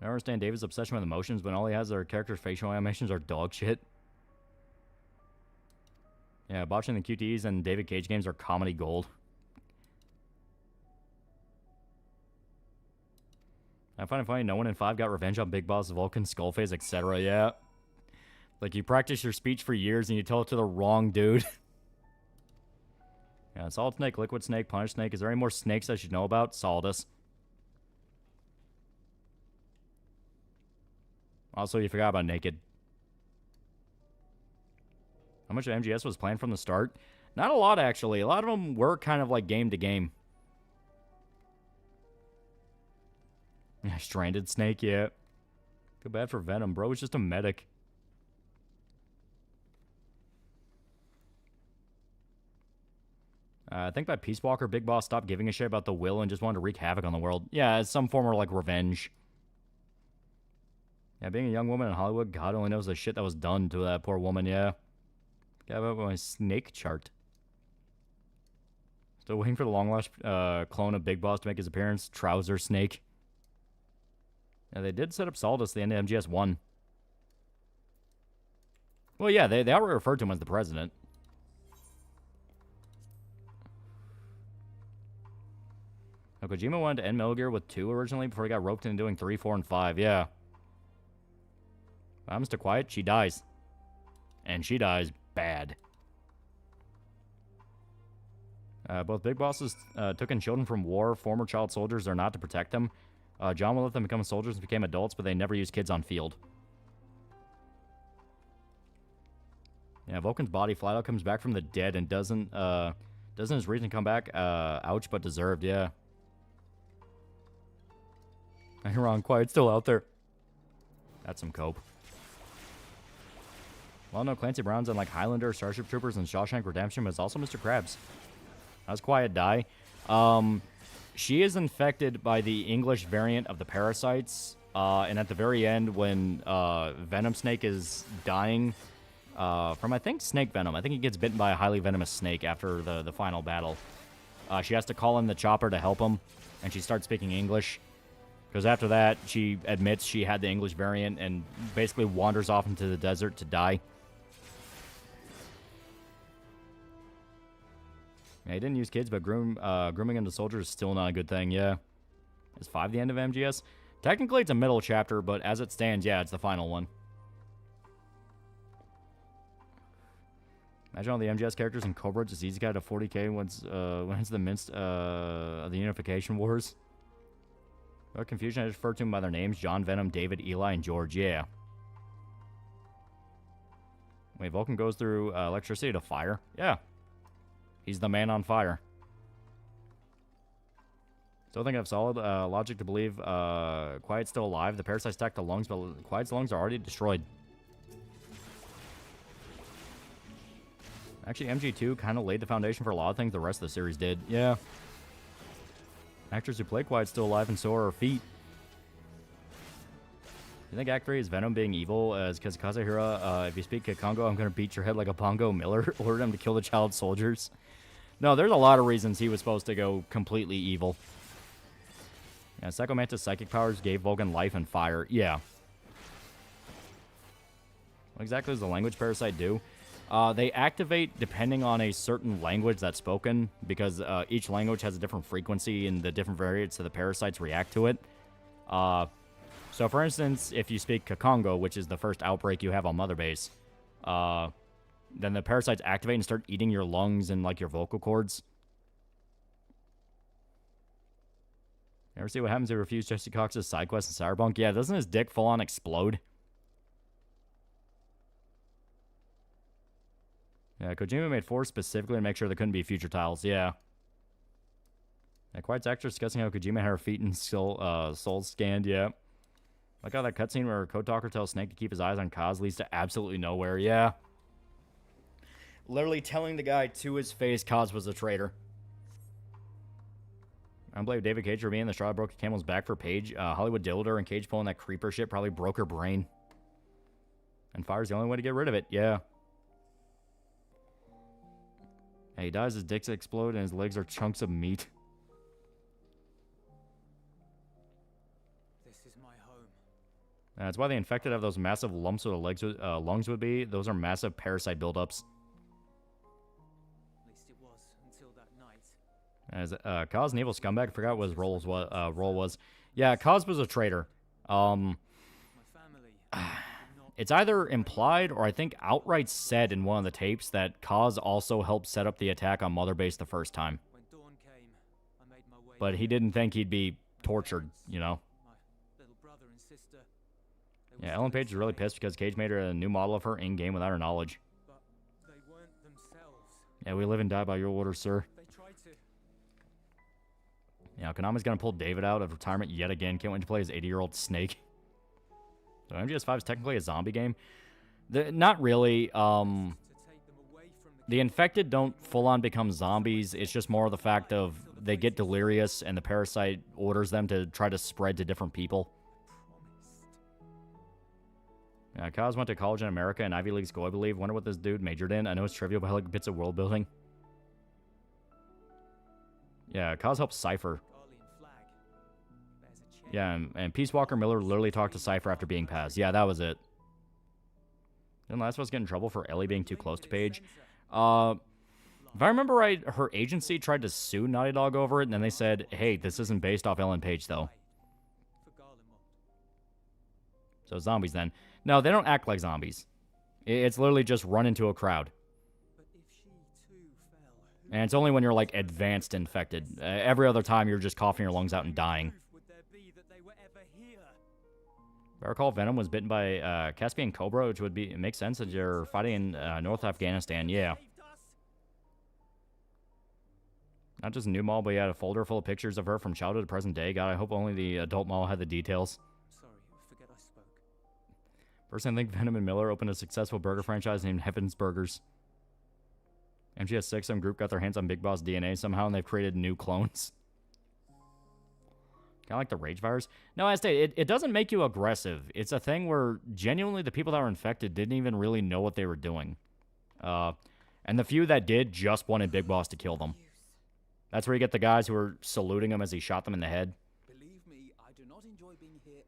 I don't understand David's obsession with emotions when all he has are characters' facial animations are dog shit. Yeah, botching the QTEs and David Cage games are comedy gold. I find it funny, no one in 5 got revenge on Big Boss, Vulcan, Skullface, etc. Yeah. Like, you practice your speech for years and you tell it to the wrong dude. Yeah, Solid Snake, Liquid Snake, Punish Snake. Is there any more snakes I should know about? Solidus. Also, you forgot about Naked. How much of MGS was planned from the start? Not a lot, actually. A lot of them were kind of like game to game. Yeah, Stranded Snake, yeah. Too bad for Venom, bro. It's just a medic. I think by Peace Walker, Big Boss stopped giving a shit about the will and just wanted to wreak havoc on the world. Yeah, it's some form of, like, revenge. Yeah, being a young woman in Hollywood, God only knows the shit that was done to that poor woman, yeah. Got about my snake chart. Still waiting for the long-lost clone of Big Boss to make his appearance. Trouser Snake. Yeah, they did set up Solidus at the end of MGS1. Well, yeah, they already referred to him as the president. Now, Kojima wanted to end Metal Gear with 2 originally before he got roped into doing 3, 4, and 5. Yeah. What happens to Quiet? She dies. And she dies bad. Both Big Bosses took in children from war. Former child soldiers are not to protect them. John will let them become soldiers and became adults, but they never use kids on field. Yeah, Vulcan's body flat out comes back from the dead and doesn't his reason come back? Ouch, but deserved, yeah. You're wrong, Quiet's still out there. That's some cope. Well, no, Clancy Brown's in like Highlander, Starship Troopers, and Shawshank Redemption, but it's also Mr. Krabs. How's Quiet die? She is infected by the English variant of the parasites. And at the very end, when Venom Snake is dying from, I think, snake venom. I think he gets bitten by a highly venomous snake after the final battle. She has to call in the chopper to help him, and she starts speaking English. Because after that, she admits she had the English variant and basically wanders off into the desert to die. Yeah, he didn't use kids, but grooming into soldiers is still not a good thing, yeah. Is 5 the end of MGS? Technically, it's a middle chapter, but as it stands, yeah, it's the final one. Imagine all the MGS characters in Cobra just easy guy to 40k when it's the midst of the Unification Wars. No confusion, I just refer to them by their names. John, Venom, David, Eli, and George, yeah. Wait, Vulcan goes through electricity to fire? Yeah. He's the man on fire. Still think I have solid logic to believe Quiet's still alive. The parasites attack the lungs, but Quiet's lungs are already destroyed. Actually, MG2 kind of laid the foundation for a lot of things the rest of the series did. Yeah. Actors who play Quiet's still alive, and so are her feet. You think Act 3 is Venom being evil as because Kazuhira, if you speak Kikongo, I'm going to beat your head like a pongo. Miller ordered him to kill the child soldiers. No, there's a lot of reasons he was supposed to go completely evil. Yeah, Psycho Mantis' psychic powers gave Vulcan life and fire. Yeah. What exactly does the language parasite do? They activate depending on a certain language that's spoken, because each language has a different frequency and the different variants of the parasites react to it. So, for instance, if you speak Kikongo, which is the first outbreak you have on Mother Base, then the parasites activate and start eating your lungs and, like, your vocal cords. Ever see what happens if you refuse Jesse Cox's side quest in Cyberpunk? Yeah, doesn't his dick full-on explode? Yeah, Kojima made 4 specifically to make sure there couldn't be future tiles. Yeah. Quiet's actress discussing how Kojima had her feet and soul scanned. Yeah. Like how that cutscene where Code Talker tells Snake to keep his eyes on Kaz leads to absolutely nowhere. Yeah. Literally telling the guy to his face Kaz was a traitor. I don't blame David Cage for being the straw that broke Camel's back for Paige. Hollywood dildo her and Cage pulling that creeper shit probably broke her brain. And fire's the only way to get rid of it. Yeah. Hey, he dies, his dicks explode, and his legs are chunks of meat. This is my home. That's why the infected have those massive lumps where the legs, lungs would be. Those are massive parasite buildups. At least it was until that night. As Kaz, an evil scumbag, I forgot what his role was. Yeah, Kaz was a traitor. My family. It's either implied or I think outright said in one of the tapes that Kaz also helped set up the attack on Mother Base the first time. When dawn came, I made my way. But he didn't think he'd be tortured, you know. My little brother and sister. Yeah, Ellen Page is really pissed because Cage made her a new model of her in-game without her knowledge. But they weren't themselves. Yeah, we live and die by your orders, sir. They tried to. Yeah, Konami's gonna pull David out of retirement yet again. Can't wait to play his 80-year-old Snake. So MGS5 is technically a zombie game. Not really. The infected don't full-on become zombies. It's just more of the fact of they get delirious and the parasite orders them to try to spread to different people. Yeah, Kaz went to college in America and Ivy League school, I believe. Wonder what this dude majored in. I know it's trivial, but I like bits of world building. Yeah, Kaz helps Cypher. Yeah, and Peace Walker Miller literally talked to Cypher after being passed. Yeah, that was it. Didn't Last of Us get in trouble for Ellie being too close to Paige? If I remember right, her agency tried to sue Naughty Dog over it, and then they said, hey, this isn't based off Ellen Page, though. So zombies, then. No, they don't act like zombies. It's literally just run into a crowd. And it's only when you're, like, advanced infected. Every other time, you're just coughing your lungs out and dying. If I recall, Venom was bitten by Caspian Cobra, which would make sense as you're fighting in North Afghanistan. Yeah. Not just a new mall, but he had a folder full of pictures of her from childhood to present day. God, I hope only the adult mall had the details. Sorry, I forget I spoke. Personally, I think Venom and Miller opened a successful burger franchise named Heaven's Burgers. MGS6, some group got their hands on Big Boss DNA somehow, and they've created new clones. Kind of like the rage virus. No, I say it doesn't make you aggressive. It's a thing where genuinely the people that were infected didn't even really know what they were doing. And the few that did just wanted Big Boss to kill them. That's where you get the guys who were saluting him as he shot them in the head.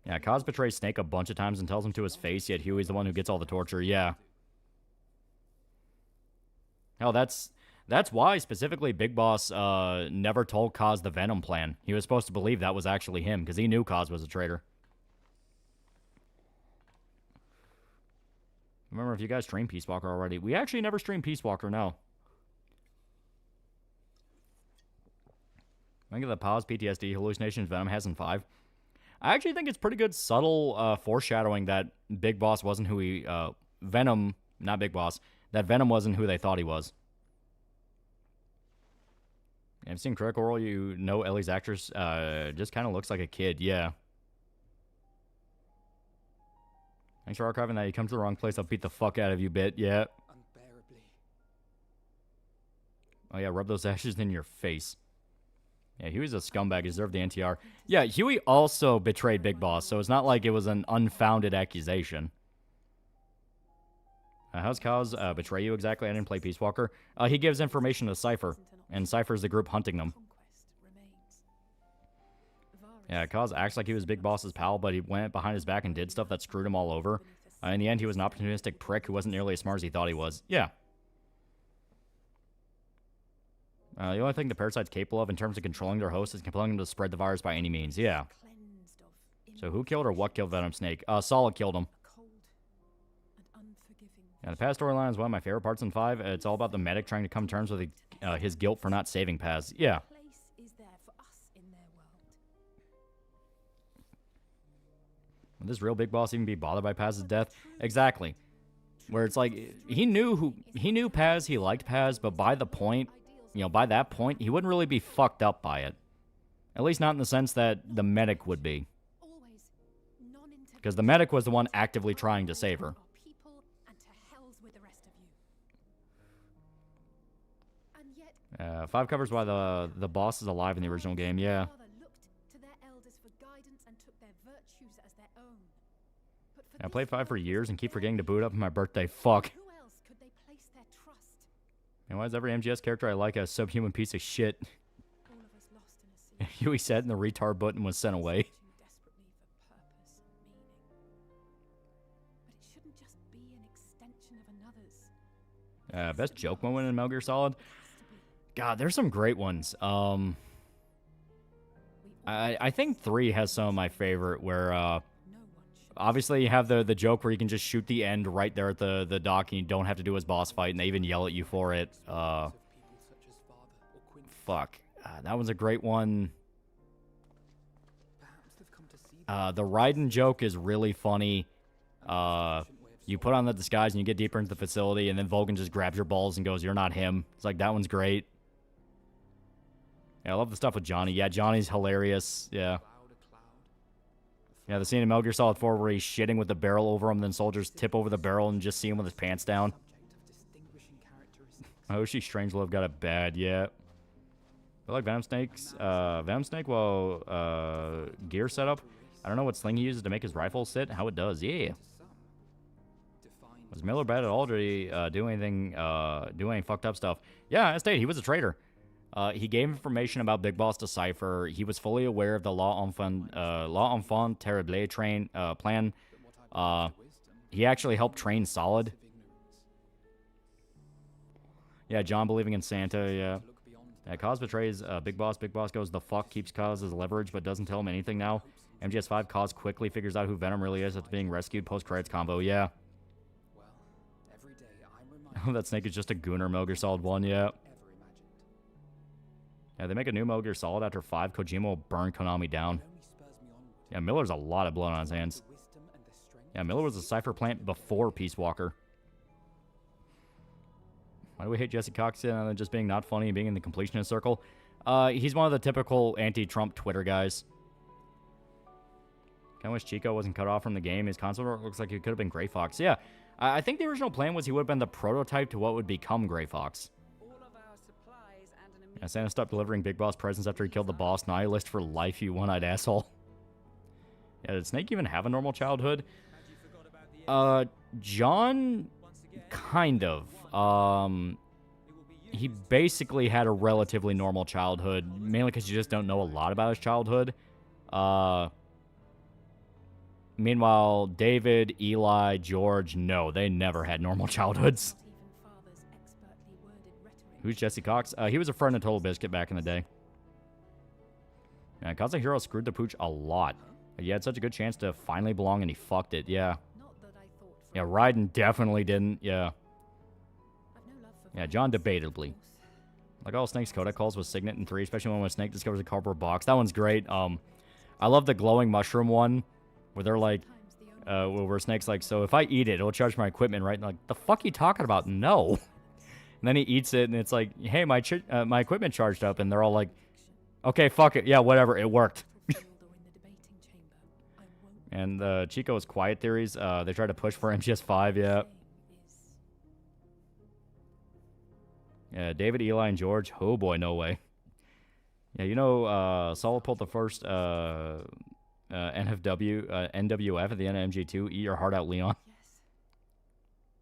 Yeah, Kaz betrays Snake a bunch of times and tells him to his face, yet Huey's the one who gets all the torture. Yeah. Hell, that's why, specifically, Big Boss never told Kaz the Venom plan. He was supposed to believe that was actually him, because he knew Kaz was a traitor. Remember, if you guys streamed Peace Walker already. We actually never streamed Peace Walker, no. I think of the pause, PTSD, hallucinations Venom has in 5. I actually think it's pretty good subtle foreshadowing that Big Boss wasn't who he... Venom, not Big Boss. That Venom wasn't who they thought he was. I've seen Critical Role, you know Ellie's actress just kind of looks like a kid, yeah. Thanks for archiving that. You come to the wrong place, I'll beat the fuck out of you, bit, yeah. Unbearably. Oh yeah, rub those ashes in your face. Yeah, Huey's a scumbag. He deserved the NTR. Yeah, Huey also betrayed Big Boss, so it's not like it was an unfounded accusation. How's Kaz betray you exactly? I didn't play Peace Walker. He gives information to Cypher, and Cypher's the group hunting them. Yeah, Kaz acts like he was Big Boss's pal, but he went behind his back and did stuff that screwed him all over. In the end, he was an opportunistic prick who wasn't nearly as smart as he thought he was. Yeah. The only thing the parasite's capable of in terms of controlling their host is compelling them to spread the virus by any means. Yeah. So who killed or what killed Venom Snake? Solid killed him. Yeah, the Paz storyline is one of my favorite parts in 5. It's all about the medic trying to come to terms with his guilt for not saving Paz. Yeah. Would this real Big Boss even be bothered by Paz's death? Exactly. Where it's like, he knew Paz, he liked Paz, but by that point, he wouldn't really be fucked up by it. At least not in the sense that the medic would be. Because the medic was the one actively trying to save her. 5 covers why the boss is alive in the original game, yeah. I played 5 for years and keep forgetting to boot up on my birthday. Fuck. And why is every MGS character I like a subhuman piece of shit? Huey said, and the retard button was sent away. Best joke moment in Metal Gear Solid? God, there's some great ones. I think 3 has some of my favorite, where obviously you have the joke where you can just shoot the end right there at the dock and you don't have to do his boss fight, and they even yell at you for it. Fuck. That one's a great one. The Raiden joke is really funny. You put on the disguise and you get deeper into the facility, and then Vulcan just grabs your balls and goes, "You're not him." It's like, that one's great. Yeah, I love the stuff with Johnny. Yeah, Johnny's hilarious. Yeah. Yeah, the scene in Metal Gear Solid 4 where he's shitting with the barrel over him, then soldiers tip over the barrel and just see him with his pants down. Hoshi Strangelove got it bad, yeah. I like Venom Snake's. Venom Snake, well, gear setup. I don't know what sling he uses to make his rifle sit. How it does, yeah. Was Miller bad at all? Did he do any fucked up stuff? Yeah, I stated he was a traitor. He gave information about Big Boss to Cypher. He was fully aware of the Law Enfant Terrible plan. He actually helped train Solid. Yeah, John believing in Santa, yeah. Kaz betrays Big Boss. Big Boss goes, the fuck, keeps Kaz as leverage, but doesn't tell him anything now. MGS5, Kaz quickly figures out who Venom really is after being rescued. Post-credits combo, yeah. Oh, that Snake is just a gooner. Metal Gear Solid 1, yeah. Yeah, they make a new Metal Gear Solid after 5. Kojima will burn Konami down. Yeah, Miller's a lot of blood on his hands. Yeah, Miller was a Cypher plant before Peace Walker. Why do we hate Jesse Cox and just being not funny and being in the completionist circle? He's one of the typical anti-Trump Twitter guys. Kinda wish Chico wasn't cut off from the game. His console art looks like he could have been Gray Fox. Yeah, I think the original plan was he would have been the prototype to what would become Gray Fox. Yeah, Santa stopped delivering Big Boss presents after he killed the boss. Nihilist for life, you one-eyed asshole. Yeah, did Snake even have a normal childhood? John, kind of. He basically had a relatively normal childhood, mainly because you just don't know a lot about his childhood. Meanwhile, David, Eli, George, no, they never had normal childhoods. Who's Jesse Cox? He was a friend of Total Biscuit back in the day. Yeah, Cosmic Hero screwed the pooch a lot. He had such a good chance to finally belong, and he fucked it, yeah. Yeah, Raiden definitely didn't, yeah. Yeah, John debatably. Like all Snake's Kodak calls was Signet in 3, especially when Snake discovers a cardboard box. That one's great. I love the glowing mushroom one, where they're like, where Snake's like, so if I eat it, it'll charge my equipment, right? And like, the fuck you talking about? No. And then he eats it, and it's like, hey, my equipment charged up, and they're all like, okay, fuck it, yeah, whatever, it worked. And Chico's quiet theories, they tried to push for MGS5, yeah. Yeah, David, Eli, and George, oh boy, no way. Yeah, you know, Saul pulled the first NWF at the end of MG2, eat your heart out, Leon.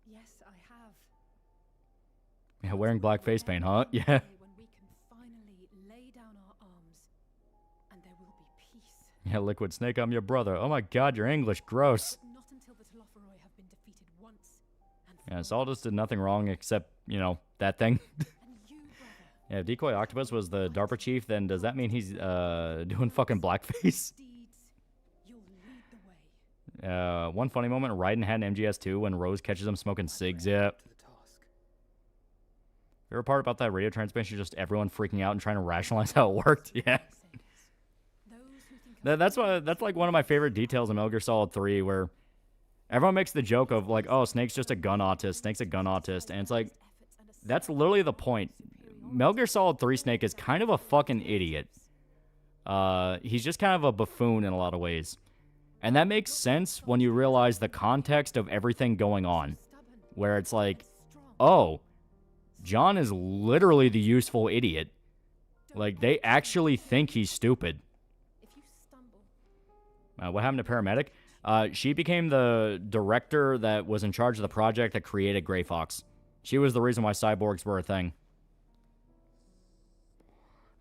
Yes, I have. Yeah, wearing black face paint, huh? Yeah. When we can finally lay down our arms, and there will be peace. Yeah, Liquid Snake, I'm your brother. Oh my god, you're English, gross. Not until the Telophoroi have been defeated once. Yeah, Saul just did nothing wrong except, you know, that thing. Yeah, if Decoy Octopus was the DARPA chief, then does that mean he's doing fucking blackface? One funny moment, Raiden had an MGS2 when Rose catches him smoking cigs, yeah. Favorite part about that radio transmission, just everyone freaking out and trying to rationalize how it worked, yeah. That's like one of my favorite details in Metal Gear Solid 3, where everyone makes the joke of like, oh, Snake's just a gun autist, Snake's a gun autist, and it's like, that's literally the point. Metal Gear Solid 3 Snake is kind of a fucking idiot. He's just kind of a buffoon in a lot of ways. And that makes sense when you realize the context of everything going on. Where it's like, oh, John is literally the useful idiot. Like, they actually think he's stupid. What happened to Paramedic? She became the director that was in charge of the project that created Gray Fox. She was the reason why cyborgs were a thing.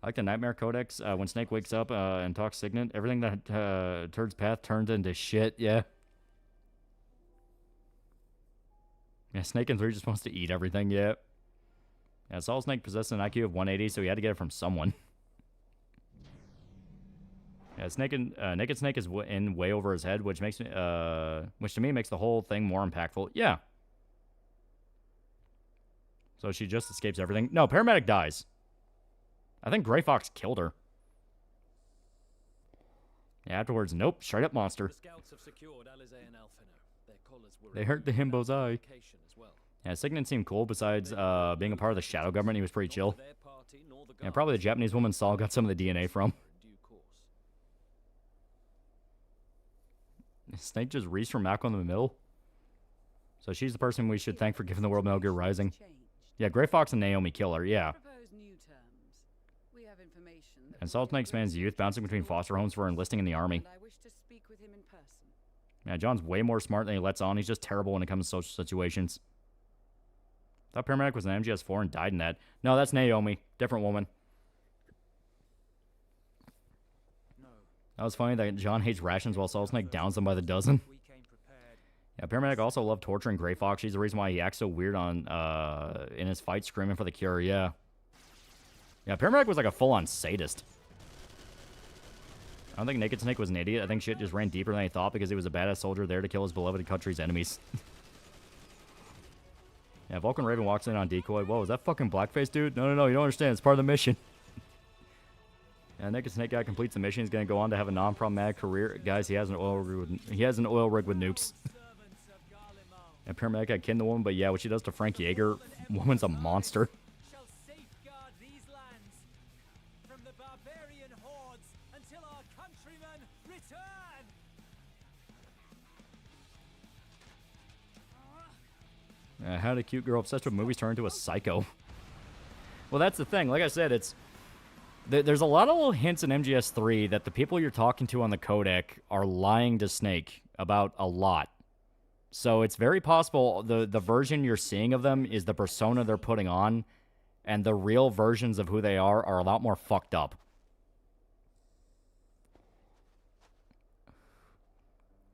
I like the Nightmare Codex. When Snake wakes up and talks Signet, everything that turns path turns into shit, yeah. Yeah, Snake in 3 just wants to eat everything, yeah. Yeah, Solid Snake possessed an IQ of 180, so he had to get it from someone. Yeah, Naked Snake is in way over his head, which makes me, which to me makes the whole thing more impactful. Yeah. So she just escapes everything. No, Paramedic dies. I think Gray Fox killed her. Yeah, afterwards, nope, straight up monster. They hurt the himbo's eye. Yeah, Signet seemed cool. Besides being a part of the Shadow Government, he was pretty chill. Yeah, probably the Japanese woman Saul got some of the DNA from. Snake just reached for Malcolm in the middle. So she's the person we should thank for giving the world Metal Gear Rising. Yeah, Gray Fox and Naomi kill her, yeah. And Solid Snake spans youth, bouncing between foster homes for enlisting in the army. Yeah, John's way more smart than he lets on. He's just terrible when it comes to social situations. Thought Paramedic was an MGS4 and died in that. No, that's Naomi. Different woman. That was funny that John hates rations while Solid Snake downs them by the dozen. Yeah, Paramedic also loved torturing Gray Fox. She's the reason why he acts so weird on in his fight screaming for the cure, yeah. Yeah, Paramedic was like a full-on sadist. I don't think Naked Snake was an idiot. I think shit just ran deeper than he thought because he was a badass soldier there to kill his beloved country's enemies. Yeah, Vulcan Raven walks in on Decoy. Whoa, is that fucking blackface dude? No, you don't understand. It's part of the mission. Yeah, Naked Snake guy completes the mission. He's going to go on to have a non-problematic career. Guys, he has an oil rig with nukes. And Paramedic guy kidding the woman, but yeah, what she does to Frank Yeager, woman's a monster. How did a cute girl obsessed with movies turn into a psycho? Well, that's the thing. Like I said, it's There's a lot of little hints in MGS3 that the people you're talking to on the codec are lying to Snake about a lot. So it's very possible the version you're seeing of them is the persona they're putting on, and the real versions of who they are a lot more fucked up.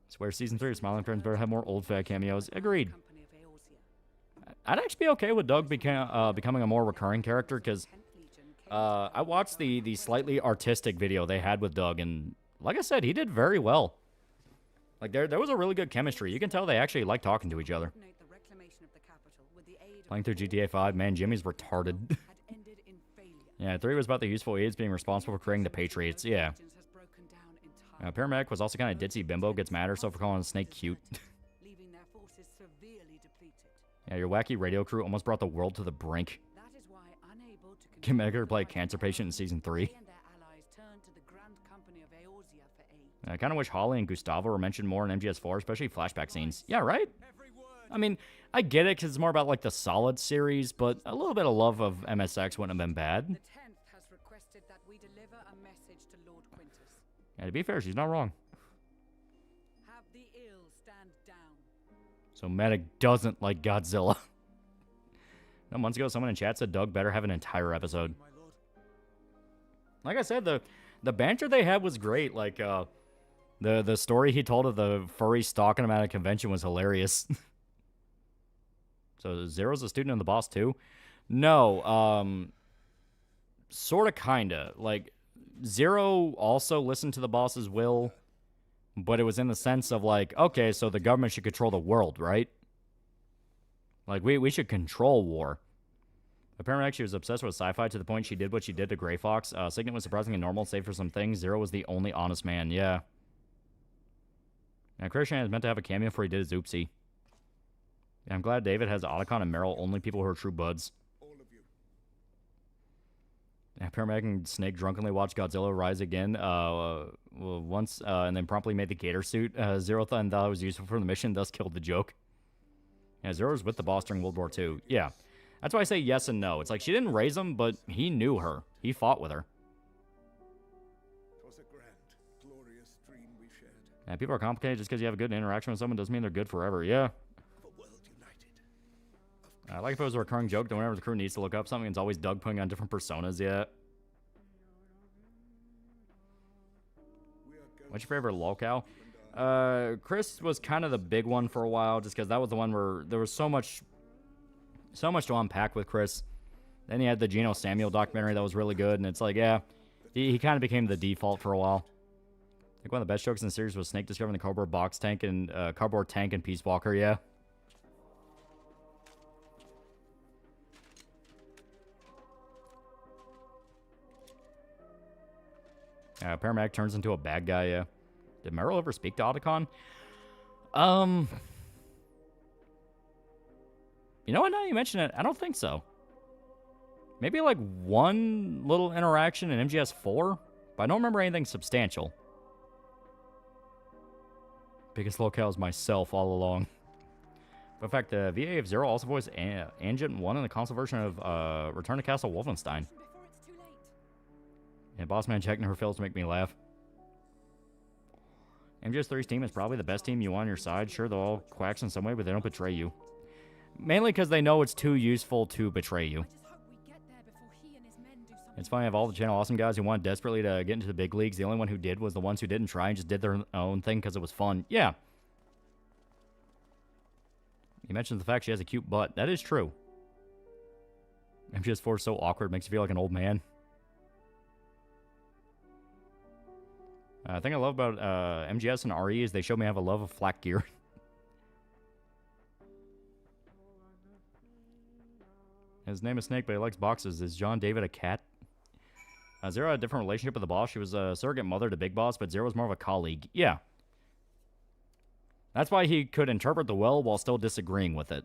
Swear Season 3 of Smiling Friends better have more old fat cameos. Agreed. I'd actually be okay with Doug becoming a more recurring character, because I watched the slightly artistic video they had with Doug, and like I said, he did very well. Like, there was a really good chemistry. You can tell they actually like talking to each other. Playing through GTA 5, man, Jimmy's retarded. Yeah, 3 was about the useful aides being responsible for creating the Patriots. Yeah. Paramedic was also kind of ditzy bimbo, gets mad at herself for calling Snake cute. Yeah, your wacky radio crew almost brought the world to the brink. Kim Edgar played a cancer patient in Season 3. I kind of wish Holly and Gustavo were mentioned more in MGS4, especially flashback scenes. Yeah, right? I mean, I get it because it's more about like the Solid series, but a little bit of love of MSX wouldn't have been bad. Yeah, to be fair, she's not wrong. So Medic doesn't like Godzilla. No, months ago, someone in chat said Doug better have an entire episode. Like I said, the banter they had was great. Like, the story he told of the furry stalking him at a convention was hilarious. So Zero's a student of the boss too? No, sorta kinda. Like, Zero also listened to the boss's will, but it was in the sense of like, okay, so the government should control the world, right? Like, we should control war. Apparently, she was obsessed with sci-fi to the point she did what she did to Gray Fox. Signet was surprisingly normal, save for some things. Zero was the only honest man, yeah. Now, Christian is meant to have a cameo before he did his oopsie. Yeah, I'm glad David has Otacon and Meryl, only people who are true buds. Yeah, Paramedic and Snake drunkenly watched Godzilla rise again once, and then promptly made the gator suit. Zero thought it was useful for the mission, thus killed the joke. Yeah, Zero was with the boss during World War II. Yeah, that's why I say yes and no. It's like she didn't raise him, but he knew her. He fought with her. It was a grand, glorious dream we shared. Yeah, people are complicated. Just because you have a good interaction with someone doesn't mean they're good forever. Yeah. I like if it was a recurring joke that whenever the crew needs to look up something, it's always Doug putting on different personas, yeah. What's your favorite lolcow? Chris was kind of the big one for a while, just because that was the one where there was so much to unpack with Chris. Then he had the Geno Samuel documentary that was really good, and it's like, yeah, he kind of became the default for a while. I think one of the best jokes in the series was Snake discovering the cardboard tank and Peace Walker, yeah. Paramedic turns into a bad guy, yeah. Did Meryl ever speak to Otacon? You know what, now you mention it, I don't think so. Maybe like one little interaction in MGS4, but I don't remember anything substantial. Biggest lolcow is myself all along. But in fact, the VA of Zero also voiced Angent 1 in the console version of Return to Castle Wolfenstein. Yeah, Bossman checking her fails to make me laugh. MGS3's team is probably the best team you want on your side. Sure, they're all quacks in some way, but they don't betray you. Mainly because they know it's too useful to betray you. It's funny, I have all the Channel Awesome guys who want desperately to get into the big leagues. The only one who did was the ones who didn't try and just did their own thing because it was fun. Yeah. You mentioned the fact she has a cute butt. That is true. MGS4 is so awkward, makes you feel like an old man. The thing I love about MGS and RE is they show me I have a love of flak gear. His name is Snake, but he likes boxes. Is John David a cat? Zero had a different relationship with the boss. She was a surrogate mother to Big Boss, but Zero was more of a colleague. Yeah. That's why he could interpret the will while still disagreeing with it.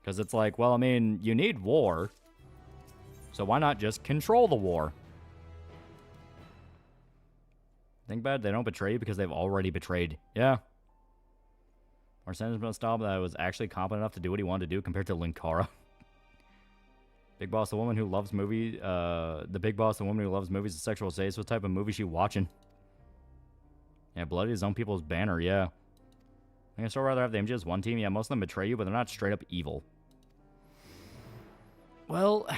Because it's like, well, I mean, you need war. So why not just control the war? Think about it, they don't betray you because they've already betrayed. Yeah. Or sentiment style that was actually competent enough to do what he wanted to do compared to Linkara. Big Boss, the woman who loves movies. The Big Boss, the woman who loves movies and sexual says. What type of movie she watching? Yeah, bloody his own people's banner. Yeah. I guess I'd rather have the MGs one team. Yeah, most of them betray you, but they're not straight up evil. Well,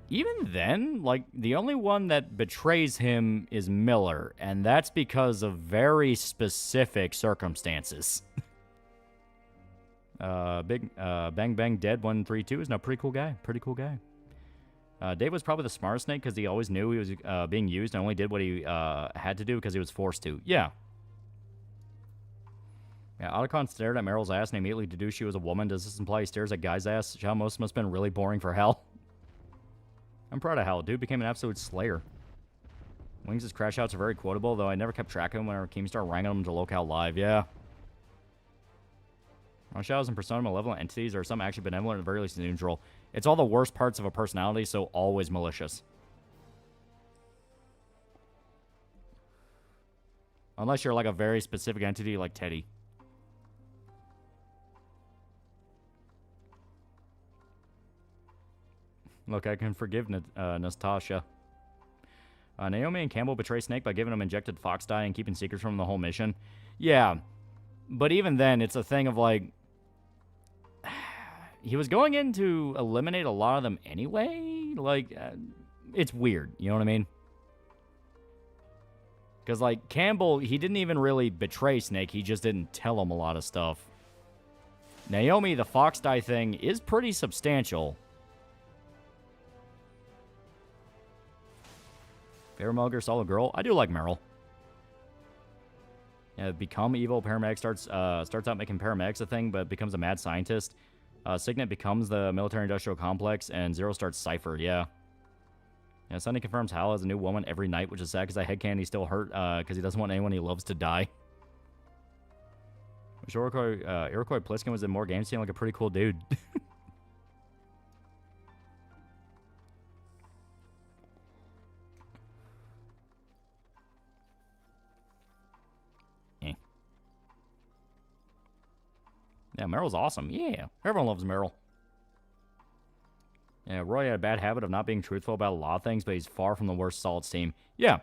even then, like, the only one that betrays him is Miller, and that's because of very specific circumstances. Bang Bang Dead 132 is a pretty cool guy. Pretty cool guy. Dave was probably the smartest snake because he always knew he was being used and only did what he had to do because he was forced to. Yeah. Yeah, Otacon stared at Meryl's ass and immediately deduced she was a woman. Does this imply he stares at Guy's ass? How most must have been really boring for Hal. I'm proud of Hal. Dude became an absolute slayer. Wings' crash outs are very quotable, though I never kept track of him whenever Keemstar wrangled him to Locale Live. Yeah. Shadows and persona malevolent entities are some actually benevolent and very least neutral. It's all the worst parts of a personality, so always malicious. Unless you're like a very specific entity like Teddy. Look, I can forgive Nastasha. Naomi and Campbell betray Snake by giving him injected fox dye and keeping secrets from him the whole mission. Yeah, but even then, it's a thing of like... he was going in to eliminate a lot of them anyway? Like, it's weird, you know what I mean? Because, like, Campbell, he didn't even really betray Snake, he just didn't tell him a lot of stuff. Naomi, the fox dye thing, is pretty substantial. Fair Mugger, solid girl. I do like Meryl. Yeah, become evil. Paramedic starts out making paramedics a thing, but becomes a mad scientist. Signet becomes the military-industrial complex, and Zero starts Cypher. Yeah. Yeah, Sunny confirms Hal has a new woman every night, which is sad because I headcanon he's still hurt because he doesn't want anyone he loves to die. Wish Iroquois Pliskin was in more games. Seemed like a pretty cool dude. Yeah, Meryl's awesome. Yeah, everyone loves Meryl. Yeah, Roy had a bad habit of not being truthful about a lot of things, but he's far from the worst Solids team. Yeah.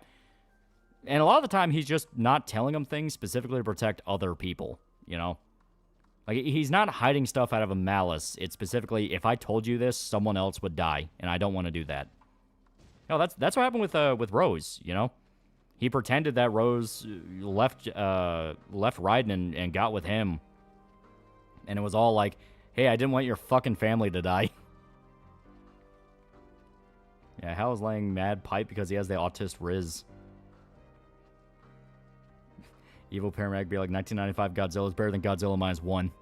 And a lot of the time, he's just not telling them things specifically to protect other people, you know? Like, he's not hiding stuff out of a malice. It's specifically, if I told you this, someone else would die, and I don't want to do that. No, that's what happened with Rose, you know? He pretended that Rose left Raiden and got with him. And it was all like, hey, I didn't want your fucking family to die. Yeah, Hal is laying mad pipe because he has the autist Riz. Evil Paramedic be like, 1995 Godzilla is better than Godzilla -1.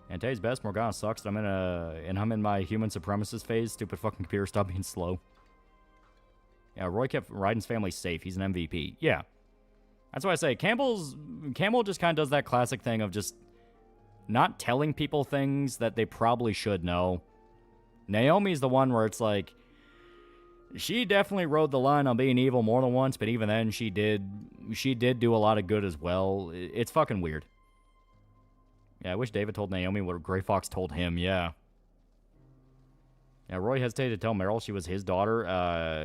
And today's best, Morgana sucks, I'm in my human supremacist phase. Stupid fucking computer, stop being slow. Yeah, Roy kept Raiden's family safe. He's an MVP. Yeah. That's why I say Campbell just kind of does that classic thing of just not telling people things that they probably should know. Naomi's the one where it's like, she definitely rode the line on being evil more than once, but even then, she did do a lot of good as well. It's fucking weird. Yeah, I wish David told Naomi what Gray Fox told him, yeah. Yeah, Roy hesitated to tell Meryl she was his daughter,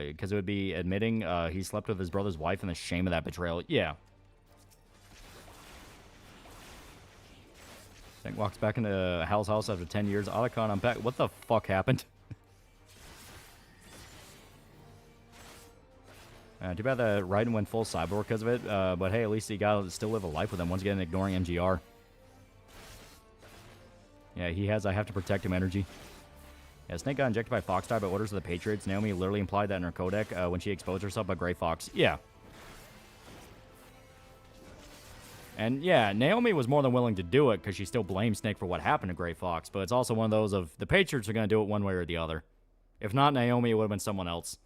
because it would be admitting he slept with his brother's wife and the shame of that betrayal. Yeah. Snake walks back into Hal's house after 10 years. Otacon, I'm back. What the fuck happened? Too bad that Raiden went full cyborg because of it, but hey, at least he got to still live a life with him once again, ignoring MGR. Yeah, he has I have to protect him energy. Yeah, Snake got injected by Fox by orders of the Patriots. Naomi literally implied that in her codec when she exposed herself by Gray Fox. Yeah. And yeah, Naomi was more than willing to do it because she still blames Snake for what happened to Gray Fox, but it's also one of those of the Patriots are going to do it one way or the other. If not Naomi, it would have been someone else.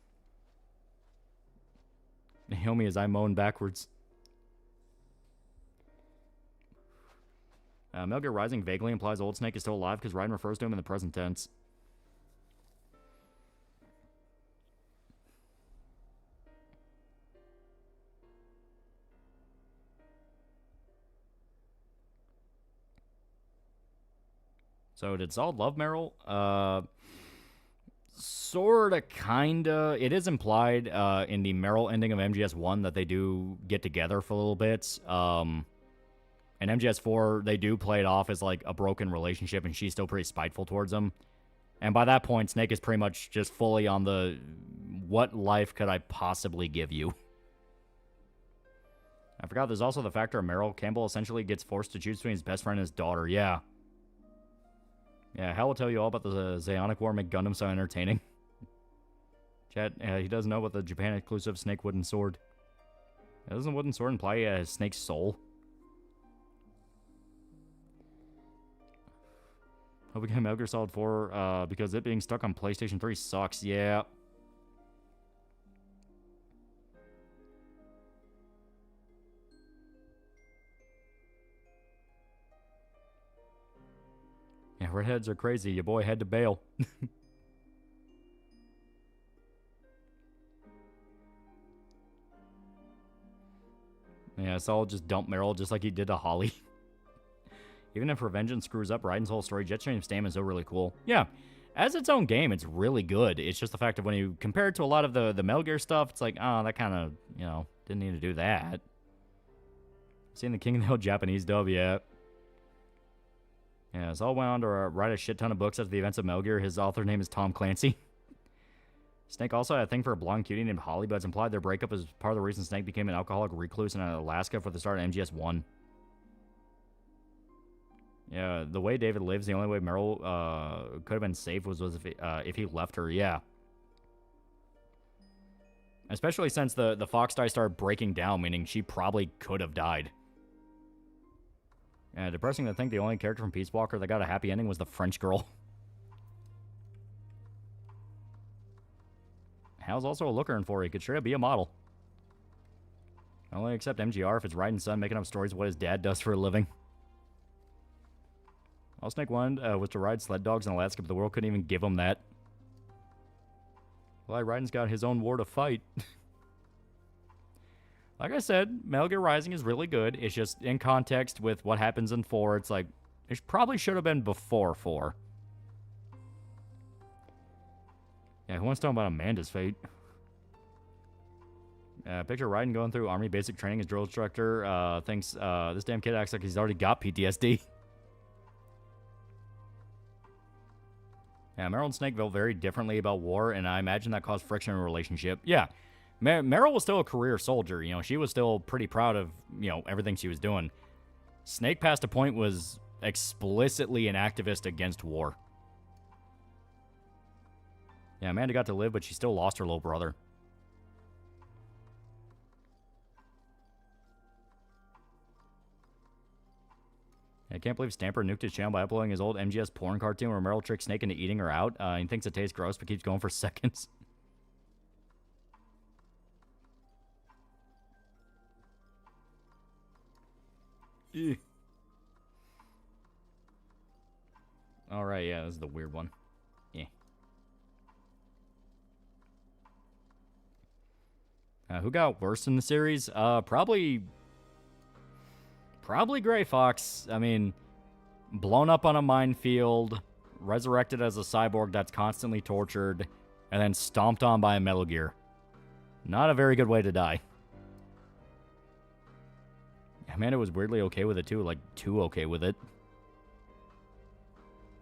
Naomi as I moan backwards. Metal Gear Rising vaguely implies Old Snake is still alive because Raiden refers to him in the present tense. So did Solid love Meryl? Sorta, kinda. It is implied in the Meryl ending of MGS1 that they do get together for a little bit. In MGS4, they do play it off as like a broken relationship, and she's still pretty spiteful towards him. And by that point, Snake is pretty much just fully on the what life could I possibly give you? I forgot there's also the factor of Meryl. Campbell essentially gets forced to choose between his best friend and his daughter. Yeah. Yeah, Hal will tell you all about the Zeonic War, make Gundam so entertaining. Chat, he doesn't know about the Japan-exclusive Snake Wooden Sword. Doesn't Wooden Sword imply Snake's soul? Hope we get Metal Gear Solid 4, because it being stuck on PlayStation 3 sucks. Yeah. Yeah, redheads are crazy. Your boy had to bail. Yeah, Saul just dumped Meryl just like he did to Holly. Even if Revengeance screws up Raiden's whole story, Jet Stream's Stam is still really cool. Yeah, as its own game, it's really good. It's just the fact that when you compare it to a lot of the Metal Gear stuff, it's like, oh, that kind of, you know, didn't need to do that. Seen the King of the Hill Japanese dub yet? Yeah, Saul went on to write a shit ton of books after the events of Metal Gear. His author name is Tom Clancy. Snake also had a thing for a blonde cutie named Holly, but it's implied their breakup is part of the reason Snake became an alcoholic recluse in Alaska for the start of MGS1. Yeah, the way David lives, the only way Meryl could have been safe was if he left her, yeah. Especially since the Fox die started breaking down, meaning she probably could have died. Yeah, depressing to think the only character from Peace Walker that got a happy ending was the French girl. Hal's also a looker in 4. He could straight up be a model. I only accept MGR if it's Raiden's son making up stories of what his dad does for a living. All Snake wanted was to ride sled dogs in Alaska, but the world couldn't even give him that. Well, Raiden's got his own war to fight. Like I said, Metal Gear Rising is really good. It's just in context with what happens in 4. It's like, it probably should have been before 4. Yeah, who wants to talk about Amanda's fate? Picture Raiden going through Army basic training as drill instructor. Thinks this damn kid acts like he's already got PTSD. Yeah, Meryl and Snake felt very differently about war, and I imagine that caused friction in a relationship. Yeah. Meryl was still a career soldier, you know, she was still pretty proud of, you know, everything she was doing. Snake past a point was explicitly an activist against war. Yeah, Amanda got to live, but she still lost her little brother. I can't believe Stamper nuked his channel by uploading his old MGS porn cartoon where Meryl tricks Snake into eating her out. He thinks it tastes gross, but keeps going for seconds. Alright, yeah, this is the weird one. Yeah. Who got worse in the series? Probably Gray Fox. I mean, blown up on a minefield, resurrected as a cyborg that's constantly tortured, and then stomped on by a Metal Gear. Not a very good way to die. Amanda was weirdly okay with it too, like too okay with it.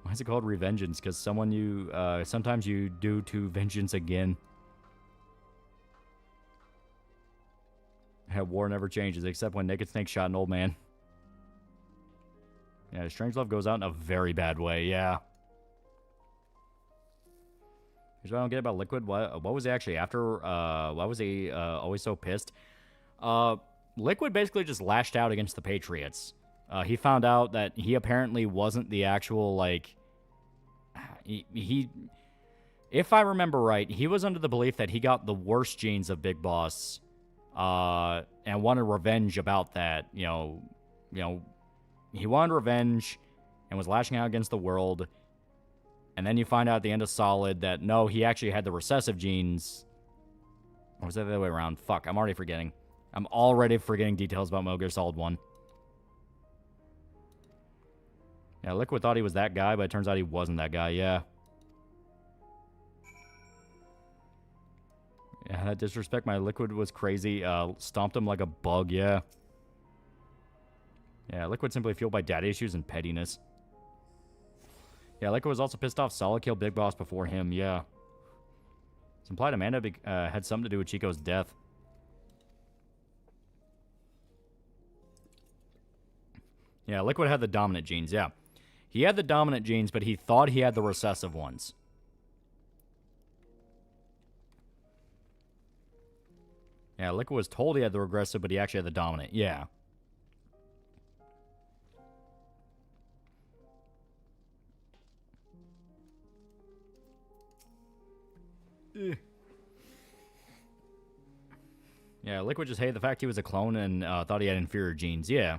Why is it called Revengeance? Because sometimes you do to vengeance again. War never changes, except when Naked Snake shot an old man. Yeah, Strangelove goes out in a very bad way, yeah. Here's what I don't get about Liquid. What was he actually after? Why was he always so pissed? Liquid basically just lashed out against the Patriots. He found out that he apparently wasn't the actual, like... If I remember right, he was under the belief that he got the worst genes of Big Boss, and wanted revenge about that. You know, he wanted revenge and was lashing out against the world. And then you find out at the end of Solid that, no, he actually had the recessive genes. Or was that the other way around? Fuck, I'm already forgetting. I'm already forgetting details about Metal Gear Solid 1. Yeah, Liquid thought he was that guy, but it turns out he wasn't that guy, yeah. Yeah, that disrespect my Liquid was crazy. Stomped him like a bug, yeah. Yeah, Liquid simply fueled by daddy issues and pettiness. Yeah, Liquid was also pissed off Solid killed Big Boss before him, yeah. It's implied Amanda had something to do with Chico's death. Yeah, Liquid had the dominant genes, yeah. He had the dominant genes, but he thought he had the recessive ones. Yeah, Liquid was told he had the regressive, but he actually had the dominant, yeah. Yeah, Liquid just hated the fact he was a clone and thought he had inferior genes, yeah.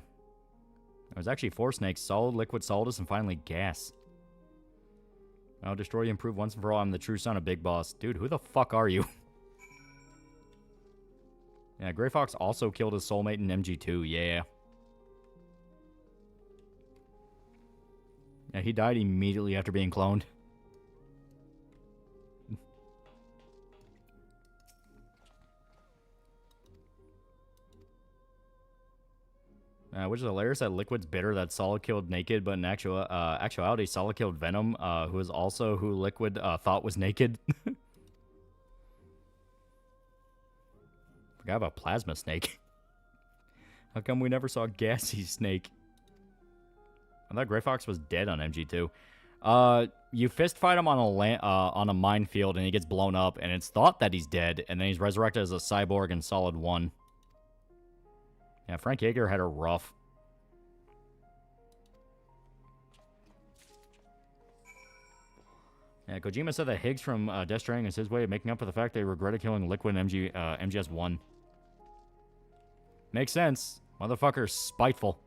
There was actually 4 snakes: Solid, Liquid, Solidus, and finally Gas. I'll destroy you and prove once and for all I'm the true son of Big Boss. Dude, who the fuck are you? Yeah, Gray Fox also killed his soulmate in MG2, yeah. Yeah, he died immediately after being cloned. Which is hilarious that Liquid's bitter that Solid killed Naked, but in actuality, Solid killed Venom, who is also who Liquid thought was naked. Forgot about Plasma Snake. How come we never saw Gassy Snake? I thought Gray Fox was dead on MG2. You fist fight him on a minefield and he gets blown up, and it's thought that he's dead, and then he's resurrected as a cyborg in Solid 1. Yeah, Frank Yeager had a rough. Yeah, Kojima said that Higgs from Death Stranding is his way of making up for the fact they regretted killing Liquid in MGS1. Makes sense. Motherfucker's spiteful.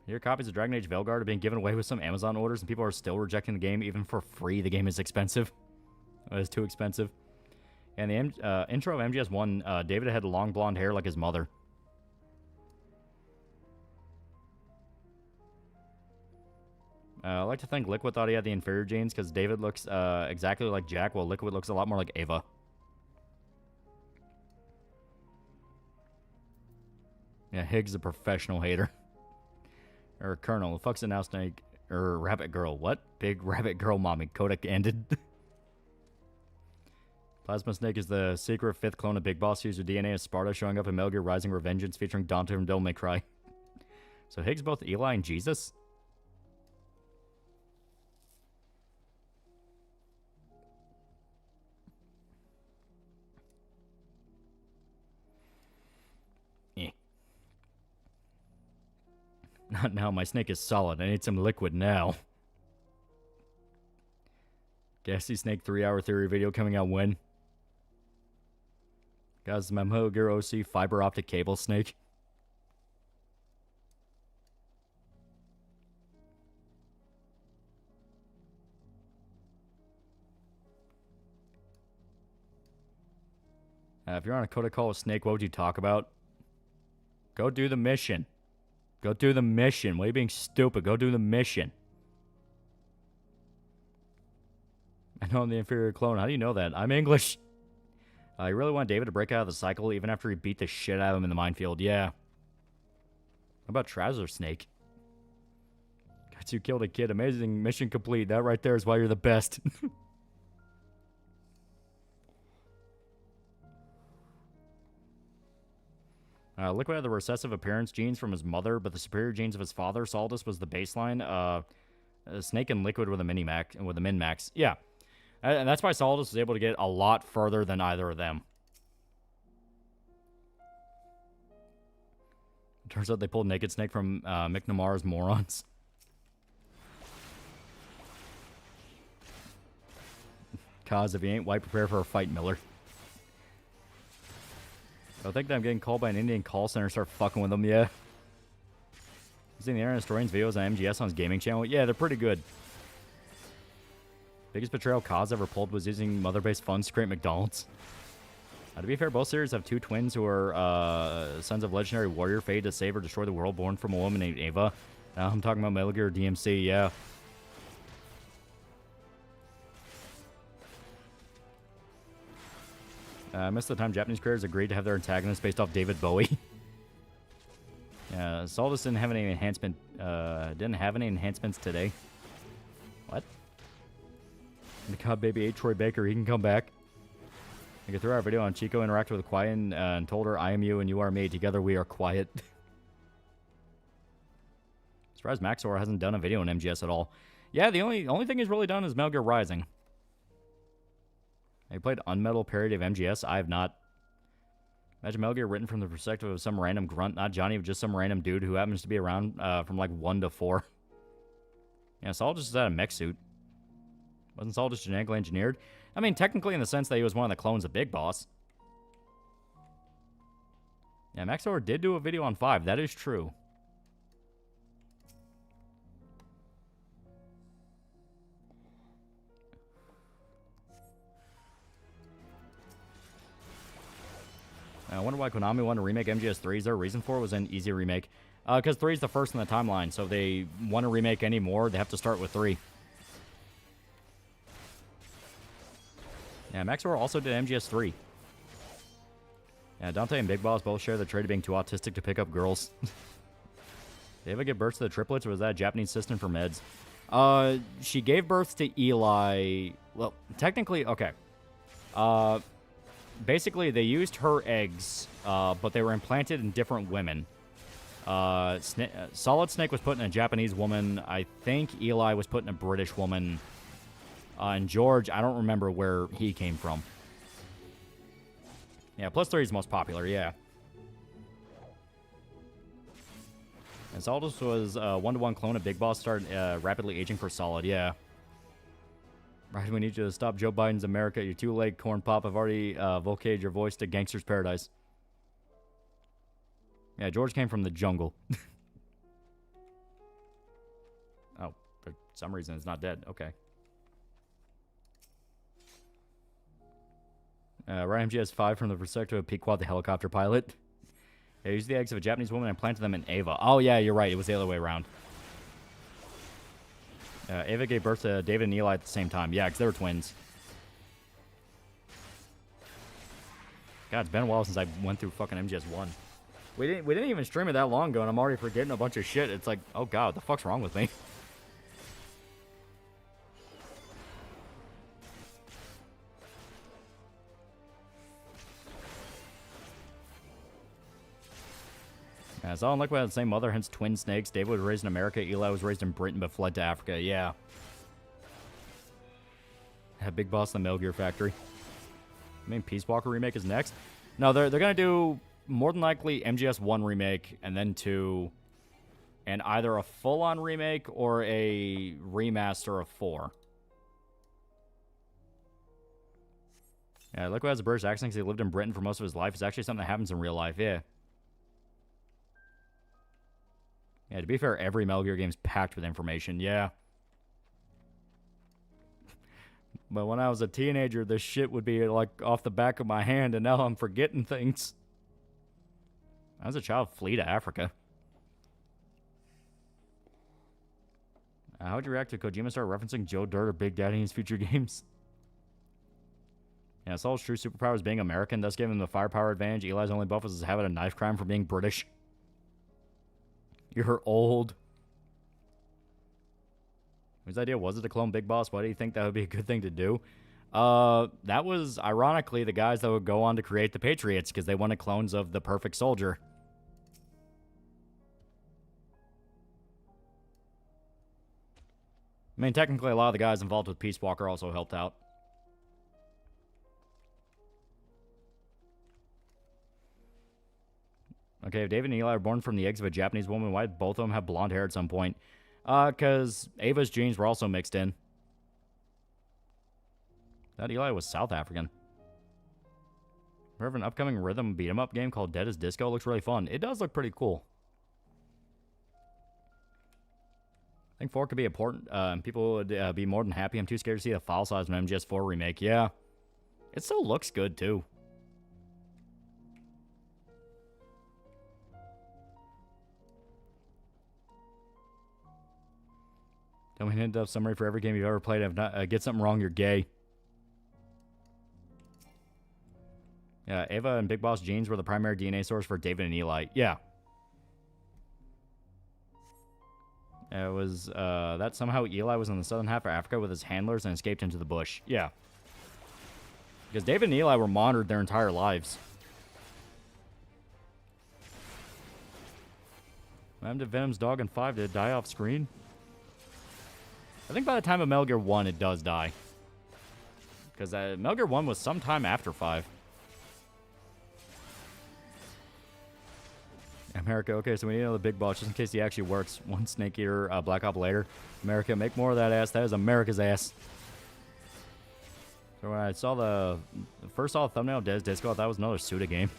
Your copies of Dragon Age Veilguard are being given away with some Amazon orders, and people are still rejecting the game even for free. The game is expensive. It is too expensive. And the intro of MGS1, David had long blonde hair like his mother. I like to think Liquid thought he had the inferior genes because David looks exactly like Jack, while Liquid looks a lot more like Ava. Yeah, Higgs is a professional hater. Or Colonel, the fuck's a now snake? Or Rabbit Girl, what? Big Rabbit Girl mommy, Kodak ended. Plasma Snake is the secret 5th clone of Big Boss user DNA of Sparta, showing up in Metal Gear Rising Revengeance featuring Dante from Devil May Cry. So Higgs both Eli and Jesus? Not now, my snake is solid. I need some liquid now. Gassy Snake 3-hour theory video coming out when? Guys, my Metal Gear OC fiber optic cable snake. If you're on a Coda call with Snake, what would you talk about? Go do the mission. Go do the mission. Why are you being stupid? Go do the mission. I know I'm the inferior clone. How do you know that? I'm English. You really want David to break out of the cycle even after he beat the shit out of him in the minefield? Yeah. How about Trouser Snake? Got you killed a kid. Amazing. Mission complete. That right there is why you're the best. Liquid had the recessive appearance genes from his mother, but the superior genes of his father, Solidus, was the baseline. Snake and Liquid were the min-max. Yeah. And that's why Solidus was able to get a lot further than either of them. It turns out they pulled Naked Snake from McNamar's Morons. Cause if you ain't white, prepare for a fight, Miller. I think that I'm getting called by an Indian call center and start fucking with them, yeah. You seen the Internet Historian's videos on MGS on his gaming channel? Yeah, they're pretty good. Biggest betrayal Kaz ever pulled was using mother-based funds to create McDonald's. To be fair, both series have 2 twins who are sons of legendary warrior fated to save or destroy the world, born from a woman named Ava. Now I'm talking about Metal Gear DMC, yeah. I missed the time Japanese creators agreed to have their antagonists based off David Bowie. Yeah, Saldus didn't have any enhancements today. What? The God Baby ate Troy Baker, he can come back. I could throw our video on Chico interacted with Quiet and told her, I am you and you are me. Together we are quiet. Surprised Maxor hasn't done a video on MGS at all. Yeah, the only thing he's really done is Metal Gear Rising. Have you played Unmetal parody of MGS? I have not. Imagine Metal Gear written from the perspective of some random grunt, not Johnny, but just some random dude who happens to be around from like 1 to 4. Yeah, Saul just had a mech suit. Wasn't Saul just genetically engineered? I mean, technically in the sense that he was one of the clones of Big Boss. Yeah, Maxor did do a video on 5. That is true. I wonder why Konami wanted to remake MGS 3. Is there a reason for it? Was an easy remake? Because 3 is the first in the timeline, so if they want to remake any more, they have to start with 3. Yeah, Maxor also did MGS 3. Yeah, Dante and Big Boss both share the trait of being too autistic to pick up girls. Did they ever give birth to the triplets, or was that a Japanese system for meds? She gave birth to Eli... Well, technically, okay. Basically, they used her eggs, but they were implanted in different women. Solid Snake was put in a Japanese woman. I think Eli was put in a British woman. And George, I don't remember where he came from. Yeah, plus 3 is most popular, yeah. And Saldus was a 1-to-1 clone of Big Boss, started rapidly aging for Solid, yeah. Right, we need you to stop Joe Biden's America. You're too late, Corn Pop. I've already vocalized your voice to Gangster's Paradise. Yeah, George came from the jungle. Oh, for some reason it's not dead. Okay. Right, MGS 5 from the perspective of Pequod, the helicopter pilot. They used the eggs of a Japanese woman and planted them in Ava. Oh, yeah, you're right. It was the other way around. Ava gave birth to David and Eli at the same time. Yeah, because they were twins. God, it's been a while since I went through fucking MGS 1. We didn't even stream it that long ago, and I'm already forgetting a bunch of shit. It's like, oh god, what the fuck's wrong with me? Yeah, it's all in Liquid had the same mother, hence twin snakes. David was raised in America. Eli was raised in Britain, but fled to Africa. Yeah. Have Big Boss in the Metal Gear Factory. I mean, Peace Walker remake is next. No, they're gonna do more than likely MGS 1 remake, and then 2, and either a full-on remake or a remaster of 4. Yeah, Liquid has a British accent because he lived in Britain for most of his life. It's actually something that happens in real life, yeah. Yeah, to be fair, every Metal Gear game is packed with information, yeah. But when I was a teenager, this shit would be, like, off the back of my hand, and now I'm forgetting things. I was a child, flee to Africa. How would you react to Kojima start referencing Joe Dirt or Big Daddy in his future games? Yeah, Saul's true superpower is being American, thus giving him the firepower advantage. Eli's only buff was his habit of knife crime for being British. You're old. Whose idea was it to clone Big Boss? Why do you think that would be a good thing to do? That was, ironically, the guys that would go on to create the Patriots, because they wanted clones of the perfect soldier. I mean, technically, a lot of the guys involved with Peace Walker also helped out. Okay, if David and Eli are born from the eggs of a Japanese woman, why did both of them have blonde hair at some point? Because Ava's genes were also mixed in. That Eli was South African. We have an upcoming rhythm beat-em-up game called Dead as Disco. Looks really fun. It does look pretty cool. I think 4 could be important. People would be more than happy. I'm too scared to see the file size of an MGS4 remake. Yeah. It still looks good, too. Tell me an in-depth summary for every game you've ever played. If not, get something wrong, you're gay. Yeah, Ava and Big Boss genes were the primary DNA source for David and Eli. Yeah. It was that somehow Eli was in the southern half of Africa with his handlers and escaped into the bush. Yeah. Because David and Eli were monitored their entire lives. What happened to Venom's dog in 5? Did it die off screen? I think by the time of Metal Gear 1, it does die. Because Metal Gear 1 was sometime after 5. America, okay, so we need another Big Boss just in case he actually works. One Snake Eater, Black Op later. America, make more of that ass. That is America's ass. So when I saw first saw the thumbnail of Des Disco, I thought it was another Suda game.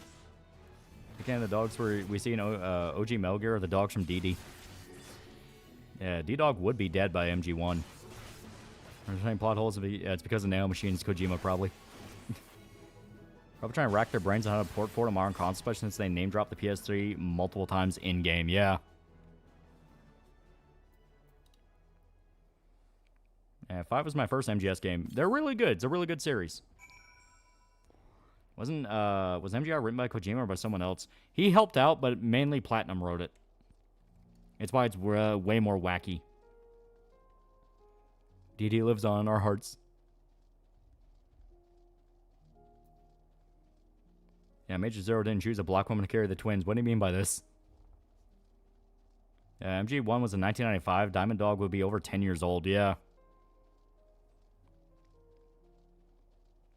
Again, the dogs we see in OG Metal Gear are the dogs from DD. Yeah, D-Dog would be dead by MG1. There's any plot holes. It's because of Nano Machines, Kojima probably. Probably trying to rack their brains on how to port for a modern console, especially since they name dropped the PS3 multiple times in-game. Yeah. Yeah, 5 was my first MGS game. They're really good. It's a really good series. Was MGR written by Kojima or by someone else? He helped out, but mainly Platinum wrote it. It's why it's way more wacky. DD lives on in our hearts. Yeah, Major Zero didn't choose a black woman to carry the twins. What do you mean by this? Yeah, MG1 was in 1995. Diamond Dog would be over 10 years old. Yeah.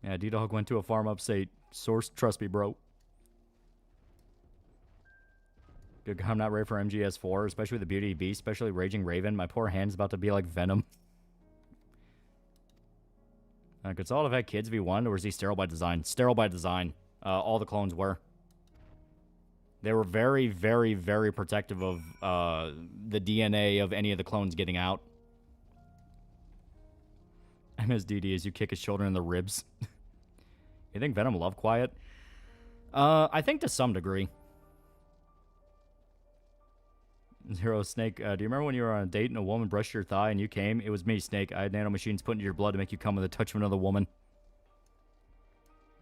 Yeah, D-Dog went to a farm upstate. Source, trust me, bro. Good, I'm not ready for MGS4, especially with the Beauty Beast, especially Raging Raven. My poor hand's about to be like Venom. Could Solid have had kids if he wanted, or is he sterile by design? Sterile by design. All the clones were. They were very, very, very protective of the DNA of any of the clones getting out. MSDD as you kick his children in the ribs. You think Venom loved quiet? I think to some degree. Zero Snake, do you remember when you were on a date and a woman brushed your thigh and you came? It was me, Snake. I had nanomachines put into your blood to make you come with a touch of another woman.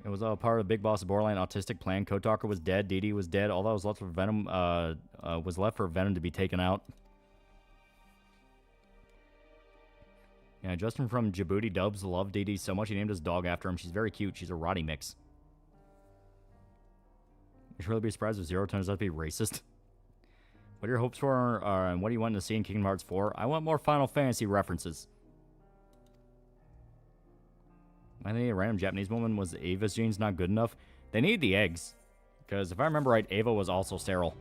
It was all part of the Big Boss borderline autistic plan. Code Talker was dead. Dee Dee was dead. All that was left for Venom was left for Venom to be taken out. Yeah, Justin from Djibouti Dubs loved Dee Dee so much he named his dog after him. She's very cute. She's a Roddy mix. You should really be surprised if Zero turns out to be racist. What are your hopes for, and what do you want to see in Kingdom Hearts 4? I want more Final Fantasy references. I think a random Japanese woman was Ava's genes not good enough. They need the eggs. Because if I remember right, Ava was also sterile.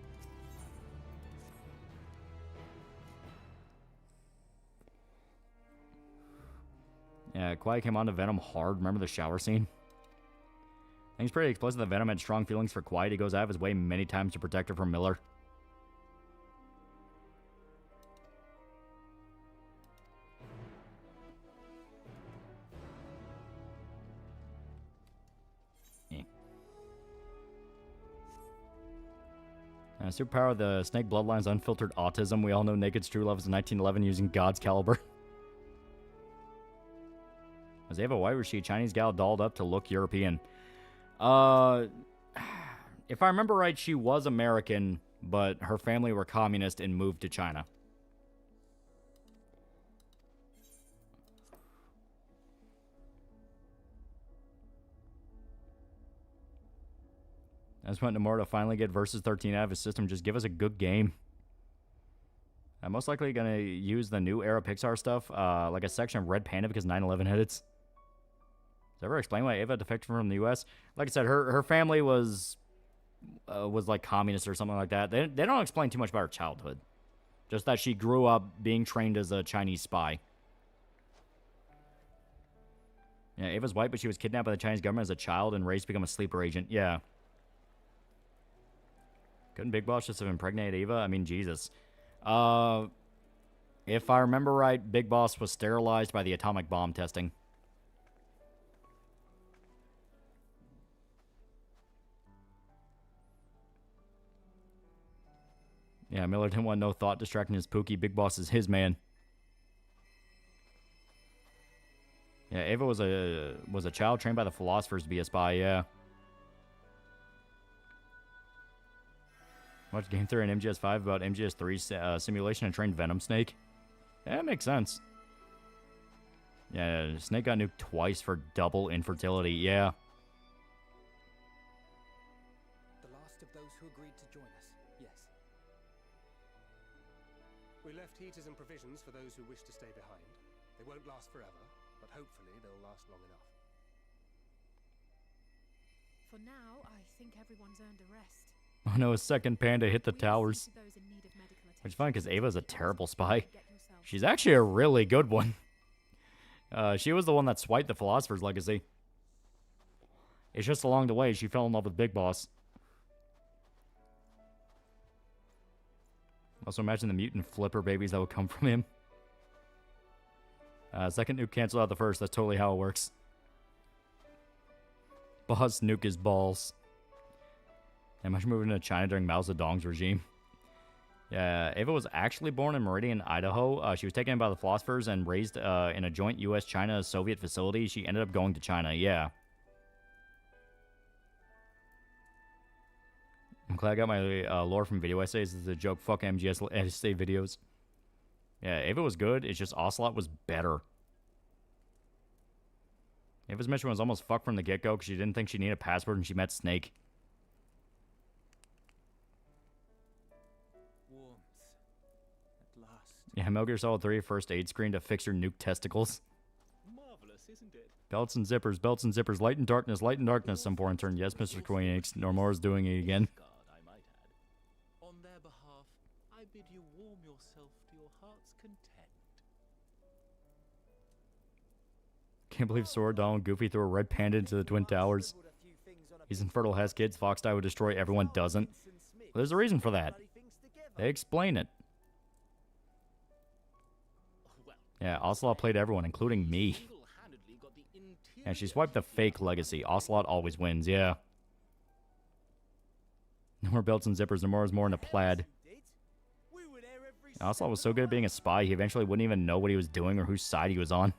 Yeah, Quiet came on to Venom hard. Remember the shower scene? I think it's pretty explicit that Venom had strong feelings for Quiet. He goes out of his way many times to protect her from Miller. Superpower of the Snake Bloodline's unfiltered autism. We all know Naked's true love is in 1911 using God's caliber. Was Ava white or was she a Chinese gal dolled up to look European? If I remember right, she was American, but her family were communist and moved to China. I just want Nomura to finally get Versus 13 out of his system. Just give us a good game. I'm most likely going to use the new era Pixar stuff, like a section of Red Panda because 9/11 hit it. Does that ever explain why Ava defected from the U.S.? Like I said, her family was like communist or something like that. They don't explain too much about her childhood. Just that she grew up being trained as a Chinese spy. Yeah, Ava's white, but she was kidnapped by the Chinese government as a child and raised to become a sleeper agent. Yeah. Couldn't Big Boss just have impregnated Ava? I mean, Jesus. If I remember right, Big Boss was sterilized by the atomic bomb testing. Yeah, Miller didn't want no thought distracting his Pookie. Big Boss is his man. Yeah, Ava was a child trained by the philosophers to be a spy, yeah. Watched Game 3 and MGS5 about MGS3 simulation and trained Venom Snake. Yeah, that makes sense. Yeah, Snake got nuked twice for double infertility, yeah. The last of those who agreed to join us, yes. We left heaters and provisions for those who wish to stay behind. They won't last forever, but hopefully they'll last long enough. For now, I think everyone's earned a rest. Oh no, a second panda hit the towers. Which is fine because Ava's a terrible spy. She's actually a really good one. She was the one that swiped the Philosopher's Legacy. It's just along the way she fell in love with Big Boss. Also imagine the mutant flipper babies that would come from him. Second nuke cancel out the first. That's totally how it works. Boss nuke his balls. Imagine moving to China during Mao Zedong's regime. Yeah, Ava was actually born in Meridian, Idaho. She was taken in by the philosophers and raised in a joint U.S.-China-Soviet facility. She ended up going to China, yeah. I'm glad I got my lore from video essays. This is a joke. Fuck MGS essay videos. Yeah, Ava was good. It's just Ocelot was better. Ava's mission was almost fucked from the get-go because she didn't think she needed a password and she met Snake. Yeah, Metal Gear Solid 3 first aid screen to fix your nuke testicles. Marvelous, isn't it? Belts and zippers, light and darkness, some poor intern. Yes, Mr. Coinbase, Normore's doing it again. I might add. On their behalf, I bid you warm yourself to your heart's content. Can't believe Sora, Donald, and Goofy threw a red panda into the Twin Towers. He's infertile, has kids, Fox Die would destroy, everyone doesn't. Well, there's a reason for that. They explain it. Yeah, Ocelot played everyone, including me. Yeah, she swiped the fake legacy. Ocelot always wins, yeah. No more belts and zippers, no more is more into plaid. Ocelot was so good at being a spy, he eventually wouldn't even know what he was doing or whose side he was on.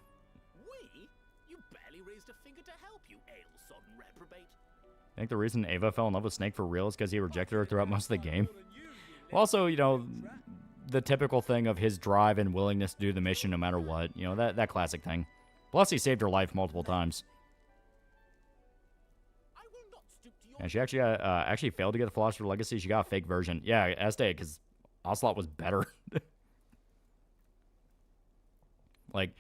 We? You barely raised a finger to help, you ale-sodden reprobate. I think the reason Ava fell in love with Snake for real is because he rejected her throughout most of the game. Also, you know, the typical thing of his drive and willingness to do the mission no matter what. You know, that classic thing. Plus, he saved her life multiple times. And she actually failed to get the Philosopher's Legacy. She got a fake version. Yeah, as did, because Ocelot was better. Like,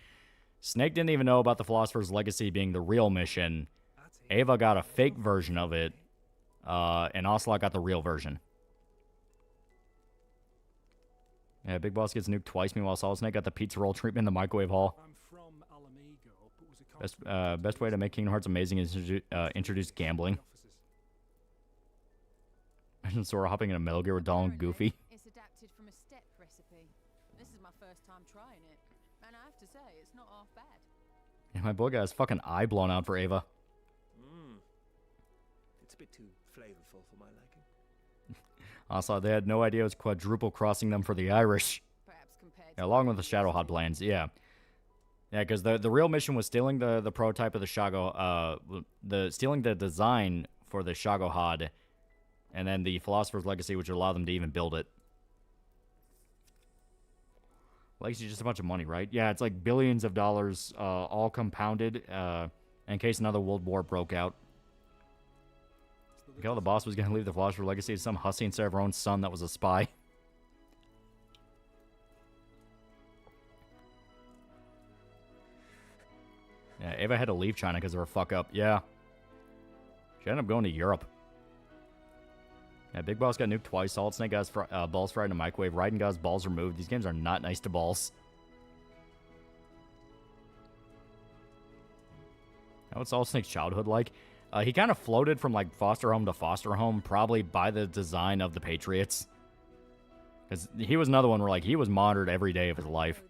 Snake didn't even know about the Philosopher's Legacy being the real mission. Ava got a fake version of it. And Ocelot got the real version. Yeah, Big Boss gets nuked twice. Meanwhile, Solid Snake got the pizza roll treatment in the microwave hall. Best way to make Kingdom Hearts amazing is to introduce gambling. Imagine Sora hopping in a Metal Gear with Donald and Goofy. It's adapted from a step recipe. This is my first time trying it, and I have to say, it's not half bad. Yeah, my boy got his fucking eye blown out for Ava. It's a bit too flavorful for my liking. Also, they had no idea it was quadruple crossing them for the Irish. Yeah, along with the Shadow Hod plans, yeah. Yeah, because the real mission was stealing the prototype of the Shago, stealing the design for the Shago Hod, and then the Philosopher's Legacy, which would allow them to even build it. Legacy is just a bunch of money, right? Yeah, it's like billions of dollars, all compounded, in case another world war broke out. Like, the boss was going to leave the Philosopher's Legacy to some hussy instead of her own son that was a spy. Yeah, Ava had to leave China because of her fuck up. Yeah. She ended up going to Europe. Yeah, Big Boss got nuked twice. Solid Snake got his balls fried in a microwave. Raiden got his balls removed. These games are not nice to balls. Now, what's Solid Snake's childhood like? He kind of floated from, like, foster home to foster home, probably by the design of the Patriots. Because he was another one where, like, he was monitored every day of his life.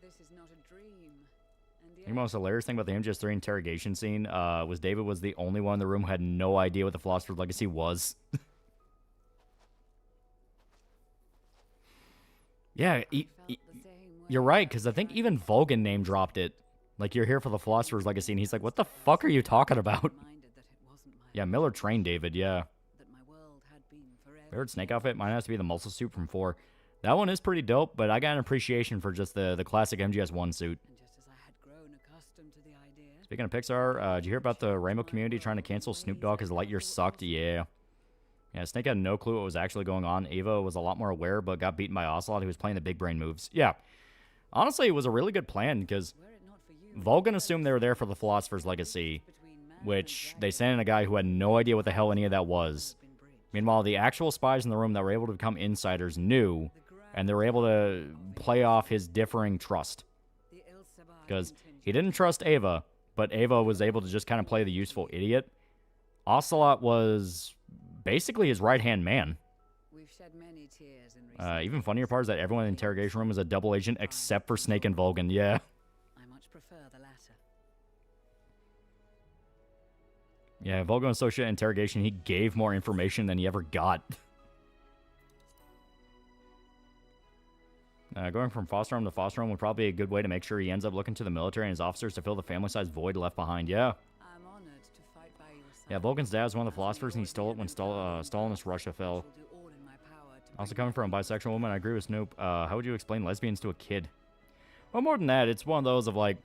The most hilarious thing about the MGS3 interrogation scene was David was the only one in the room who had no idea what the Philosopher's Legacy was. Yeah, you're right, because I think even Vulcan name-dropped it. Like, you're here for the Philosopher's Legacy, and he's like, what the fuck are you talking about? Yeah, Miller trained David, yeah. Favorite Snake outfit? Mine has to be the muscle suit from 4. That one is pretty dope, but I got an appreciation for just the classic MGS1 suit. Speaking of Pixar, did you hear about the Rainbow community trying to cancel Snoop Dogg because Lightyear sucked? Yeah. Yeah, Snake had no clue what was actually going on. Ava was a lot more aware, but got beaten by Ocelot, who was playing the big brain moves. Yeah. Honestly, it was a really good plan, because Vulcan assumed they were there for the Philosopher's Legacy, which they sent in a guy who had no idea what the hell any of that was. Meanwhile, the actual spies in the room that were able to become insiders knew, and they were able to play off his differing trust. Because he didn't trust Ava, but Ava was able to just kind of play the useful idiot. Ocelot was basically his right-hand man. Even funnier part is that everyone in the interrogation room was a double agent except for Snake and Vulcan, yeah. I much prefer the latter. Yeah, Vulcan Associate interrogation, he gave more information than he ever got. Going from foster home to foster home would probably be a good way to make sure he ends up looking to the military and his officers to fill the family-sized void left behind, yeah. I'm honored to fight by your side. Yeah, Vulcan's dad was one of the philosophers, and he stole it when Stalinist Russia fell. Also coming from a bisexual woman, I agree with Snoop. How would you explain lesbians to a kid? Well, more than that, it's one of those of like,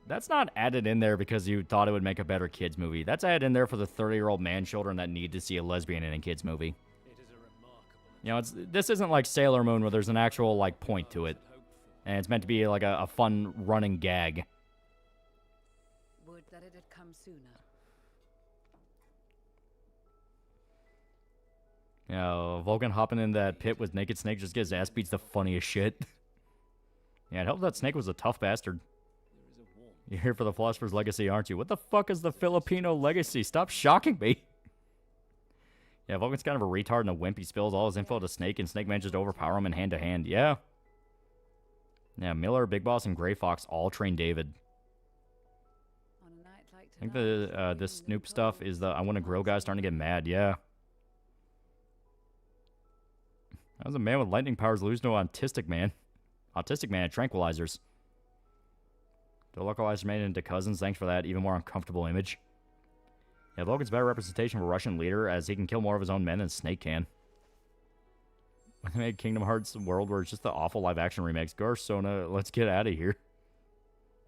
that's not added in there because you thought it would make a better kids movie. That's added in there for the 30-year-old man-children that need to see a lesbian in a kids movie. You know, this isn't like Sailor Moon where there's an actual, like, point to it. And it's meant to be like a fun running gag. Would that it had come sooner. Yeah, Vulcan hopping in that pit with Naked Snake just gets his ass beats the funniest shit. Yeah, it helped that Snake was a tough bastard. You're here for the Philosopher's Legacy, aren't you? What the fuck is the Filipino legacy? Stop shocking me. Yeah, Vulcan's kind of a retard and a wimp. He spills all his info to Snake, and Snake manages to overpower him in hand-to-hand. Yeah. Yeah, Miller, Big Boss, and Gray Fox all train David. I think this Snoop stuff is the I want to grow guy starting to get mad. Yeah. How's a man with lightning powers lose to an autistic man? Autistic man, tranquilizers. The localizers made into cousins. Thanks for that even more uncomfortable image. Yeah, Vulcan's better representation of a Russian leader, as he can kill more of his own men than Snake can. When they made Kingdom Hearts World, where it's just the awful live-action remakes. Garsona, let's get out of here.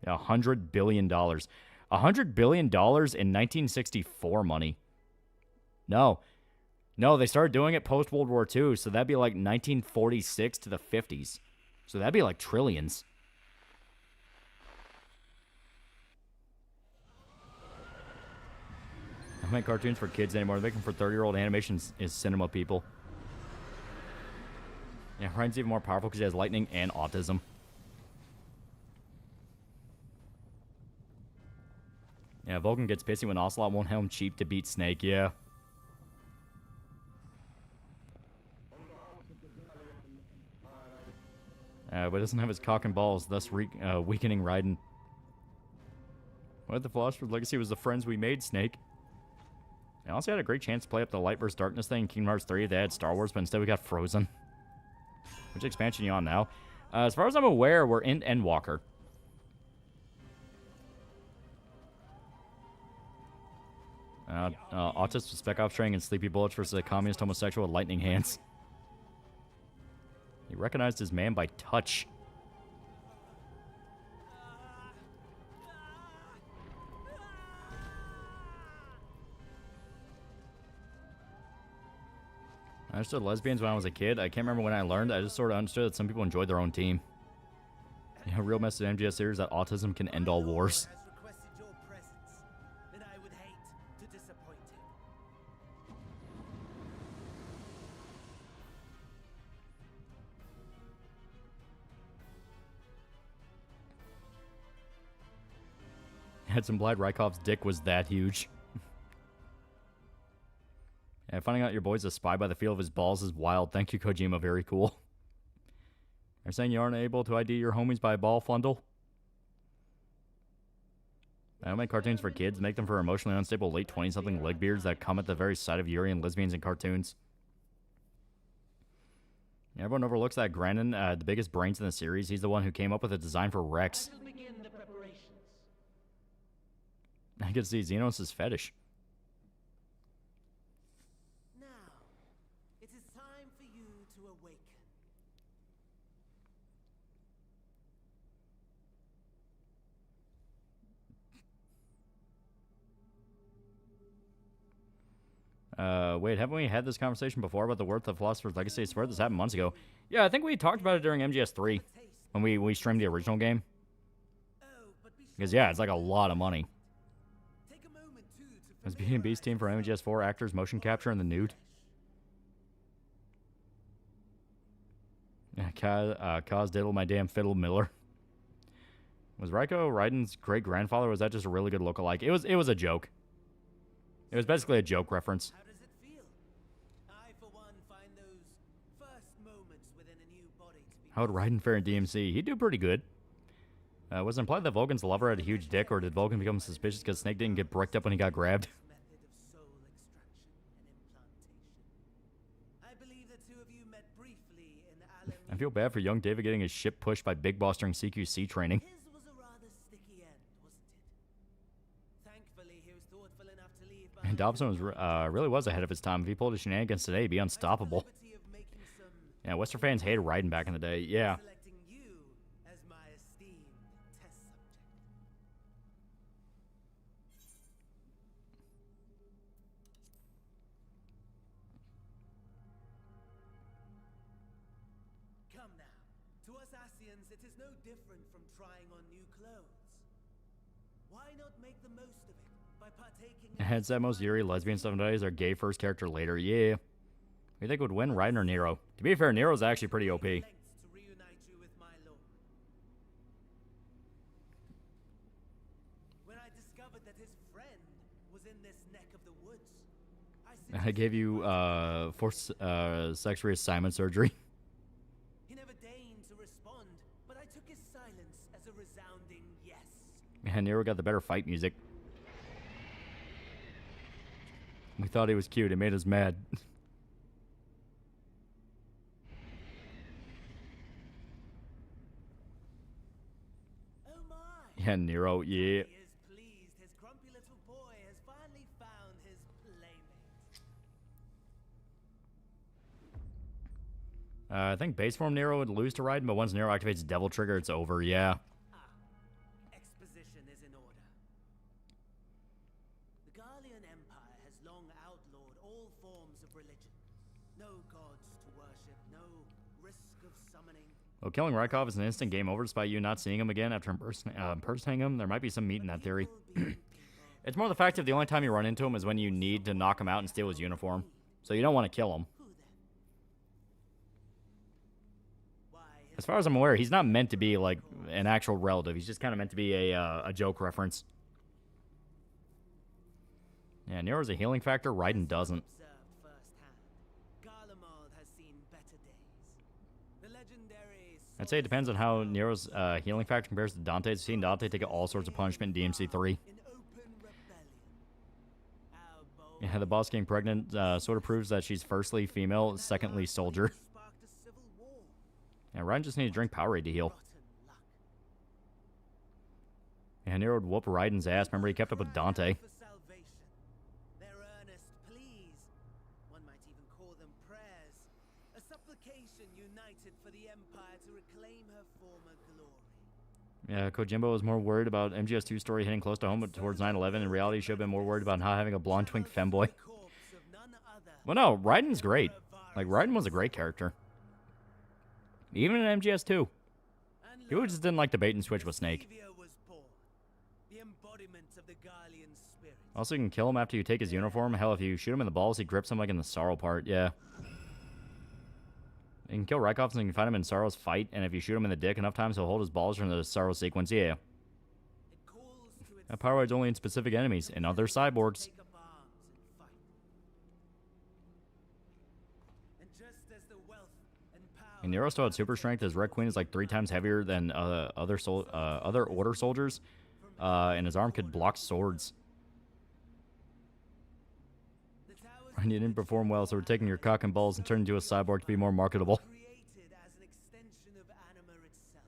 Yeah, $100 billion. $100 billion in 1964 money. No. No, they started doing it post-World War II, so that'd be like 1946 to the 50s. So that'd be like trillions. I don't make cartoons for kids anymore. They make them for 30-year-old animations is cinema people. Yeah, Ryan's even more powerful because he has lightning and autism. Yeah, Vulcan gets pissy when Ocelot won't helm cheap to beat Snake, yeah. But doesn't have his cock and balls, thus weakening Raiden. What if the Philosopher's Legacy was the friends we made, Snake? I also had a great chance to play up the Light vs. Darkness thing in Kingdom Hearts 3. They had Star Wars, but instead we got Frozen. Which expansion are you on now? As far as I'm aware, we're in Endwalker. Autist with Spec Ops training and Sleepy Bullets versus a communist homosexual with lightning hands. He recognized his man by touch. I understood lesbians when I was a kid. I can't remember when I learned. I just sort of understood that some people enjoyed their own team. You know, real message MGS series that autism can end all wars. Edson Blad Rykov's dick was that huge. Yeah, finding out your boy's a spy by the feel of his balls is wild. Thank you, Kojima. Very cool. You're saying you aren't able to ID your homies by a ball fundle? I don't make cartoons for kids. Make them for emotionally unstable late 20-something legbeards that come at the very sight of Yuri and lesbians in cartoons. Yeah, everyone overlooks that Granin, the biggest brains in the series. He's the one who came up with a design for Rex. I can see Xenos' fetish. Now, it is time for you to awaken. Wait, haven't we had this conversation before about the worth of Philosopher's Legacy? I swear this happened months ago. Yeah, I think we talked about it during MGS3 when we streamed the original game. Because, yeah, it's like a lot of money. Was B&B's team for MGS4 actors, motion capture, and the nude? Yeah, Kaz diddle my damn fiddle Miller. Was Raiko Raiden's great-grandfather, or was that just a really good lookalike? It was a joke. It was basically a joke reference. How does it feel? I, for one, find those first moments within a new body to be... How would Raiden fare in DMC? He'd do pretty good. Was it implied that Vulcan's lover had a huge dick, or did Vulcan become suspicious because Snake didn't get bricked up when he got grabbed? I feel bad for young David getting his ship pushed by Big Boss during CQC training. His was a rather sticky end, wasn't it? Thankfully, he was thoughtful enough to leave behind... And Dobson was, really was ahead of his time. If he pulled his shenanigans today, he'd be unstoppable. Yeah, Western fans hated Raiden back in the day. Yeah. Come now. To us Asians, it is no different from trying on new clothes. Why not make the most of it by partaking in... It's that most eerie lesbian stuff nowadays, our gay first character later. Yeah. Who do you think would win, Raiden or Nero? To be fair, Nero's actually pretty OP. When I discovered that his friend was in this neck of the woods, I gave you, forced, sex reassignment surgery. He never deigned to respond, but I took his silence as a resounding yes. Yeah, Nero got the better fight music. We thought he was cute. It made us mad. Oh my! Yeah, Nero, yeah. He is pleased. His grumpy little boy has finally found his playmate. I think base form Nero would lose to Raiden, but once Nero activates Devil Trigger, it's over, yeah. Exposition is in order. The Garlean Empire has long outlawed all forms of religion. No gods to worship, no risk of summoning. Well, killing Rykov is an instant game over despite you not seeing him again after impersonating him. There might be some meat in that theory. It's more the fact that the only time you run into him is when you need to knock him out and steal his uniform. So you don't want to kill him. As far as I'm aware, he's not meant to be, like, an actual relative. He's just kind of meant to be a joke reference. Yeah, Nero's a healing factor. Raiden doesn't. I'd say it depends on how Nero's healing factor compares to Dante's. I've seen Dante take all sorts of punishment in DMC 3. Yeah, the boss getting pregnant sort of proves that she's firstly female, secondly soldier. Yeah, Raiden just needs to drink Powerade to heal. Yeah, Nero would whoop Raiden's ass. Remember, he kept up with Dante. Their earnest pleas, one might even call them prayers, a supplication united for the Empire to reclaim her former glory. Yeah, Kojimbo was more worried about MGS2 story hitting close to home towards 9/11. In reality, he should have been more worried about not having a blonde twink femboy. Well, no, Raiden's great. Like, Raiden was a great character. Even in MGS2. People just didn't like the bait and switch with Snake. Also, you can kill him after you take his uniform. Hell, if you shoot him in the balls, he grips him like in the Sorrow part. Yeah. You can kill Rykov so you can find him in Sorrow's fight, and if you shoot him in the dick enough times, he'll hold his balls during the Sorrow sequence. Yeah. That power is only in specific enemies, and other cyborgs. And Nero still had super strength. His Red Queen is like 3 times heavier than other Order soldiers, and his arm could block swords. And you didn't perform well, so we're taking your cock and balls and turning into a cyborg to be more marketable. Created as an extension of anima itself.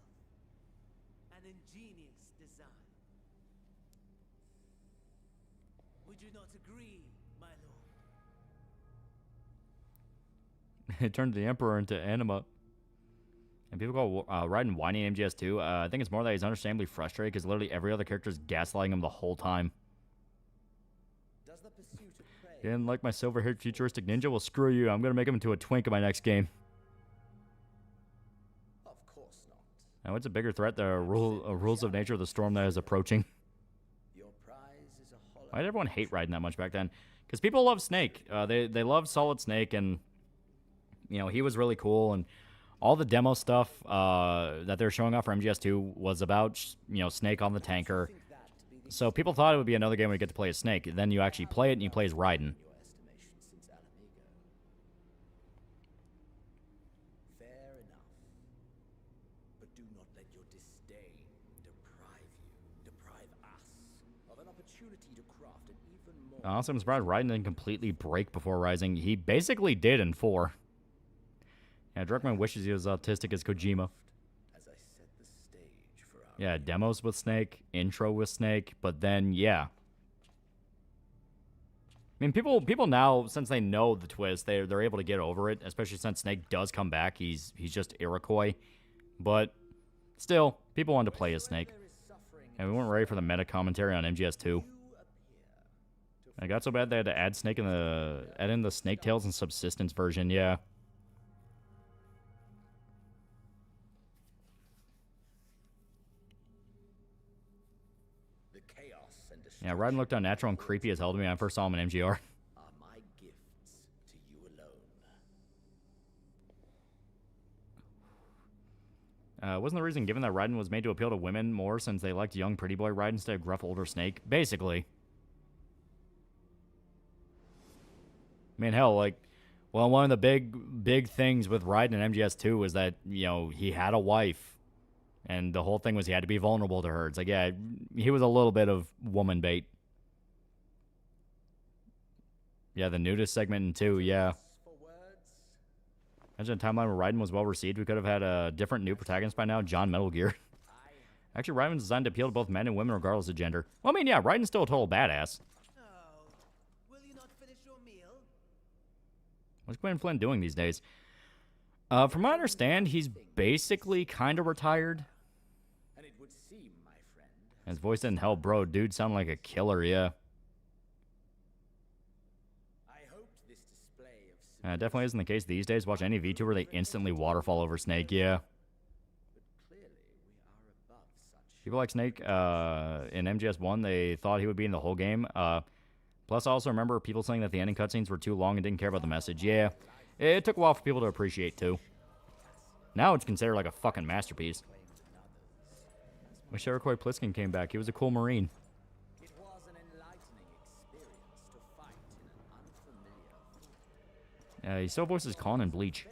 An ingenious design. Would you not agree, my lord? It turned the Emperor into Anima. And people call Raiden whiny in MGS2. I think it's more that he's understandably frustrated because literally every other character is gaslighting him the whole time. Does the pursuit of prey... You didn't like my silver-haired futuristic ninja? Well, screw you. I'm going to make him into a twink in my next game. Of course not. Now, what's a bigger threat? The rules of nature of the storm that is approaching. Your prize is a hollow... Why did everyone hate Raiden that much back then? Because people love Snake. They love Solid Snake, and, you know, he was really cool, and all the demo stuff that they're showing off for MGS2 was about, you know, Snake on the tanker. So people thought it would be another game where you get to play as Snake. Then you actually play it, and you play as Raiden. Fair enough. But do not let your disdain deprive us of an opportunity to craft an even more... Honestly, I'm surprised Raiden didn't completely break before Rising. He basically did in 4. Yeah, Druckmann wishes he was autistic as Kojima. As I set the stage for our... Yeah, demos with Snake, intro with Snake, but then, yeah. I mean, people now, since they know the twist, they're able to get over it, especially since Snake does come back. He's just Iroquois. But still, people wanted to play as Snake. And we weren't ready for the meta commentary on MGS2. I got so bad they had to add Snake in the Snake Tales and Subsistence version, yeah. Yeah, Raiden looked unnatural and creepy as hell to me when I first saw him in MGR. Are my gifts to you alone. Wasn't the reason given that Raiden was made to appeal to women more since they liked young pretty boy Raiden instead of gruff older Snake? Basically. I mean, hell, like, well, one of the big things with Raiden in MGS2 was that, you know, he had a wife. And the whole thing was he had to be vulnerable to her. It's like, yeah, he was a little bit of woman bait. Yeah, the nudist segment in 2, yeah. Imagine a timeline where Raiden was well received. We could have had a different new protagonist by now, John Metal Gear. Actually, Raiden was designed to appeal to both men and women regardless of gender. Well, I mean, yeah, Raiden's still a total badass. Will you not finish your meal? What's Quinn Flynn doing these days? From what I understand, he's basically kind of retired. And it would seem, my friend... His voice didn't help, bro. Dude sounded like a killer, yeah. I hoped this display of... Definitely isn't the case these days. Watch any VTuber, they instantly waterfall over Snake, yeah. But clearly, we are above such... People like Snake, in MGS1, they thought he would be in the whole game. Plus, I also remember people saying that the ending cutscenes were too long and didn't care about the message, yeah. It took a while for people to appreciate, too. Now it's considered like a fucking masterpiece. Wish Iroquois Pliskin came back. He was a cool Marine. It was an enlightening experience to fight in an unfamiliar... He still voices Colin in Bleach.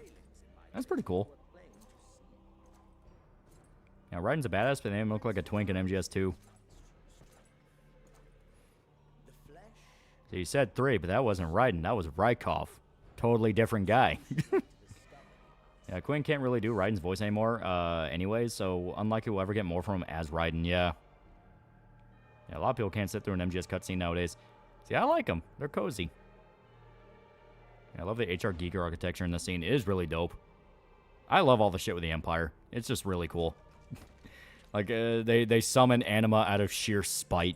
That's pretty cool. Yeah, Raiden's a badass, but they made him look like a twink in MGS2. So you said 3, but that wasn't Raiden. That was Rykov. Totally different guy. Yeah, Quinn can't really do Raiden's voice anymore anyways, so unlikely we'll ever get more from him as Raiden, yeah. Yeah, a lot of people can't sit through an MGS cutscene nowadays. See, I like them. They're cozy. Yeah, I love the HR Giga architecture in this scene. It is really dope. I love all the shit with the Empire. It's just really cool. Like, they summon Anima out of sheer spite.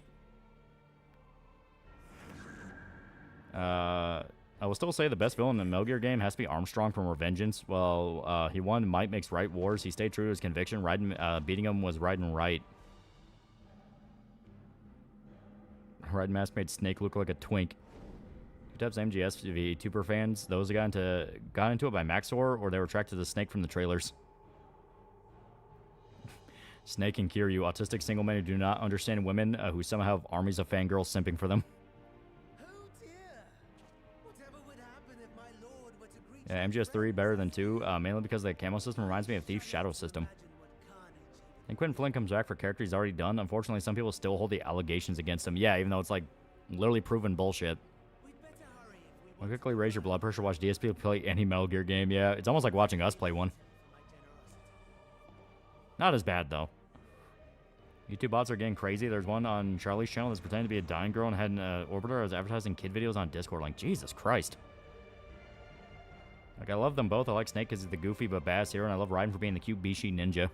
I will still say the best villain in the Metal Gear game has to be Armstrong from Revengeance. Well, he won Might Makes Right Wars. He stayed true to his conviction. Raiden, beating him was Raiden right. Raiden Mask made Snake look like a twink. Two types of MGS VTuber fans. Those that got into it by Maxor, or they were attracted to Snake from the trailers. Snake and Kiryu, autistic single men who do not understand women, who somehow have armies of fangirls simping for them. Yeah, MGS3 better than 2, mainly because the camo system reminds me of Thief's Shadow system. And Quentin Flynn comes back for character he's already done. Unfortunately, some people still hold the allegations against him. Yeah, even though it's like literally proven bullshit. I'll quickly raise your blood pressure, watch DSP play any Metal Gear game. Yeah, it's almost like watching us play one. Not as bad, though. YouTube bots are getting crazy. There's one on Charlie's channel that's pretending to be a dying girl and had an orbiter. I was advertising kid videos on Discord. Like, Jesus Christ. Like, I love them both. I like Snake because he's the goofy but badass hero, and I love Raiden for being the cute Bishi ninja.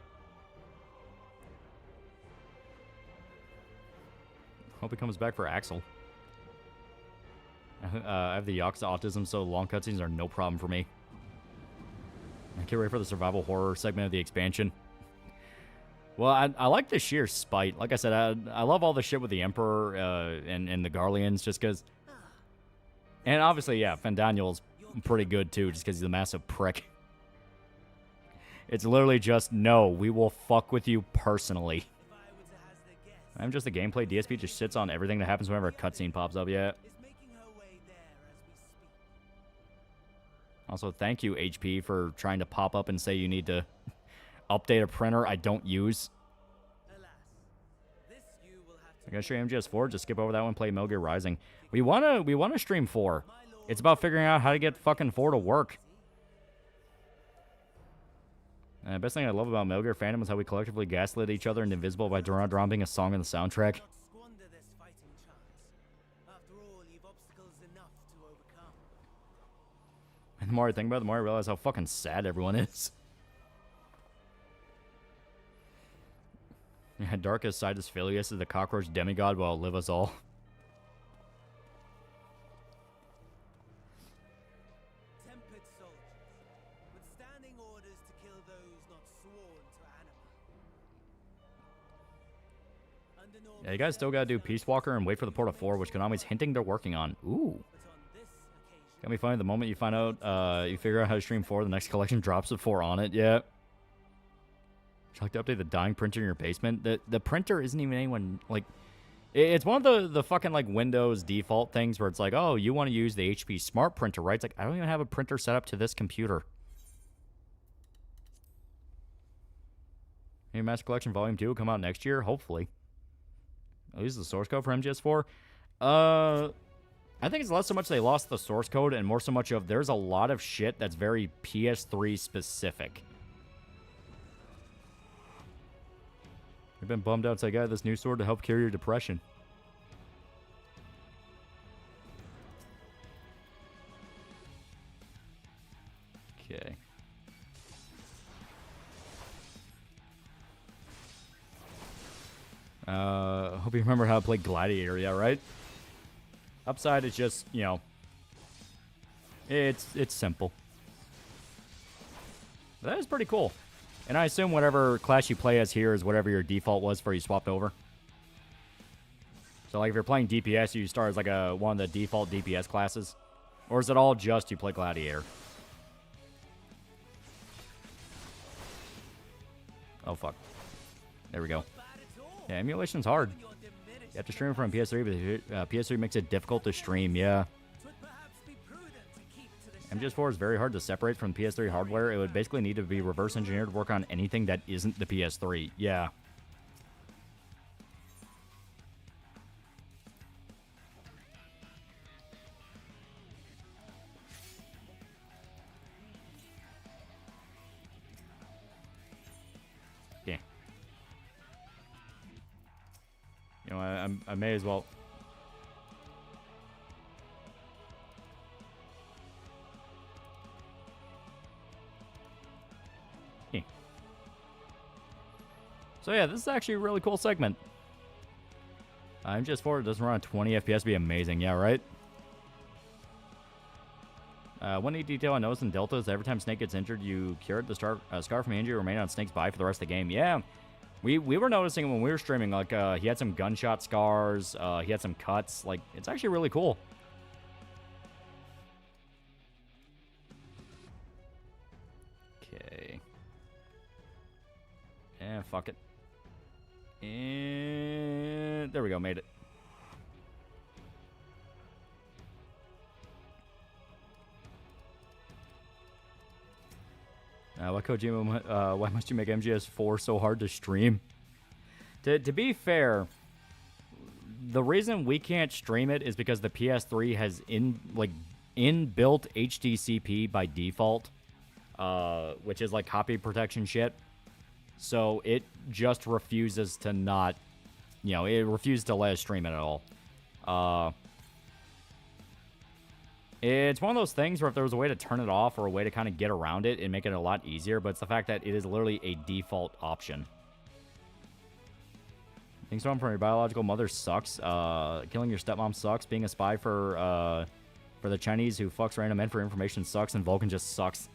Hope he comes back for Axel. I have the Yakuza autism, so long cutscenes are no problem for me. I can't wait for the survival horror segment of the expansion. Well, I like the sheer spite. Like I said, I love all the shit with the Emperor and the Garleans, just because... And obviously, yeah, Fandaniel's pretty good, too, just because he's a massive prick. It's literally just, no, we will fuck with you personally. I'm just a gameplay. DSP just sits on everything that happens whenever a cutscene pops up, yeah. Also, thank you, HP, for trying to pop up and say you need to update a printer I don't use. I gotta stream MGS4, just skip over that one, play Metal Gear Rising. We wanna stream 4. It's about figuring out how to get fucking 4 to work. The best thing I love about Metal Gear fandom is how we collectively gaslit each other into Invisible by dropping a song in the soundtrack. And the more I think about it, the more I realize how fucking sad everyone is. Yeah, Darkest Sidus Phileas is the cockroach demigod will outlive us all. Tempered soldiers, withstanding orders to kill those not sworn to animal. Yeah, you guys still gotta do Peace Walker and wait for the Port of 4, which Konami's hinting they're working on. Ooh. Got me funny the moment you find out, you figure out how to stream 4, the next collection drops with 4 on it. Yeah. Would you like to update the dying printer in your basement? The printer isn't even anyone, like... It's one of the fucking, like, Windows default things where it's like, oh, you want to use the HP Smart Printer, right? It's like, I don't even have a printer set up to this computer. Maybe Master Collection Volume 2 will come out next year? Hopefully. At least the source code for MGS4? I think it's less so much they lost the source code and more so much of there's a lot of shit that's very PS3 specific. I've been bummed out, so I got this new sword to help cure your depression. Okay. Hope you remember how to play Gladiator, yeah, right? Upside is just, you know, it's simple. But that is pretty cool. And I assume whatever class you play as here is whatever your default was for you swapped over. So, like, if you're playing DPS, you start as, like, one of the default DPS classes? Or is it all just you play Gladiator? Oh, fuck. There we go. Yeah, emulation's hard. You have to stream from PS3, but PS3 makes it difficult to stream, yeah. MGS4 is very hard to separate from PS3 hardware. It would basically need to be reverse engineered to work on anything that isn't the PS3. Yeah. Yeah. You know, I may as well... So yeah, this is actually a really cool segment. MGS4 doesn't run at 20 FPS, be amazing, yeah, right? One neat detail I noticed in Delta is that every time Snake gets injured, you cure it. The scar from injury remain on Snake's body for the rest of the game. Yeah, we were noticing when we were streaming, like, he had some gunshot scars, he had some cuts. Like, it's actually really cool. Okay. Yeah, fuck it. And there we go, made it. Why Kojima? Why must you make MGS4 so hard to stream? To be fair, the reason we can't stream it is because the PS3 has inbuilt HDCP by default, which is like copy protection shit. So it just refuses to not you know, it refused to let us stream it at all. It's one of those things where if there was a way to turn it off or a way to kind of get around it and make it a lot easier, but it's the fact that it is literally a default option. Being stolen from your biological mother sucks. Killing your stepmom sucks. Being a spy for the Chinese who fucks random men for information sucks, and Vulcan just sucks.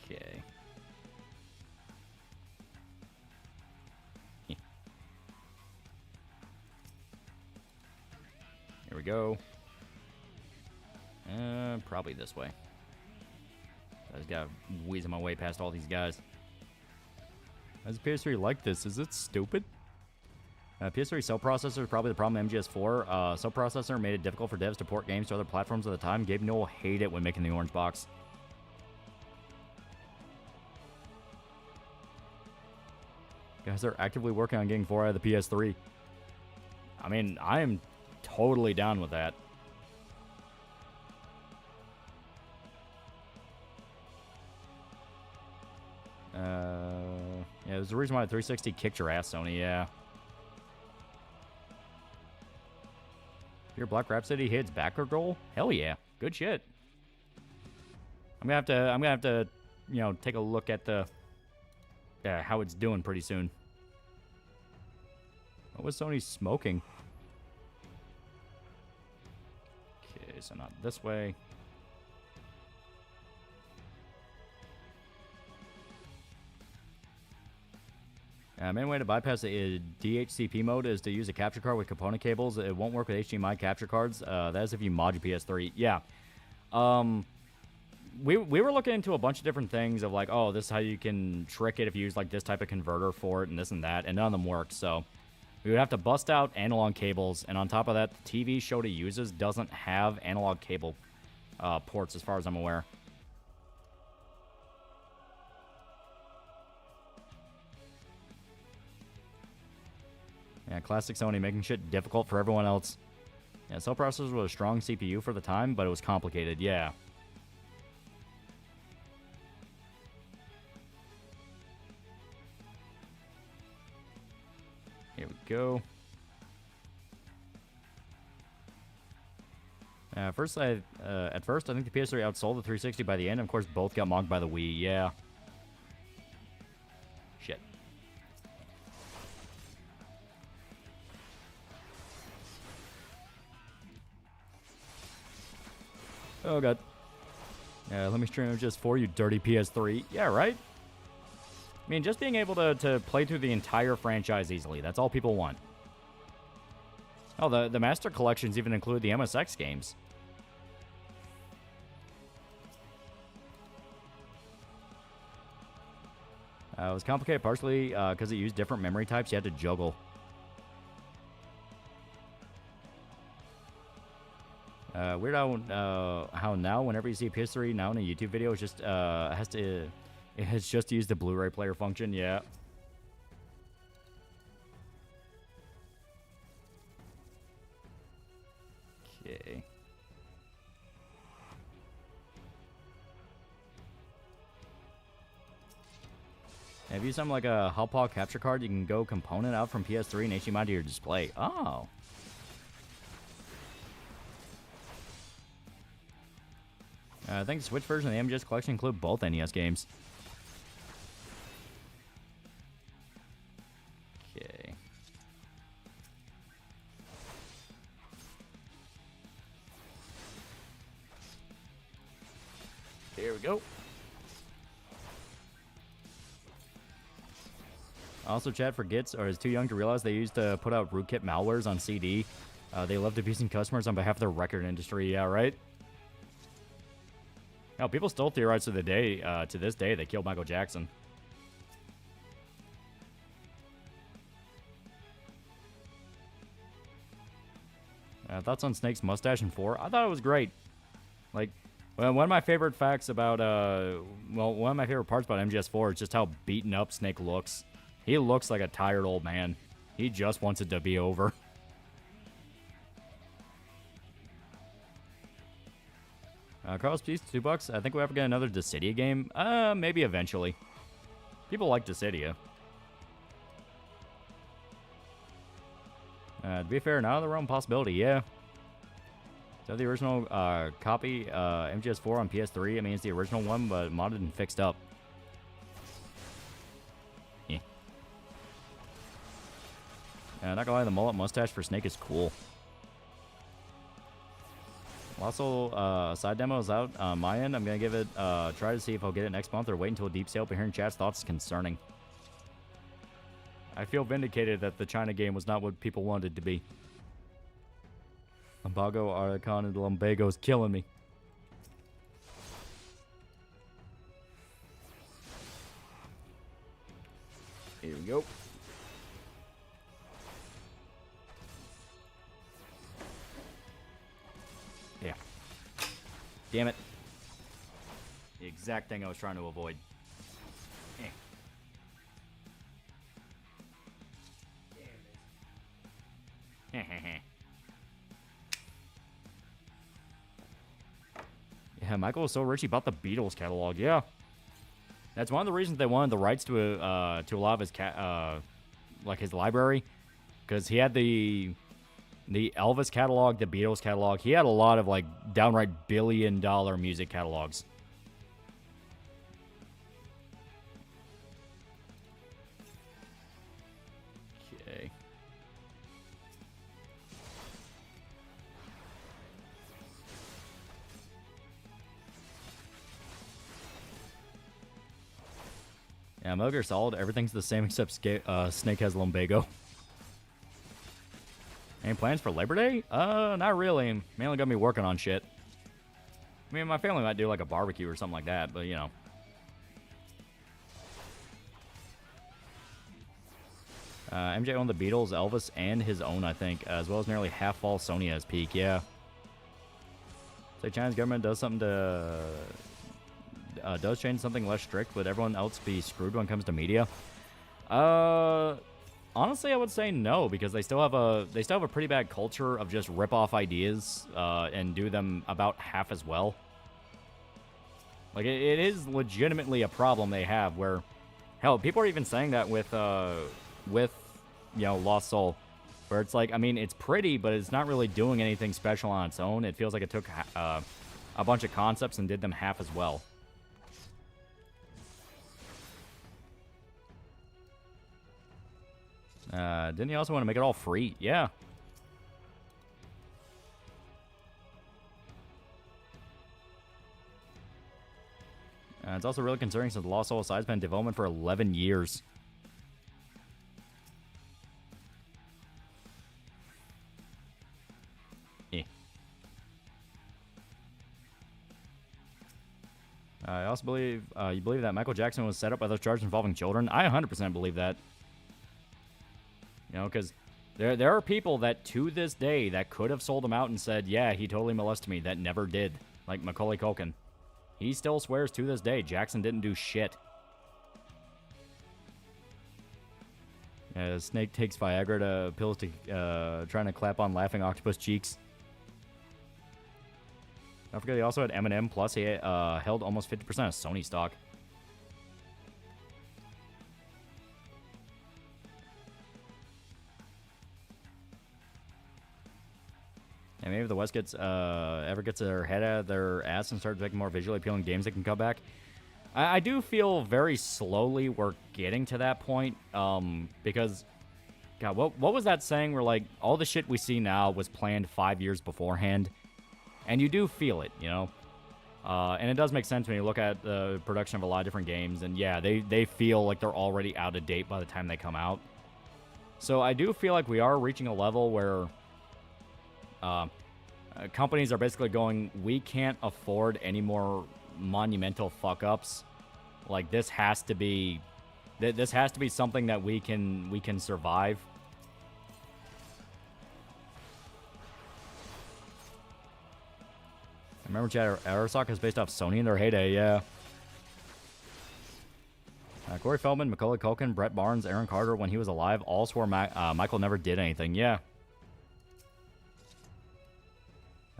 Okay. Here we go. Probably this way. I just gotta wheeze my way past all these guys. How's PS3 like this? Is it stupid? PS3 cell processor is probably the problem with MGS4. Cell processor made it difficult for devs to port games to other platforms at the time. Gabe Newell hated it when making the orange box. Guys are actively working on getting 4 out of the PS3. I mean, I am totally down with that. Yeah, there's a reason why the 360 kicked your ass, Sony, yeah. Your Black Rhapsody hits backer goal? Hell yeah. Good shit. I'm gonna have to, you know, take a look at the how it's doing pretty soon. What was Sony smoking? Okay, so not this way. Main way to bypass the DHCP mode is to use a capture card with component cables. It won't work with HDMI capture cards. That is if you mod your PS3. Yeah. We were looking into a bunch of different things of like, oh, this is how you can trick it if you use like this type of converter for it and this and that, and none of them work. So we would have to bust out analog cables, and on top of that, the TV Shota uses doesn't have analog cable ports as far as I'm aware. Yeah, classic Sony, making shit difficult for everyone else. Yeah, cell processors was a strong CPU for the time, but it was complicated, yeah. Here we go. At first, I think the PS3 outsold the 360 by the end. Of course, both got mocked by the Wii, yeah. Shit. Oh, God. Yeah, let me stream just for you, dirty PS3. Yeah, right? I mean, just being able to play through the entire franchise easily. That's all people want. Oh, the Master Collections even include the MSX games. It was complicated partially because it used different memory types. You had to juggle. Weird how now whenever you see a PS3 now in a YouTube video, it's just it has just used the Blu-ray player function. Yeah. Okay. If you use something like a Hauppauge capture card, you can go component out from PS3 and HDMI to your display. Oh. I think the Switch version of the MGS collection include both NES games. Okay. There we go. Also, chat forgets or is too young to realize they used to put out rootkit malwares on CD. They loved abusing customers on behalf of the record industry. Yeah, right? No, people still theorize to this day they killed Michael Jackson. Thoughts on Snake's mustache in 4? I thought it was great. Like, one of my favorite facts about, one of my favorite parts about MGS4 is just how beaten up Snake looks. He looks like a tired old man. He just wants it to be over. Carlos, please, $2. I think we'll ever get another Dissidia game. Maybe eventually. People like Dissidia. To be fair, not the realm possibility, yeah. So the original copy, MGS4 on PS3, I mean, it's the original one, but modded and fixed up. Yeah. Not gonna lie, the mullet mustache for Snake is cool. Also, side demo is out on my end. I'm gonna give it try to see if I'll get it next month or wait until a deep sale. But hearing chat's thoughts is concerning. I feel vindicated that the China game was not what people wanted it to be. Lumbago, Archon, and Lumbago is killing me. Here we go. Yeah. Damn it. The exact thing I was trying to avoid. Eh. Yeah, Michael was so rich he bought the Beatles catalog. Yeah, that's one of the reasons they wanted the rights to a lot of his like his library, because he had the Elvis catalog, the Beatles catalog. He had a lot of like downright billion-dollar music catalogs. Okay. Yeah, Metal Gear Solid, everything's the same except Snake has lumbago. Any plans for Labor Day? Not really. Mainly gonna be working on shit. I mean, my family might do like a barbecue or something like that, but you know. MJ owned the Beatles, Elvis, and his own, I think, as well as nearly half all Sony at his peak, yeah. So China's government does something to... does change something less strict, would everyone else be screwed when it comes to media? Honestly, I would say no, because they still have a pretty bad culture of just rip off ideas and do them about half as well. Like it is legitimately a problem they have. Where, hell, people are even saying that with you know, Lost Soul, where it's like, I mean, it's pretty, but it's not really doing anything special on its own. It feels like it took a bunch of concepts and did them half as well. Didn't he also want to make it all free? Yeah. It's also really concerning since the Lost Soul side's been in development for 11 years. I also believe, you believe that Michael Jackson was set up by those charges involving children? I 100% believe that. You know, because there are people that, to this day, that could have sold him out and said, yeah, he totally molested me, that never did. Like Macaulay Culkin. He still swears to this day Jackson didn't do shit. Snake takes Viagra to pills to trying to clap on laughing octopus cheeks. Don't forget he also had Eminem, plus he held almost 50% of Sony stock. And maybe if the West gets ever gets their head out of their ass and starts making more visually appealing games that can come back. I do feel very slowly we're getting to that point. Because, God, what was that saying where, like, all the shit we see now was planned 5 years beforehand? And you do feel it, you know? And it does make sense when you look at the production of a lot of different games. And, yeah, they feel like they're already out of date by the time they come out. So I do feel like we are reaching a level where... companies are basically going, we can't afford any more monumental fuck-ups. Like, this has to be something that we can survive. I remember Chad, Arasaka is based off Sony in their heyday, yeah. Corey Feldman, Macaulay Culkin, Brett Barnes, Aaron Carter, when he was alive, all swore Michael never did anything, yeah.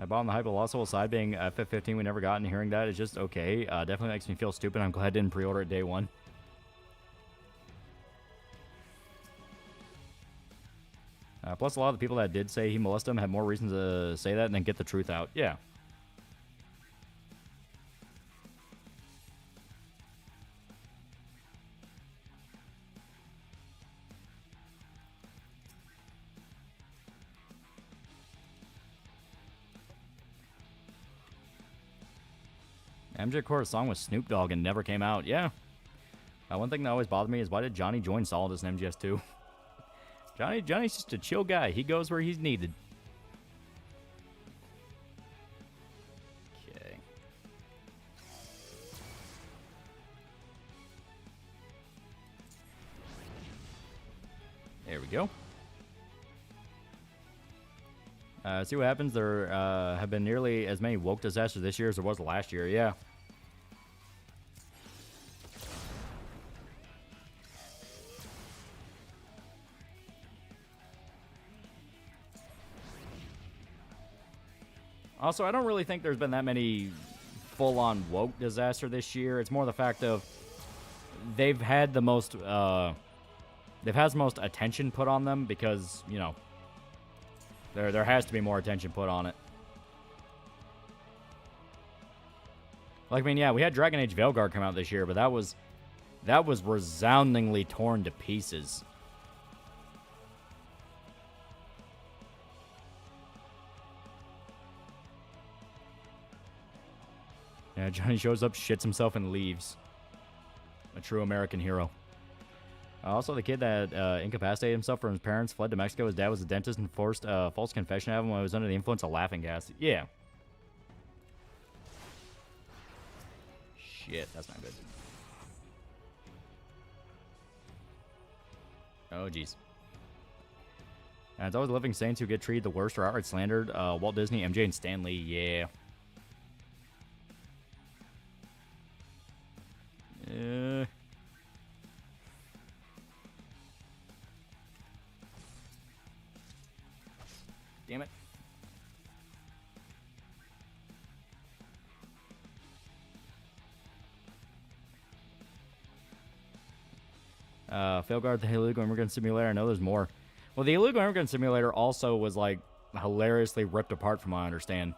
I bought on the hype, but also aside being FF15 we never got, and hearing that is just okay. Definitely makes me feel stupid. I'm glad I didn't pre-order it day one. Plus, a lot of the people that did say he molested him had more reason to say that and then get the truth out. Yeah. MJ recorded a song with Snoop Dogg and never came out. Yeah. One thing that always bothered me is why did Johnny join Solidus in MGS2? Johnny's just a chill guy. He goes where he's needed. Okay. There we go. See what happens. There have been nearly as many woke disasters this year as there was last year. Yeah. Also, I don't really think there's been that many full-on woke disaster this year. It's more the fact of they've had the most attention put on them because, you know, there has to be more attention put on it. Like, I mean, yeah, we had Dragon Age Veilguard come out this year, but that was resoundingly torn to pieces. Yeah, Johnny shows up, shits himself, and leaves. A true American hero. Also, the kid that incapacitated himself from his parents fled to Mexico. His dad was a dentist and forced a false confession out of him when he was under the influence of laughing gas. Yeah. Shit, that's not good. Oh, jeez. And it's always living saints who get treated the worst or outright slandered. Walt Disney, MJ, and Stan Lee. Yeah. Damn it. Failguard, the illegal immigrant simulator. I know there's more. Well, the illegal immigrant simulator also was like hilariously ripped apart from what I understand.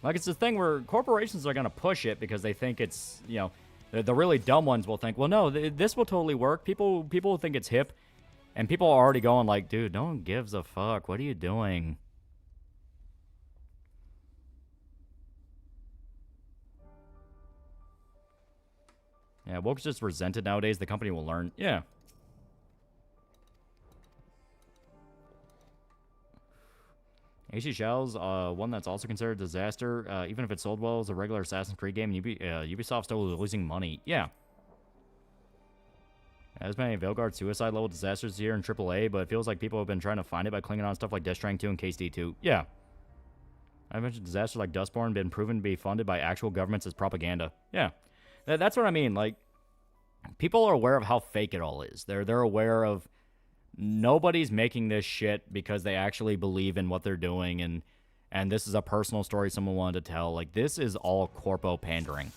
Like, it's the thing where corporations are going to push it because they think it's, you know, the really dumb ones will think, well, no, this will totally work. People will think it's hip. And people are already going like, dude, no one gives a fuck. What are you doing? Yeah, woke's just resented nowadays. The company will learn. Yeah. AC Shell's one that's also considered a disaster, even if it sold well as a regular Assassin's Creed game. Ubisoft's still losing money. Yeah. There's many Veilguard suicide level disasters here in AAA, but it feels like people have been trying to find it by clinging on stuff like Death Stranding 2 and KSD2. Yeah. I mentioned disasters like Dustborn been proven to be funded by actual governments as propaganda. Yeah. That's what I mean. Like, people are aware of how fake it all is. They're aware of nobody's making this shit because they actually believe in what they're doing, and this is a personal story someone wanted to tell. Like, this is all corpo pandering.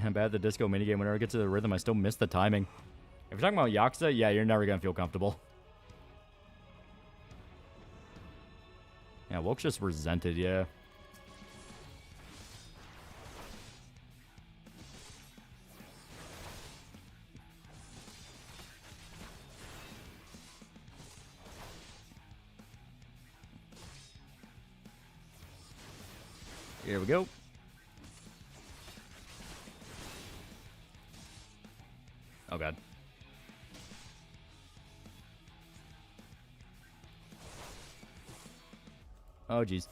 I'm bad at the disco minigame. Whenever I get to the rhythm, I still miss the timing. If you're talking about Yakuza, yeah, you're never going to feel comfortable. Yeah, Woke's just resented, yeah. Here we go. Oh, God. Oh, jeez.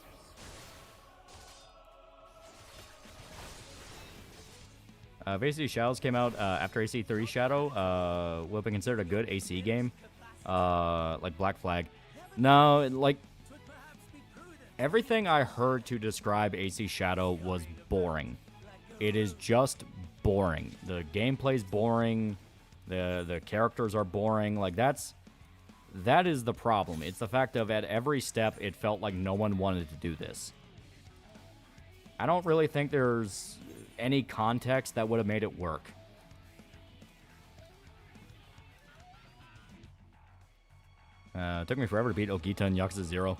Basically, Shadows came out after AC3 Shadow. Will be considered a good AC game. Like Black Flag. No, like, everything I heard to describe AC Shadow was boring. It is just boring. The gameplay's boring. The characters are boring. Like, that is the problem. It's the fact of at every step, it felt like no one wanted to do this. I don't really think there's any context that would have made it work. It took me forever to beat Ogita and Yakuza 0.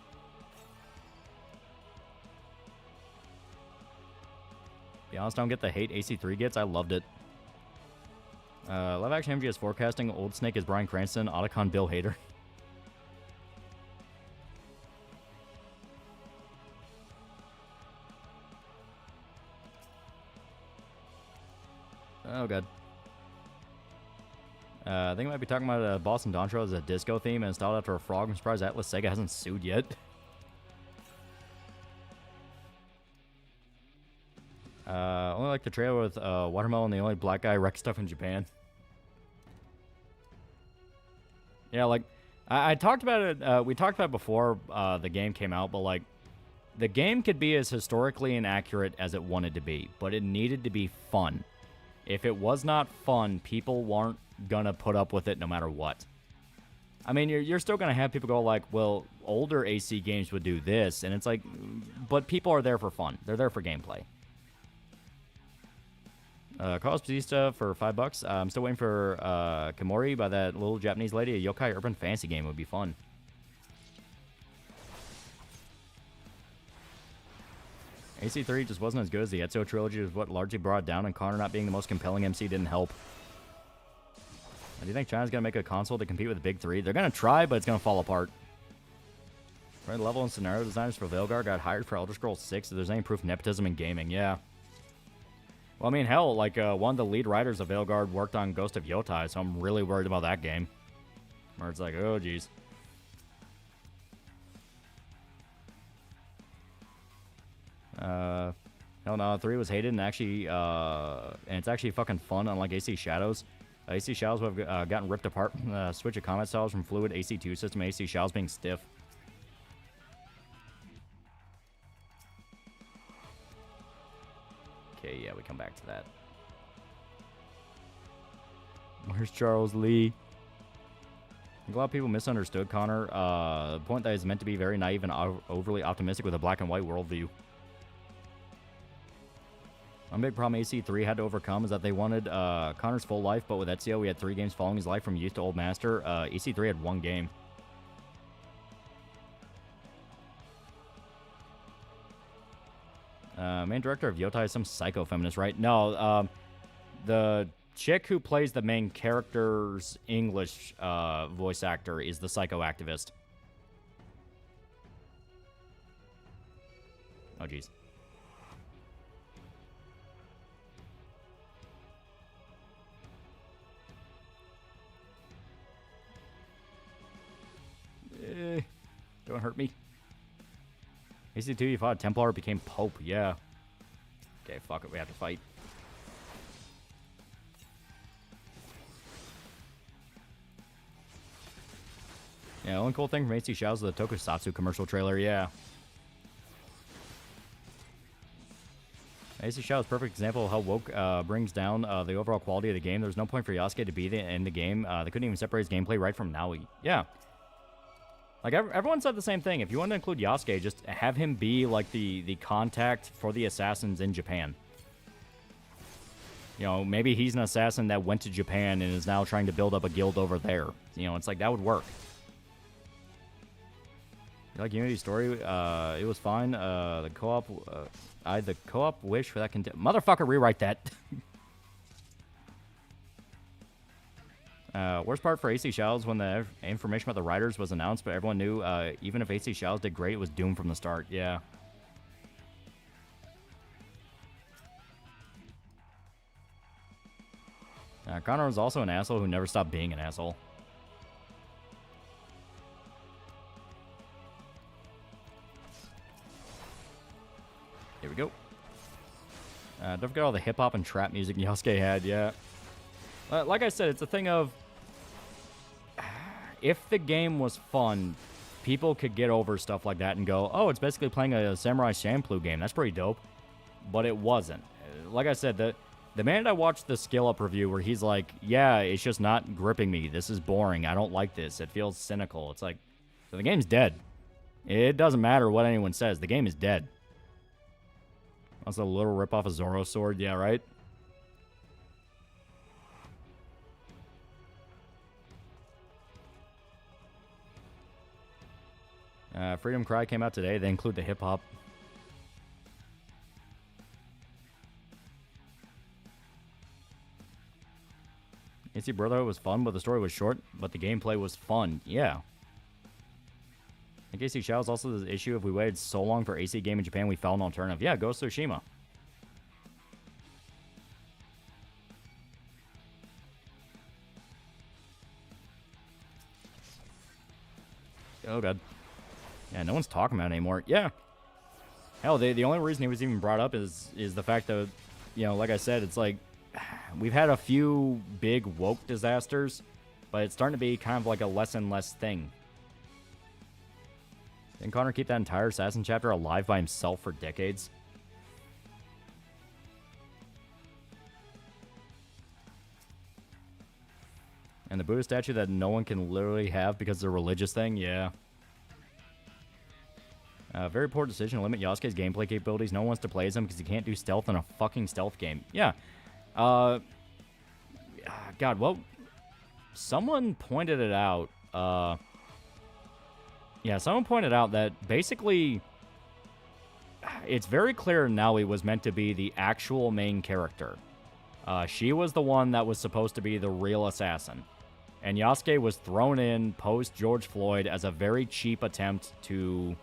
Be honest, I don't get the hate AC3 gets. I loved it. Live action MGS forecasting. Old Snake is Bryan Cranston. Otacon Bill Hader. Oh, God. I think I might be talking about Boston Dantro as a disco theme and styled after a frog. I'm surprised Atlas Sega hasn't sued yet. Only like the trailer with Watermelon, the only black guy wreck stuff in Japan. Yeah, like, I talked about it, we talked about it before the game came out, but, like, the game could be as historically inaccurate as it wanted to be, but it needed to be fun. If it was not fun, people weren't gonna put up with it no matter what. I mean, you're still gonna have people go like, well, older AC games would do this, and it's like, but people are there for fun. They're there for gameplay. Carlos Bautista for $5. I'm still waiting for Kimori by that little Japanese lady. A yokai urban fantasy game would be fun. AC3 just wasn't as good as the Ezio trilogy, is what largely brought it down, and Connor not being the most compelling MC didn't help. Do you think China's going to make a console to compete with the big three? They're going to try, but it's going to fall apart. Right, level and scenario designers for Veilguard got hired for Elder Scrolls 6. If there's any proof of nepotism in gaming, yeah. Well, I mean, hell, like, one of the lead writers of Veilguard worked on Ghost of Yotai, so I'm really worried about that game. Where it's like, oh, geez. Hell no, 3 was hated, and actually, and it's actually fucking fun, unlike AC Shadows. AC Shadows have gotten ripped apart from the switch of combat styles from fluid AC2 system, AC Shadows being stiff. Okay, yeah, we come back to that. Where's Charles Lee? I think a lot of people misunderstood Connor. The point that is meant to be very naive and overly optimistic with a black and white worldview. One big problem AC3 had to overcome is that they wanted Connor's full life, but with Ezio, we had 3 games following his life from youth to old master. AC3 had 1 game. Main director of Yotai is some psycho feminist, right? No, the chick who plays the main character's English voice actor is the psycho activist. Oh, jeez. Don't hurt me. AC2, you fought a Templar, became Pope. Yeah. Okay, fuck it. We have to fight. Yeah, the only cool thing from AC Shadows is the Tokusatsu commercial trailer. Yeah. AC Shadows is a perfect example of how woke brings down the overall quality of the game. There's no point for Yasuke to be in the game. They couldn't even separate his gameplay right from Naui. Yeah. Like, everyone said the same thing. If you want to include Yasuke, just have him be, like, the contact for the assassins in Japan. You know, maybe he's an assassin that went to Japan and is now trying to build up a guild over there. You know, it's like, that would work. You like Unity's story? It was fine. The co-op... I had the co-op wish for that... Motherfucker, rewrite that. Worst part for AC Shadows when the information about the writers was announced, but everyone knew even if AC Shadows did great, it was doomed from the start. Yeah. Connor was also an asshole who never stopped being an asshole. Here we go. Don't forget all the hip-hop and trap music Yasuke had, yeah. Like I said, it's a thing of... If the game was fun, people could get over stuff like that and go, oh, it's basically playing a Samurai Champloo game. That's pretty dope. But it wasn't. Like I said, The minute I watched the skill up review where he's like, yeah, it's just not gripping me. This is boring. I don't like this. It feels cynical. It's like, so the game's dead. It doesn't matter what anyone says. The game is dead. That's a little rip off a Zoro sword. Yeah, right? Freedom Cry came out today. They include the hip-hop. AC Brotherhood was fun, but the story was short, but the gameplay was fun. Yeah. I think AC Shadow's also the issue. If we waited so long for AC game in Japan, we found an alternative. Yeah, Ghost of Tsushima. Oh, God. Yeah, no one's talking about it anymore. Yeah. Hell, the only reason he was even brought up is the fact that, you know, like I said, it's like, we've had a few big woke disasters, but it's starting to be kind of like a less and less thing. Didn't Connor keep that entire Assassin chapter alive by himself for decades? And the Buddha statue that no one can literally have because it's a religious thing? Yeah. Very poor decision to limit Yasuke's gameplay capabilities. No one wants to play as him because he can't do stealth in a fucking stealth game. Yeah. God, well, someone pointed it out. Yeah, someone pointed out that basically it's very clear Naoi was meant to be the actual main character. She was the one that was supposed to be the real assassin. And Yasuke was thrown in post-George Floyd as a very cheap attempt to,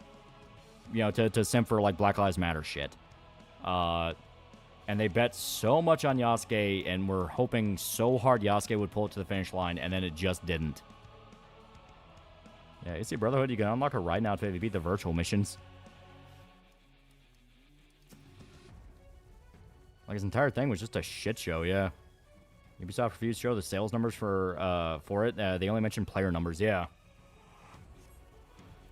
you know, to simp for, like, Black Lives Matter shit. And they bet so much on Yasuke and were hoping so hard Yasuke would pull it to the finish line, and then it just didn't. Yeah, AC Brotherhood, you can unlock a ride now if you beat the virtual missions. Like, his entire thing was just a shit show, yeah. Ubisoft refused to show the sales numbers for it. They only mentioned player numbers, yeah.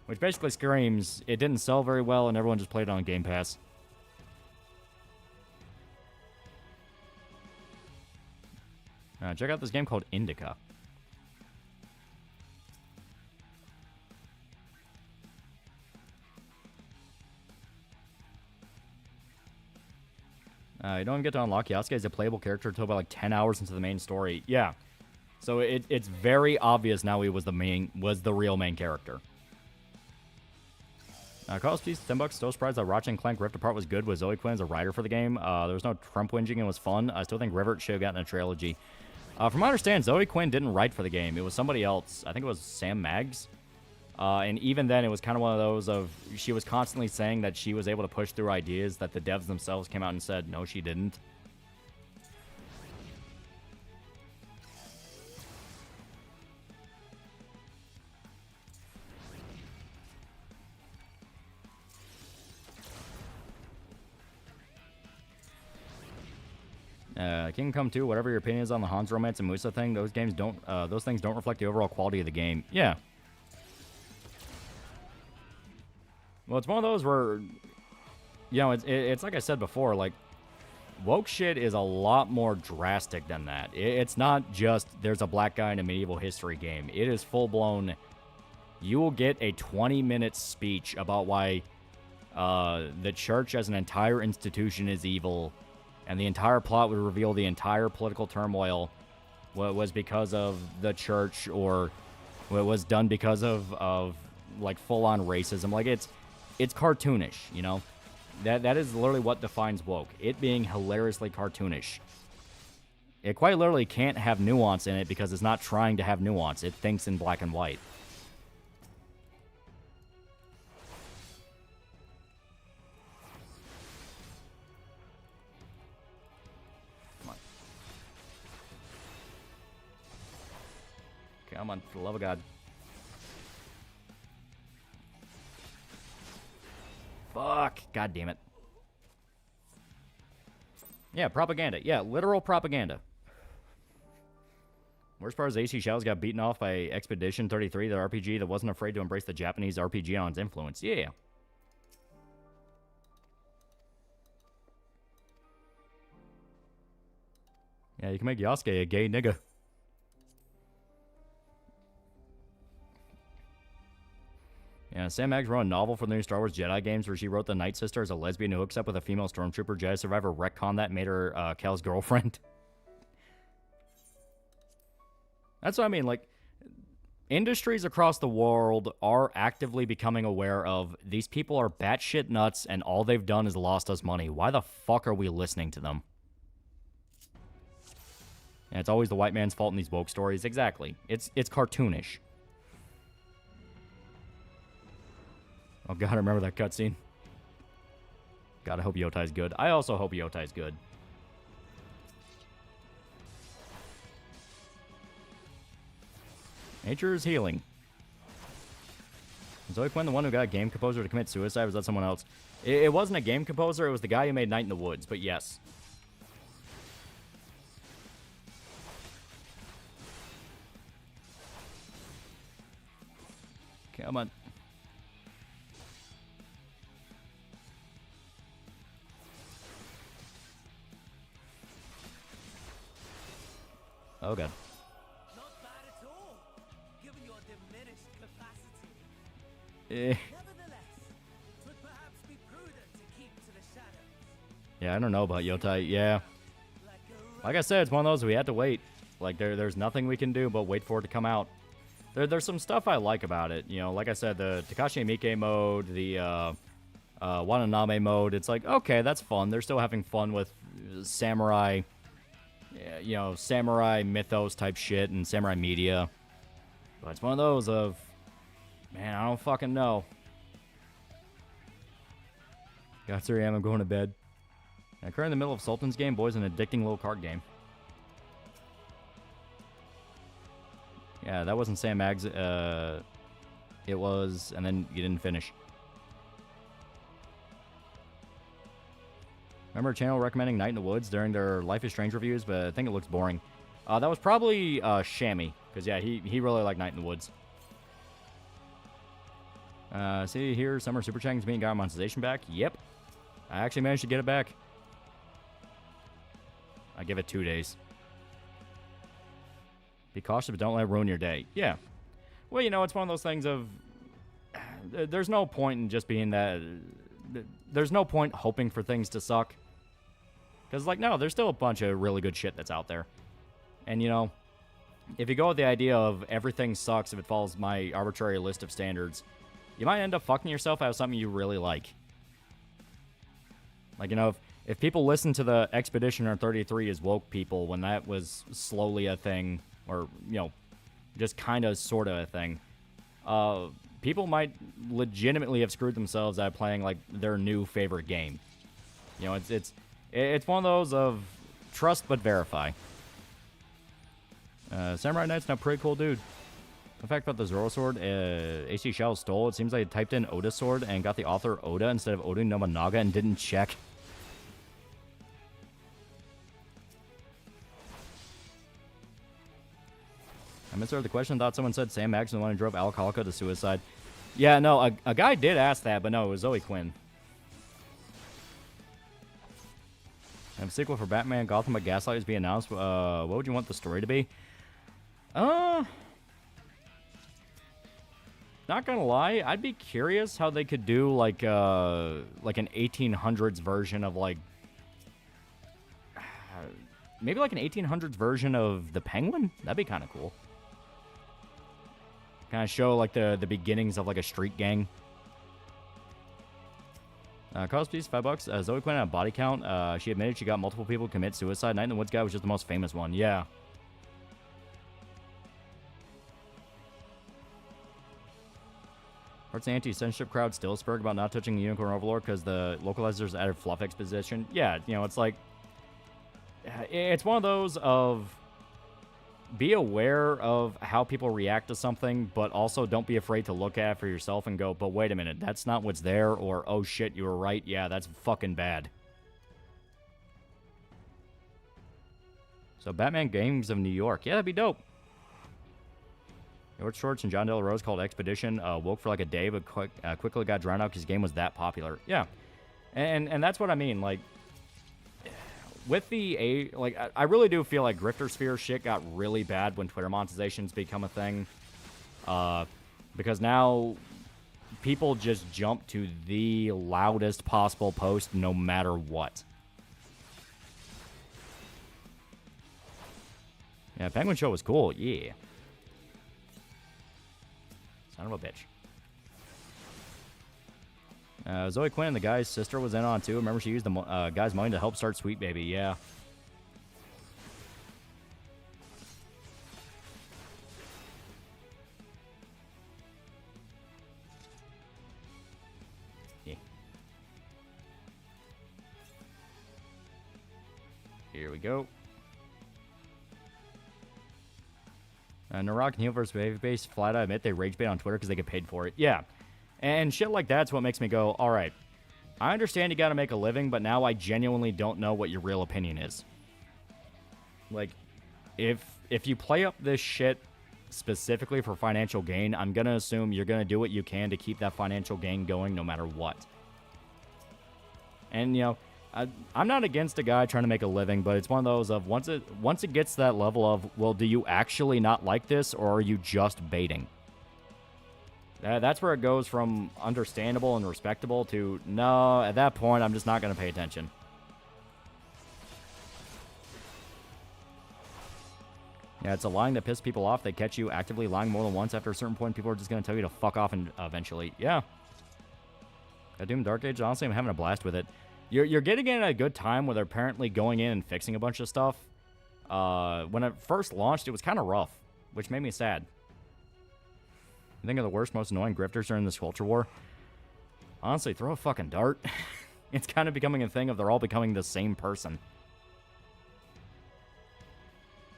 Which basically screams, it didn't sell very well and everyone just played it on Game Pass. Check out this game called Indica. You don't get to unlock Yasuke as a playable character until about like 10 hours into the main story. Yeah. So it's very obvious now he was the real main character. Cost piece $10. Still surprised that Ratchet and Clank Rift Apart was good with Zoe Quinn as a writer for the game. There was no Trump whinging and it was fun. I still think Rivert should have gotten a trilogy. From what I understand, Zoe Quinn didn't write for the game. It was somebody else. I think it was Sam Maggs. And even then, it was kind of one of those of, she was constantly saying that she was able to push through ideas that the devs themselves came out and said, no, she didn't. Kingdom Come 2, whatever your opinion is on the Hans Romance and Musa thing, those things don't reflect the overall quality of the game. Yeah. Well, it's one of those where, you know, it's like I said before, like, woke shit is a lot more drastic than that. It's not just there's a black guy in a medieval history game. It is full-blown, you will get a 20-minute speech about why the church as an entire institution is evil, and the entire plot would reveal the entire political turmoil was because of the church, or was done because of like, full-on racism. Like, it's cartoonish, you know? That is literally what defines woke. It being hilariously cartoonish. It quite literally can't have nuance in it because it's not trying to have nuance. It thinks in black and white. Come on. Come on, for the love of God. Fuck. God damn it. Yeah, propaganda. Yeah, literal propaganda. Worst part is AC Shadows got beaten off by Expedition 33, the RPG that wasn't afraid to embrace the Japanese RPG on its influence. Yeah. Yeah, you can make Yasuke a gay nigga. Yeah, Sam Maggs wrote a novel for the new Star Wars Jedi games where she wrote the Night Sister as a lesbian who hooks up with a female stormtrooper. Jedi Survivor retcon that made her Cal's girlfriend. That's what I mean, like, industries across the world are actively becoming aware of these people are batshit nuts and all they've done is lost us money. Why the fuck are we listening to them? And it's always the white man's fault in these woke stories. Exactly. It's cartoonish. Oh god, I remember that cutscene. God, I hope Yotai's good. I also hope Yotai's good. Nature is healing. Was Zoe Quinn the one who got a game composer to commit suicide? Or was that someone else? It wasn't a game composer. It was the guy who made Night in the Woods, but yes. Come on. Oh god. Not bad at all, given your diminished capacity. Eh. Nevertheless, it would perhaps be prudent to keep to the shadows. Yeah, I don't know about Yotai. Yeah. Like I said, it's one of those we had to wait. Like, there's nothing we can do but wait for it to come out. There's some stuff I like about it. You know, like I said, the Takashi Miike mode, the Wananame mode, it's like, okay, that's fun. They're still having fun with samurai, you know, samurai mythos type shit and samurai media. But it's one of those of, man, I don't fucking know. God, 3 a.m., I'm going to bed. I'm currently in the middle of Sultan's game. Boy's an addicting little card game. Yeah, that wasn't Sam Maggs. It was, and then you didn't finish. Remember a channel recommending Night in the Woods during their Life is Strange reviews, but I think it looks boring. That was probably Shammy, because yeah, he really liked Night in the Woods. See here, Summer Super Chang's being got monetization back. Yep, I actually managed to get it back. I give it 2 days. Be cautious, but don't let it ruin your day. Yeah. Well, you know, it's one of those things of... There's no point in just being that... There's no point hoping for things to suck. Because, like, no, there's still a bunch of really good shit that's out there. And, you know, if you go with the idea of everything sucks if it follows my arbitrary list of standards, you might end up fucking yourself out of something you really like. Like, you know, if people listen to the Expeditioner 33 as woke people when that was slowly a thing... or, you know, just kind of, sort of a thing, people might legitimately have screwed themselves out of playing, like, their new favorite game. You know, it's one of those of trust but verify. Samurai Knight's now a pretty cool dude. The fact about the Zoro sword, AC Shell stole, it seems like he typed in Oda sword and got the author Oda instead of Oda Nobunaga and didn't check. I misheard the question. Thought someone said Sam Maggs was the one who drove Alcoholica to suicide. Yeah, no, a guy did ask that, but no, it was Zoe Quinn. And a sequel for Batman Gotham by Gaslight is being announced. What would you want the story to be? Not gonna lie, I'd be curious how they could do like an 1800s version of like maybe like an 1800s version of the Penguin. That'd be kind of cool. Kind of show like the beginnings of like a street gang. Cost piece, $5. Zoe Quinn had a body count. She admitted she got multiple people commit suicide. Night in the Woods guy was just the most famous one. Yeah. Parts of the anti-censorship crowd still spurred about not touching Unicorn Overlord because the localizers added fluff exposition. Yeah, you know, it's like... It's one of those of... Be aware of how people react to something, but also don't be afraid to look at it for yourself and go, but wait a minute, that's not what's there, or, oh shit, you were right, yeah, that's fucking bad. So, Batman Games of New York. Yeah, that'd be dope. George Shorts and John De La Rose called Expedition. Woke for like a day, but quickly got drowned out because his game was that popular. Yeah. And that's what I mean, like... with the like, I really do feel like Grifter Sphere shit got really bad when Twitter monetizations become a thing. Because now people just jump to the loudest possible post no matter what. Yeah, Penguin Show was cool. Yeah. Son of a bitch. Zoe Quinn, the guy's sister, was in on too. Remember, she used the guy's money to help start Sweet Baby. Yeah. Here we go. Narok and Heal vs. Babyface flat out admit they rage bait on Twitter because they get paid for it. Yeah. And shit like that's what makes me go, alright, I understand you gotta make a living, but now I genuinely don't know what your real opinion is. Like, if you play up this shit specifically for financial gain, I'm gonna assume you're gonna do what you can to keep that financial gain going no matter what. And, you know, I'm not against a guy trying to make a living, but it's one of those of once it gets to that level of, well, do you actually not like this, or are you just baiting? That's where it goes from understandable and respectable to, no, at that point, I'm just not going to pay attention. Yeah, it's a lying that pisses people off. They catch you actively lying more than once. After a certain point, people are just going to tell you to fuck off and eventually. Yeah. That Doom Dark Age, honestly, I'm having a blast with it. You're getting in at a good time where they're apparently going in and fixing a bunch of stuff. When it first launched, it was kind of rough, which made me sad. I think of the worst, most annoying grifters during this culture war. Honestly, throw a fucking dart. It's kind of becoming a thing of they're all becoming the same person.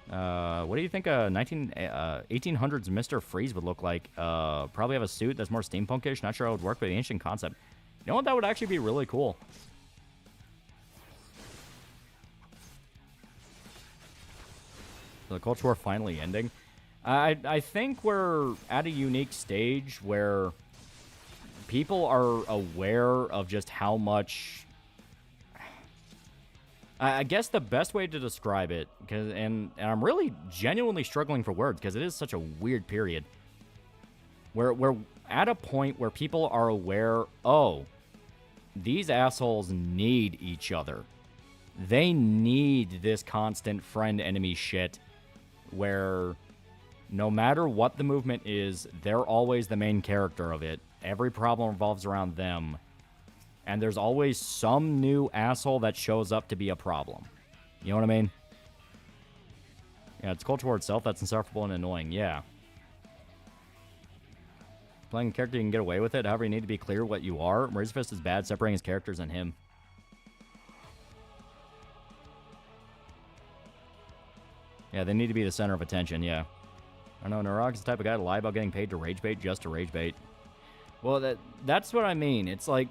What do you think a 1800s Mr. Freeze would look like? Probably have a suit that's more steampunkish. Not sure how it would work, but the ancient concept. You know what? That would actually be really cool. The culture war finally ending. I think we're at a unique stage where people are aware of just how much... I guess the best way to describe it, and I'm really genuinely struggling for words because it is such a weird period. We're at a point where people are aware, oh, these assholes need each other. They need this constant friend-enemy shit where no matter what the movement is, they're always the main character of it. Every problem revolves around them. And there's always some new asshole that shows up to be a problem. You know what I mean? Yeah, it's culture war itself that's insufferable and annoying. Yeah. Playing a character, you can get away with it. However, you need to be clear what you are. Razorfist is bad, separating his characters and him. Yeah, they need to be the center of attention, yeah. I know, Narok is the type of guy to lie about getting paid to rage bait just to rage bait. Well, that's what I mean. It's like,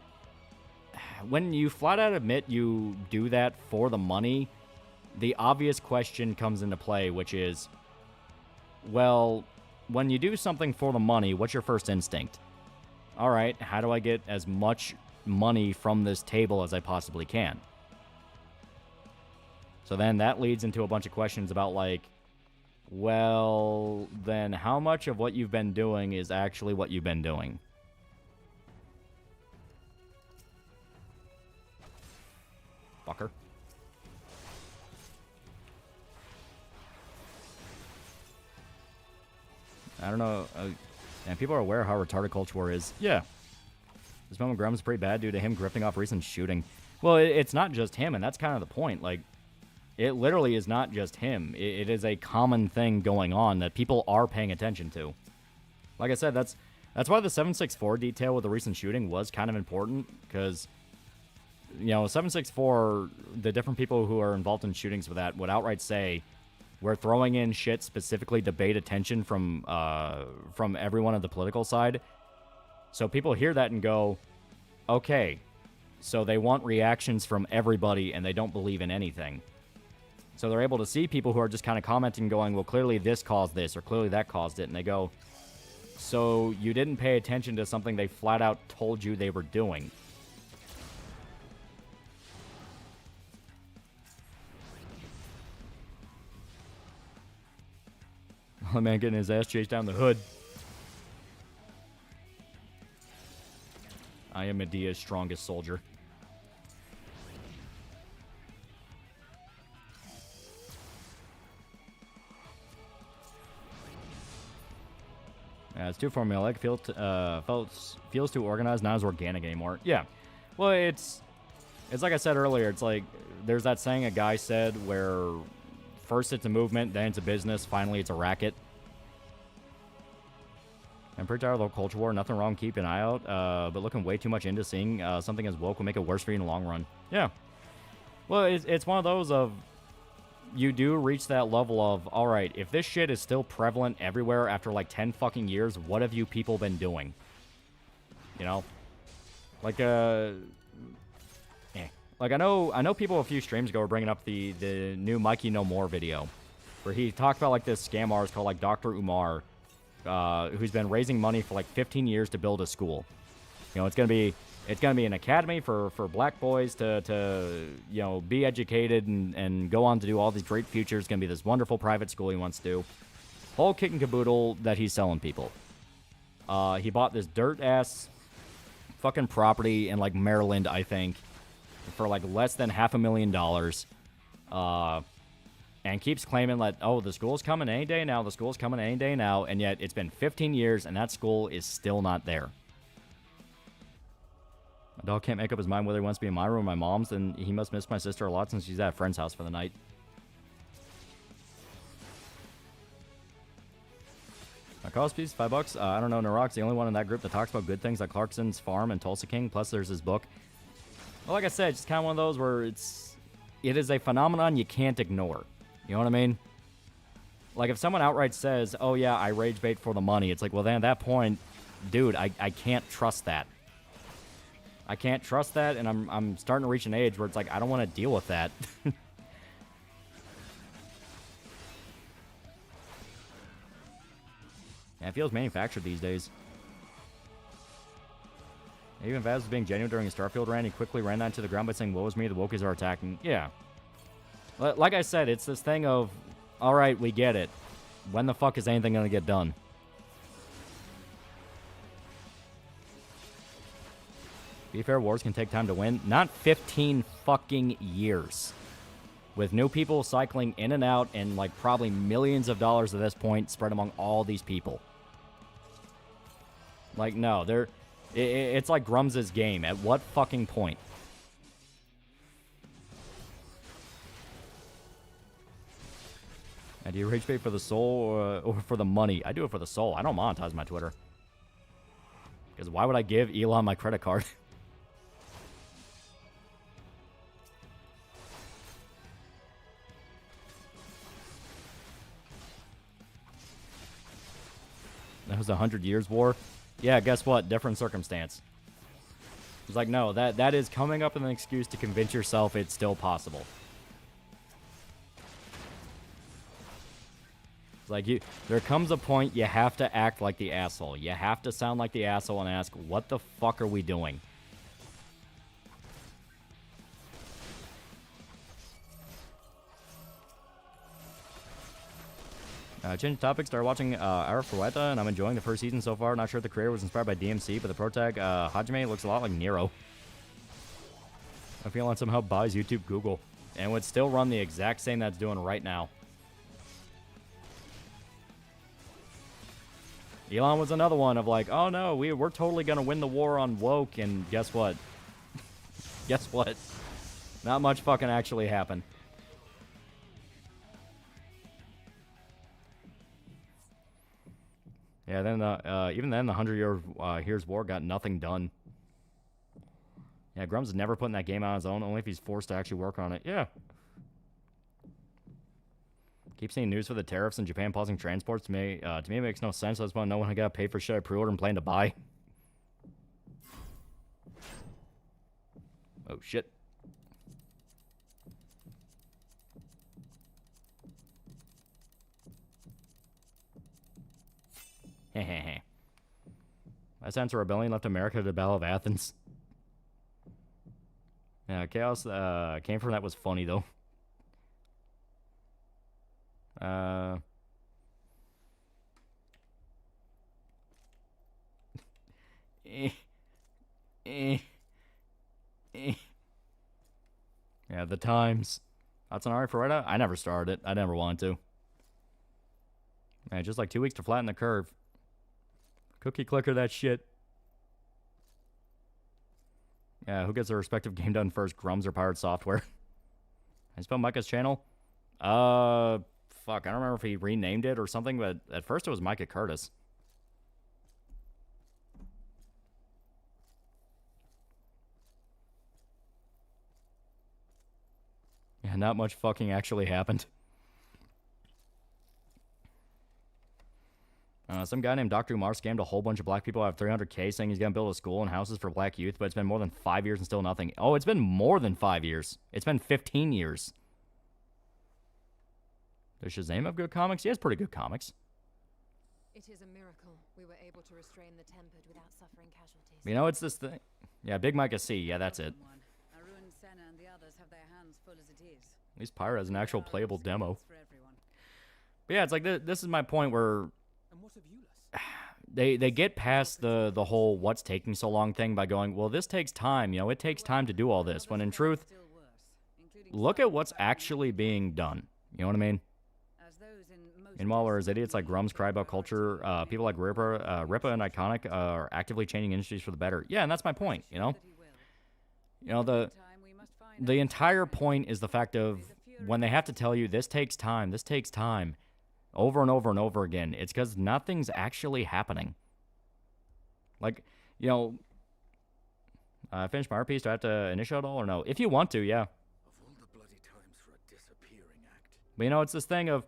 when you flat out admit you do that for the money, the obvious question comes into play, which is, well, when you do something for the money, what's your first instinct? All right, how do I get as much money from this table as I possibly can? So then that leads into a bunch of questions about, like, well, then how much of what you've been doing is actually what you've been doing? Fucker. I don't know. And people are aware how retarded culture war is. Yeah. This moment Grum's pretty bad due to him grifting off recent shooting. Well, it's not just him, and that's kind of the point. Like, it literally is not just him. It is a common thing going on that people are paying attention to. Like I said, that's why the 764 detail with the recent shooting was kind of important, because, you know, 764, the different people who are involved in shootings with that would outright say, we're throwing in shit specifically to bait attention from everyone on the political side. So people hear that and go, okay, so they want reactions from everybody and they don't believe in anything. So they're able to see people who are just kind of commenting going, well, clearly this caused this, or clearly that caused it. And they go, so you didn't pay attention to something they flat out told you they were doing. Oh man, getting his ass chased down the hood. I am Medea's strongest soldier. Yeah, it's too formulaic. Feels too organized, not as organic anymore. Yeah. Well, it's like I said earlier. It's like there's that saying a guy said where first it's a movement, then it's a business, finally it's a racket. I'm pretty tired of the culture war. Nothing wrong keeping an eye out, but looking way too much into seeing something as woke will make it worse for you in the long run. Yeah. Well, it's one of those of you do reach that level of, all right, if this shit is still prevalent everywhere after like 10 fucking years, what have you people been doing? You know? Like, Like, I know people a few streams ago were bringing up the new Mikey No More video, where he talked about, like, this scam artist called, like, Dr. Umar, who's been raising money for, like, 15 years to build a school. You know, it's gonna be an academy for black boys to you know, be educated and go on to do all these great futures. It's gonna be this wonderful private school he wants to do. Whole kit and caboodle that he's selling people. He bought this dirt-ass fucking property in, like, Maryland, I think, for, like, less than $500,000. And keeps claiming that, oh, the school's coming any day now, and yet it's been 15 years, and that school is still not there. My dog can't make up his mind whether he wants to be in my room or my mom's, and he must miss my sister a lot since she's at a friend's house for the night. My cost piece, $5. I don't know, Narok's the only one in that group that talks about good things like Clarkson's Farm and Tulsa King, plus there's his book. Well, like I said, it's kind of one of those where it is a phenomenon you can't ignore. You know what I mean? Like, if someone outright says, oh yeah, I rage bait for the money, it's like, well, then at that point, dude, I can't trust that. I can't trust that, and I'm starting to reach an age where it's like, I don't want to deal with that. Yeah, it feels manufactured these days. Even Vaz was being genuine during a Starfield rant. He quickly ran that to the ground by saying, woe is me, the wokies are attacking. Yeah. Like I said, it's this thing of, all right, we get it. When the fuck is anything going to get done? Be fair, wars can take time to win. Not 15 fucking years. With new people cycling in and out and, like, probably millions of dollars at this point spread among all these people. Like, no, it's like Grums's game. At what fucking point? And do you rage bait for the soul or for the money? I do it for the soul. I don't monetize my Twitter. Because why would I give Elon my credit card? That was 100 Years War. Yeah, guess what? Different circumstance. It's like, no, that is coming up with an excuse to convince yourself it's still possible. It's like, there comes a point you have to act like the asshole. You have to sound like the asshole and ask, what the fuck are we doing? Change topic, started watching Arafueta, and I'm enjoying the first season so far. Not sure if the creator was inspired by DMC, but the protag, Hajime, looks a lot like Nero. I feel like somehow buys YouTube Google, and would still run the exact same that's doing right now. Elon was another one of like, oh no, we're totally gonna win the war on woke, and guess what? Guess what? Not much fucking actually happened. Yeah, then even then, the 100 Years War got nothing done. Yeah, Grums is never putting that game out on his own, only if he's forced to actually work on it. Yeah. Keep seeing news for the tariffs and Japan pausing transports. To me, it makes no sense. I just want to know when I got paid for shit I pre-ordered and plan to buy. Oh, shit. Hehehe. My sense of rebellion left America to the Battle of Athens. Yeah, chaos came from that was funny, though. Yeah, the times. That's an alright for right out. I never started it. I never wanted to. Man, just like 2 weeks to flatten the curve. Cookie clicker that shit. Yeah, who gets their respective game done first? Grums or Pirate Software? I spelled Micah's channel. Fuck, I don't remember if he renamed it or something, but at first it was Micah Curtis. Yeah, not much fucking actually happened. Some guy named Dr. Umar scammed a whole bunch of black people out of 300K saying he's going to build a school and houses for black youth, but it's been more than 5 years and still nothing. Oh, it's been more than 5 years. It's been 15 years. Does Shazam have good comics? He has pretty good comics. It is a miracle we were able to restrain the tempered without suffering casualties. You know, it's this thing. Yeah, Big Micah C. Yeah, that's it. Arun, Senna, and the others have their hands full as it is. At least Pyro has an actual playable demo. But yeah, it's like this is my point where they get past the whole what's taking so long thing by going, well, this takes time. You know, it takes time to do all this. When in truth, look at what's actually being done. You know what I mean? Meanwhile, whereas idiots like Grums cry about culture, people like Rippa and Iconic are actively changing industries for the better. Yeah, and that's my point, you know? You know, the entire point is the fact of when they have to tell you this takes time, over and over and over again, it's because nothing's actually happening. Like, you know, I finished my art piece. Do I have to initiate it all or no? If you want to, yeah. Of all the bloody times for a disappearing act. But you know, it's this thing of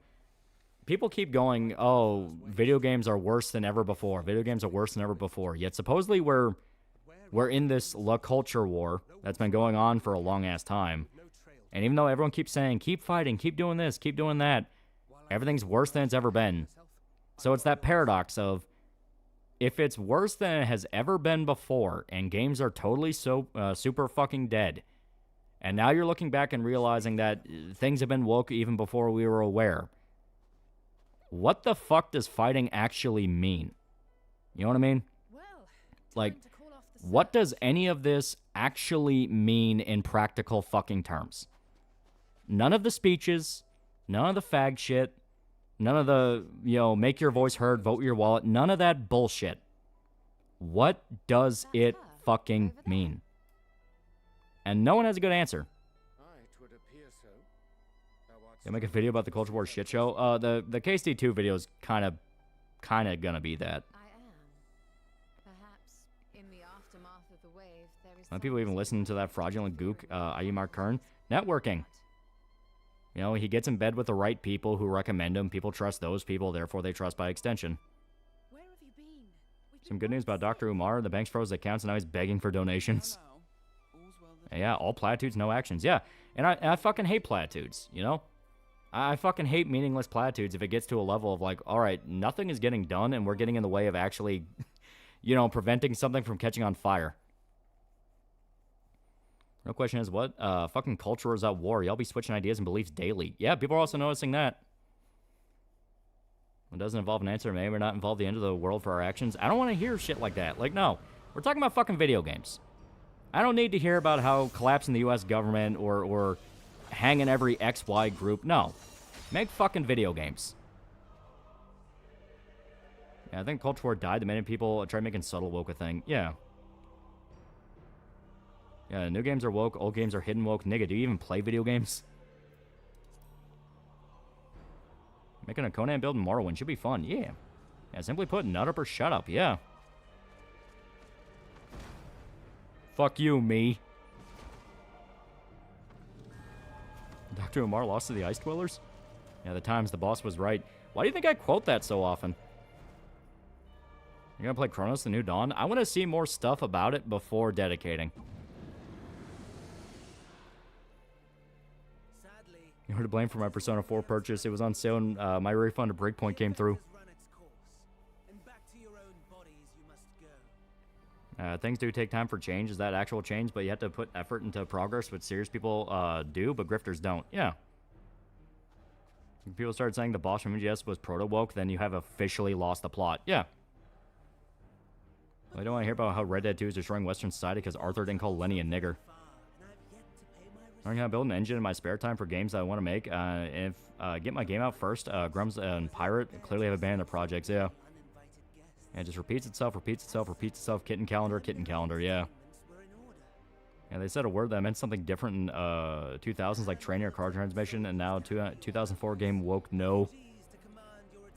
people keep going, oh, video games are worse than ever before. Video games are worse than ever before. Yet supposedly we're in this La Culture war that's been going on for a long-ass time. And even though everyone keeps saying, keep fighting, keep doing this, keep doing that, everything's worse than it's ever been. So it's that paradox of, if it's worse than it has ever been before, and games are totally super fucking dead, and now you're looking back and realizing that things have been woke even before we were aware, what the fuck does fighting actually mean? You know what I mean? Like, what does any of this actually mean in practical fucking terms? None of the speeches, none of the fag shit, none of the, you know, make your voice heard, vote with your wallet, none of that bullshit. What does it fucking mean? And no one has a good answer. You'll make a video about the Culture War shit show. The KSD2 video is kind of gonna be that. Perhaps in the aftermath of the wave, there is Some people even listen to that fraudulent gook, i.e. Mark Kern. Networking. You know, he gets in bed with the right people who recommend him. People trust those people, therefore they trust by extension. Where have you been? Some good news about Dr. Umar. The bank's froze accounts and now he's begging for donations. Yeah, all platitudes, no actions. Yeah, and I fucking hate platitudes, you know? I fucking hate meaningless platitudes if it gets to a level of like, all right, nothing is getting done and we're getting in the way of actually, you know, preventing something from catching on fire. No question is what? Fucking culture is at war. Y'all be switching ideas and beliefs daily. Yeah, people are also noticing that. It doesn't involve an answer, may or may not involve the end of the world for our actions. I don't want to hear shit like that. Like, no. We're talking about fucking video games. I don't need to hear about how collapsing the U.S. government or hanging every XY group. No. Make fucking video games. Yeah, I think Culture War died the minute people tried making subtle woke a thing. Yeah. Yeah, new games are woke, old games are hidden woke. Nigga, do you even play video games? Making a Conan build in Morrowind should be fun. Yeah. Yeah, simply put, nut up or shut up. Yeah. Fuck you, me. Dr. Umar lost to the Ice Dwellers? Yeah, the times the boss was right. Why do you think I quote that so often? You're gonna play Chronos the New Dawn? I want to see more stuff about it before dedicating. You're to blame for my Persona 4 purchase. It was on sale and my refund to Breakpoint came through. Things do take time for change. Is that actual change? But you have to put effort into progress, which serious people do, but grifters don't. Yeah. If people start saying the boss from MGS was proto-woke, then you have officially lost the plot. Yeah. I don't want to hear about how Red Dead 2 is destroying Western society because Arthur didn't call Lenny a nigger. Learning how to build an engine in my spare time for games that I want to make. If get my game out first, Grums and Pirate clearly have abandoned their projects, yeah. And it just repeats itself, kitten calendar, yeah. And they said a word that meant something different in 2000s, like training or car transmission, and now 2004 game woke no.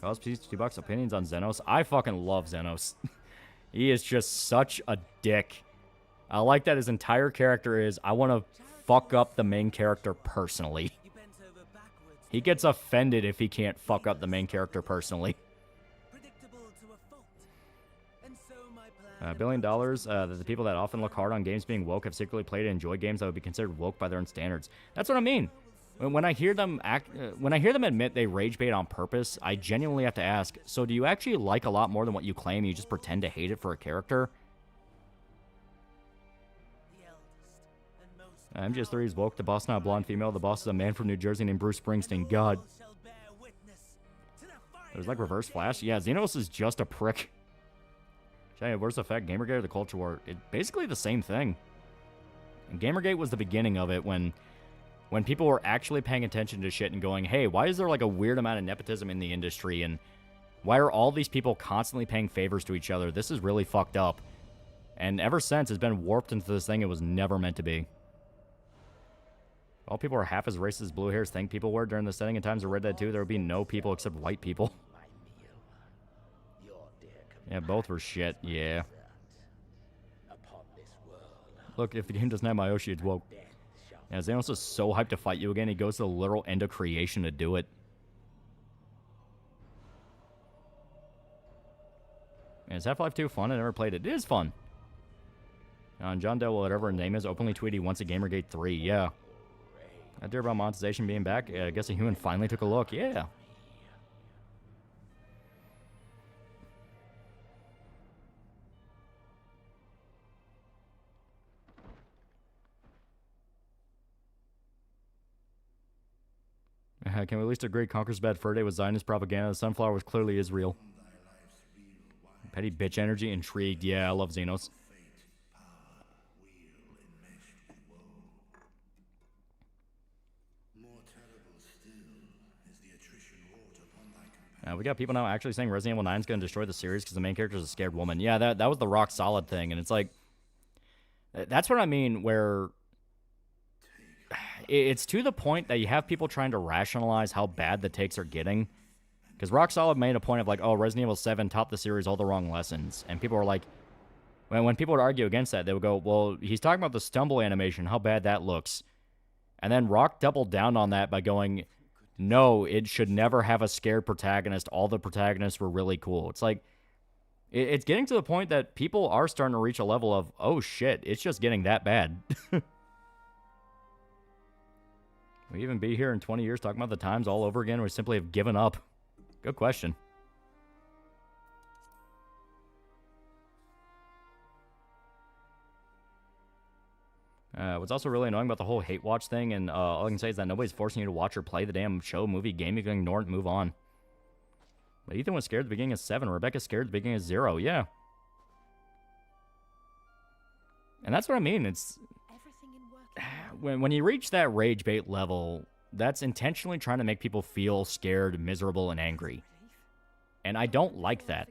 Cause please, $2 opinions on Xenos. I fucking love Xenos. He is just such a dick. I like that his entire character is, I want to fuck up the main character personally. He gets offended if he can't fuck up the main character personally. $1 billion that the people that often look hard on games being woke have secretly played and enjoy games that would be considered woke by their own standards. That's what I mean. When I hear them admit they rage bait on purpose, I genuinely have to ask, so do you actually like a lot more than what you claim? You just pretend to hate it for a character? MGS3 is woke. The boss is not a blonde female. The boss is a man from New Jersey named Bruce Springsteen. God. It was like Reverse Flash. Yeah, Xenos is just a prick. Where's the fact? Gamergate or the culture war? It's basically the same thing. And Gamergate was the beginning of it when people were actually paying attention to shit and going, hey, why is there like a weird amount of nepotism in the industry? And why are all these people constantly paying favors to each other? This is really fucked up. And ever since, it's been warped into this thing it was never meant to be. All people are half as racist as blue hairs think people were during the setting and times of Red Dead 2. There would be no people except white people. Yeah, both were shit, yeah. Look, if the game doesn't have Miyoshi, it's woke. Yeah, Xenos is so hyped to fight you again, he goes to the literal end of creation to do it. And is Half-Life 2 fun? I never played it. It is fun. John Doe, whatever his name is, openly tweeted he wants a Gamergate 3, yeah. I hear about monetization being back. I guess a human finally took a look, yeah. Can we at least agree Conquer's Bad Fur Day was Zionist propaganda? The sunflower was clearly Israel. Petty bitch energy, intrigued. Yeah, I love Xenos. We got people now actually saying Resident Evil 9 is going to destroy the series because the main character is a scared woman. Yeah, that was the rock solid thing. And it's like, that's what I mean, where it's to the point that you have people trying to rationalize how bad the takes are getting. Because Rock Solid made a point of like, oh, Resident Evil 7 taught the series all the wrong lessons. And people were like, when people would argue against that, they would go, well, he's talking about the stumble animation, how bad that looks. And then Rock doubled down on that by going, no, it should never have a scared protagonist. All the protagonists were really cool. It's like, it's getting to the point that people are starting to reach a level of, oh shit, it's just getting that bad. We even be here in 20 years talking about the times all over again, or we simply have given up? Good question. What's also really annoying about the whole hate watch thing, and all I can say is that nobody's forcing you to watch or play the damn show, movie, game. You can ignore it and move on. But Ethan was scared at the beginning of 7. Rebecca's scared at the beginning of 0. Yeah. And that's what I mean. It's when you reach that rage bait level, that's intentionally trying to make people feel scared, miserable, and angry. And I don't like that.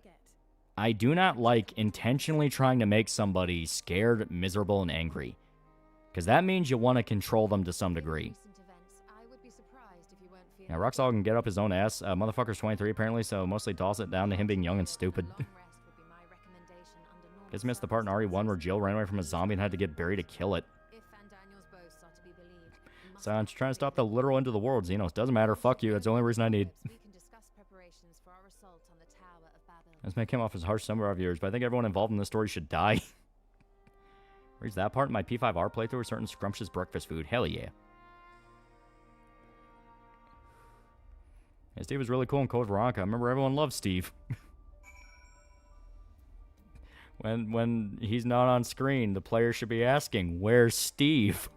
I do not like intentionally trying to make somebody scared, miserable, and angry. Because that means you want to control them to some degree. Now, Roxall can get up his own ass. Motherfucker's 23 apparently, so mostly toss it down to him being young and stupid. Guess missed the part in RE1 where Jill ran away from a zombie and had to get Barry to kill it. So I'm trying to stop the literal end of the world, Xenos. Doesn't matter. Fuck you. That's the only reason I need. This may come off as harsh some of our viewers, but I think everyone involved in this story should die. Where's that part in my P5R playthrough? A certain scrumptious breakfast food. Hell yeah. Yeah, Steve was really cool in Code Veronica. I remember everyone loved Steve. When he's not on screen, the player should be asking, where's Steve?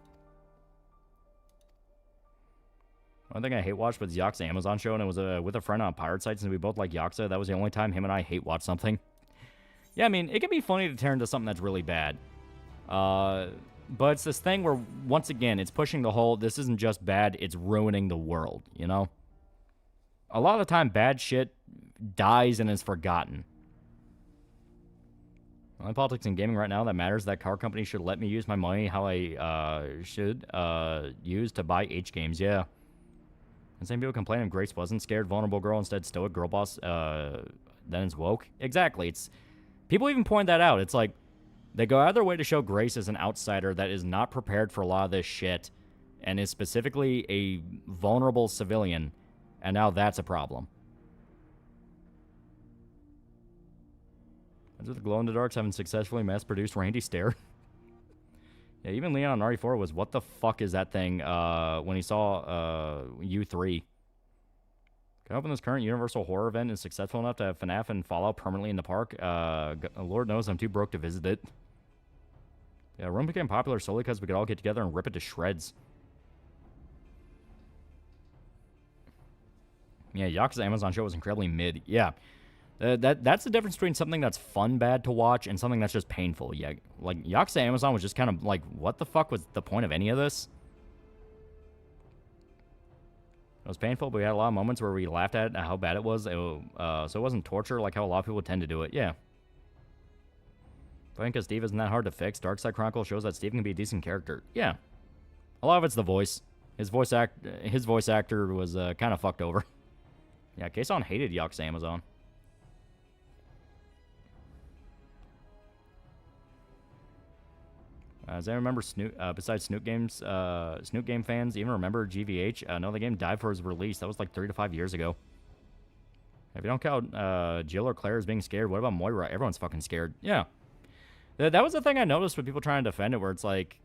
One thing I hate watched was Yakuza Amazon show, and it was with a friend on Pirate Sites, and we both like Yakuza. That was the only time him and I hate watched something. Yeah, I mean, it can be funny to turn into something that's really bad. But it's this thing where, once again, it's pushing the whole, this isn't just bad, it's ruining the world, you know? A lot of the time, bad shit dies and is forgotten. The only politics in gaming right now that matters is that car companies should let me use my money how I should use to buy H games, yeah. And same people complain if Grace wasn't scared, vulnerable girl, instead stoic girl boss, then it's woke. Exactly, it's... People even point that out. It's like, they go out of their way to show Grace as an outsider that is not prepared for a lot of this shit and is specifically a vulnerable civilian, and now that's a problem. That's what the glow-in-the-darks haven't successfully mass-produced Randy Stare. Yeah, even Leon on RE4 was, what the fuck is that thing, when he saw, U3. Can I open this current Universal Horror event is successful enough to have FNAF and Fallout permanently in the park? Lord knows I'm too broke to visit it. Yeah, Rome became popular solely because we could all get together and rip it to shreds. Yeah, Yakuza Amazon show was incredibly mid. Yeah. That's the difference between something that's fun bad to watch and something that's just painful. Yeah, like, Yakuza Amazon was just kind of like, what the fuck was the point of any of this? It was painful, but we had a lot of moments where we laughed at how bad it was. So it wasn't torture like how a lot of people tend to do it. Yeah. I think because Steve isn't that hard to fix. Darkside Chronicle shows that Steve can be a decent character. Yeah. A lot of it's the voice. His voice actor was kind of fucked over. Yeah, Kason hated Yakuza Amazon. Does anyone remember Snoop, besides Snoop Games, Snoop Game fans even remember GVH? No, the game died for its release. That was like 3 to 5 years ago. If you don't count Jill or Claire as being scared, what about Moira? Everyone's fucking scared. Yeah. That was the thing I noticed with people trying to defend it, where it's like,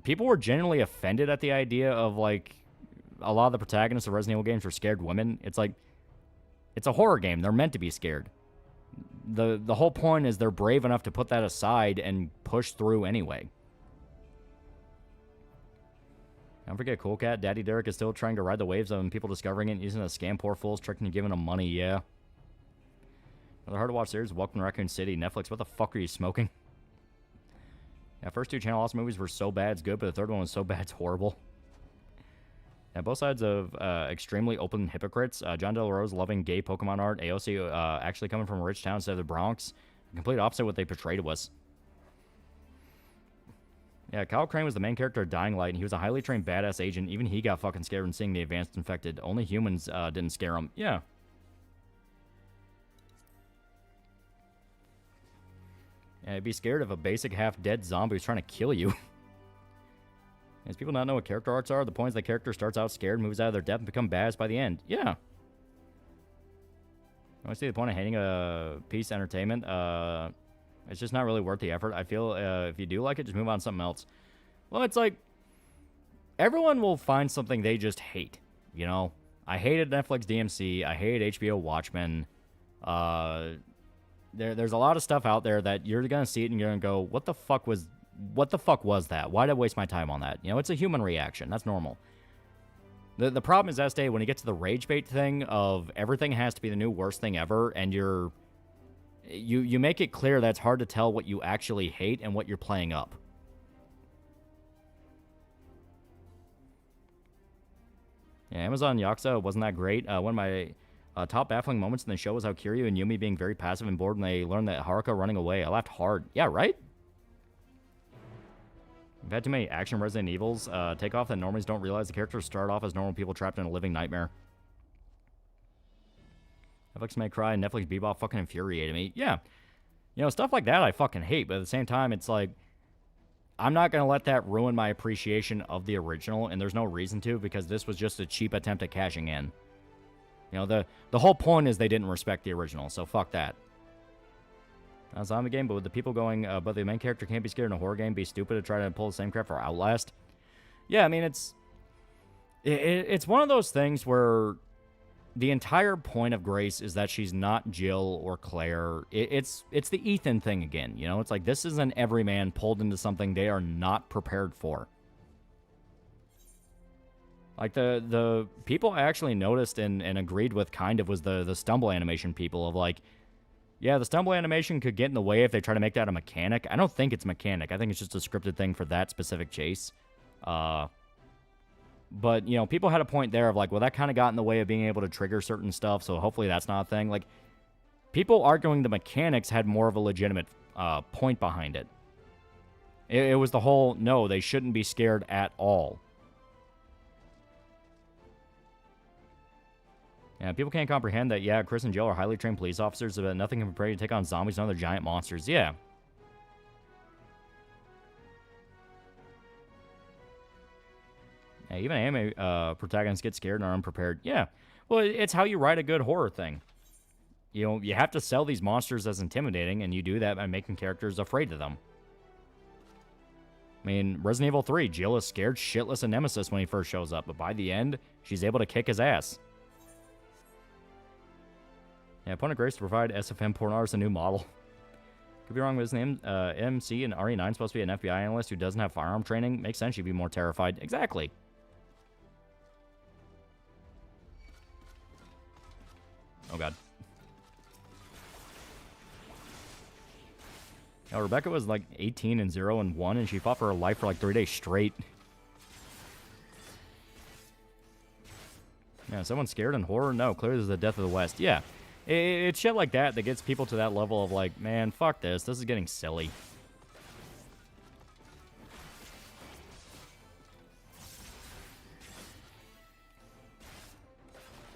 people were genuinely offended at the idea of, like, a lot of the protagonists of Resident Evil games were scared women. It's like, it's a horror game. They're meant to be scared. The whole point is they're brave enough to put that aside and push through anyway. Don't forget Cool Cat. Daddy Derek is still trying to ride the waves of people discovering it and using it to scam poor fools, tricking and giving them money, yeah. Another hard-to-watch series, Welcome to Raccoon City. Netflix, what the fuck are you smoking? Yeah, first 2 Channel Lost movies were so bad it's good, but the third one was so bad it's horrible. Yeah, both sides of extremely open hypocrites. John Del Rose loving gay Pokemon art. AOC actually coming from a rich town instead of the Bronx. The complete opposite of what they portrayed to us. Yeah, Kyle Crane was the main character of Dying Light, and he was a highly trained badass agent. Even he got fucking scared when seeing the advanced infected. Only humans didn't scare him. Yeah. Yeah, I'd be scared of a basic half-dead zombie who's trying to kill you. As people not know what character arcs are, the point is the character starts out scared, moves out of their depth, and become badass by the end. Yeah. I see the point of hating a piece of entertainment. It's just not really worth the effort. I feel if you do like it, just move on to something else. Well, it's like, everyone will find something they just hate, you know? I hated Netflix DMC. I hated HBO Watchmen. There's a lot of stuff out there that you're going to see it and you're going to go, what the fuck was that? Why did I waste my time on that? You know, it's a human reaction. That's normal. The problem is, Estee, when you get to the rage bait thing of everything has to be the new worst thing ever, and you make it clear that it's hard to tell what you actually hate and what you're playing up. Yeah, Amazon Yakuza wasn't that great. One of my top baffling moments in the show was how Kiryu and Yumi being very passive and bored when they learned that Haruka running away. I laughed hard. Yeah, right? We've had too many action Resident Evils take off that normies don't realize the characters start off as normal people trapped in a living nightmare. Netflix made cry and Netflix Bebop fucking infuriated me. Yeah. You know, stuff like that I fucking hate, but at the same time, it's like, I'm not going to let that ruin my appreciation of the original, and there's no reason to, because this was just a cheap attempt at cashing in. You know, the whole point is they didn't respect the original, so fuck that. Not a zombie game, but with the people going, but the main character can't be scared in a horror game, be stupid to try to pull the same crap for Outlast. Yeah, I mean, it's one of those things where the entire point of Grace is that she's not Jill or Claire. It's the Ethan thing again, you know? It's like, this is an everyman pulled into something they are not prepared for. Like, the people I actually noticed and agreed with kind of was the stumble animation people of, like, Yeah, the stumble animation could get in the way if they try to make that a mechanic. I don't think it's mechanic. I think it's just a scripted thing for that specific chase. But, you know, people had a point there of like, well, that kind of got in the way of being able to trigger certain stuff, so hopefully that's not a thing. Like, people arguing the mechanics had more of a legitimate point behind it. It was the whole, no, they shouldn't be scared at all. Yeah, people can't comprehend that, yeah, Chris and Jill are highly trained police officers, but nothing can prepare you to take on zombies and other giant monsters. Yeah. Yeah, even anime protagonists get scared and are unprepared. Yeah. Well, it's how you write a good horror thing. You know, you have to sell these monsters as intimidating, and you do that by making characters afraid of them. I mean, Resident Evil 3, Jill is scared shitless of Nemesis when he first shows up, but by the end, she's able to kick his ass. Yeah, Point of Grace to provide SFM porn artists a new model. Could be wrong with his name. MC and RE9 supposed to be an FBI analyst who doesn't have firearm training. Makes sense she'd be more terrified. Exactly. Oh, God. Now, Rebecca was like 18 and 0 and 1, and she fought for her life for like 3 days straight. Yeah, someone scared in horror? No, clearly there's the death of the West. Yeah. It's shit like that that gets people to that level of like, man, fuck this. This is getting silly.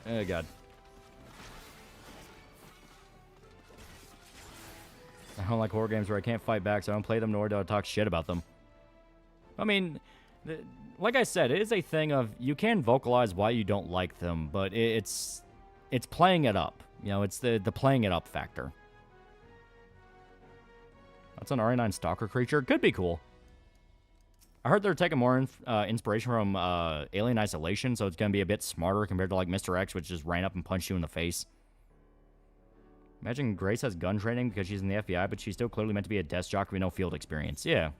Oh, God. I don't like horror games where I can't fight back, so I don't play them, nor do I talk shit about them. I mean, like I said, it is a thing of you can vocalize why you don't like them, but it's playing it up. You know, it's the playing it up factor. That's an RE9 Stalker creature. Could be cool. I heard they're taking more inspiration from Alien Isolation, so it's going to be a bit smarter compared to like Mr. X, which just ran up and punched you in the face. Imagine Grace has gun training because she's in the FBI, but she's still clearly meant to be a desk jock with no field experience. Yeah.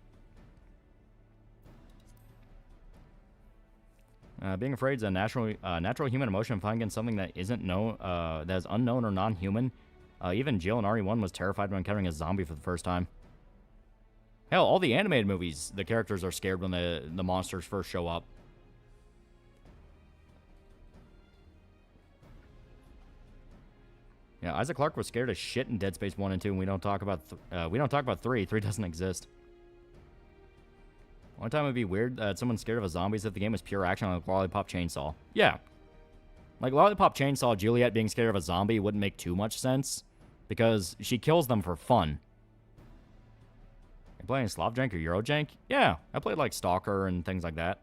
Being afraid is a natural human emotion. Fighting against something that isn't known, that is unknown or non-human. Even Jill in RE1 was terrified when encountering a zombie for the first time. Hell, all the animated movies, the characters are scared when the monsters first show up. Yeah, Isaac Clarke was scared as shit in Dead Space 1 and 2, and we don't talk about 3. 3 doesn't exist. One time it would be weird that someone's scared of a zombies if the game was pure action like Lollipop Chainsaw. Yeah. Like Lollipop Chainsaw, Juliet being scared of a zombie wouldn't make too much sense, because she kills them for fun. You playing Slavjank or Eurojank? Yeah, I played like Stalker and things like that.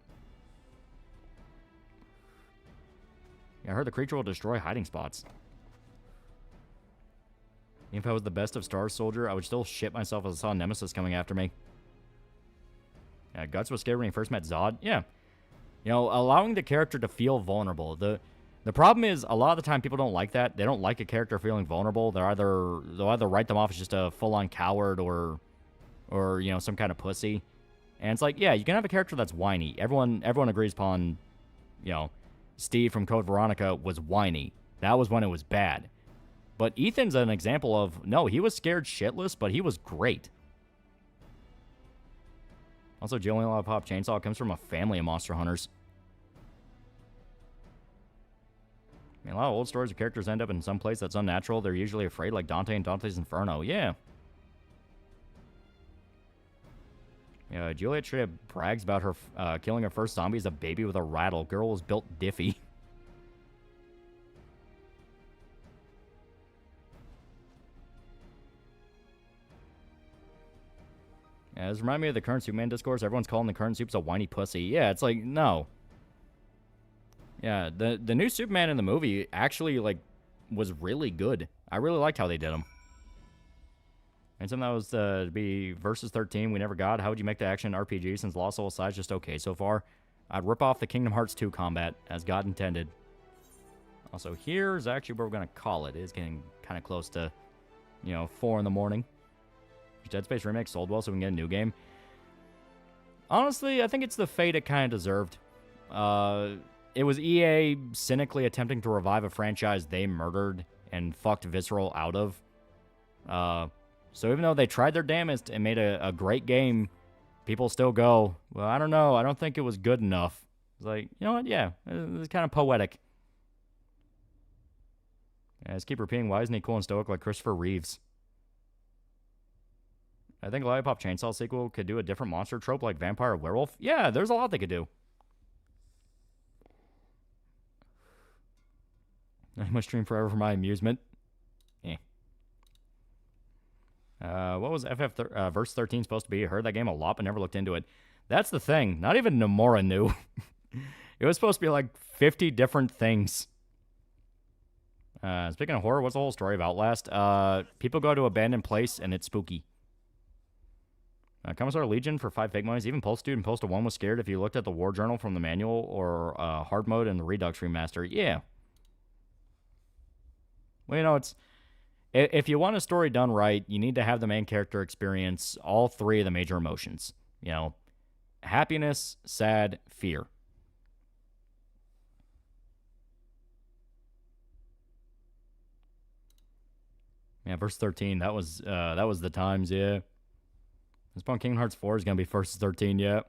Yeah, I heard the creature will destroy hiding spots. If I was the best of Star Soldier, I would still shit myself as I saw Nemesis coming after me. Yeah, Guts was scared when he first met Zod. Yeah. You know, allowing the character to feel vulnerable. The problem is, a lot of the time, people don't like that. They don't like a character feeling vulnerable. They'll either write them off as just a full-on coward or you know, some kind of pussy. And it's like, yeah, you can have a character that's whiny. Everyone agrees upon, you know, Steve from Code Veronica was whiny. That was when it was bad. But Ethan's an example of, no, he was scared shitless, but he was great. Also, Jill and Lollipop Chainsaw comes from a family of monster hunters. I mean, a lot of old stories where characters end up in some place that's unnatural. They're usually afraid, like Dante and Dante's Inferno. Yeah. Yeah, Juliet straight up brags about her killing her first zombie as a baby with a rattle. Girl was built diffy. Yeah, this reminds me of the current Superman discourse. Everyone's calling the current Supes a whiny pussy. Yeah, it's like, no. Yeah, the new Superman in the movie actually, like, was really good. I really liked how they did him. And something that was to be Versus 13 we never got. How would you make the action RPG since Lost Soul Side's just okay so far? I'd rip off the Kingdom Hearts 2 combat, as God intended. Also, here's actually where we're going to call it. It is getting kind of close to, you know, 4 in the morning. Dead Space Remake sold well so we can get a new game. Honestly, I think it's the fate it kind of deserved. It was EA cynically attempting to revive a franchise they murdered and fucked Visceral out of. So even though they tried their damnedest and made a great game, people still go, well, I don't know. I don't think it was good enough. It's like, you know what? Yeah, it's kind of poetic. I just keep repeating, why isn't he cool and stoic like Christopher Reeves? I think Lollipop Chainsaw sequel could do a different monster trope like vampire or werewolf. Yeah, there's a lot they could do. I must stream forever for my amusement. What was Verse 13 supposed to be? I heard that game a lot, but never looked into it. That's the thing. Not even Nomura knew. It was supposed to be like 50 different things. Speaking of horror, what's the whole story of Outlast? People go to an abandoned place, and it's spooky. Commissar Legion for 5 fake monies. Even Pulse Dude and Postal 1 was scared if you looked at the war journal from the manual or hard mode and the Redux remaster. Yeah. Well, you know, if you want a story done right, you need to have the main character experience all 3 of the major emotions. You know, happiness, sad, fear. Yeah, verse 13. That was the times. Yeah. This point, Kingdom Hearts 4 is gonna be verse 13. Yeah.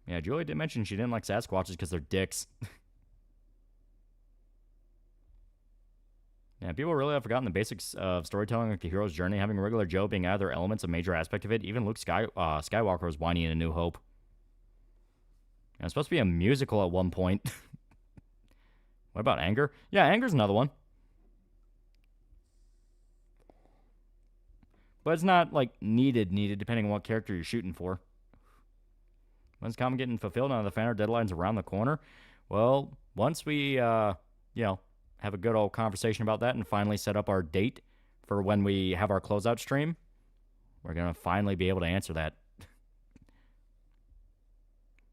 Yeah, Julie did mention she didn't like Sasquatches because they're dicks. Yeah, people really have forgotten the basics of storytelling, like the hero's journey, having regular Joe being either elements, a major aspect of it. Even Luke Skywalker was whiny in A New Hope. Yeah, it's supposed to be a musical at one point. What about Anger? Yeah, Anger's another one. But it's not, like, needed, depending on what character you're shooting for. When's comic getting fulfilled? None of the fan art deadline's around the corner. Well, once we, have a good old conversation about that and finally set up our date for when we have our closeout stream, we're going to finally be able to answer that.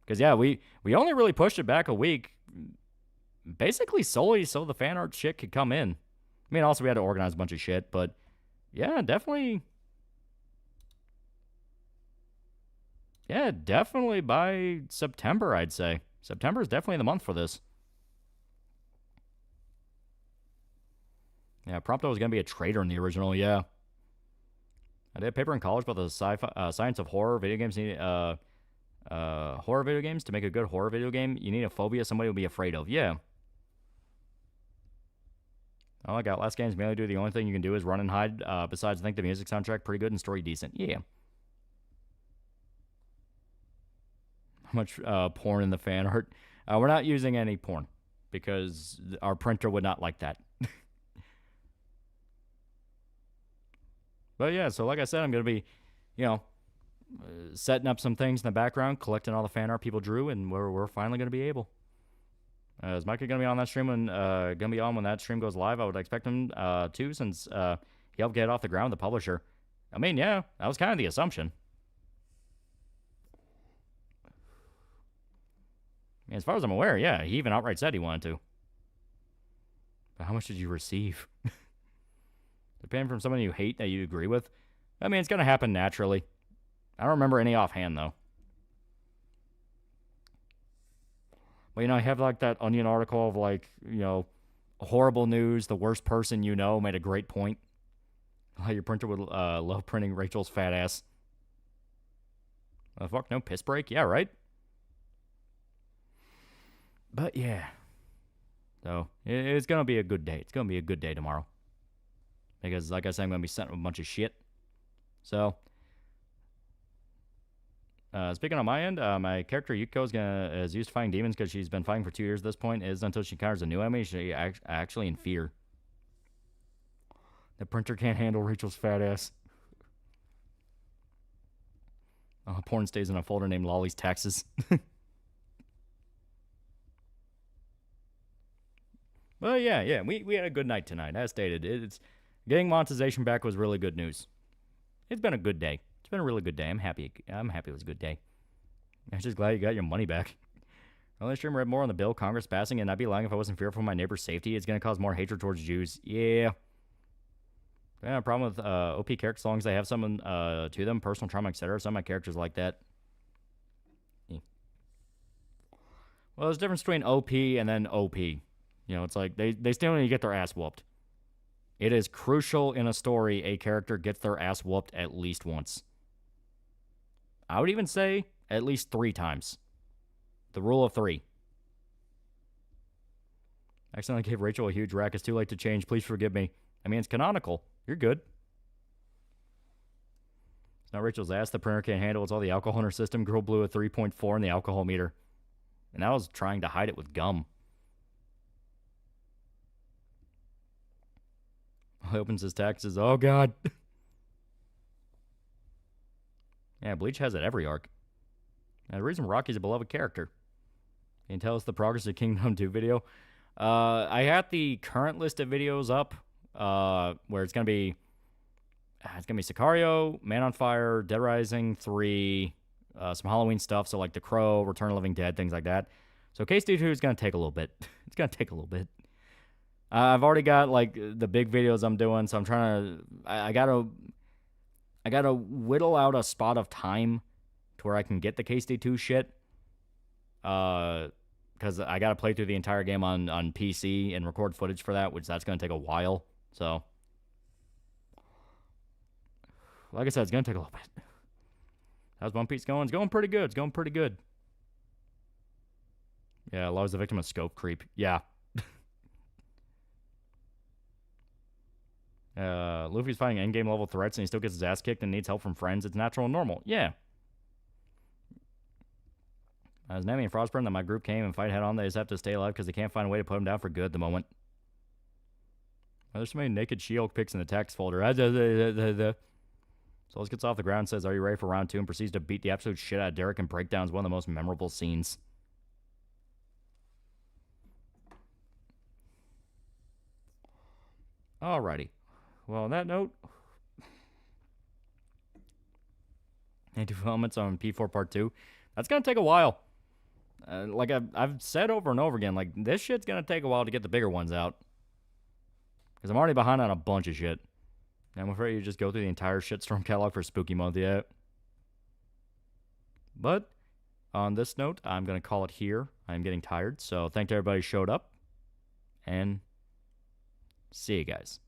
Because, yeah, we only really pushed it back a week, basically solely so the fan art shit could come in. I mean, also we had to organize a bunch of shit, but, yeah, definitely... Yeah, definitely by September, I'd say. September is definitely the month for this. Yeah, Prompto was going to be a traitor in the original, yeah. I did a paper in college about the science of horror. Video games need horror video games. To make a good horror video game, you need a phobia somebody will be afraid of. Yeah. I like Outlast games. Mainly do the only thing you can do is run and hide. Besides, I think the music soundtrack pretty good and story decent. Yeah. How much porn in the fan art? We're not using any porn because our printer would not like that. But yeah, so like I said, I'm going to be, setting up some things in the background, collecting all the fan art people drew, and we're finally going to be able. Is Micah going to be on that stream when that stream goes live? I would expect him to, since he helped get it off the ground with the publisher. I mean, yeah, that was kind of the assumption. I mean, as far as I'm aware, yeah, he even outright said he wanted to. But how much did you receive? They're paying from someone you hate that you agree with? I mean, it's going to happen naturally. I don't remember any offhand, though. But, you have, like, that Onion article of, like, horrible news, the worst person you know made a great point. How your printer would love printing Rachel's fat ass. Fuck, no piss break? Yeah, right? But, yeah. So, it's going to be a good day. It's going to be a good day tomorrow. Because, like I said, I'm going to be sent a bunch of shit. So, speaking on my end, my character Yuko is used to fighting demons because she's been fighting for 2 years at this point. It is until she encounters a new enemy, she's actually in fear. The printer can't handle Rachel's fat ass. Porn stays in a folder named Lolly's Taxes. Well, yeah, we had a good night tonight. As stated, getting monetization back was really good news. It's been a good day. It's been a really good day. I'm happy it was a good day. I'm just glad you got your money back. Only stream read more on the bill Congress passing, and I'd be lying if I wasn't fearful for my neighbor's safety. It's going to cause more hatred towards Jews. Yeah. I have a problem with OP characters as long as they have someone to them, personal trauma, etc. Some of my characters like that. Yeah. Well, there's a difference between OP and then OP. It's like they still need to get their ass whooped. It is crucial in a story a character gets their ass whooped at least once. I would even say at least 3 times. The rule of 3. Accidentally gave Rachel a huge rack. It's too late to change. Please forgive me. I mean, it's canonical. You're good. It's not Rachel's ass. The printer can't handle. It's all the alcohol in her system. Girl blew a 3.4 in the alcohol meter. And I was trying to hide it with gum. He opens his taxes. Oh, God. Yeah, Bleach has it every arc. And the reason Rocky's a beloved character. Can you tell us the progress of Kingdom 2 video? I had the current list of videos up, where it's gonna be Sicario, Man on Fire, Dead Rising 3, some Halloween stuff, so like The Crow, Return of the Living Dead, things like that. So KSD2 is gonna take a little bit. It's gonna take a little bit. I've already got like the big videos I'm doing, so I'm trying to. I gotta whittle out a spot of time to where I can get the KSD2 shit. Because I got to play through the entire game on PC and record footage for that, which that's going to take a while. So, like I said, it's going to take a little bit. How's One Piece going? It's going pretty good. It's going pretty good. Yeah, Law is the victim of scope creep. Yeah. Luffy's fighting endgame level threats and he still gets his ass kicked and needs help from friends. It's natural and normal. Yeah. As Nami and Frostburn that my group came and fight head on, they just have to stay alive because they can't find a way to put him down for good at the moment. There's so many naked She-Hulk pics in the text folder. Solus gets off the ground and says, "Are you ready for round 2?" and proceeds to beat the absolute shit out of Derek and break down one of the most memorable scenes. Alrighty. Well, on that note, any developments on P4 Part 2? That's going to take a while. Like I've said over and over again, like this shit's going to take a while to get the bigger ones out. Because I'm already behind on a bunch of shit. And I'm afraid you just go through the entire shitstorm catalog for Spooky Month yet. But on this note, I'm going to call it here. I'm getting tired. So thank you everybody who showed up. And see you guys.